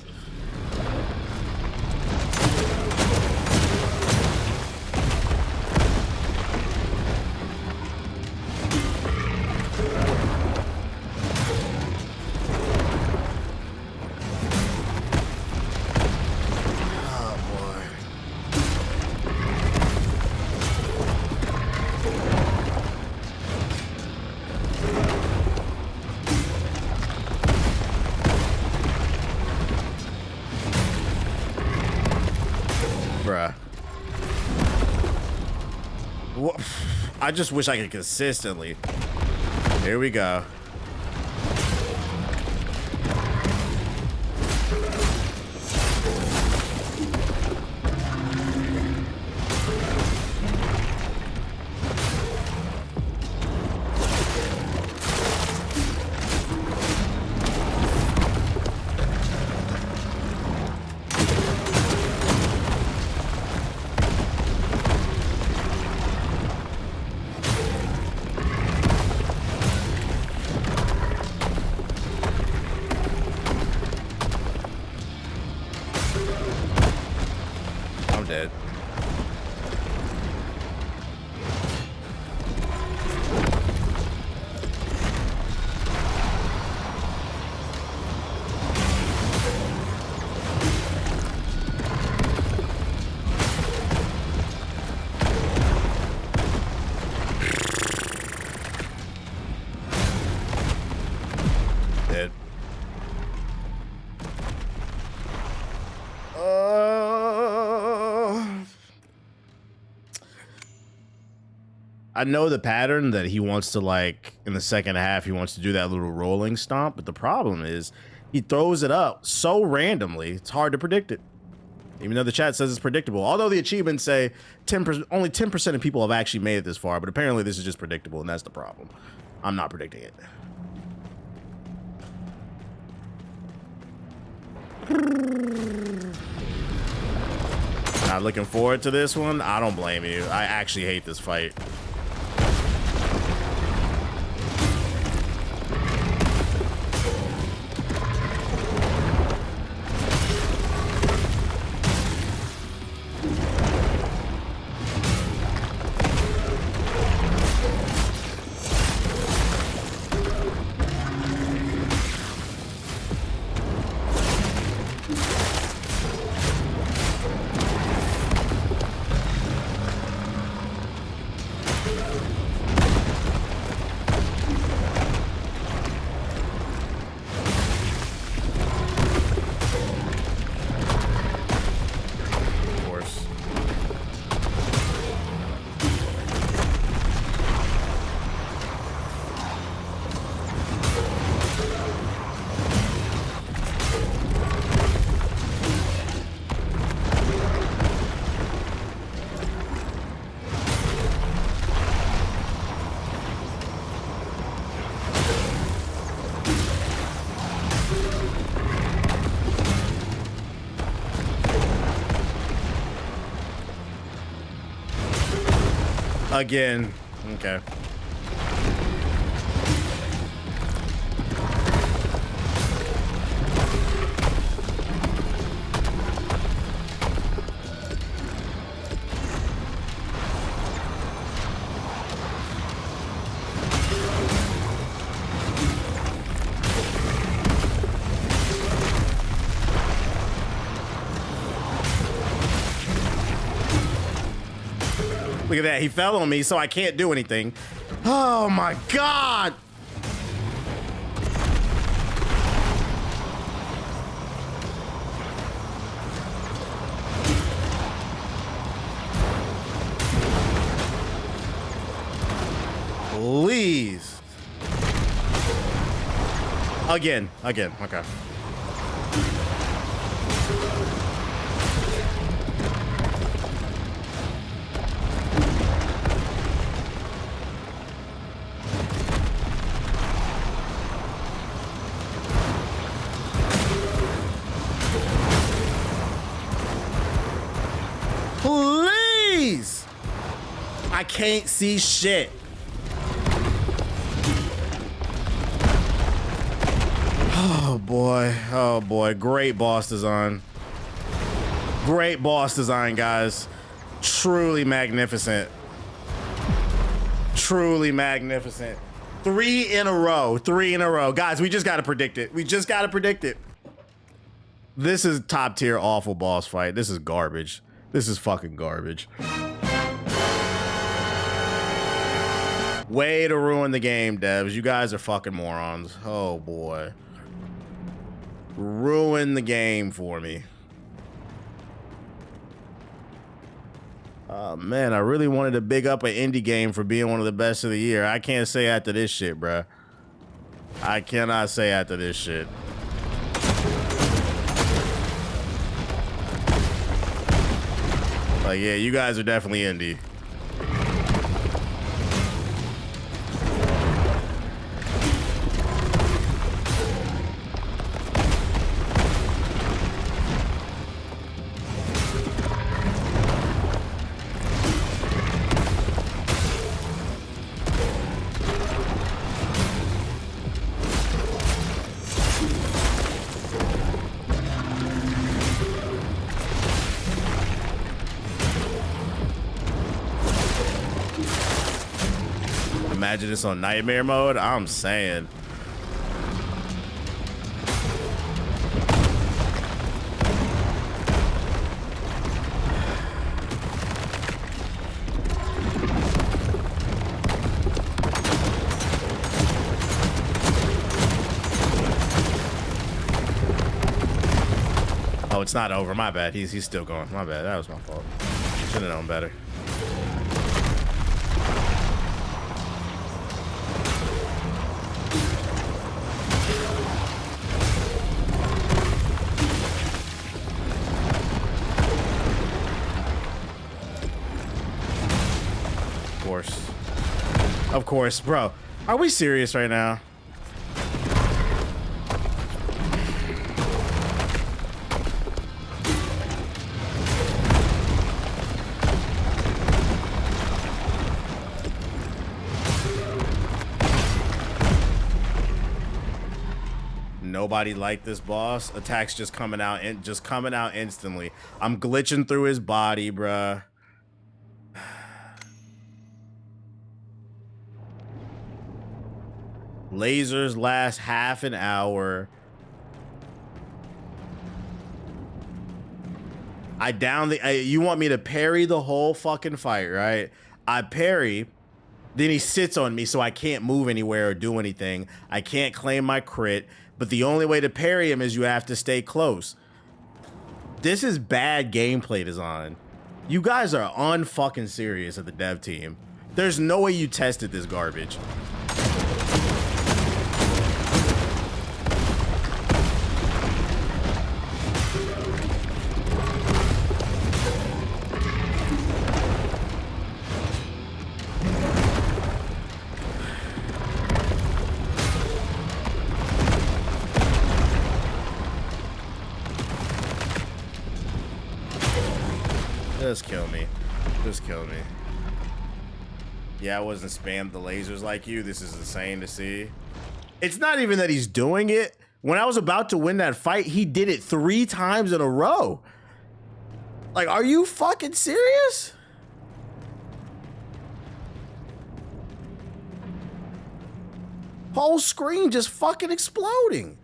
Bruh. I just wish I could consistently. Here we go. I'm dead. Dead. I know the pattern that he wants to, like, in the second half, he wants to do that little rolling stomp, but the problem is he throws it up so randomly, it's hard to predict it. Even though the chat says it's predictable. Although the achievements say 10%, only 10% of people have actually made it this far, but apparently this is just predictable, and that's the problem. I'm not predicting it. Not looking forward to this one. I don't blame you. I actually hate this fight. Again. Okay. Look at that. He fell on me, so I can't do anything. Oh my God. Please. Again. Okay. Please! I can't see shit. Oh boy, great boss design. Great boss design, guys. Truly magnificent. Truly magnificent. 3 in a row. Guys, we just gotta predict it. This is top tier awful boss fight. This is garbage. This is fucking garbage. Way to ruin the game, devs. You guys are fucking morons. Oh boy. Ruin the game for me. Oh man, I really wanted to big up an indie game for being one of the best of the year. I can't say after this shit, bruh. I cannot say after this shit. Like, yeah, you guys are definitely indie. Imagine this on nightmare mode. I'm saying. Oh, it's not over. My bad. He's still going. My bad. That was my fault. Should have known better. Of course, bro. Are we serious right now? Nobody liked this boss. Attacks just coming out and just coming out instantly. I'm glitching through his body, bruh. Lasers last half an hour. I down the. You want me to parry the whole fucking fight, right? I parry, then he sits on me, so I can't move anywhere or do anything. I can't claim my crit, but the only way to parry him is you have to stay close. This is bad gameplay design. You guys are unfucking serious at the dev team. There's no way you tested this garbage. Just kill me. Just kill me. Yeah, I wasn't spammed the lasers like you. This is insane to see. It's not even that he's doing it. When I was about to win that fight, he did it 3 times in a row. Like, are you fucking serious? Whole screen just fucking exploding.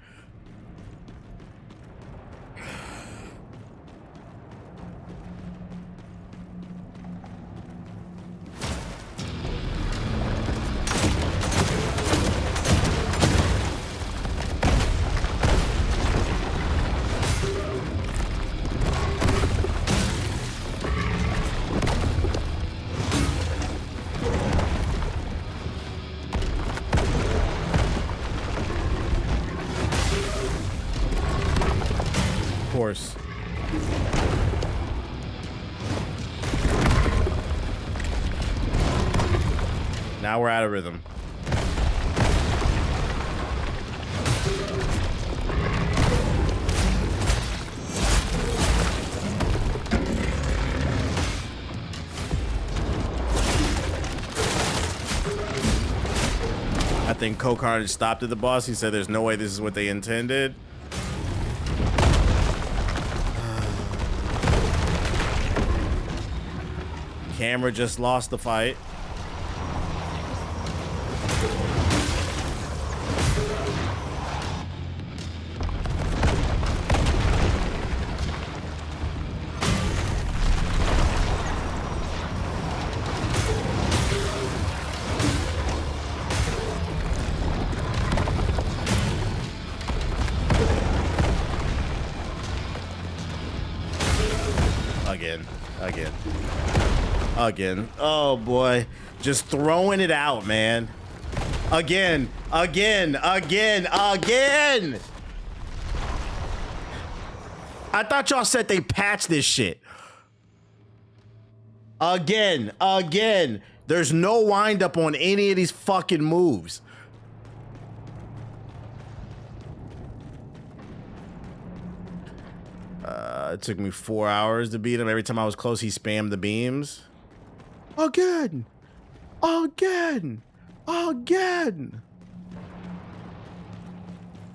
Course. Now we're out of rhythm. I think Hokage stopped at the boss. He said there's no way this is what they intended. Camera just lost the fight. Again. Again. Oh boy. Just throwing it out, man. Again. Again. Again. Again. I thought y'all said they patched this shit. Again. Again. There's no wind up on any of these fucking moves. It took me 4 hours to beat him. Every time I was close, he spammed the beams. Again. Again. Again.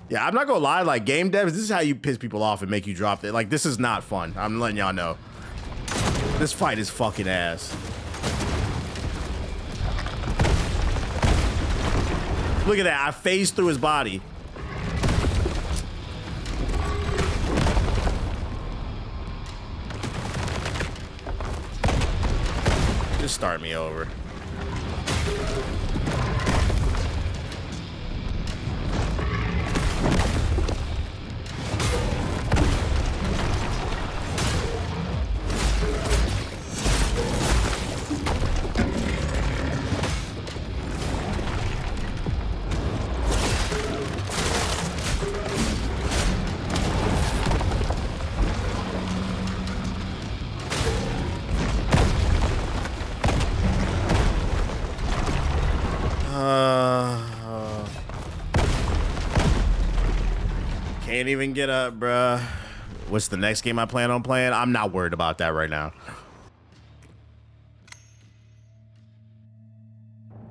Yeah, I'm not gonna lie, like game devs, this is how you piss people off and make you drop it. Like, this is not fun. I'm letting y'all know. This fight is fucking ass. Look at that, I phased through his body. Just start me over. Can't even get up, bruh. What's the next game I plan on playing? I'm not worried about that right now.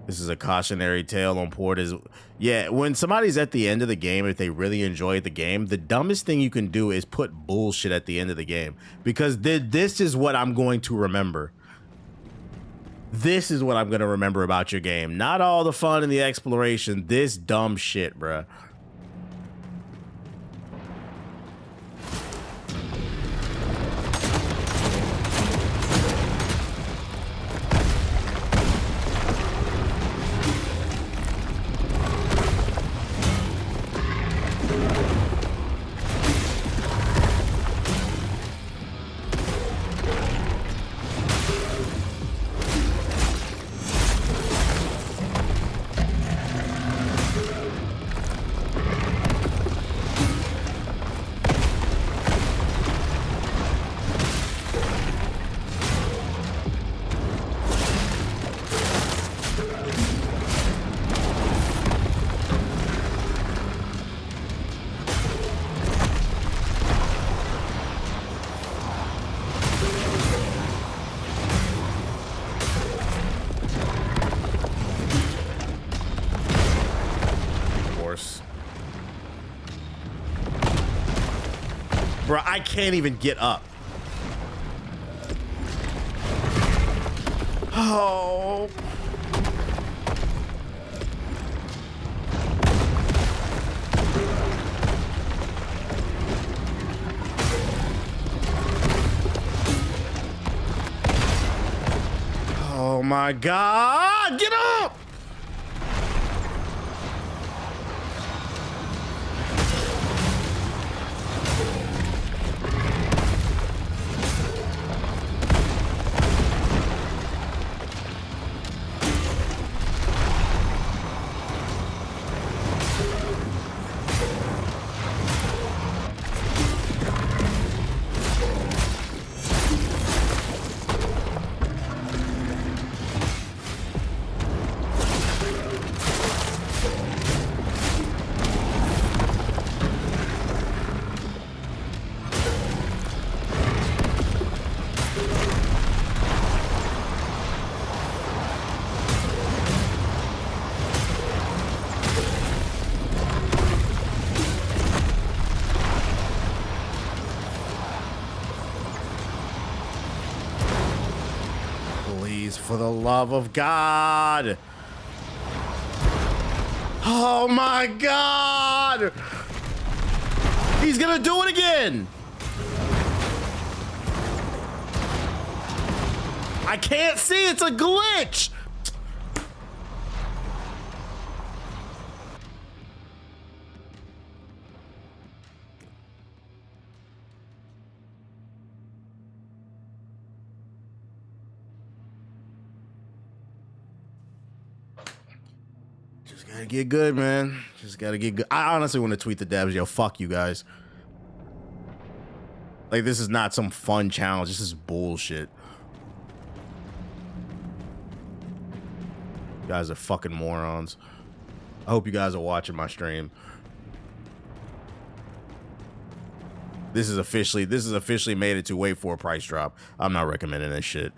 This is a cautionary tale on port. Yeah, when somebody's at the end of the game, if they really enjoyed the game, the dumbest thing you can do is put bullshit at the end of the game. Because this is what I'm going to remember. This is what I'm going to remember about your game. Not all the fun and the exploration. This dumb shit, bruh. Bro, I can't even get up. Oh. Oh my God, get up! For the love of God. Oh my God. He's gonna do it again. I can't see, it's a glitch. Just gotta get good, man. Just gotta get good. I honestly want to tweet the devs, yo, fuck you guys. Like, this is not some fun challenge. This is bullshit. You guys are fucking morons. I hope you guys are watching my stream. This is officially made it to wait for a price drop. I'm not recommending this shit.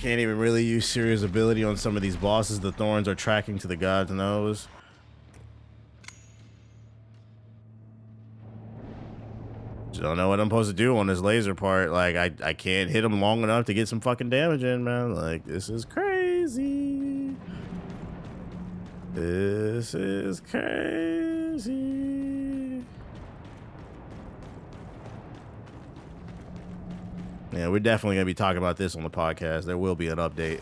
Can't even really use serious ability on some of these bosses. The thorns are tracking to the god's nose. Just don't know what I'm supposed to do on this laser part. Like, I can't hit him long enough to get some fucking damage in, man. Like, this is crazy. This is crazy. Yeah, we're definitely going to be talking about this on the podcast. There will be an update.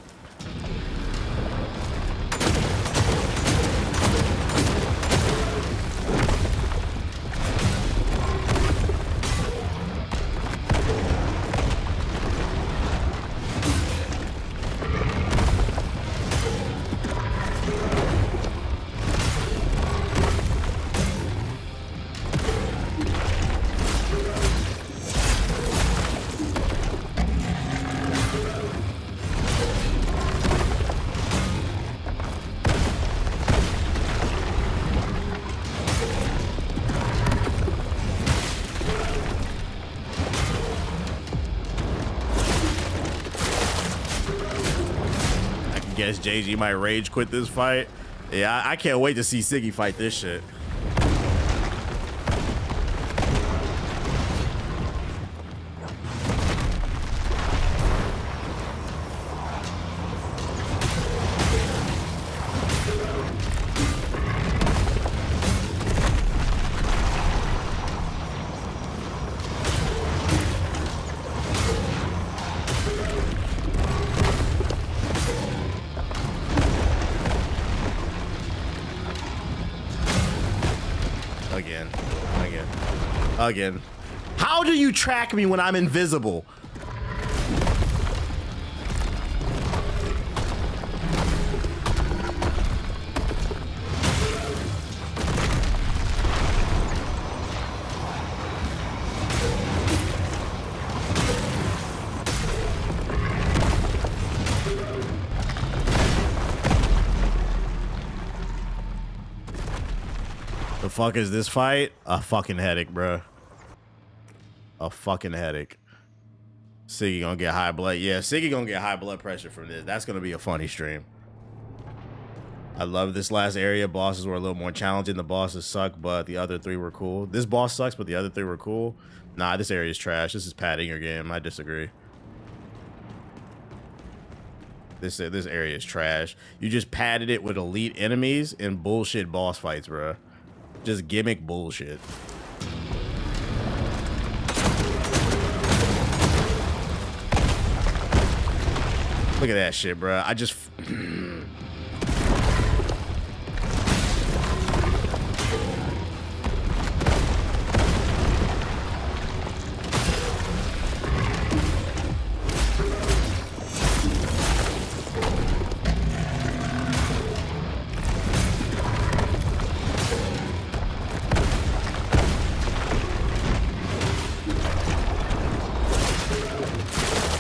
Guess JG might rage quit this fight. Yeah, I can't wait to see Siggy fight this shit. Again. How do you track me when I'm invisible? The fuck is this fight? A fucking headache, bro. A fucking headache. Siggy gonna get high blood. Yeah, Siggy gonna get high blood pressure from this. That's gonna be a funny stream. I love this last area. Bosses were a little more challenging. The bosses suck, but the other three were cool. This boss sucks, but the other three were cool. Nah, this area is trash. This is padding your game. I disagree. This area is trash. You just padded it with elite enemies and bullshit boss fights, bro. Just gimmick bullshit. Look at that shit, bro. I just...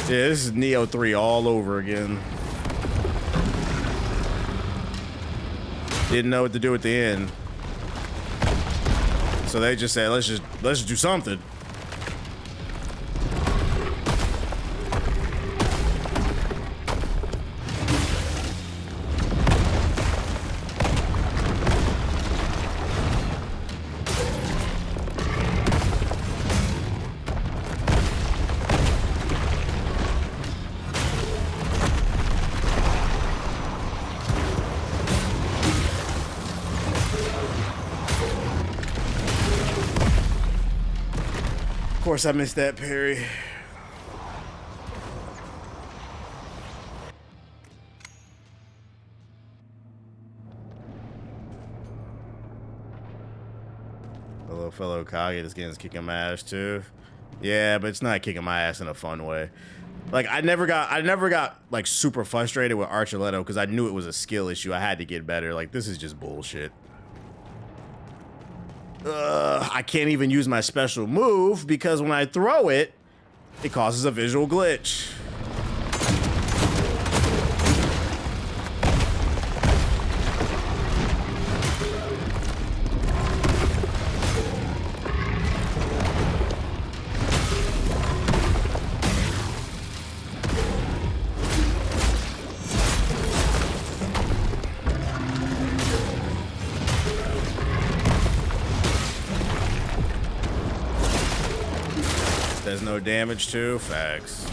Yeah, this is Neo 3 all over again. Didn't know what to do at the end. So they just said, let's just do something. Of course, I missed that parry. The little fellow Hokage, this game's kicking my ass too. Yeah, but it's not kicking my ass in a fun way. Like I never got like super frustrated with Archuleta because I knew it was a skill issue. I had to get better. Like this is just bullshit. I can't even use my special move because when I throw it, it causes a visual glitch. There's no damage to facts.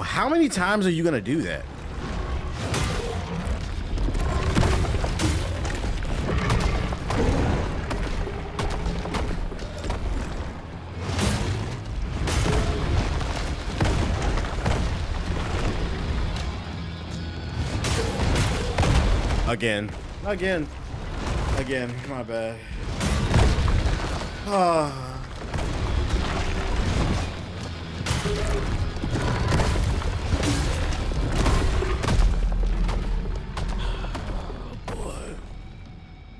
How many times are you gonna do that? Again, my bad. Oh.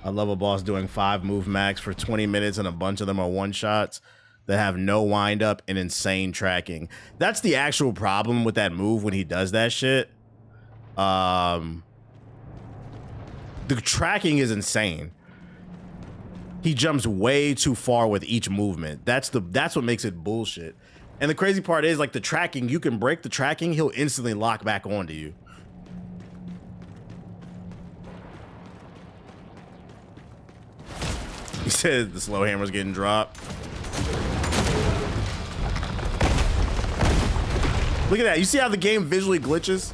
I love a boss doing 5 move max for 20 minutes and a bunch of them are one shots that have no wind up and insane tracking. That's the actual problem with that move when he does that shit. The tracking is insane. He jumps way too far with each movement. That's what makes it bullshit. And the crazy part is like the tracking, you can break the tracking, he'll instantly lock back onto you. He said the slow hammer's getting dropped. Look at that. You see how the game visually glitches?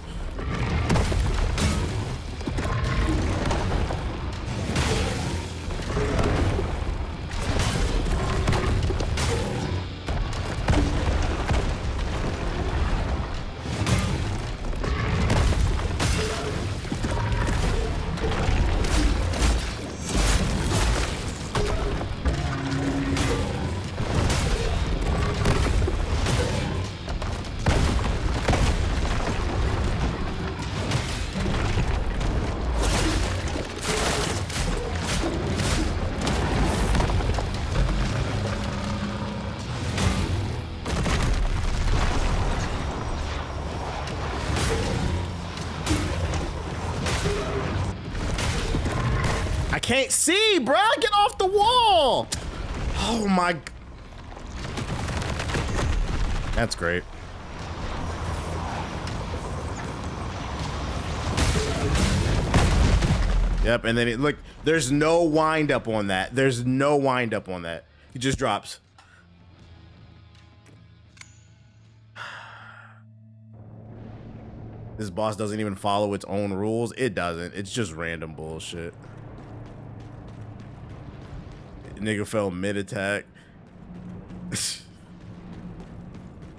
Can't see, bro. Get off the wall. Oh my. That's great. Yep, and then it, look, there's no wind up on that. There's no wind up on that. He just drops. This boss doesn't even follow its own rules. It doesn't. It's just random bullshit. Nigga fell mid-attack.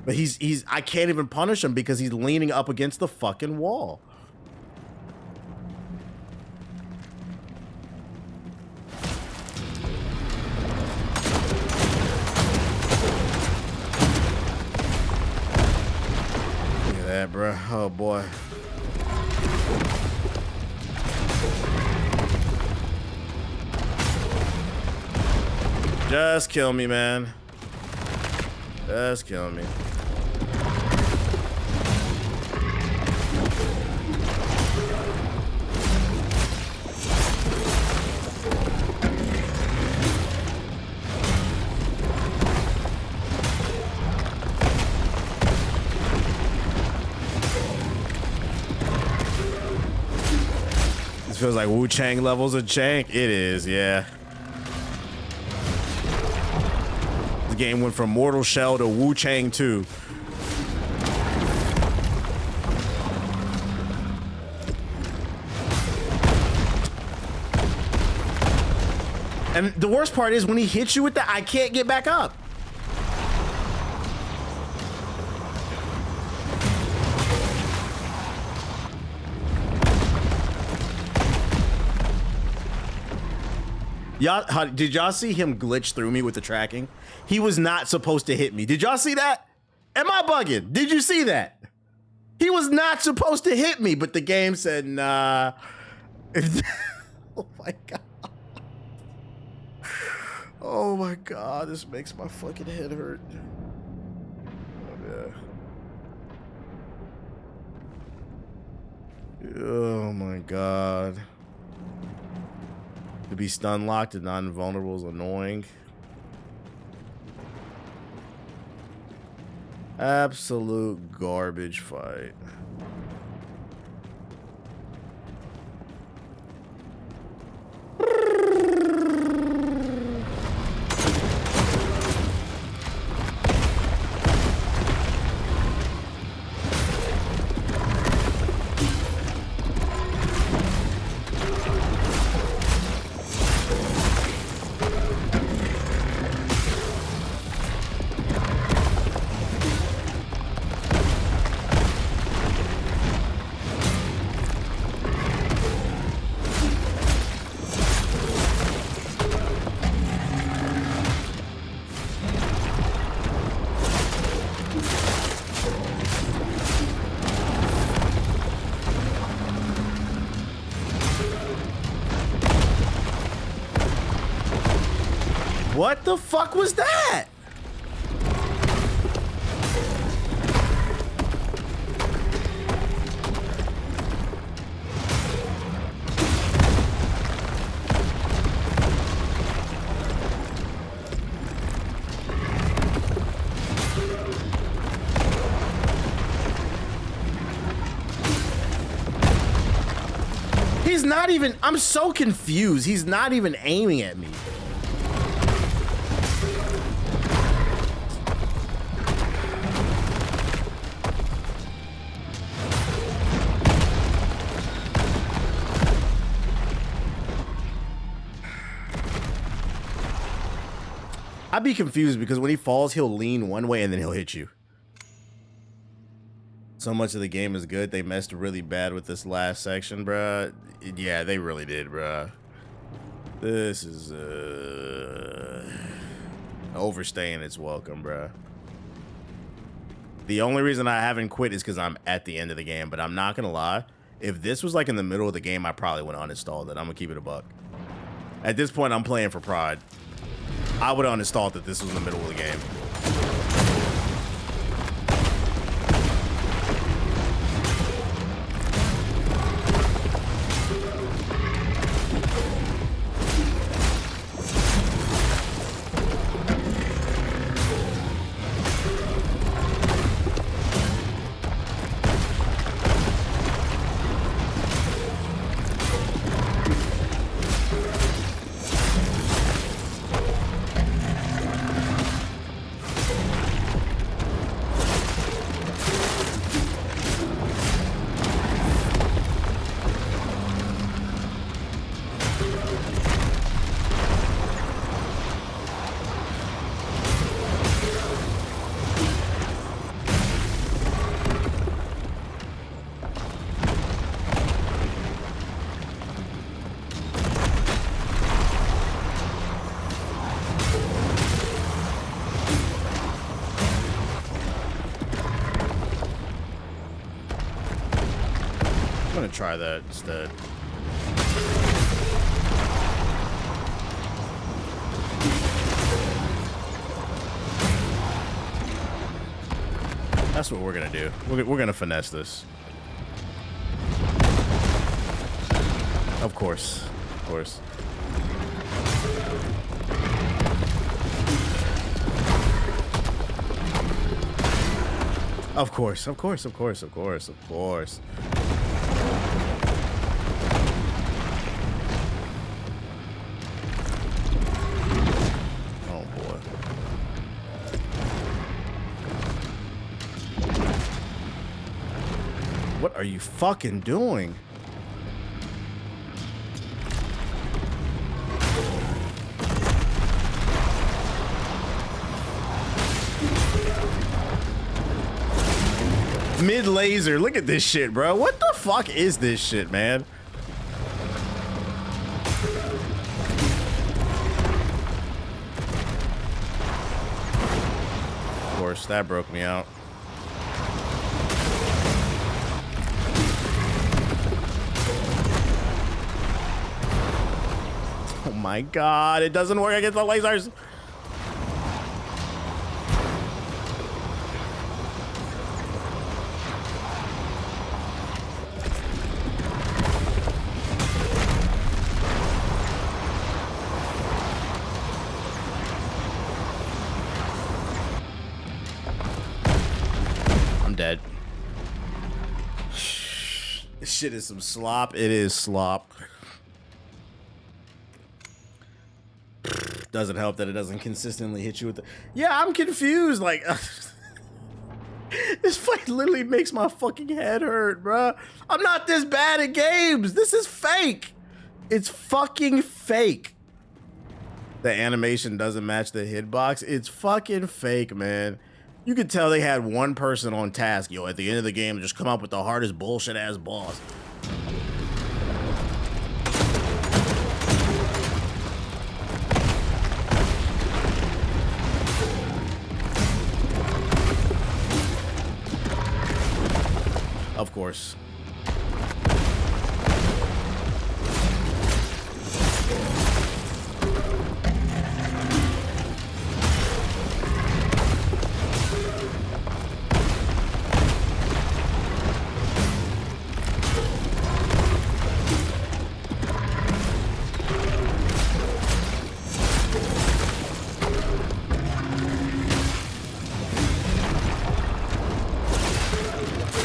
But he's I can't even punish him because he's leaning up against the fucking wall. that, bro. Oh boy. Just kill me, man. Just kill me. This feels like Wu-Chang levels of jank. It is, yeah. The game went from Mortal Shell to Wu-Chang 2. And the worst part is when he hits you with that, I can't get back up. Y'all, did y'all see him glitch through me with the tracking? He was not supposed to hit me. Did y'all see that? Am I bugging? Did you see that? He was not supposed to hit me, but the game said, nah. Oh my God. Oh my God, this makes my fucking head hurt. Oh, yeah. Oh my God. To be stun locked and non-invulnerable is annoying. Absolute garbage fight. What the fuck was that? He's not even, I'm so confused. He's not even aiming at me. I'd be confused because when he falls, he'll lean one way and then he'll hit you. So much of the game is good. They messed really bad with this last section, bruh. Yeah, they really did, bruh. This is overstaying its welcome, bruh. The only reason I haven't quit is because I'm at the end of the game, but I'm not gonna lie. If this was like in the middle of the game, I probably would have uninstalled it. I'm gonna keep it a buck. At this point, I'm playing for pride. I would have uninstalled it. This was in the middle of the game. gonna try that instead. That's what we're gonna do. We're gonna finesse this. Of course. Of course. Of course, of course, of course, of course, of course. Oh boy. What are you fucking doing? Mid laser. Look at this shit, bro. What the fuck is this shit, man? Of course, that broke me out. Oh my god, it doesn't work against the lasers. Dead. This shit is some slop. It is slop. Doesn't help that it doesn't consistently hit you with the... Yeah, I'm confused. Like, this fight literally makes my fucking head hurt, bruh. I'm not this bad at games. This is fake. It's fucking fake. The animation doesn't match the hitbox. It's fucking fake, man. You could tell they had one person on task. Yo, at the end of the game, just come up with the hardest bullshit ass boss. Of course.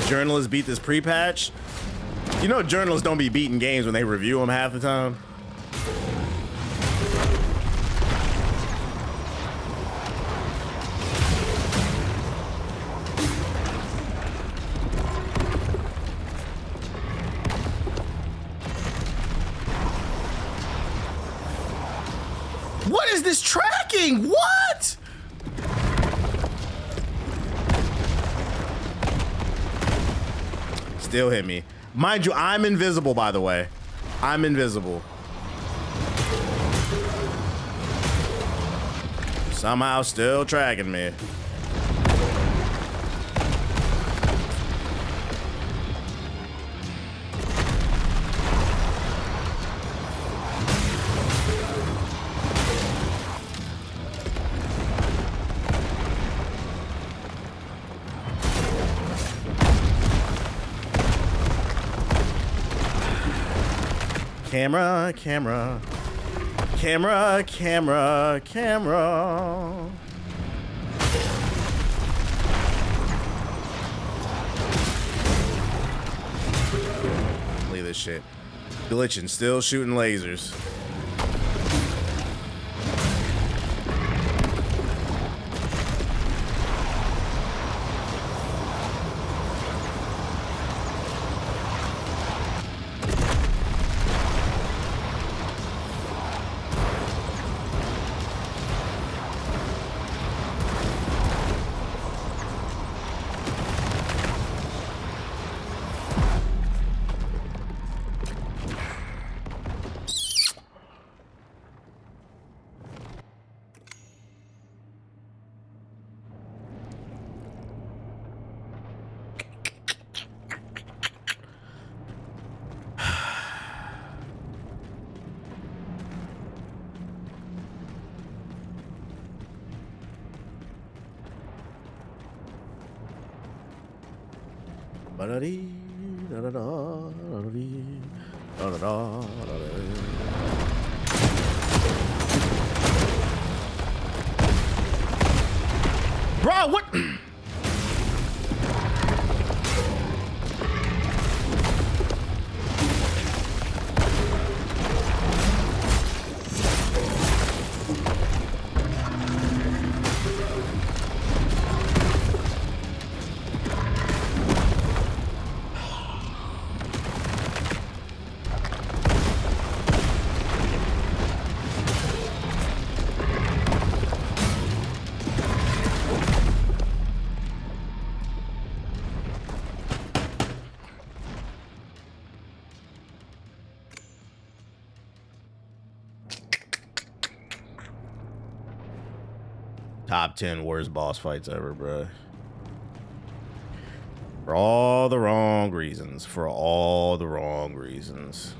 Journalists beat this pre-patch. You know, journalists don't be beating games when they review them half the time. What is this tracking? What? Still hit me. Mind you, I'm invisible, by the way. I'm invisible. Somehow still tracking me. Camera, camera, camera, camera, camera. Look at this shit. Glitching, still shooting lasers. Bro, what? Top 10 worst boss fights ever, bro. For all the wrong reasons. For all the wrong reasons.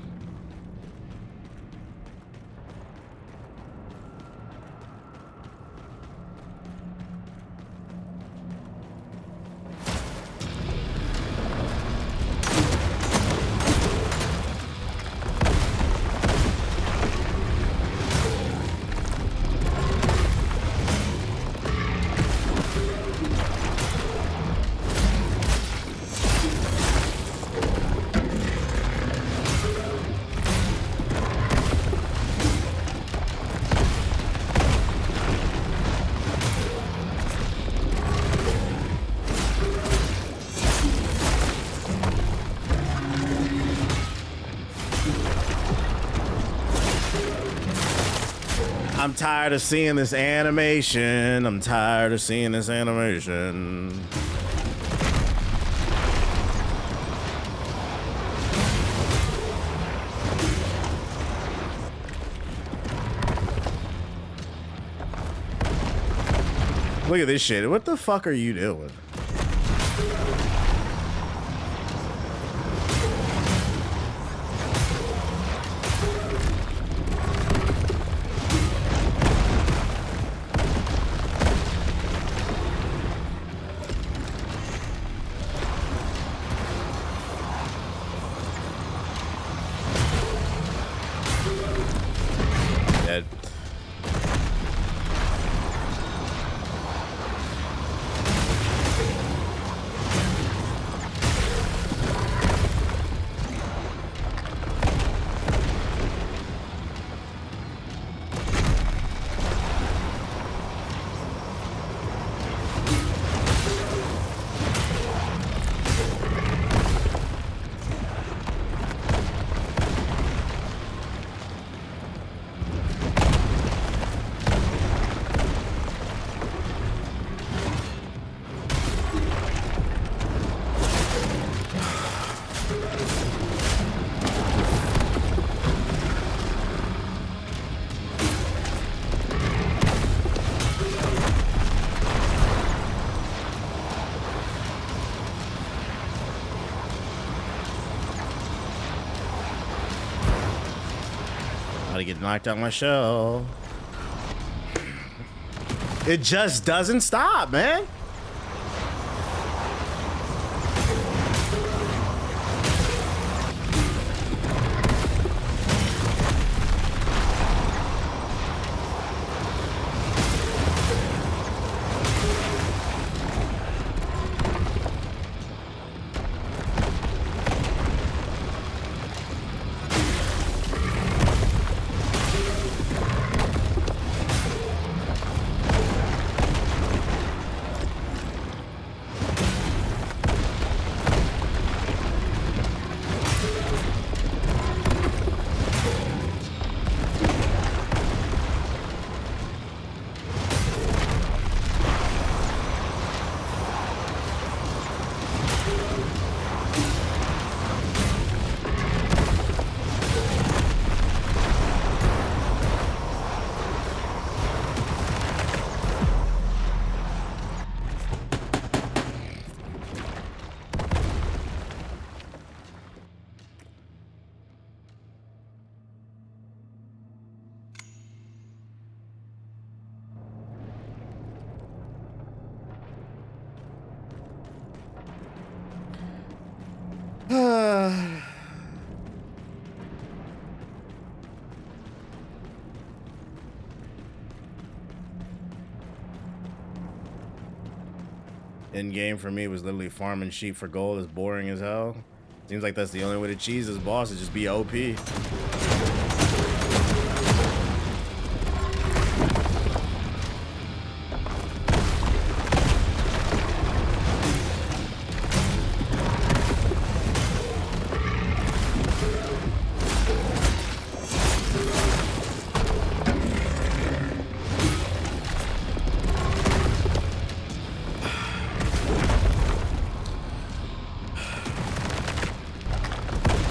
I'm tired of seeing this animation. I'm tired of seeing this animation. Look at this shit. What the fuck are you doing? Dead. To get knocked out my shell. It just doesn't stop, man. In game for me was literally farming sheep for gold. It's boring as hell. Seems like that's the only way to cheese this boss is just be OP.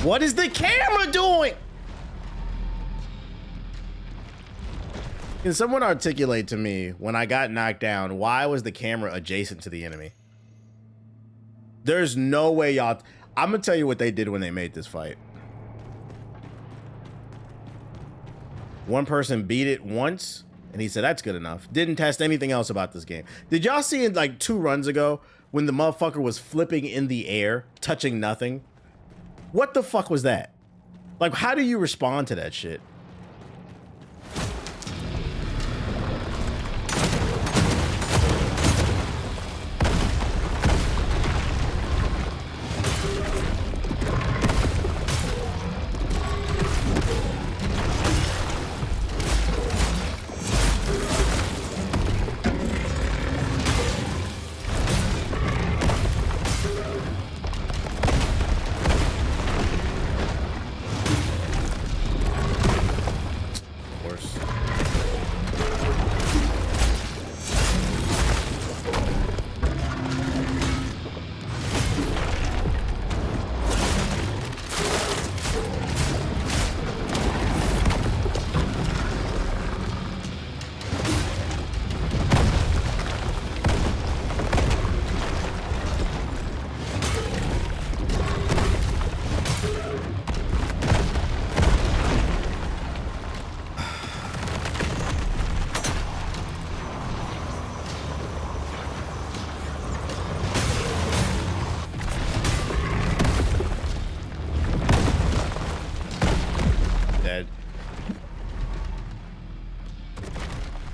What is the camera doing? Can someone articulate to me, when I got knocked down, why was the camera adjacent to the enemy? There's no way y'all... I'm gonna tell you what they did when they made this fight. One person beat it once, and he said, that's good enough. Didn't test anything else about this game. Did y'all see it like 2 runs ago, when the motherfucker was flipping in the air, touching nothing? What the fuck was that? Like, how do you respond to that shit?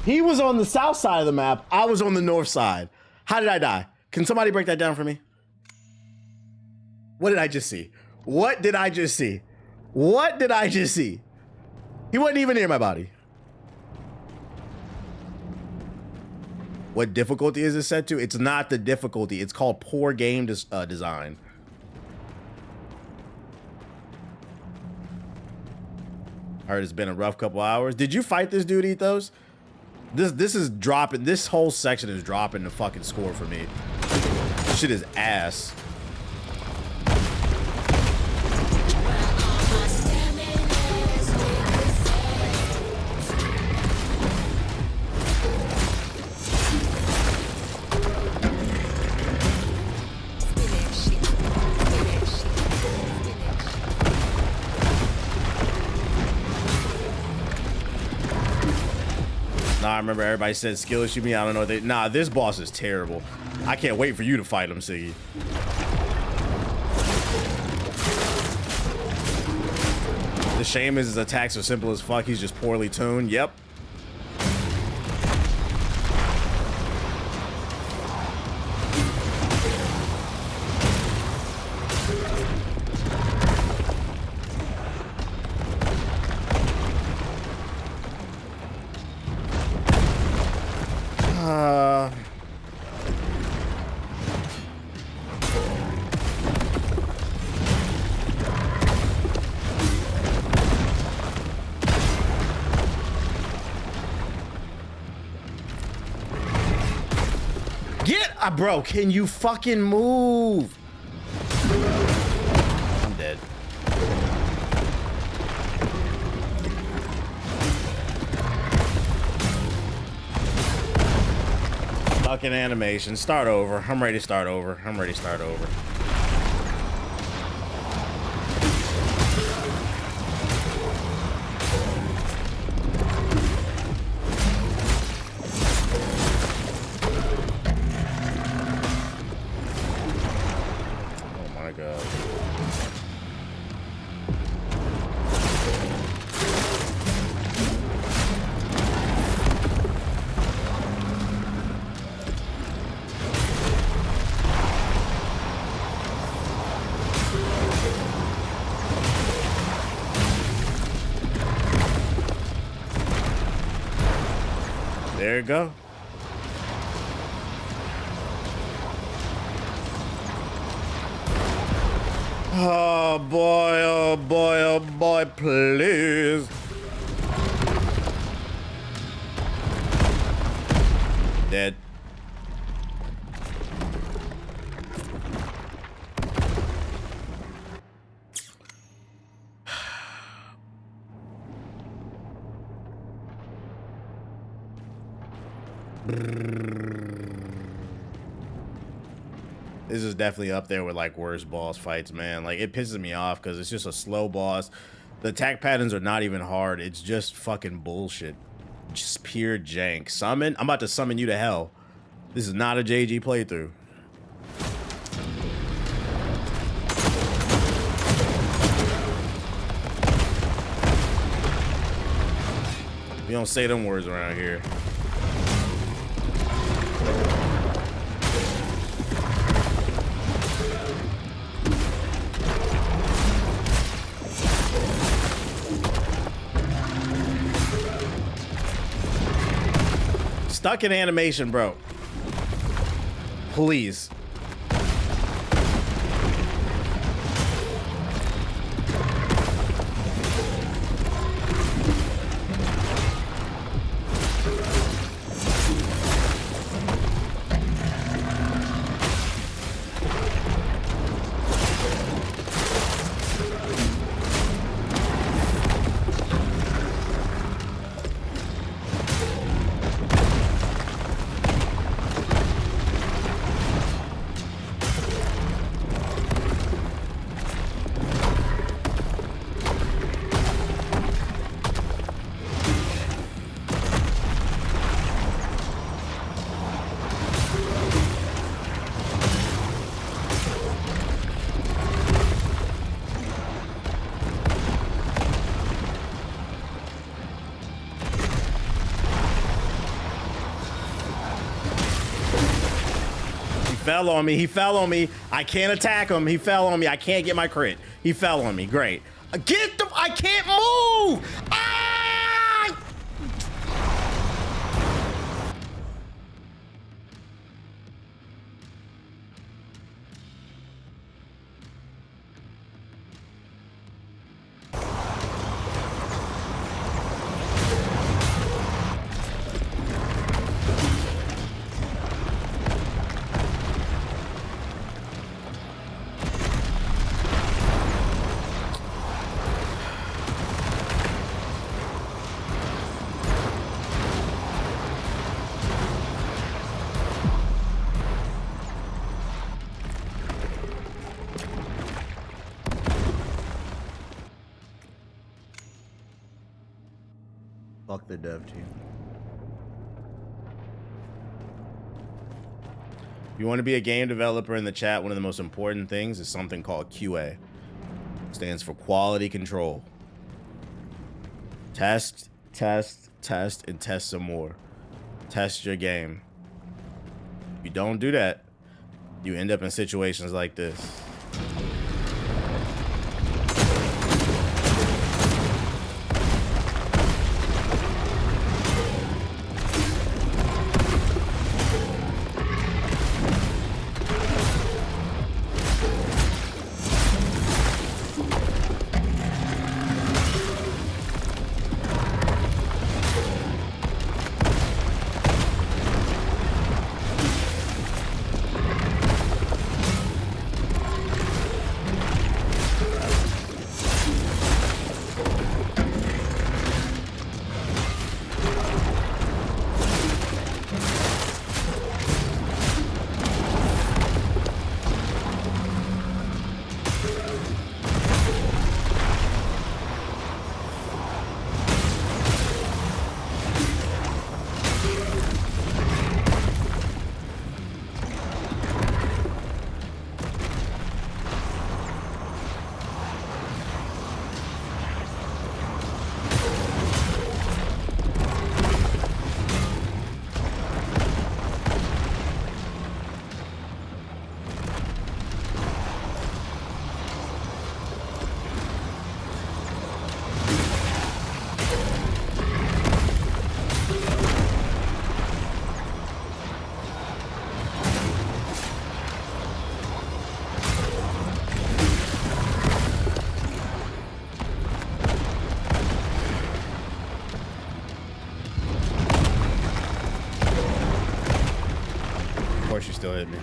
He was on the south side of the map. I was on the north side. How did I die? Can somebody break that down for me? What did I just see? What did I just see? What did I just see? He wasn't even near my body. What difficulty is it set to? It's not the difficulty. It's called poor game design. I heard it's been a rough couple hours. Did you fight this dude, Ethos? This is dropping. This whole section is dropping the fucking score for me. This shit is ass. I remember everybody said skill issue me. I don't know what they... Nah, this boss is terrible. I can't wait for you to fight him, Siggy. The shame is his attacks are simple as fuck. He's just poorly tuned. Yep. Bro, can you fucking move? I'm dead. Fucking animation. Start over. I'm ready to start over. I'm ready to start over. There it go. Oh boy, oh boy, oh boy, please. Dead. This is definitely up there with like worst boss fights, man. Like it pisses me off because it's just a slow boss. The attack patterns are not even hard. It's just fucking bullshit. Just pure jank. Summon? I'm about to summon you to hell. This is not a JG playthrough. We don't say them words around here. Stuck in animation, bro. Please. Fell on me. He fell on me. I can't attack him. He fell on me. I can't get my crit. He fell on me. Great. Get the... I can't move! Ah! Fuck the dev team. If you want to be a game developer in the chat, one of the most important things is something called QA. It stands for quality control. Test, test, test, and test some more. Test your game. If you don't do that, you end up in situations like this. ahead, man.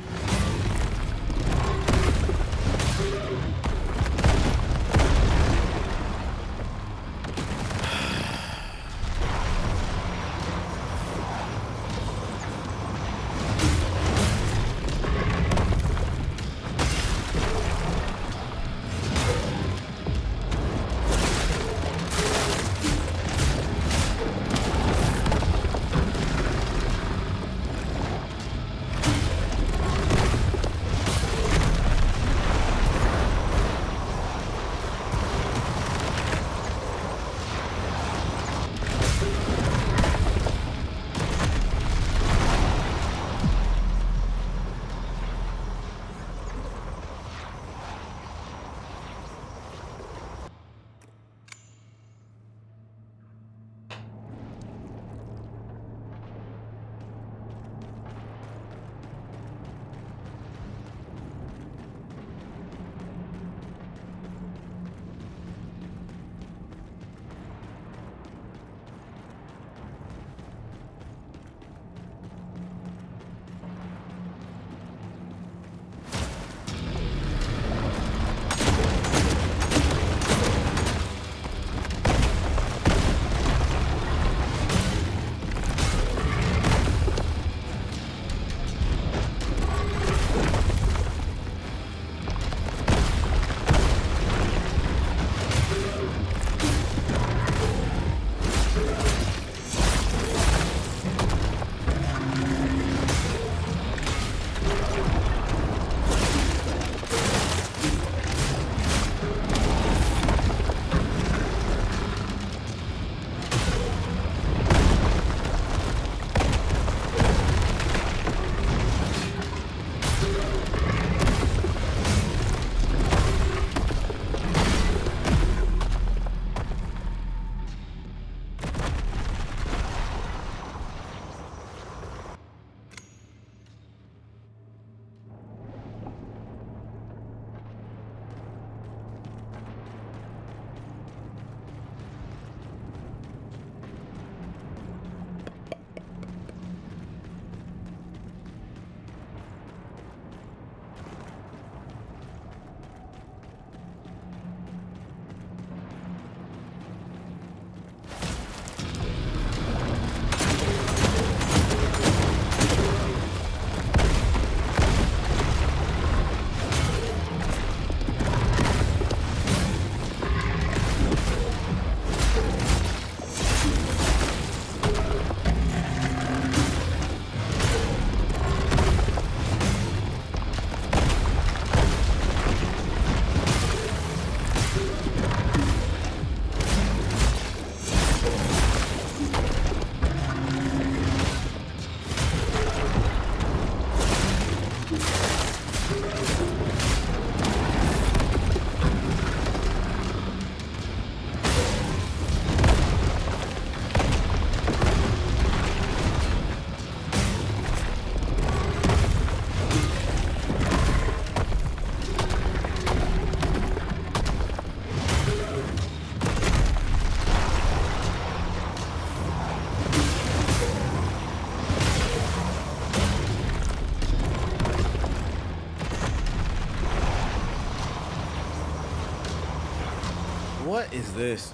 What is this?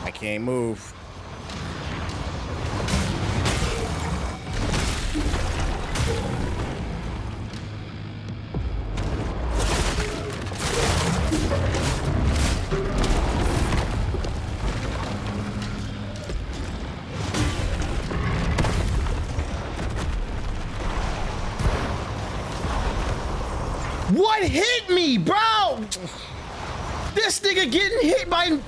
I can't move. What hit me, bro? This nigga getting hit by...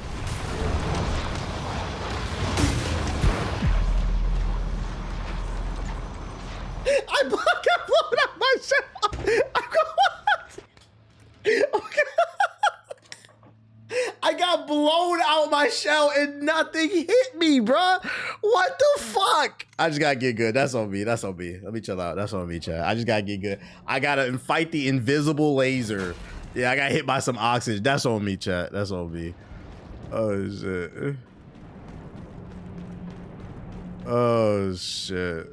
I blown up myself. I got blown out my shell and nothing hit me, bruh. What the fuck? I just gotta get good. That's on me. That's on me. Let me chill out. That's on me, chat. I just gotta get good. I gotta fight the invisible laser. Yeah, I got hit by some oxygen. That's on me, chat. That's on me. Oh, shit. Oh, shit.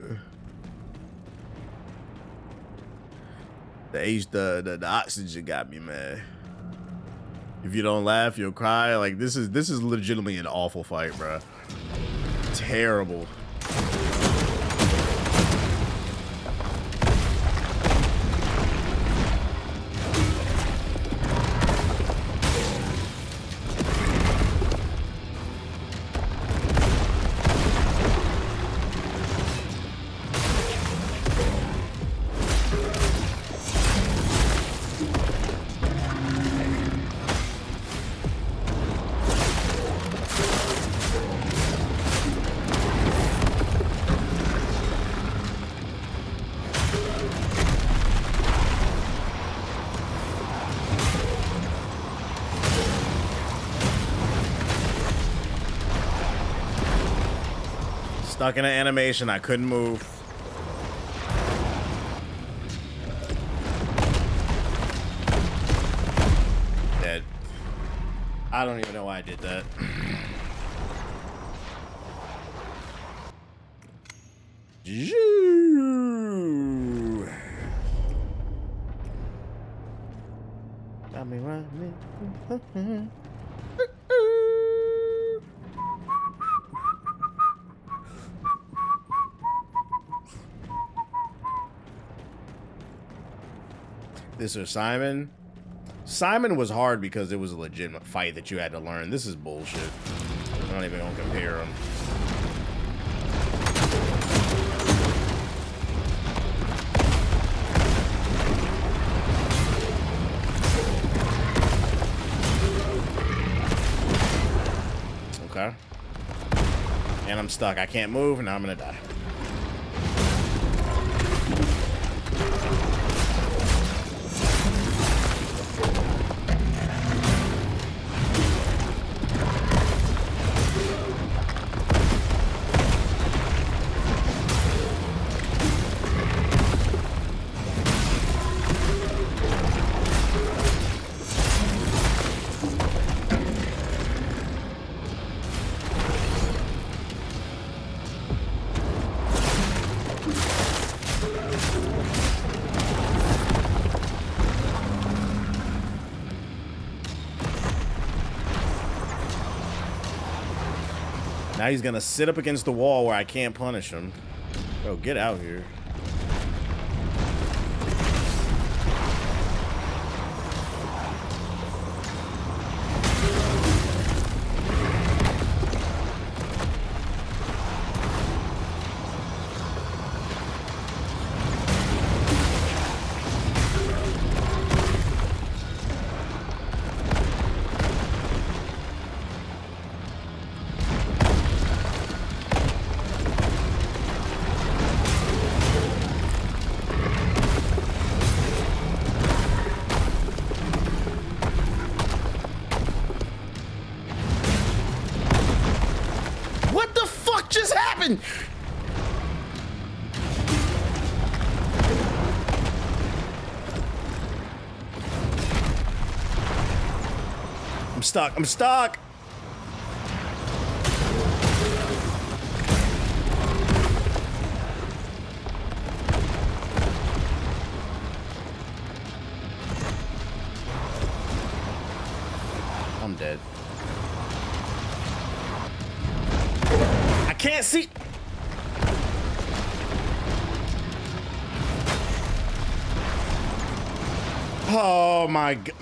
The oxygen got me, man. If you don't laugh, you'll cry. Like, this is legitimately an awful fight, bro. Terrible. Stuck in an animation, I couldn't move. Dead. I don't even know why I did that. Got me running. This is Simon. Simon was hard because it was a legitimate fight that you had to learn. This is bullshit. I'm not even gonna compare them. Okay. And I'm stuck. I can't move. Now I'm gonna die. Now he's gonna sit up against the wall where I can't punish him. Bro, get out here. I'm stuck. I'm stuck. I'm dead. I can't see. Oh my God.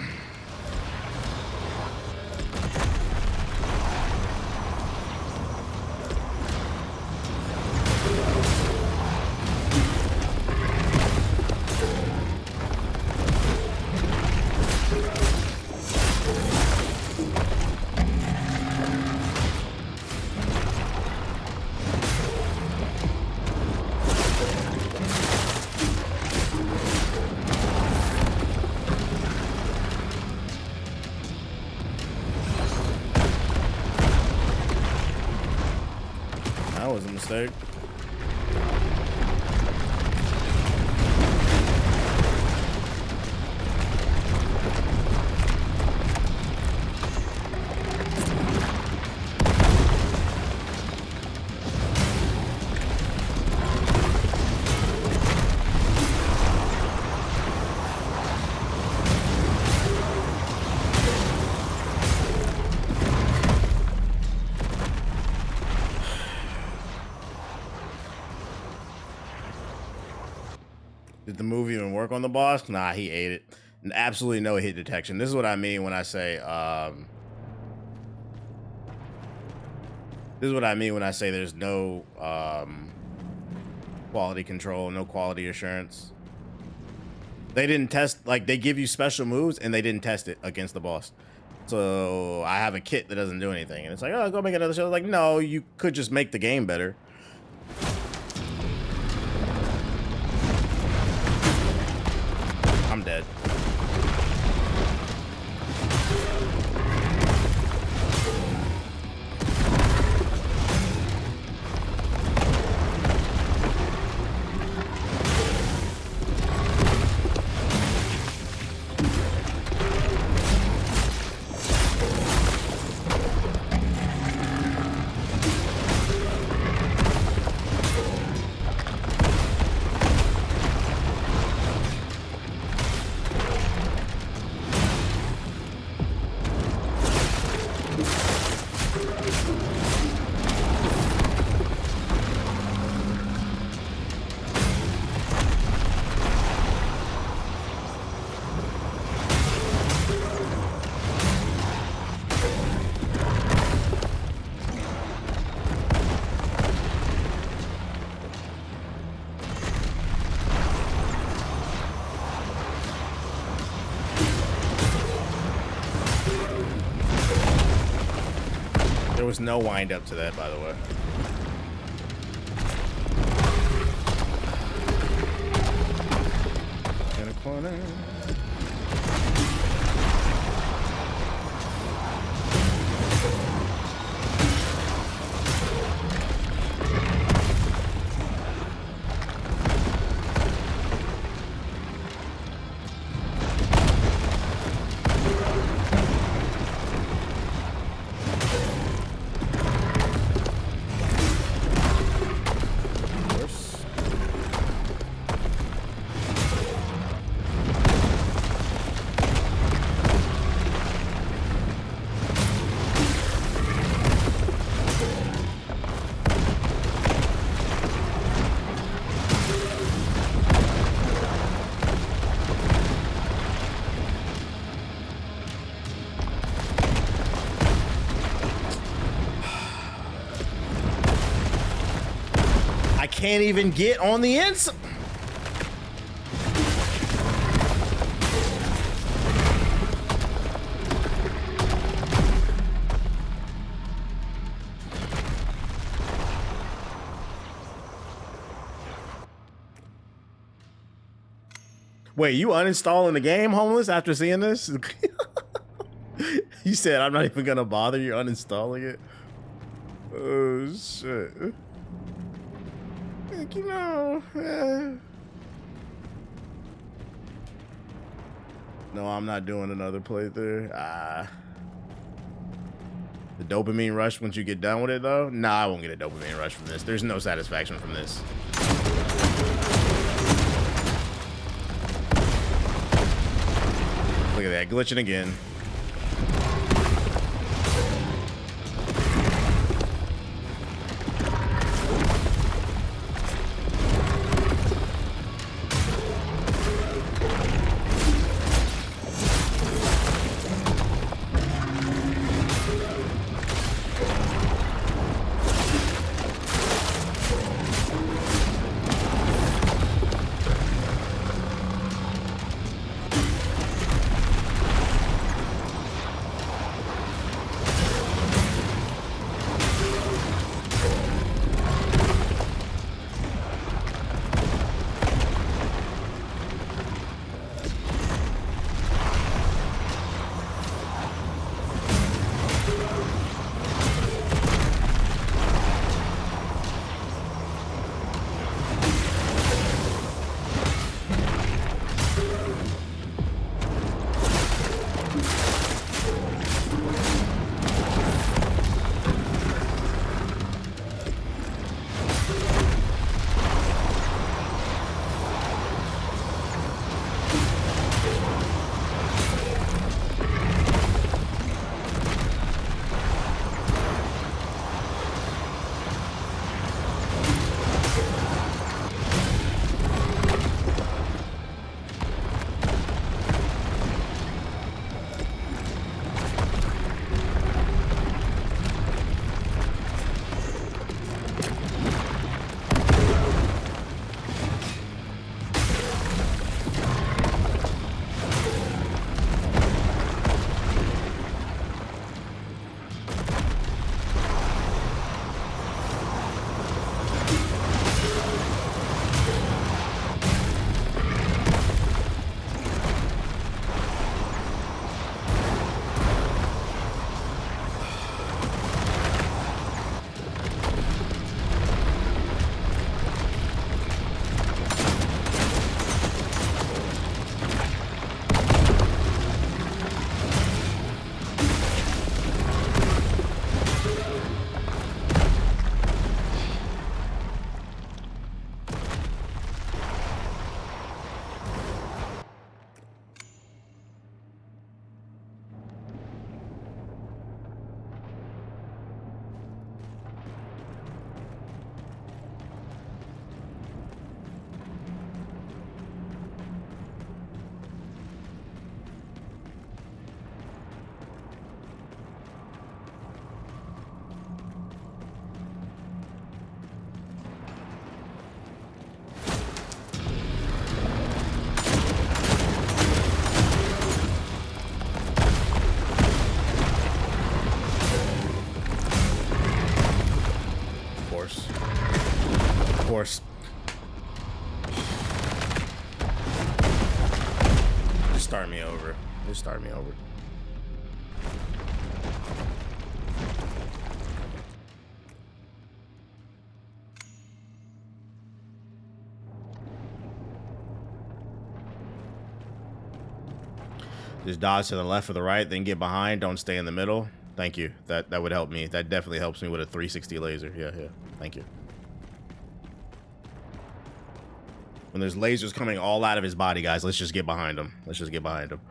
mistake. Did the move even work on the boss? Nah, he ate it. And absolutely no hit detection. This is what I mean when I say this is what I mean when I say there's no quality control, no quality assurance. They didn't test, like, they give you special moves and they didn't test it against the boss. So I have a kit that doesn't do anything, and it's like, oh, go make another show. Like, no, you could just make the game better. I'm dead. There was no wind up to that, by the way. In a corner. Can't even get on the inside. Wait, you uninstalling the game, homeless, after seeing this? You said I'm not even gonna bother you uninstalling it. Oh shit. You know, no, I'm not doing another playthrough. The dopamine rush once you get done with it, though? Nah, I won't get a dopamine rush from this. There's no satisfaction from this. Look at that, glitching again. start me over. Just start me over. Just dodge to the left or the right, then get behind. Don't stay in the middle. Thank you. That would help me. That definitely helps me with a 360 laser. Yeah. Thank you. When there's lasers coming all out of his body, guys, let's just get behind him. Let's just get behind him.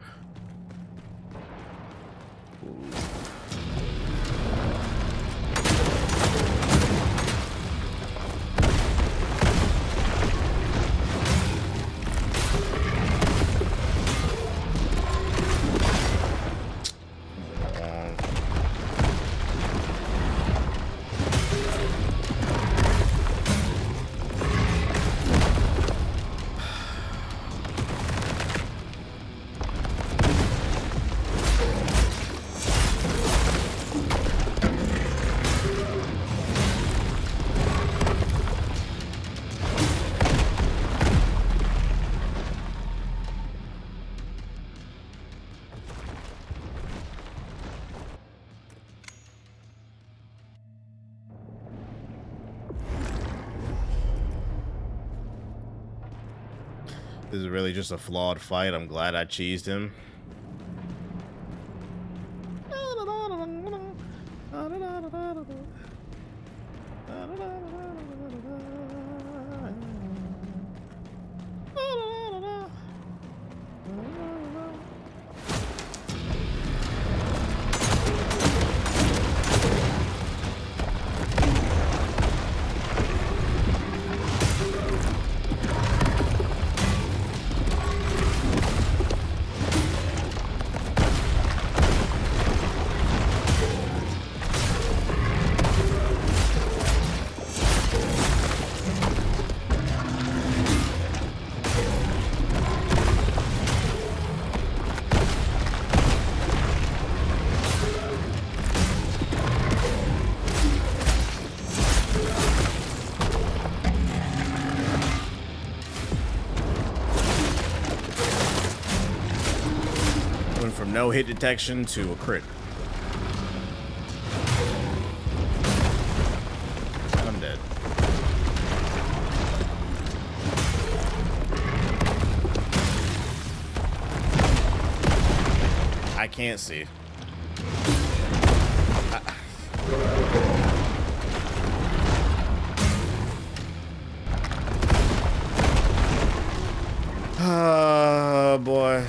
This is really just a flawed fight. I'm glad I cheesed him. No hit detection to a crit. I'm dead. I can't see. Oh boy.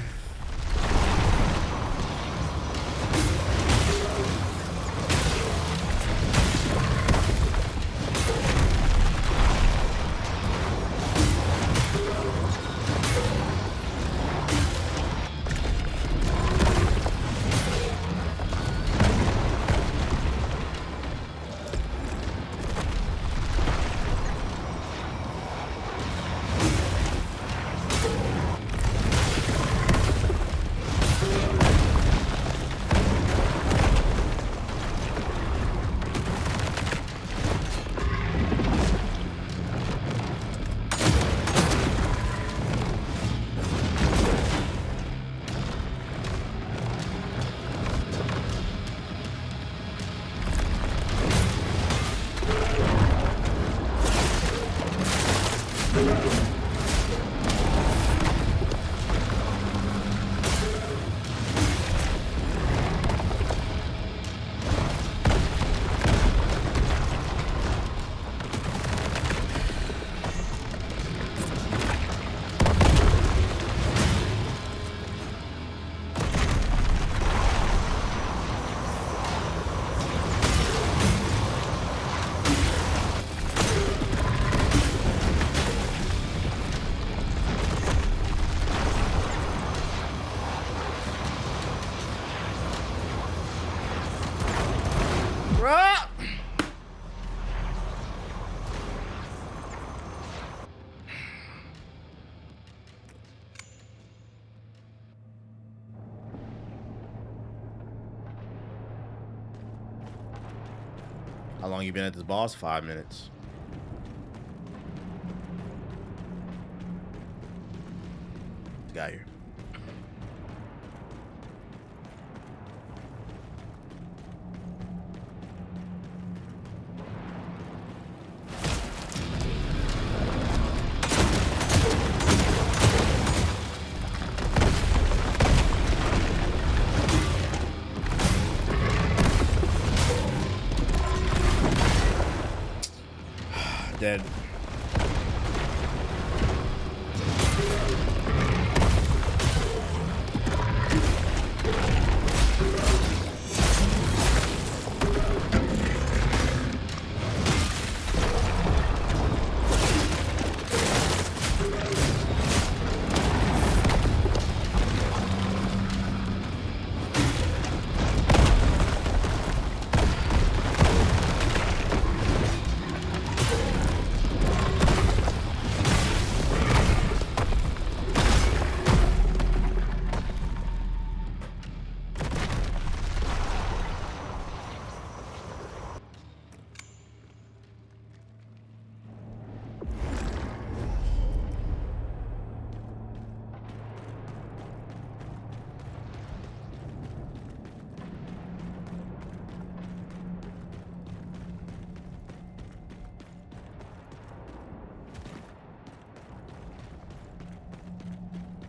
How long you been at this boss? 5 minutes. This guy here.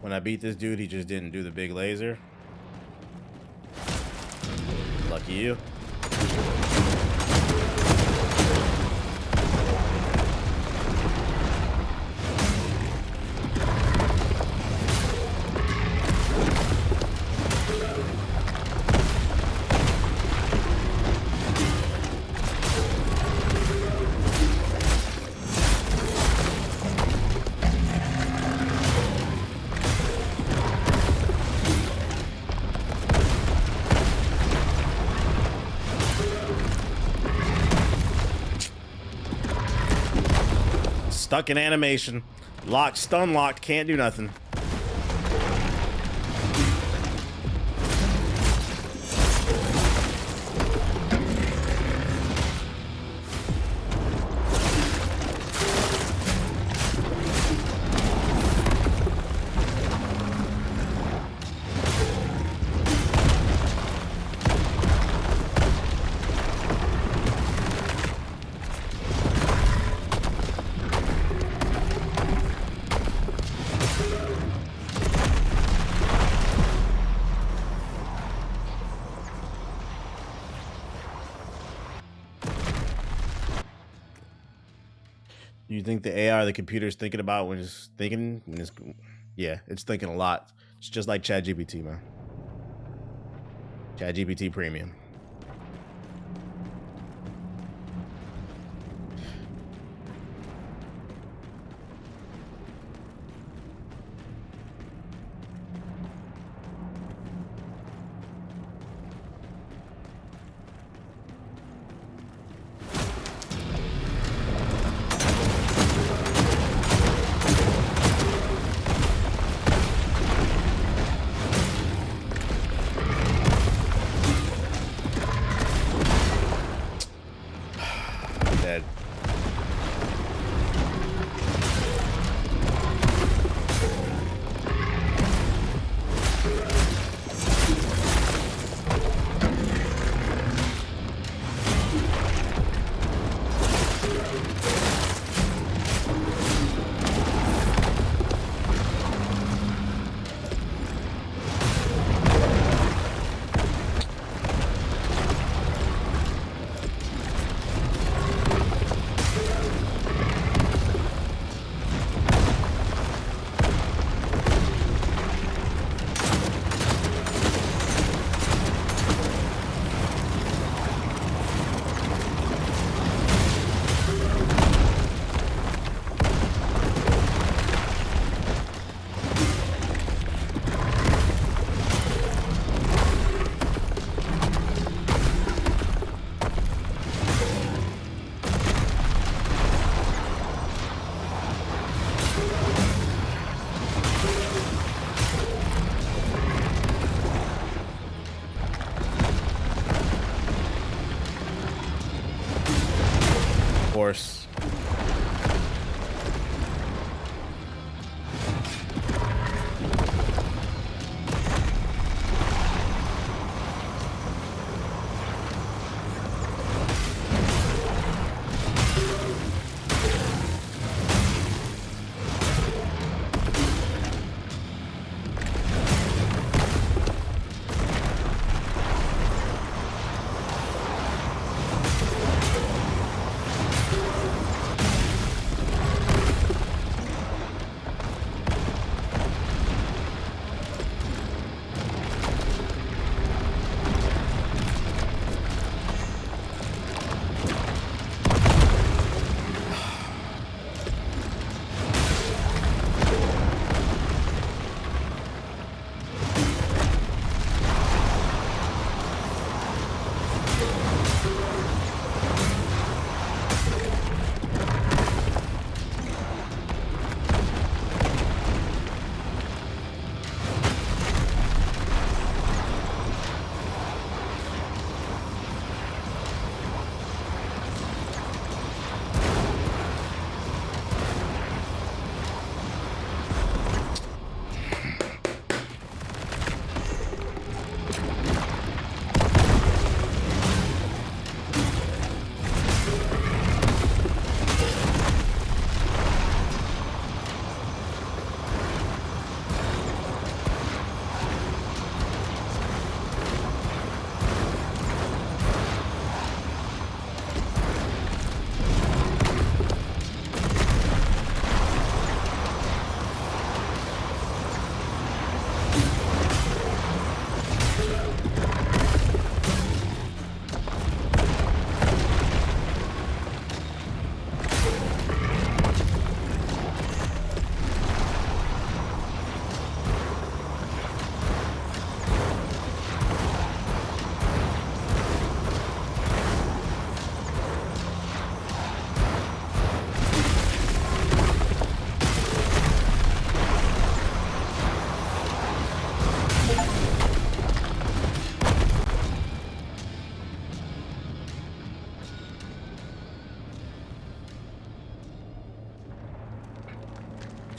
When I beat this dude, he just didn't do the big laser. Lucky you. Stuck in animation. Locked, stun locked, can't do nothing. You think the AI or the computer is thinking about when it's thinking? Yeah, it's thinking a lot. It's just like ChatGPT, man. ChatGPT Premium.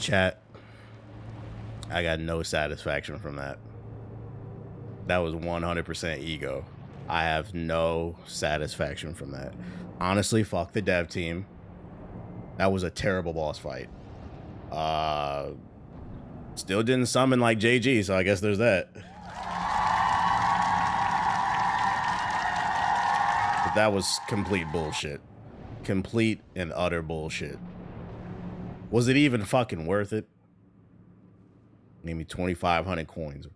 chat. I got no satisfaction from that. That was 100% ego. I have no satisfaction from that. Honestly, fuck the dev team. That was a terrible boss fight. Still didn't summon like JG, so I guess there's that. But that was complete bullshit. Complete and utter bullshit. Was it even fucking worth it? Gave me 2,500 coins.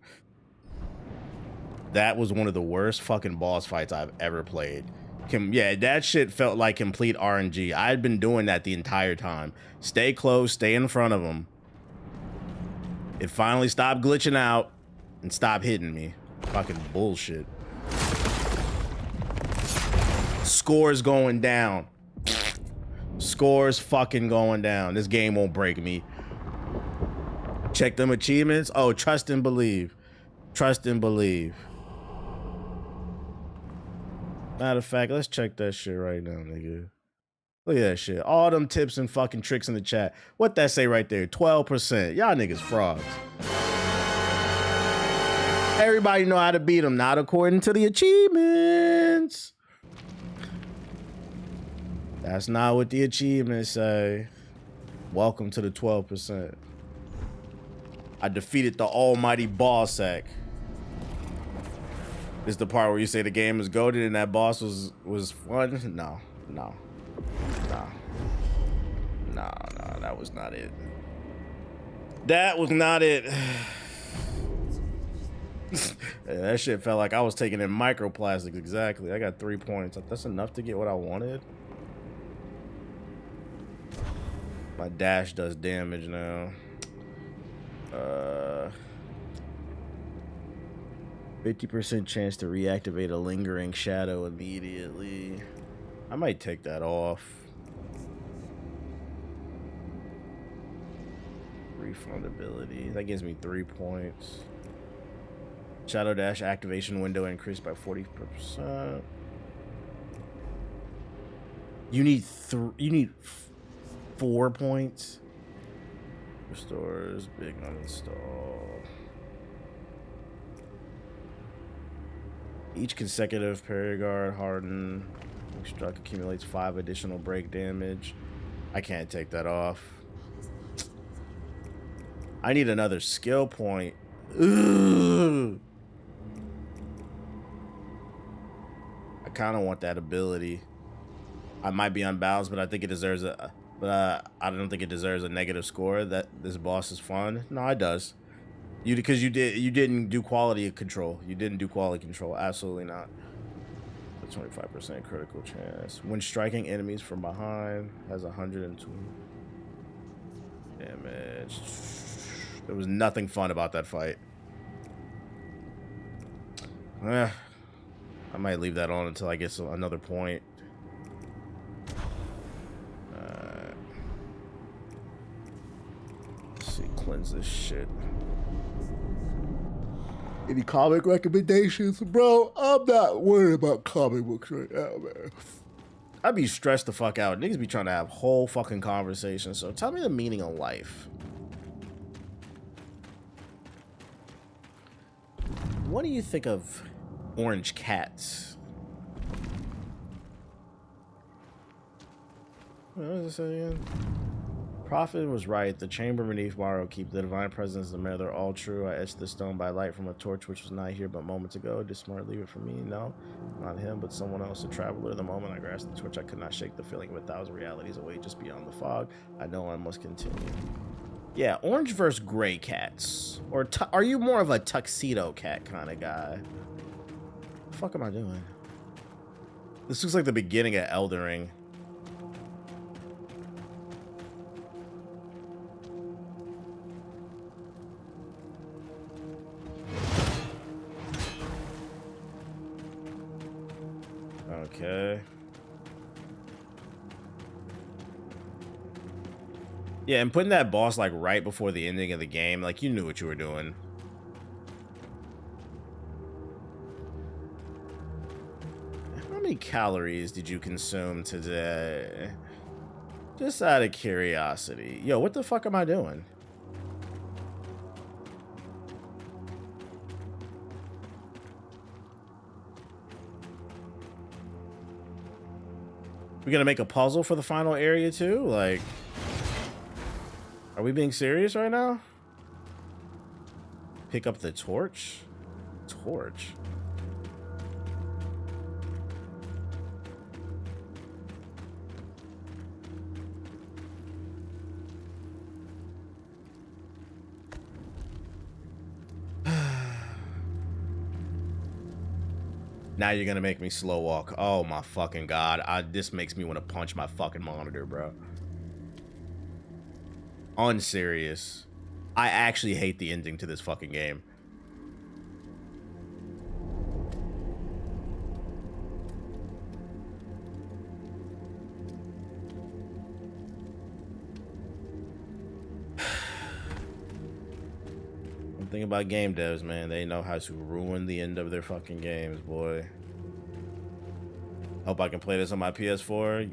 That was one of the worst fucking boss fights I've ever played. Yeah, that shit felt like complete RNG. I had been doing that the entire time. Stay close, stay in front of them. It finally stopped glitching out and stopped hitting me. Fucking bullshit. Scores going down. Scores fucking going down. This game won't break me. Check them achievements. Oh, trust and believe. Trust and believe. Matter of fact, let's check that shit right now, nigga. Look at that shit. All them tips and fucking tricks in the chat. What that say right there? 12%. Y'all niggas frauds. Everybody know how to beat them, not according to the achievements. That's not what the achievements say. Welcome to the 12%. I defeated the almighty boss sack. This is the part where you say the game is goated and that boss was fun. No, that was not it. That was not it. That shit felt like I was taking in microplastics. Exactly. I got 3 points. That's enough to get what I wanted. My dash does damage now. 50% chance to reactivate a lingering shadow immediately. I might take that off. Refundability. That gives me 3 points. Shadow dash activation window increased by 40%. You need 4 points. Restores big uninstall. Each consecutive parry guard harden struck accumulates 5 additional break damage. I can't take that off. I need another skill point. Ugh. I kind of want that ability. I might be unbalanced, but I think it deserves a. But I don't think it deserves a negative score. That this boss is fun. No, it does. Because you didn't do quality control. You didn't do quality control. Absolutely not. A 25% critical chance. When striking enemies from behind, has 120 damage. There was nothing fun about that fight. I might leave that on until I get another point. Let's see, cleanse this shit. Any comic recommendations? Bro, I'm not worried about comic books right now, man. I'd be stressed the fuck out. Niggas be trying to have whole fucking conversations. So tell me the meaning of life. What do you think of orange cats? What does it say again? Prophet was right. The chamber beneath Morrow keep the divine presence of the mirror. They're all true. I etched the stone by light from a torch which was not here but moments ago. Did smart leave it for me? No, not him, but someone else, a traveler. The moment I grasped the torch, I could not shake the feeling of 1,000 realities away just beyond the fog. I know I must continue. Yeah, orange versus gray cats. Or are you more of a tuxedo cat kind of guy? What the fuck am I doing? This looks like the beginning of Elden Ring. Okay. Yeah, and putting that boss like right before the ending of the game, like you knew what you were doing. How many calories did you consume today? Just out of curiosity. Yo, what the fuck am I doing? We gonna make a puzzle for the final area too? Like, are we being serious right now? Pick up the torch? Torch. Now you're gonna make me slow walk. Oh my fucking god. This makes me want to punch my fucking monitor, bro. Unserious. I actually hate the ending to this fucking game. One thing about game devs, man, they know how to ruin the end of their fucking games, boy. Hope I can play this on my PS4.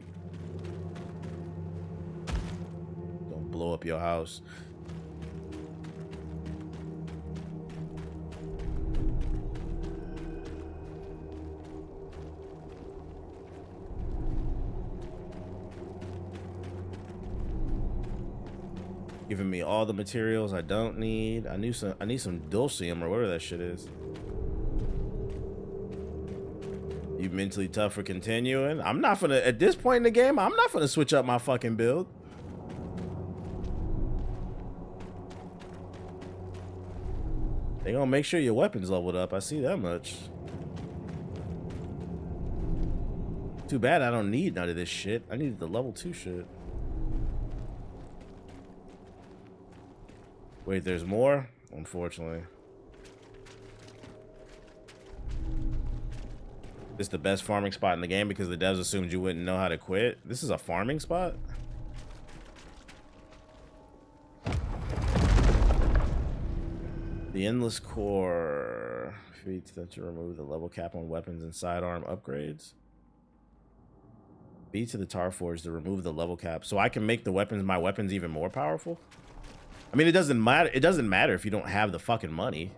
Don't blow up your house. Giving me all the materials I don't need. I need some dulcium or whatever that shit is. You mentally tough for continuing? I'm not gonna, at this point in the game, I'm not gonna switch up my fucking build. They gonna make sure your weapon's leveled up. I see that much. Too bad I don't need none of this shit. I needed the level 2 shit. Wait, there's more? Unfortunately. This is the best farming spot in the game because the devs assumed you wouldn't know how to quit. This is a farming spot? The Endless Core. Feats that to remove the level cap on weapons and sidearm upgrades. B to the Tar Forge to remove the level cap. So I can make the weapons, my weapons, even more powerful? I mean, it doesn't matter. It doesn't matter if you don't have the fucking money.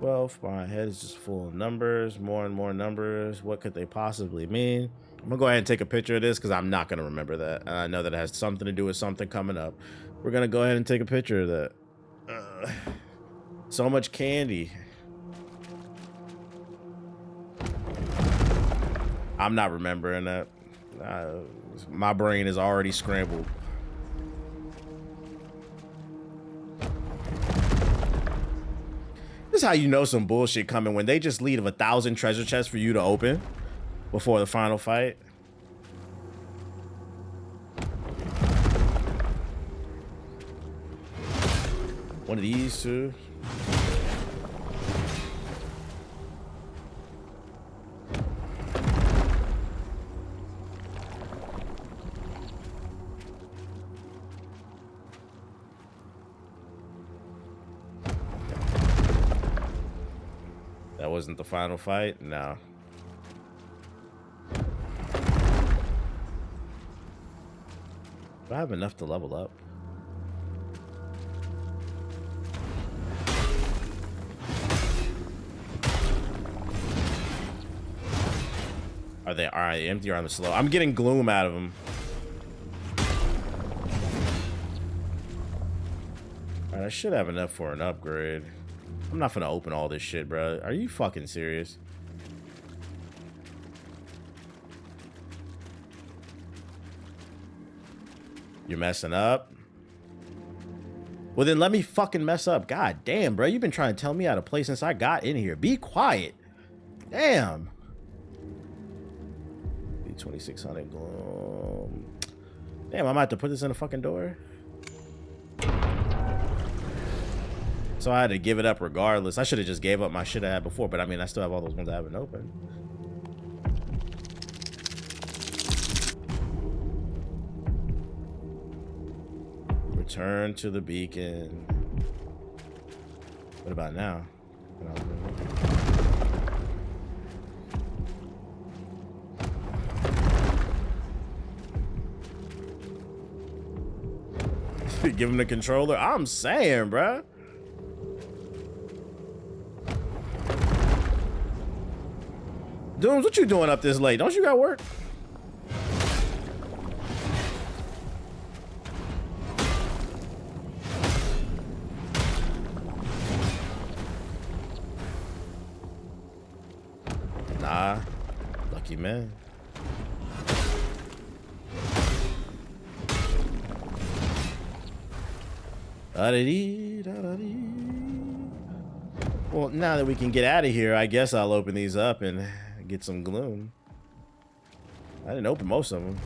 Well, my head is just full of numbers, more and more numbers. What could they possibly mean? I'm gonna go ahead and take a picture of this because I'm not gonna remember that. And I know that it has something to do with something coming up. We're gonna go ahead and take a picture of that. So much candy. I'm not remembering that. My brain is already scrambled. This is how you know some bullshit coming, when they just leave 1,000 treasure chests for you to open before the final fight. One of these two. That wasn't the final fight? No. Do I have enough to level up? Are they empty or on the slow? I'm getting gloom out of them. Alright, I should have enough for an upgrade. I'm not gonna open all this shit, bro. Are you fucking serious? You're messing up? Well, then let me fucking mess up. God damn, bro. You've been trying to tell me how to play since I got in here. Be quiet. Damn. 2600 gloom. Damn, I might have to put this in the fucking door. So I had to give it up regardless. I should have just gave up my shit I had before, but I mean, I still have all those ones I haven't opened. Return to the beacon. What about now? Give him the controller. I'm saying, bruh. Dooms, what you doing up this late? Don't you got work? Nah, lucky man. Well, now that we can get out of here, I guess I'll open these up and get some gloom. I didn't open most of them.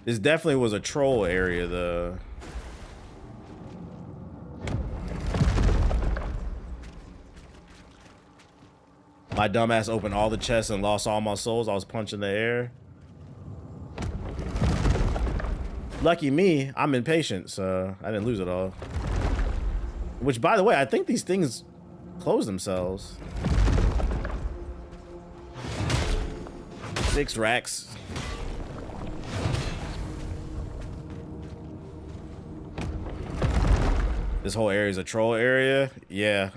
This definitely was a troll area, though. My dumbass opened all the chests and lost all my souls. I was punching the air. Lucky me, I'm impatient, so I didn't lose it all. Which, by the way, I think these things close themselves. 6 racks. This whole area is a troll area. Yeah.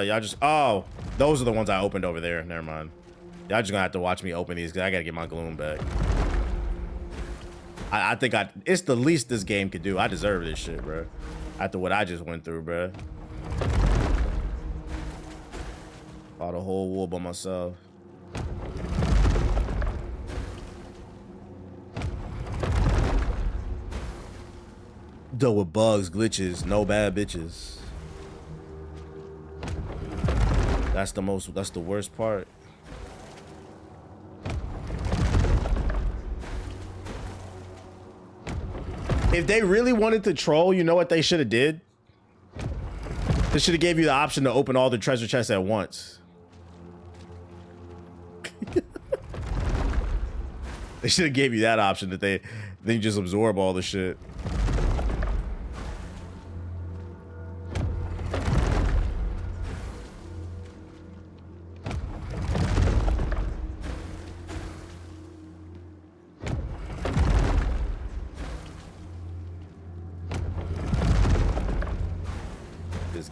Y'all just... Oh, those are the ones I opened over there. Never mind. Y'all just gonna have to watch me open these because I gotta get my gloom back. I think it's the least this game could do. I deserve this shit, bro. After what I just went through, bro. Fought a whole war by myself. Dealt with bugs, glitches, no bad bitches. That's the worst part. If they really wanted to troll, you know what they should have did? They should have gave you the option to open all the treasure chests at once. They should have gave you that option that then you just absorb all the shit.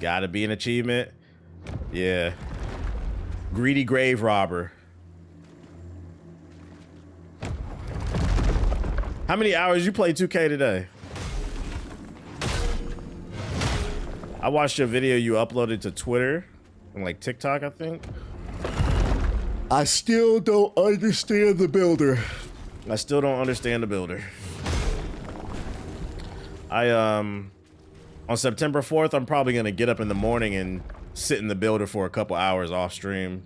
Gotta be an achievement. Yeah. Greedy grave robber. How many hours you play 2K today? I watched your video you uploaded to Twitter and like TikTok, I think. I still don't understand the builder. I still don't understand the builder. On September 4th, I'm probably gonna get up in the morning and sit in the builder for a couple hours off stream.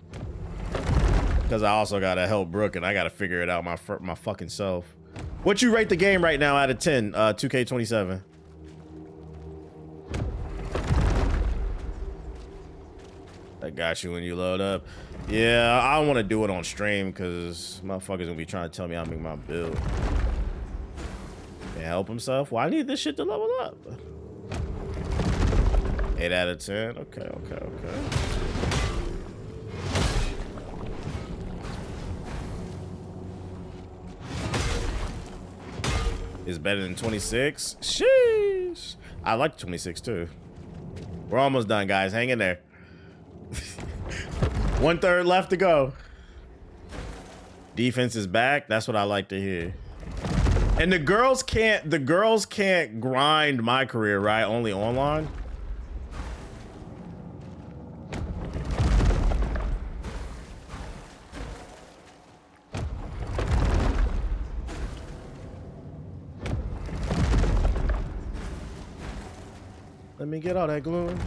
Because I also gotta help Brooke and I gotta figure it out my fucking self. What you rate the game right now out of 10, 2K27? I got you when you load up. Yeah, I don't want to do it on stream because motherfuckers gonna be trying to tell me how to make my build. Can't help himself. Well, I need this shit to level up. 8 out of 10. Okay. It's better than 26. Sheesh. I like 26 too. We're almost done, guys. Hang in there. 1/3 left to go. Defense is back. That's what I like to hear. And the girls can't grind my career, right? Only online. Let me get all that gloom.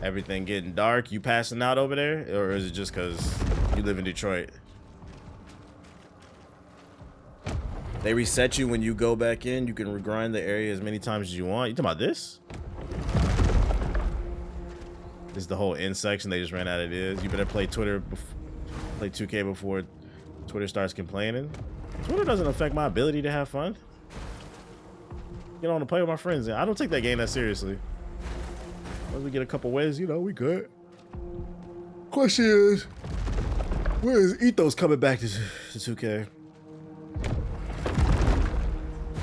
Everything getting dark. You passing out over there? Or is it just because you live in Detroit? They reset you when you go back in. You can regrind the area as many times as you want. You talking about this? This is the whole end section. They just ran out of ideas. You better play Twitter, play 2K before Twitter starts complaining. Twitter doesn't affect my ability to have fun. Get on to play with my friends. I don't take that game that seriously. Once we get a couple wins, you know, we good. Question is, where is Ethos coming back to 2K?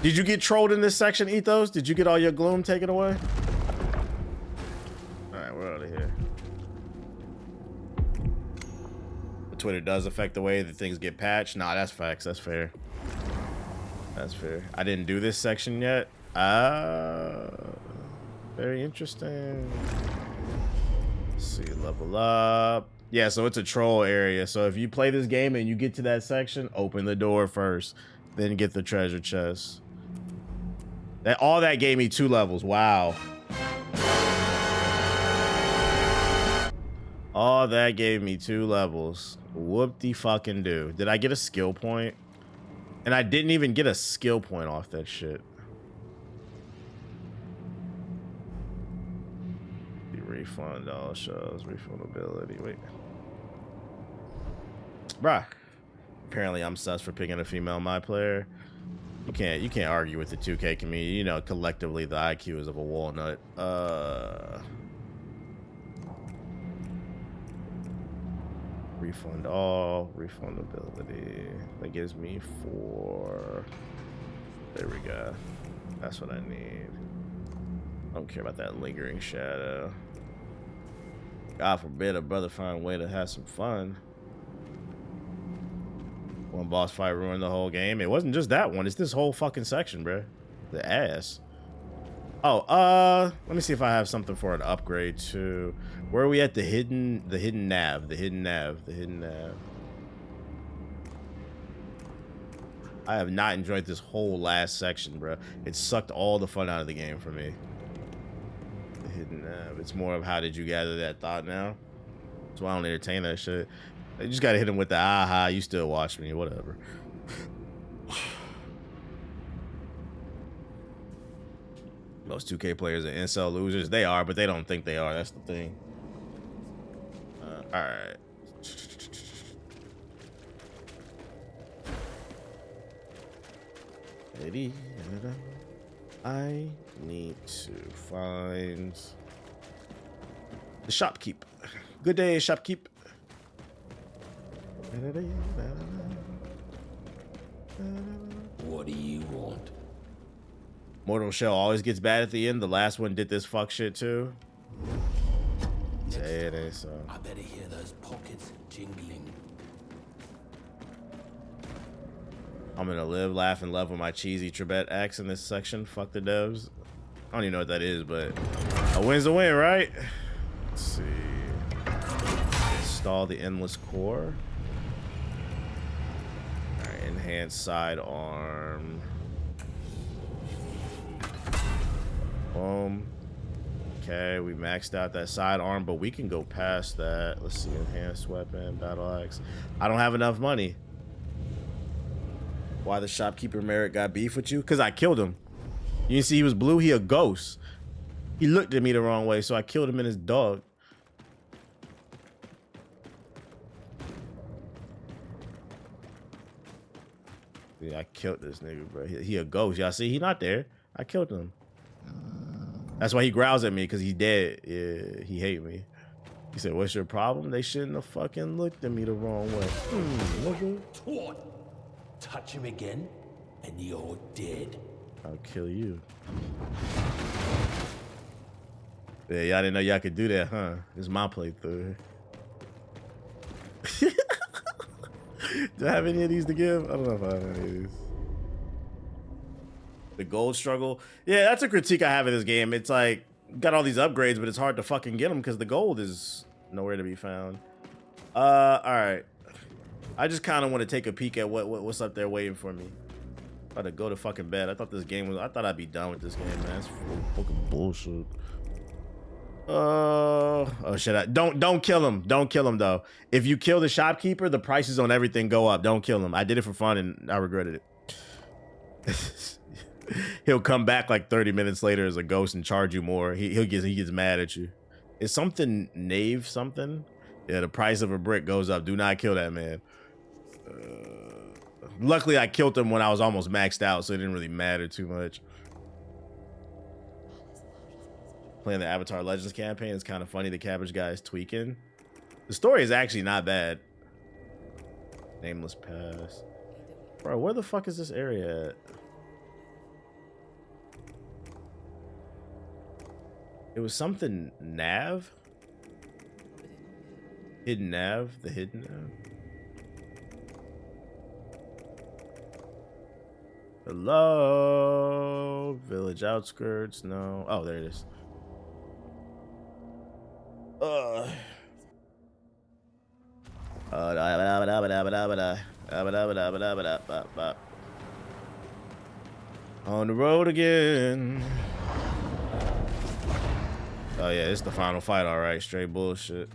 Did you get trolled in this section, Ethos? Did you get all your gloom taken away? All right, we're out of here. The Twitter does affect the way that things get patched. Nah, that's facts. That's fair. That's fair. I didn't do this section yet. Very interesting. Let's see, level up. Yeah, so it's a troll area. So if you play this game and you get to that section, open the door first, then get the treasure chest. All that gave me 2 levels. Wow. All that gave me 2 levels. Whoop-de-fucking-do. Did I get a skill point? And I didn't even get a skill point off that shit. Refund all shows, refundability. Wait. Bruh. Apparently I'm sus for picking a female my player. You can't argue with the 2K community. You know, collectively the IQ is of a walnut. Refund all, refundability. That gives me 4. There we go. That's what I need. I don't care about that lingering shadow. God forbid a brother find a way to have some fun. One boss fight ruined the whole game. It wasn't just that one. It's this whole fucking section, bro. The ass. Oh, let me see if I have something for an upgrade to. Where are we at? The hidden nav. I have not enjoyed this whole last section, bro. It sucked all the fun out of the game for me. The hidden nav. It's more of how did you gather that thought now? That's why I don't entertain that shit. You just gotta hit him with the aha, you still watch me, whatever. Most 2K players are incel losers. They are, but they don't think they are. That's the thing. All right. I need to find the shopkeep. Good day, shopkeep. What do you want? Mortal Shell always gets bad at the end. The last one did this fuck shit too. Say it ain't so. I better hear those pockets jingling. I'm gonna live, laugh, and love with my cheesy Trebet axe in this section. Fuck the devs. I don't even know what that is, but a win's a win, right? Let's see. Install the endless core. Alright, enhance sidearm. Boom. Okay, we maxed out that sidearm, but we can go past that. Let's see, enhanced weapon, battle axe. I don't have enough money. Why the shopkeeper Merrick got beef with you? Because I killed him. You didn't see he was blue? He a ghost. He looked at me the wrong way, so I killed him and his dog. Yeah, I killed this nigga, bro. He a ghost. Y'all see? He not there. I killed him. That's why he growls at me, because he's dead. Yeah, he hate me. He said, what's your problem? They shouldn't have fucking looked at me the wrong way. Nigga. Touch him again, and you're dead. I'll kill you. Yeah, y'all didn't know y'all could do that, huh? This is my playthrough. Do I have any of these to give? I don't know if I have any of these. The gold struggle. Yeah, that's a critique I have of this game. It's like, got all these upgrades, but it's hard to fucking get them because the gold is nowhere to be found. All right. I just kind of want to take a peek at what's up there waiting for me. About to go to fucking bed. I thought this game was. I thought I'd be done with this game, man. It's fucking bullshit. Oh shit! Don't kill him. Don't kill him though. If you kill the shopkeeper, the prices on everything go up. Don't kill him. I did it for fun and I regretted it. He'll come back like 30 minutes later as a ghost and charge you more. He gets mad at you. It's something knave something. Yeah, the price of a brick goes up. Do not kill that man. Luckily, I killed him when I was almost maxed out, so it didn't really matter too much. playing the Avatar Legends campaign. It's kind of funny. The Cabbage guy is tweaking. The story is actually not bad. Nameless Pass. Bro, where the fuck is this area at? It was something Nav? Hidden Nav? The Hidden Nav? Hello? Village outskirts? No. Oh, there it is. On the road again. Oh yeah, it's the final fight, all right. Straight bullshit.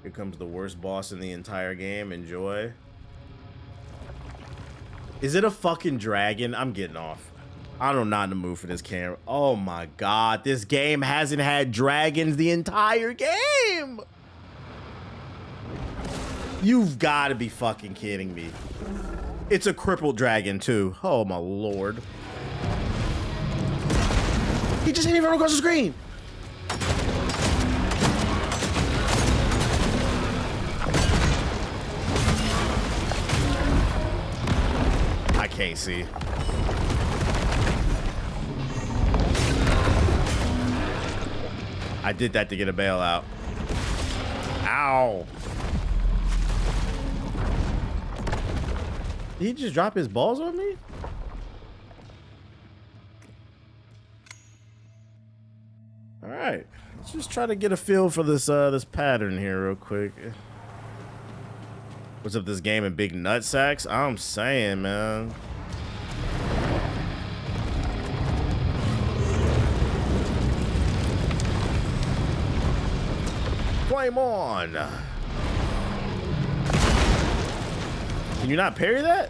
Here comes the worst boss in the entire game. Enjoy. Is it a fucking dragon? I'm getting off. I'm not in the mood for this camera. Oh my god, this game hasn't had dragons the entire game. You've got to be fucking kidding me. It's a crippled dragon too. Oh my lord. He just hit me from across the screen. I can't see. I did that to get a bailout. Ow. Did he just drop his balls on me? All right, let's just try to get a feel for this this pattern here real quick. What's up, this game in big nut sacks? I'm saying, man. Flame on. Can you not parry that?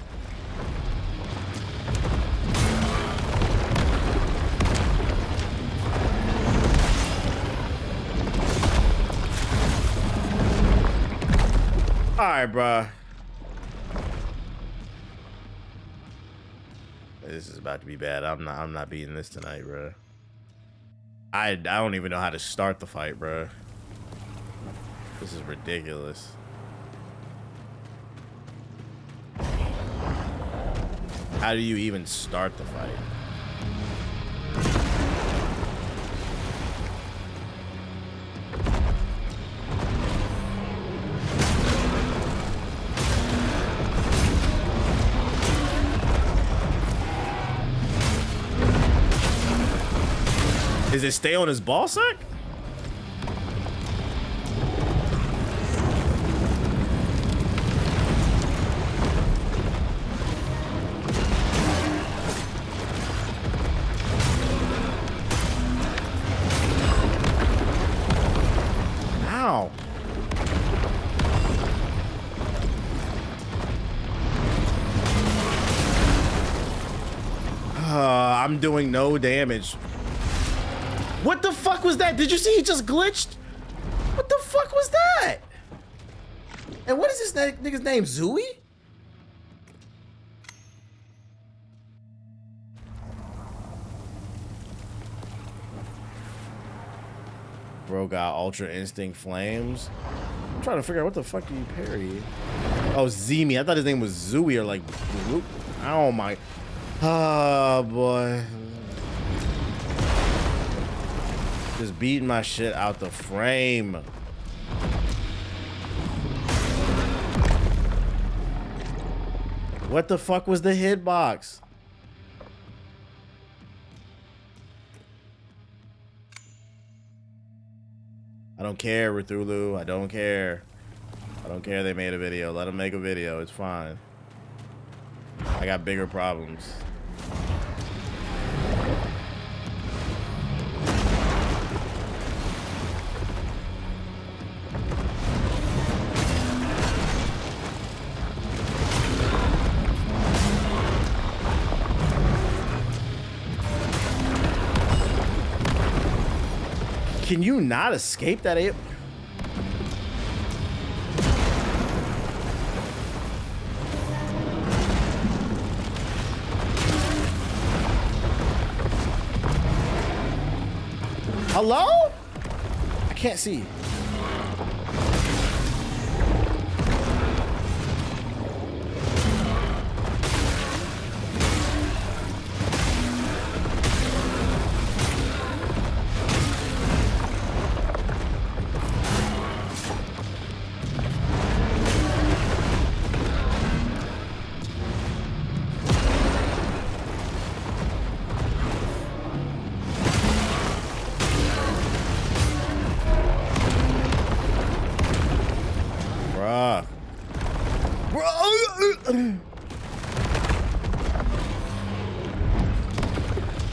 All right, bruh. This is about to be bad. I'm not beating this tonight, bruh. I don't even know how to start the fight, bruh. This is ridiculous. How do you even start the fight? Does it stay on his ball sack? Ow. I'm doing no damage. What the fuck was that? Did you see he just glitched? What the fuck was that? And what is this nigga's name? Zooey? Bro got Ultra Instinct Flames. I'm trying to figure out what the fuck do you parry? Oh, Zemi. I thought his name was Zooey or like... Oh my... Oh boy. Just beating my shit out the frame. What the fuck was the hitbox? I don't care, Rithulu. I don't care. I don't care they made a video. Let them make a video. It's fine. I got bigger problems. Can you not escape that? Hello? I can't see.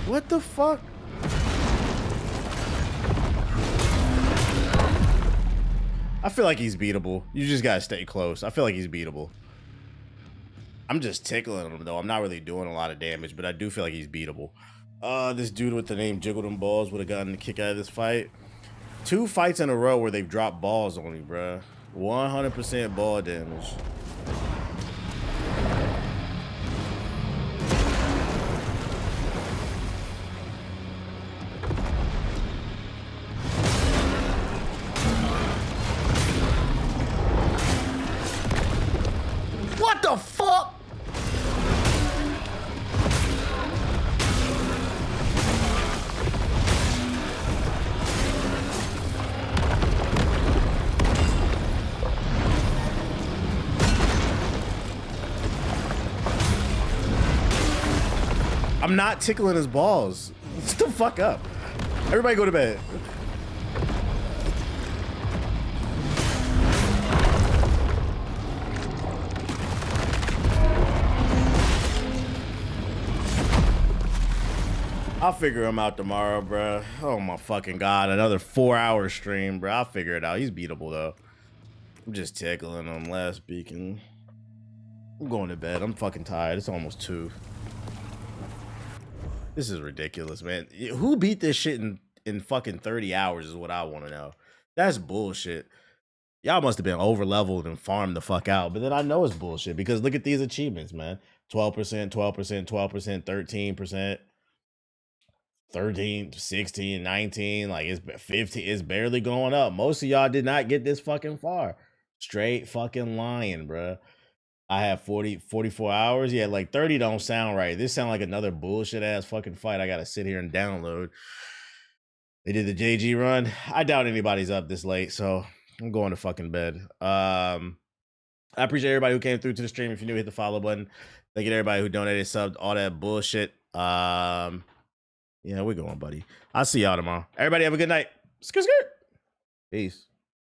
What the fuck? I feel like he's beatable. You just gotta stay close. I feel like he's beatable. I'm just tickling him though. I'm not really doing a lot of damage, but I do feel like he's beatable. This dude with the name Jiggle Them Balls would have gotten a kick out of this fight. 2 fights in a row where they've dropped balls on me, bruh. 100% ball damage. What the fuck? I'm not tickling his balls. Shut the fuck up. Everybody go to bed. I'll figure him out tomorrow, bro. Oh my fucking god, another 4-hour stream, bro. I'll figure it out. He's beatable though. I'm just tickling him last speaking. I'm going to bed. I'm fucking tired. It's almost 2. This is ridiculous, man. Who beat this shit in fucking 30 hours is what I want to know. That's bullshit. Y'all must have been over leveled and farmed the fuck out. But then I know it's bullshit because look at these achievements, man. 12%, 12%, 12%, 13%. 13, 16, 19, like it's 15, it's barely going up. Most of y'all did not get this fucking far. Straight fucking lying, bruh. I have 44 hours. Yeah, like 30 don't sound right. This sound like another bullshit ass fucking fight I gotta sit here and download. They did the JG run. I doubt anybody's up this late, so I'm going to fucking bed. I appreciate everybody who came through to the stream. If you're new, hit the follow button. Thank you to everybody who donated, subbed, all that bullshit. Yeah, we're going, buddy. I'll see y'all tomorrow. Everybody have a good night. Skirt, skirt. Peace.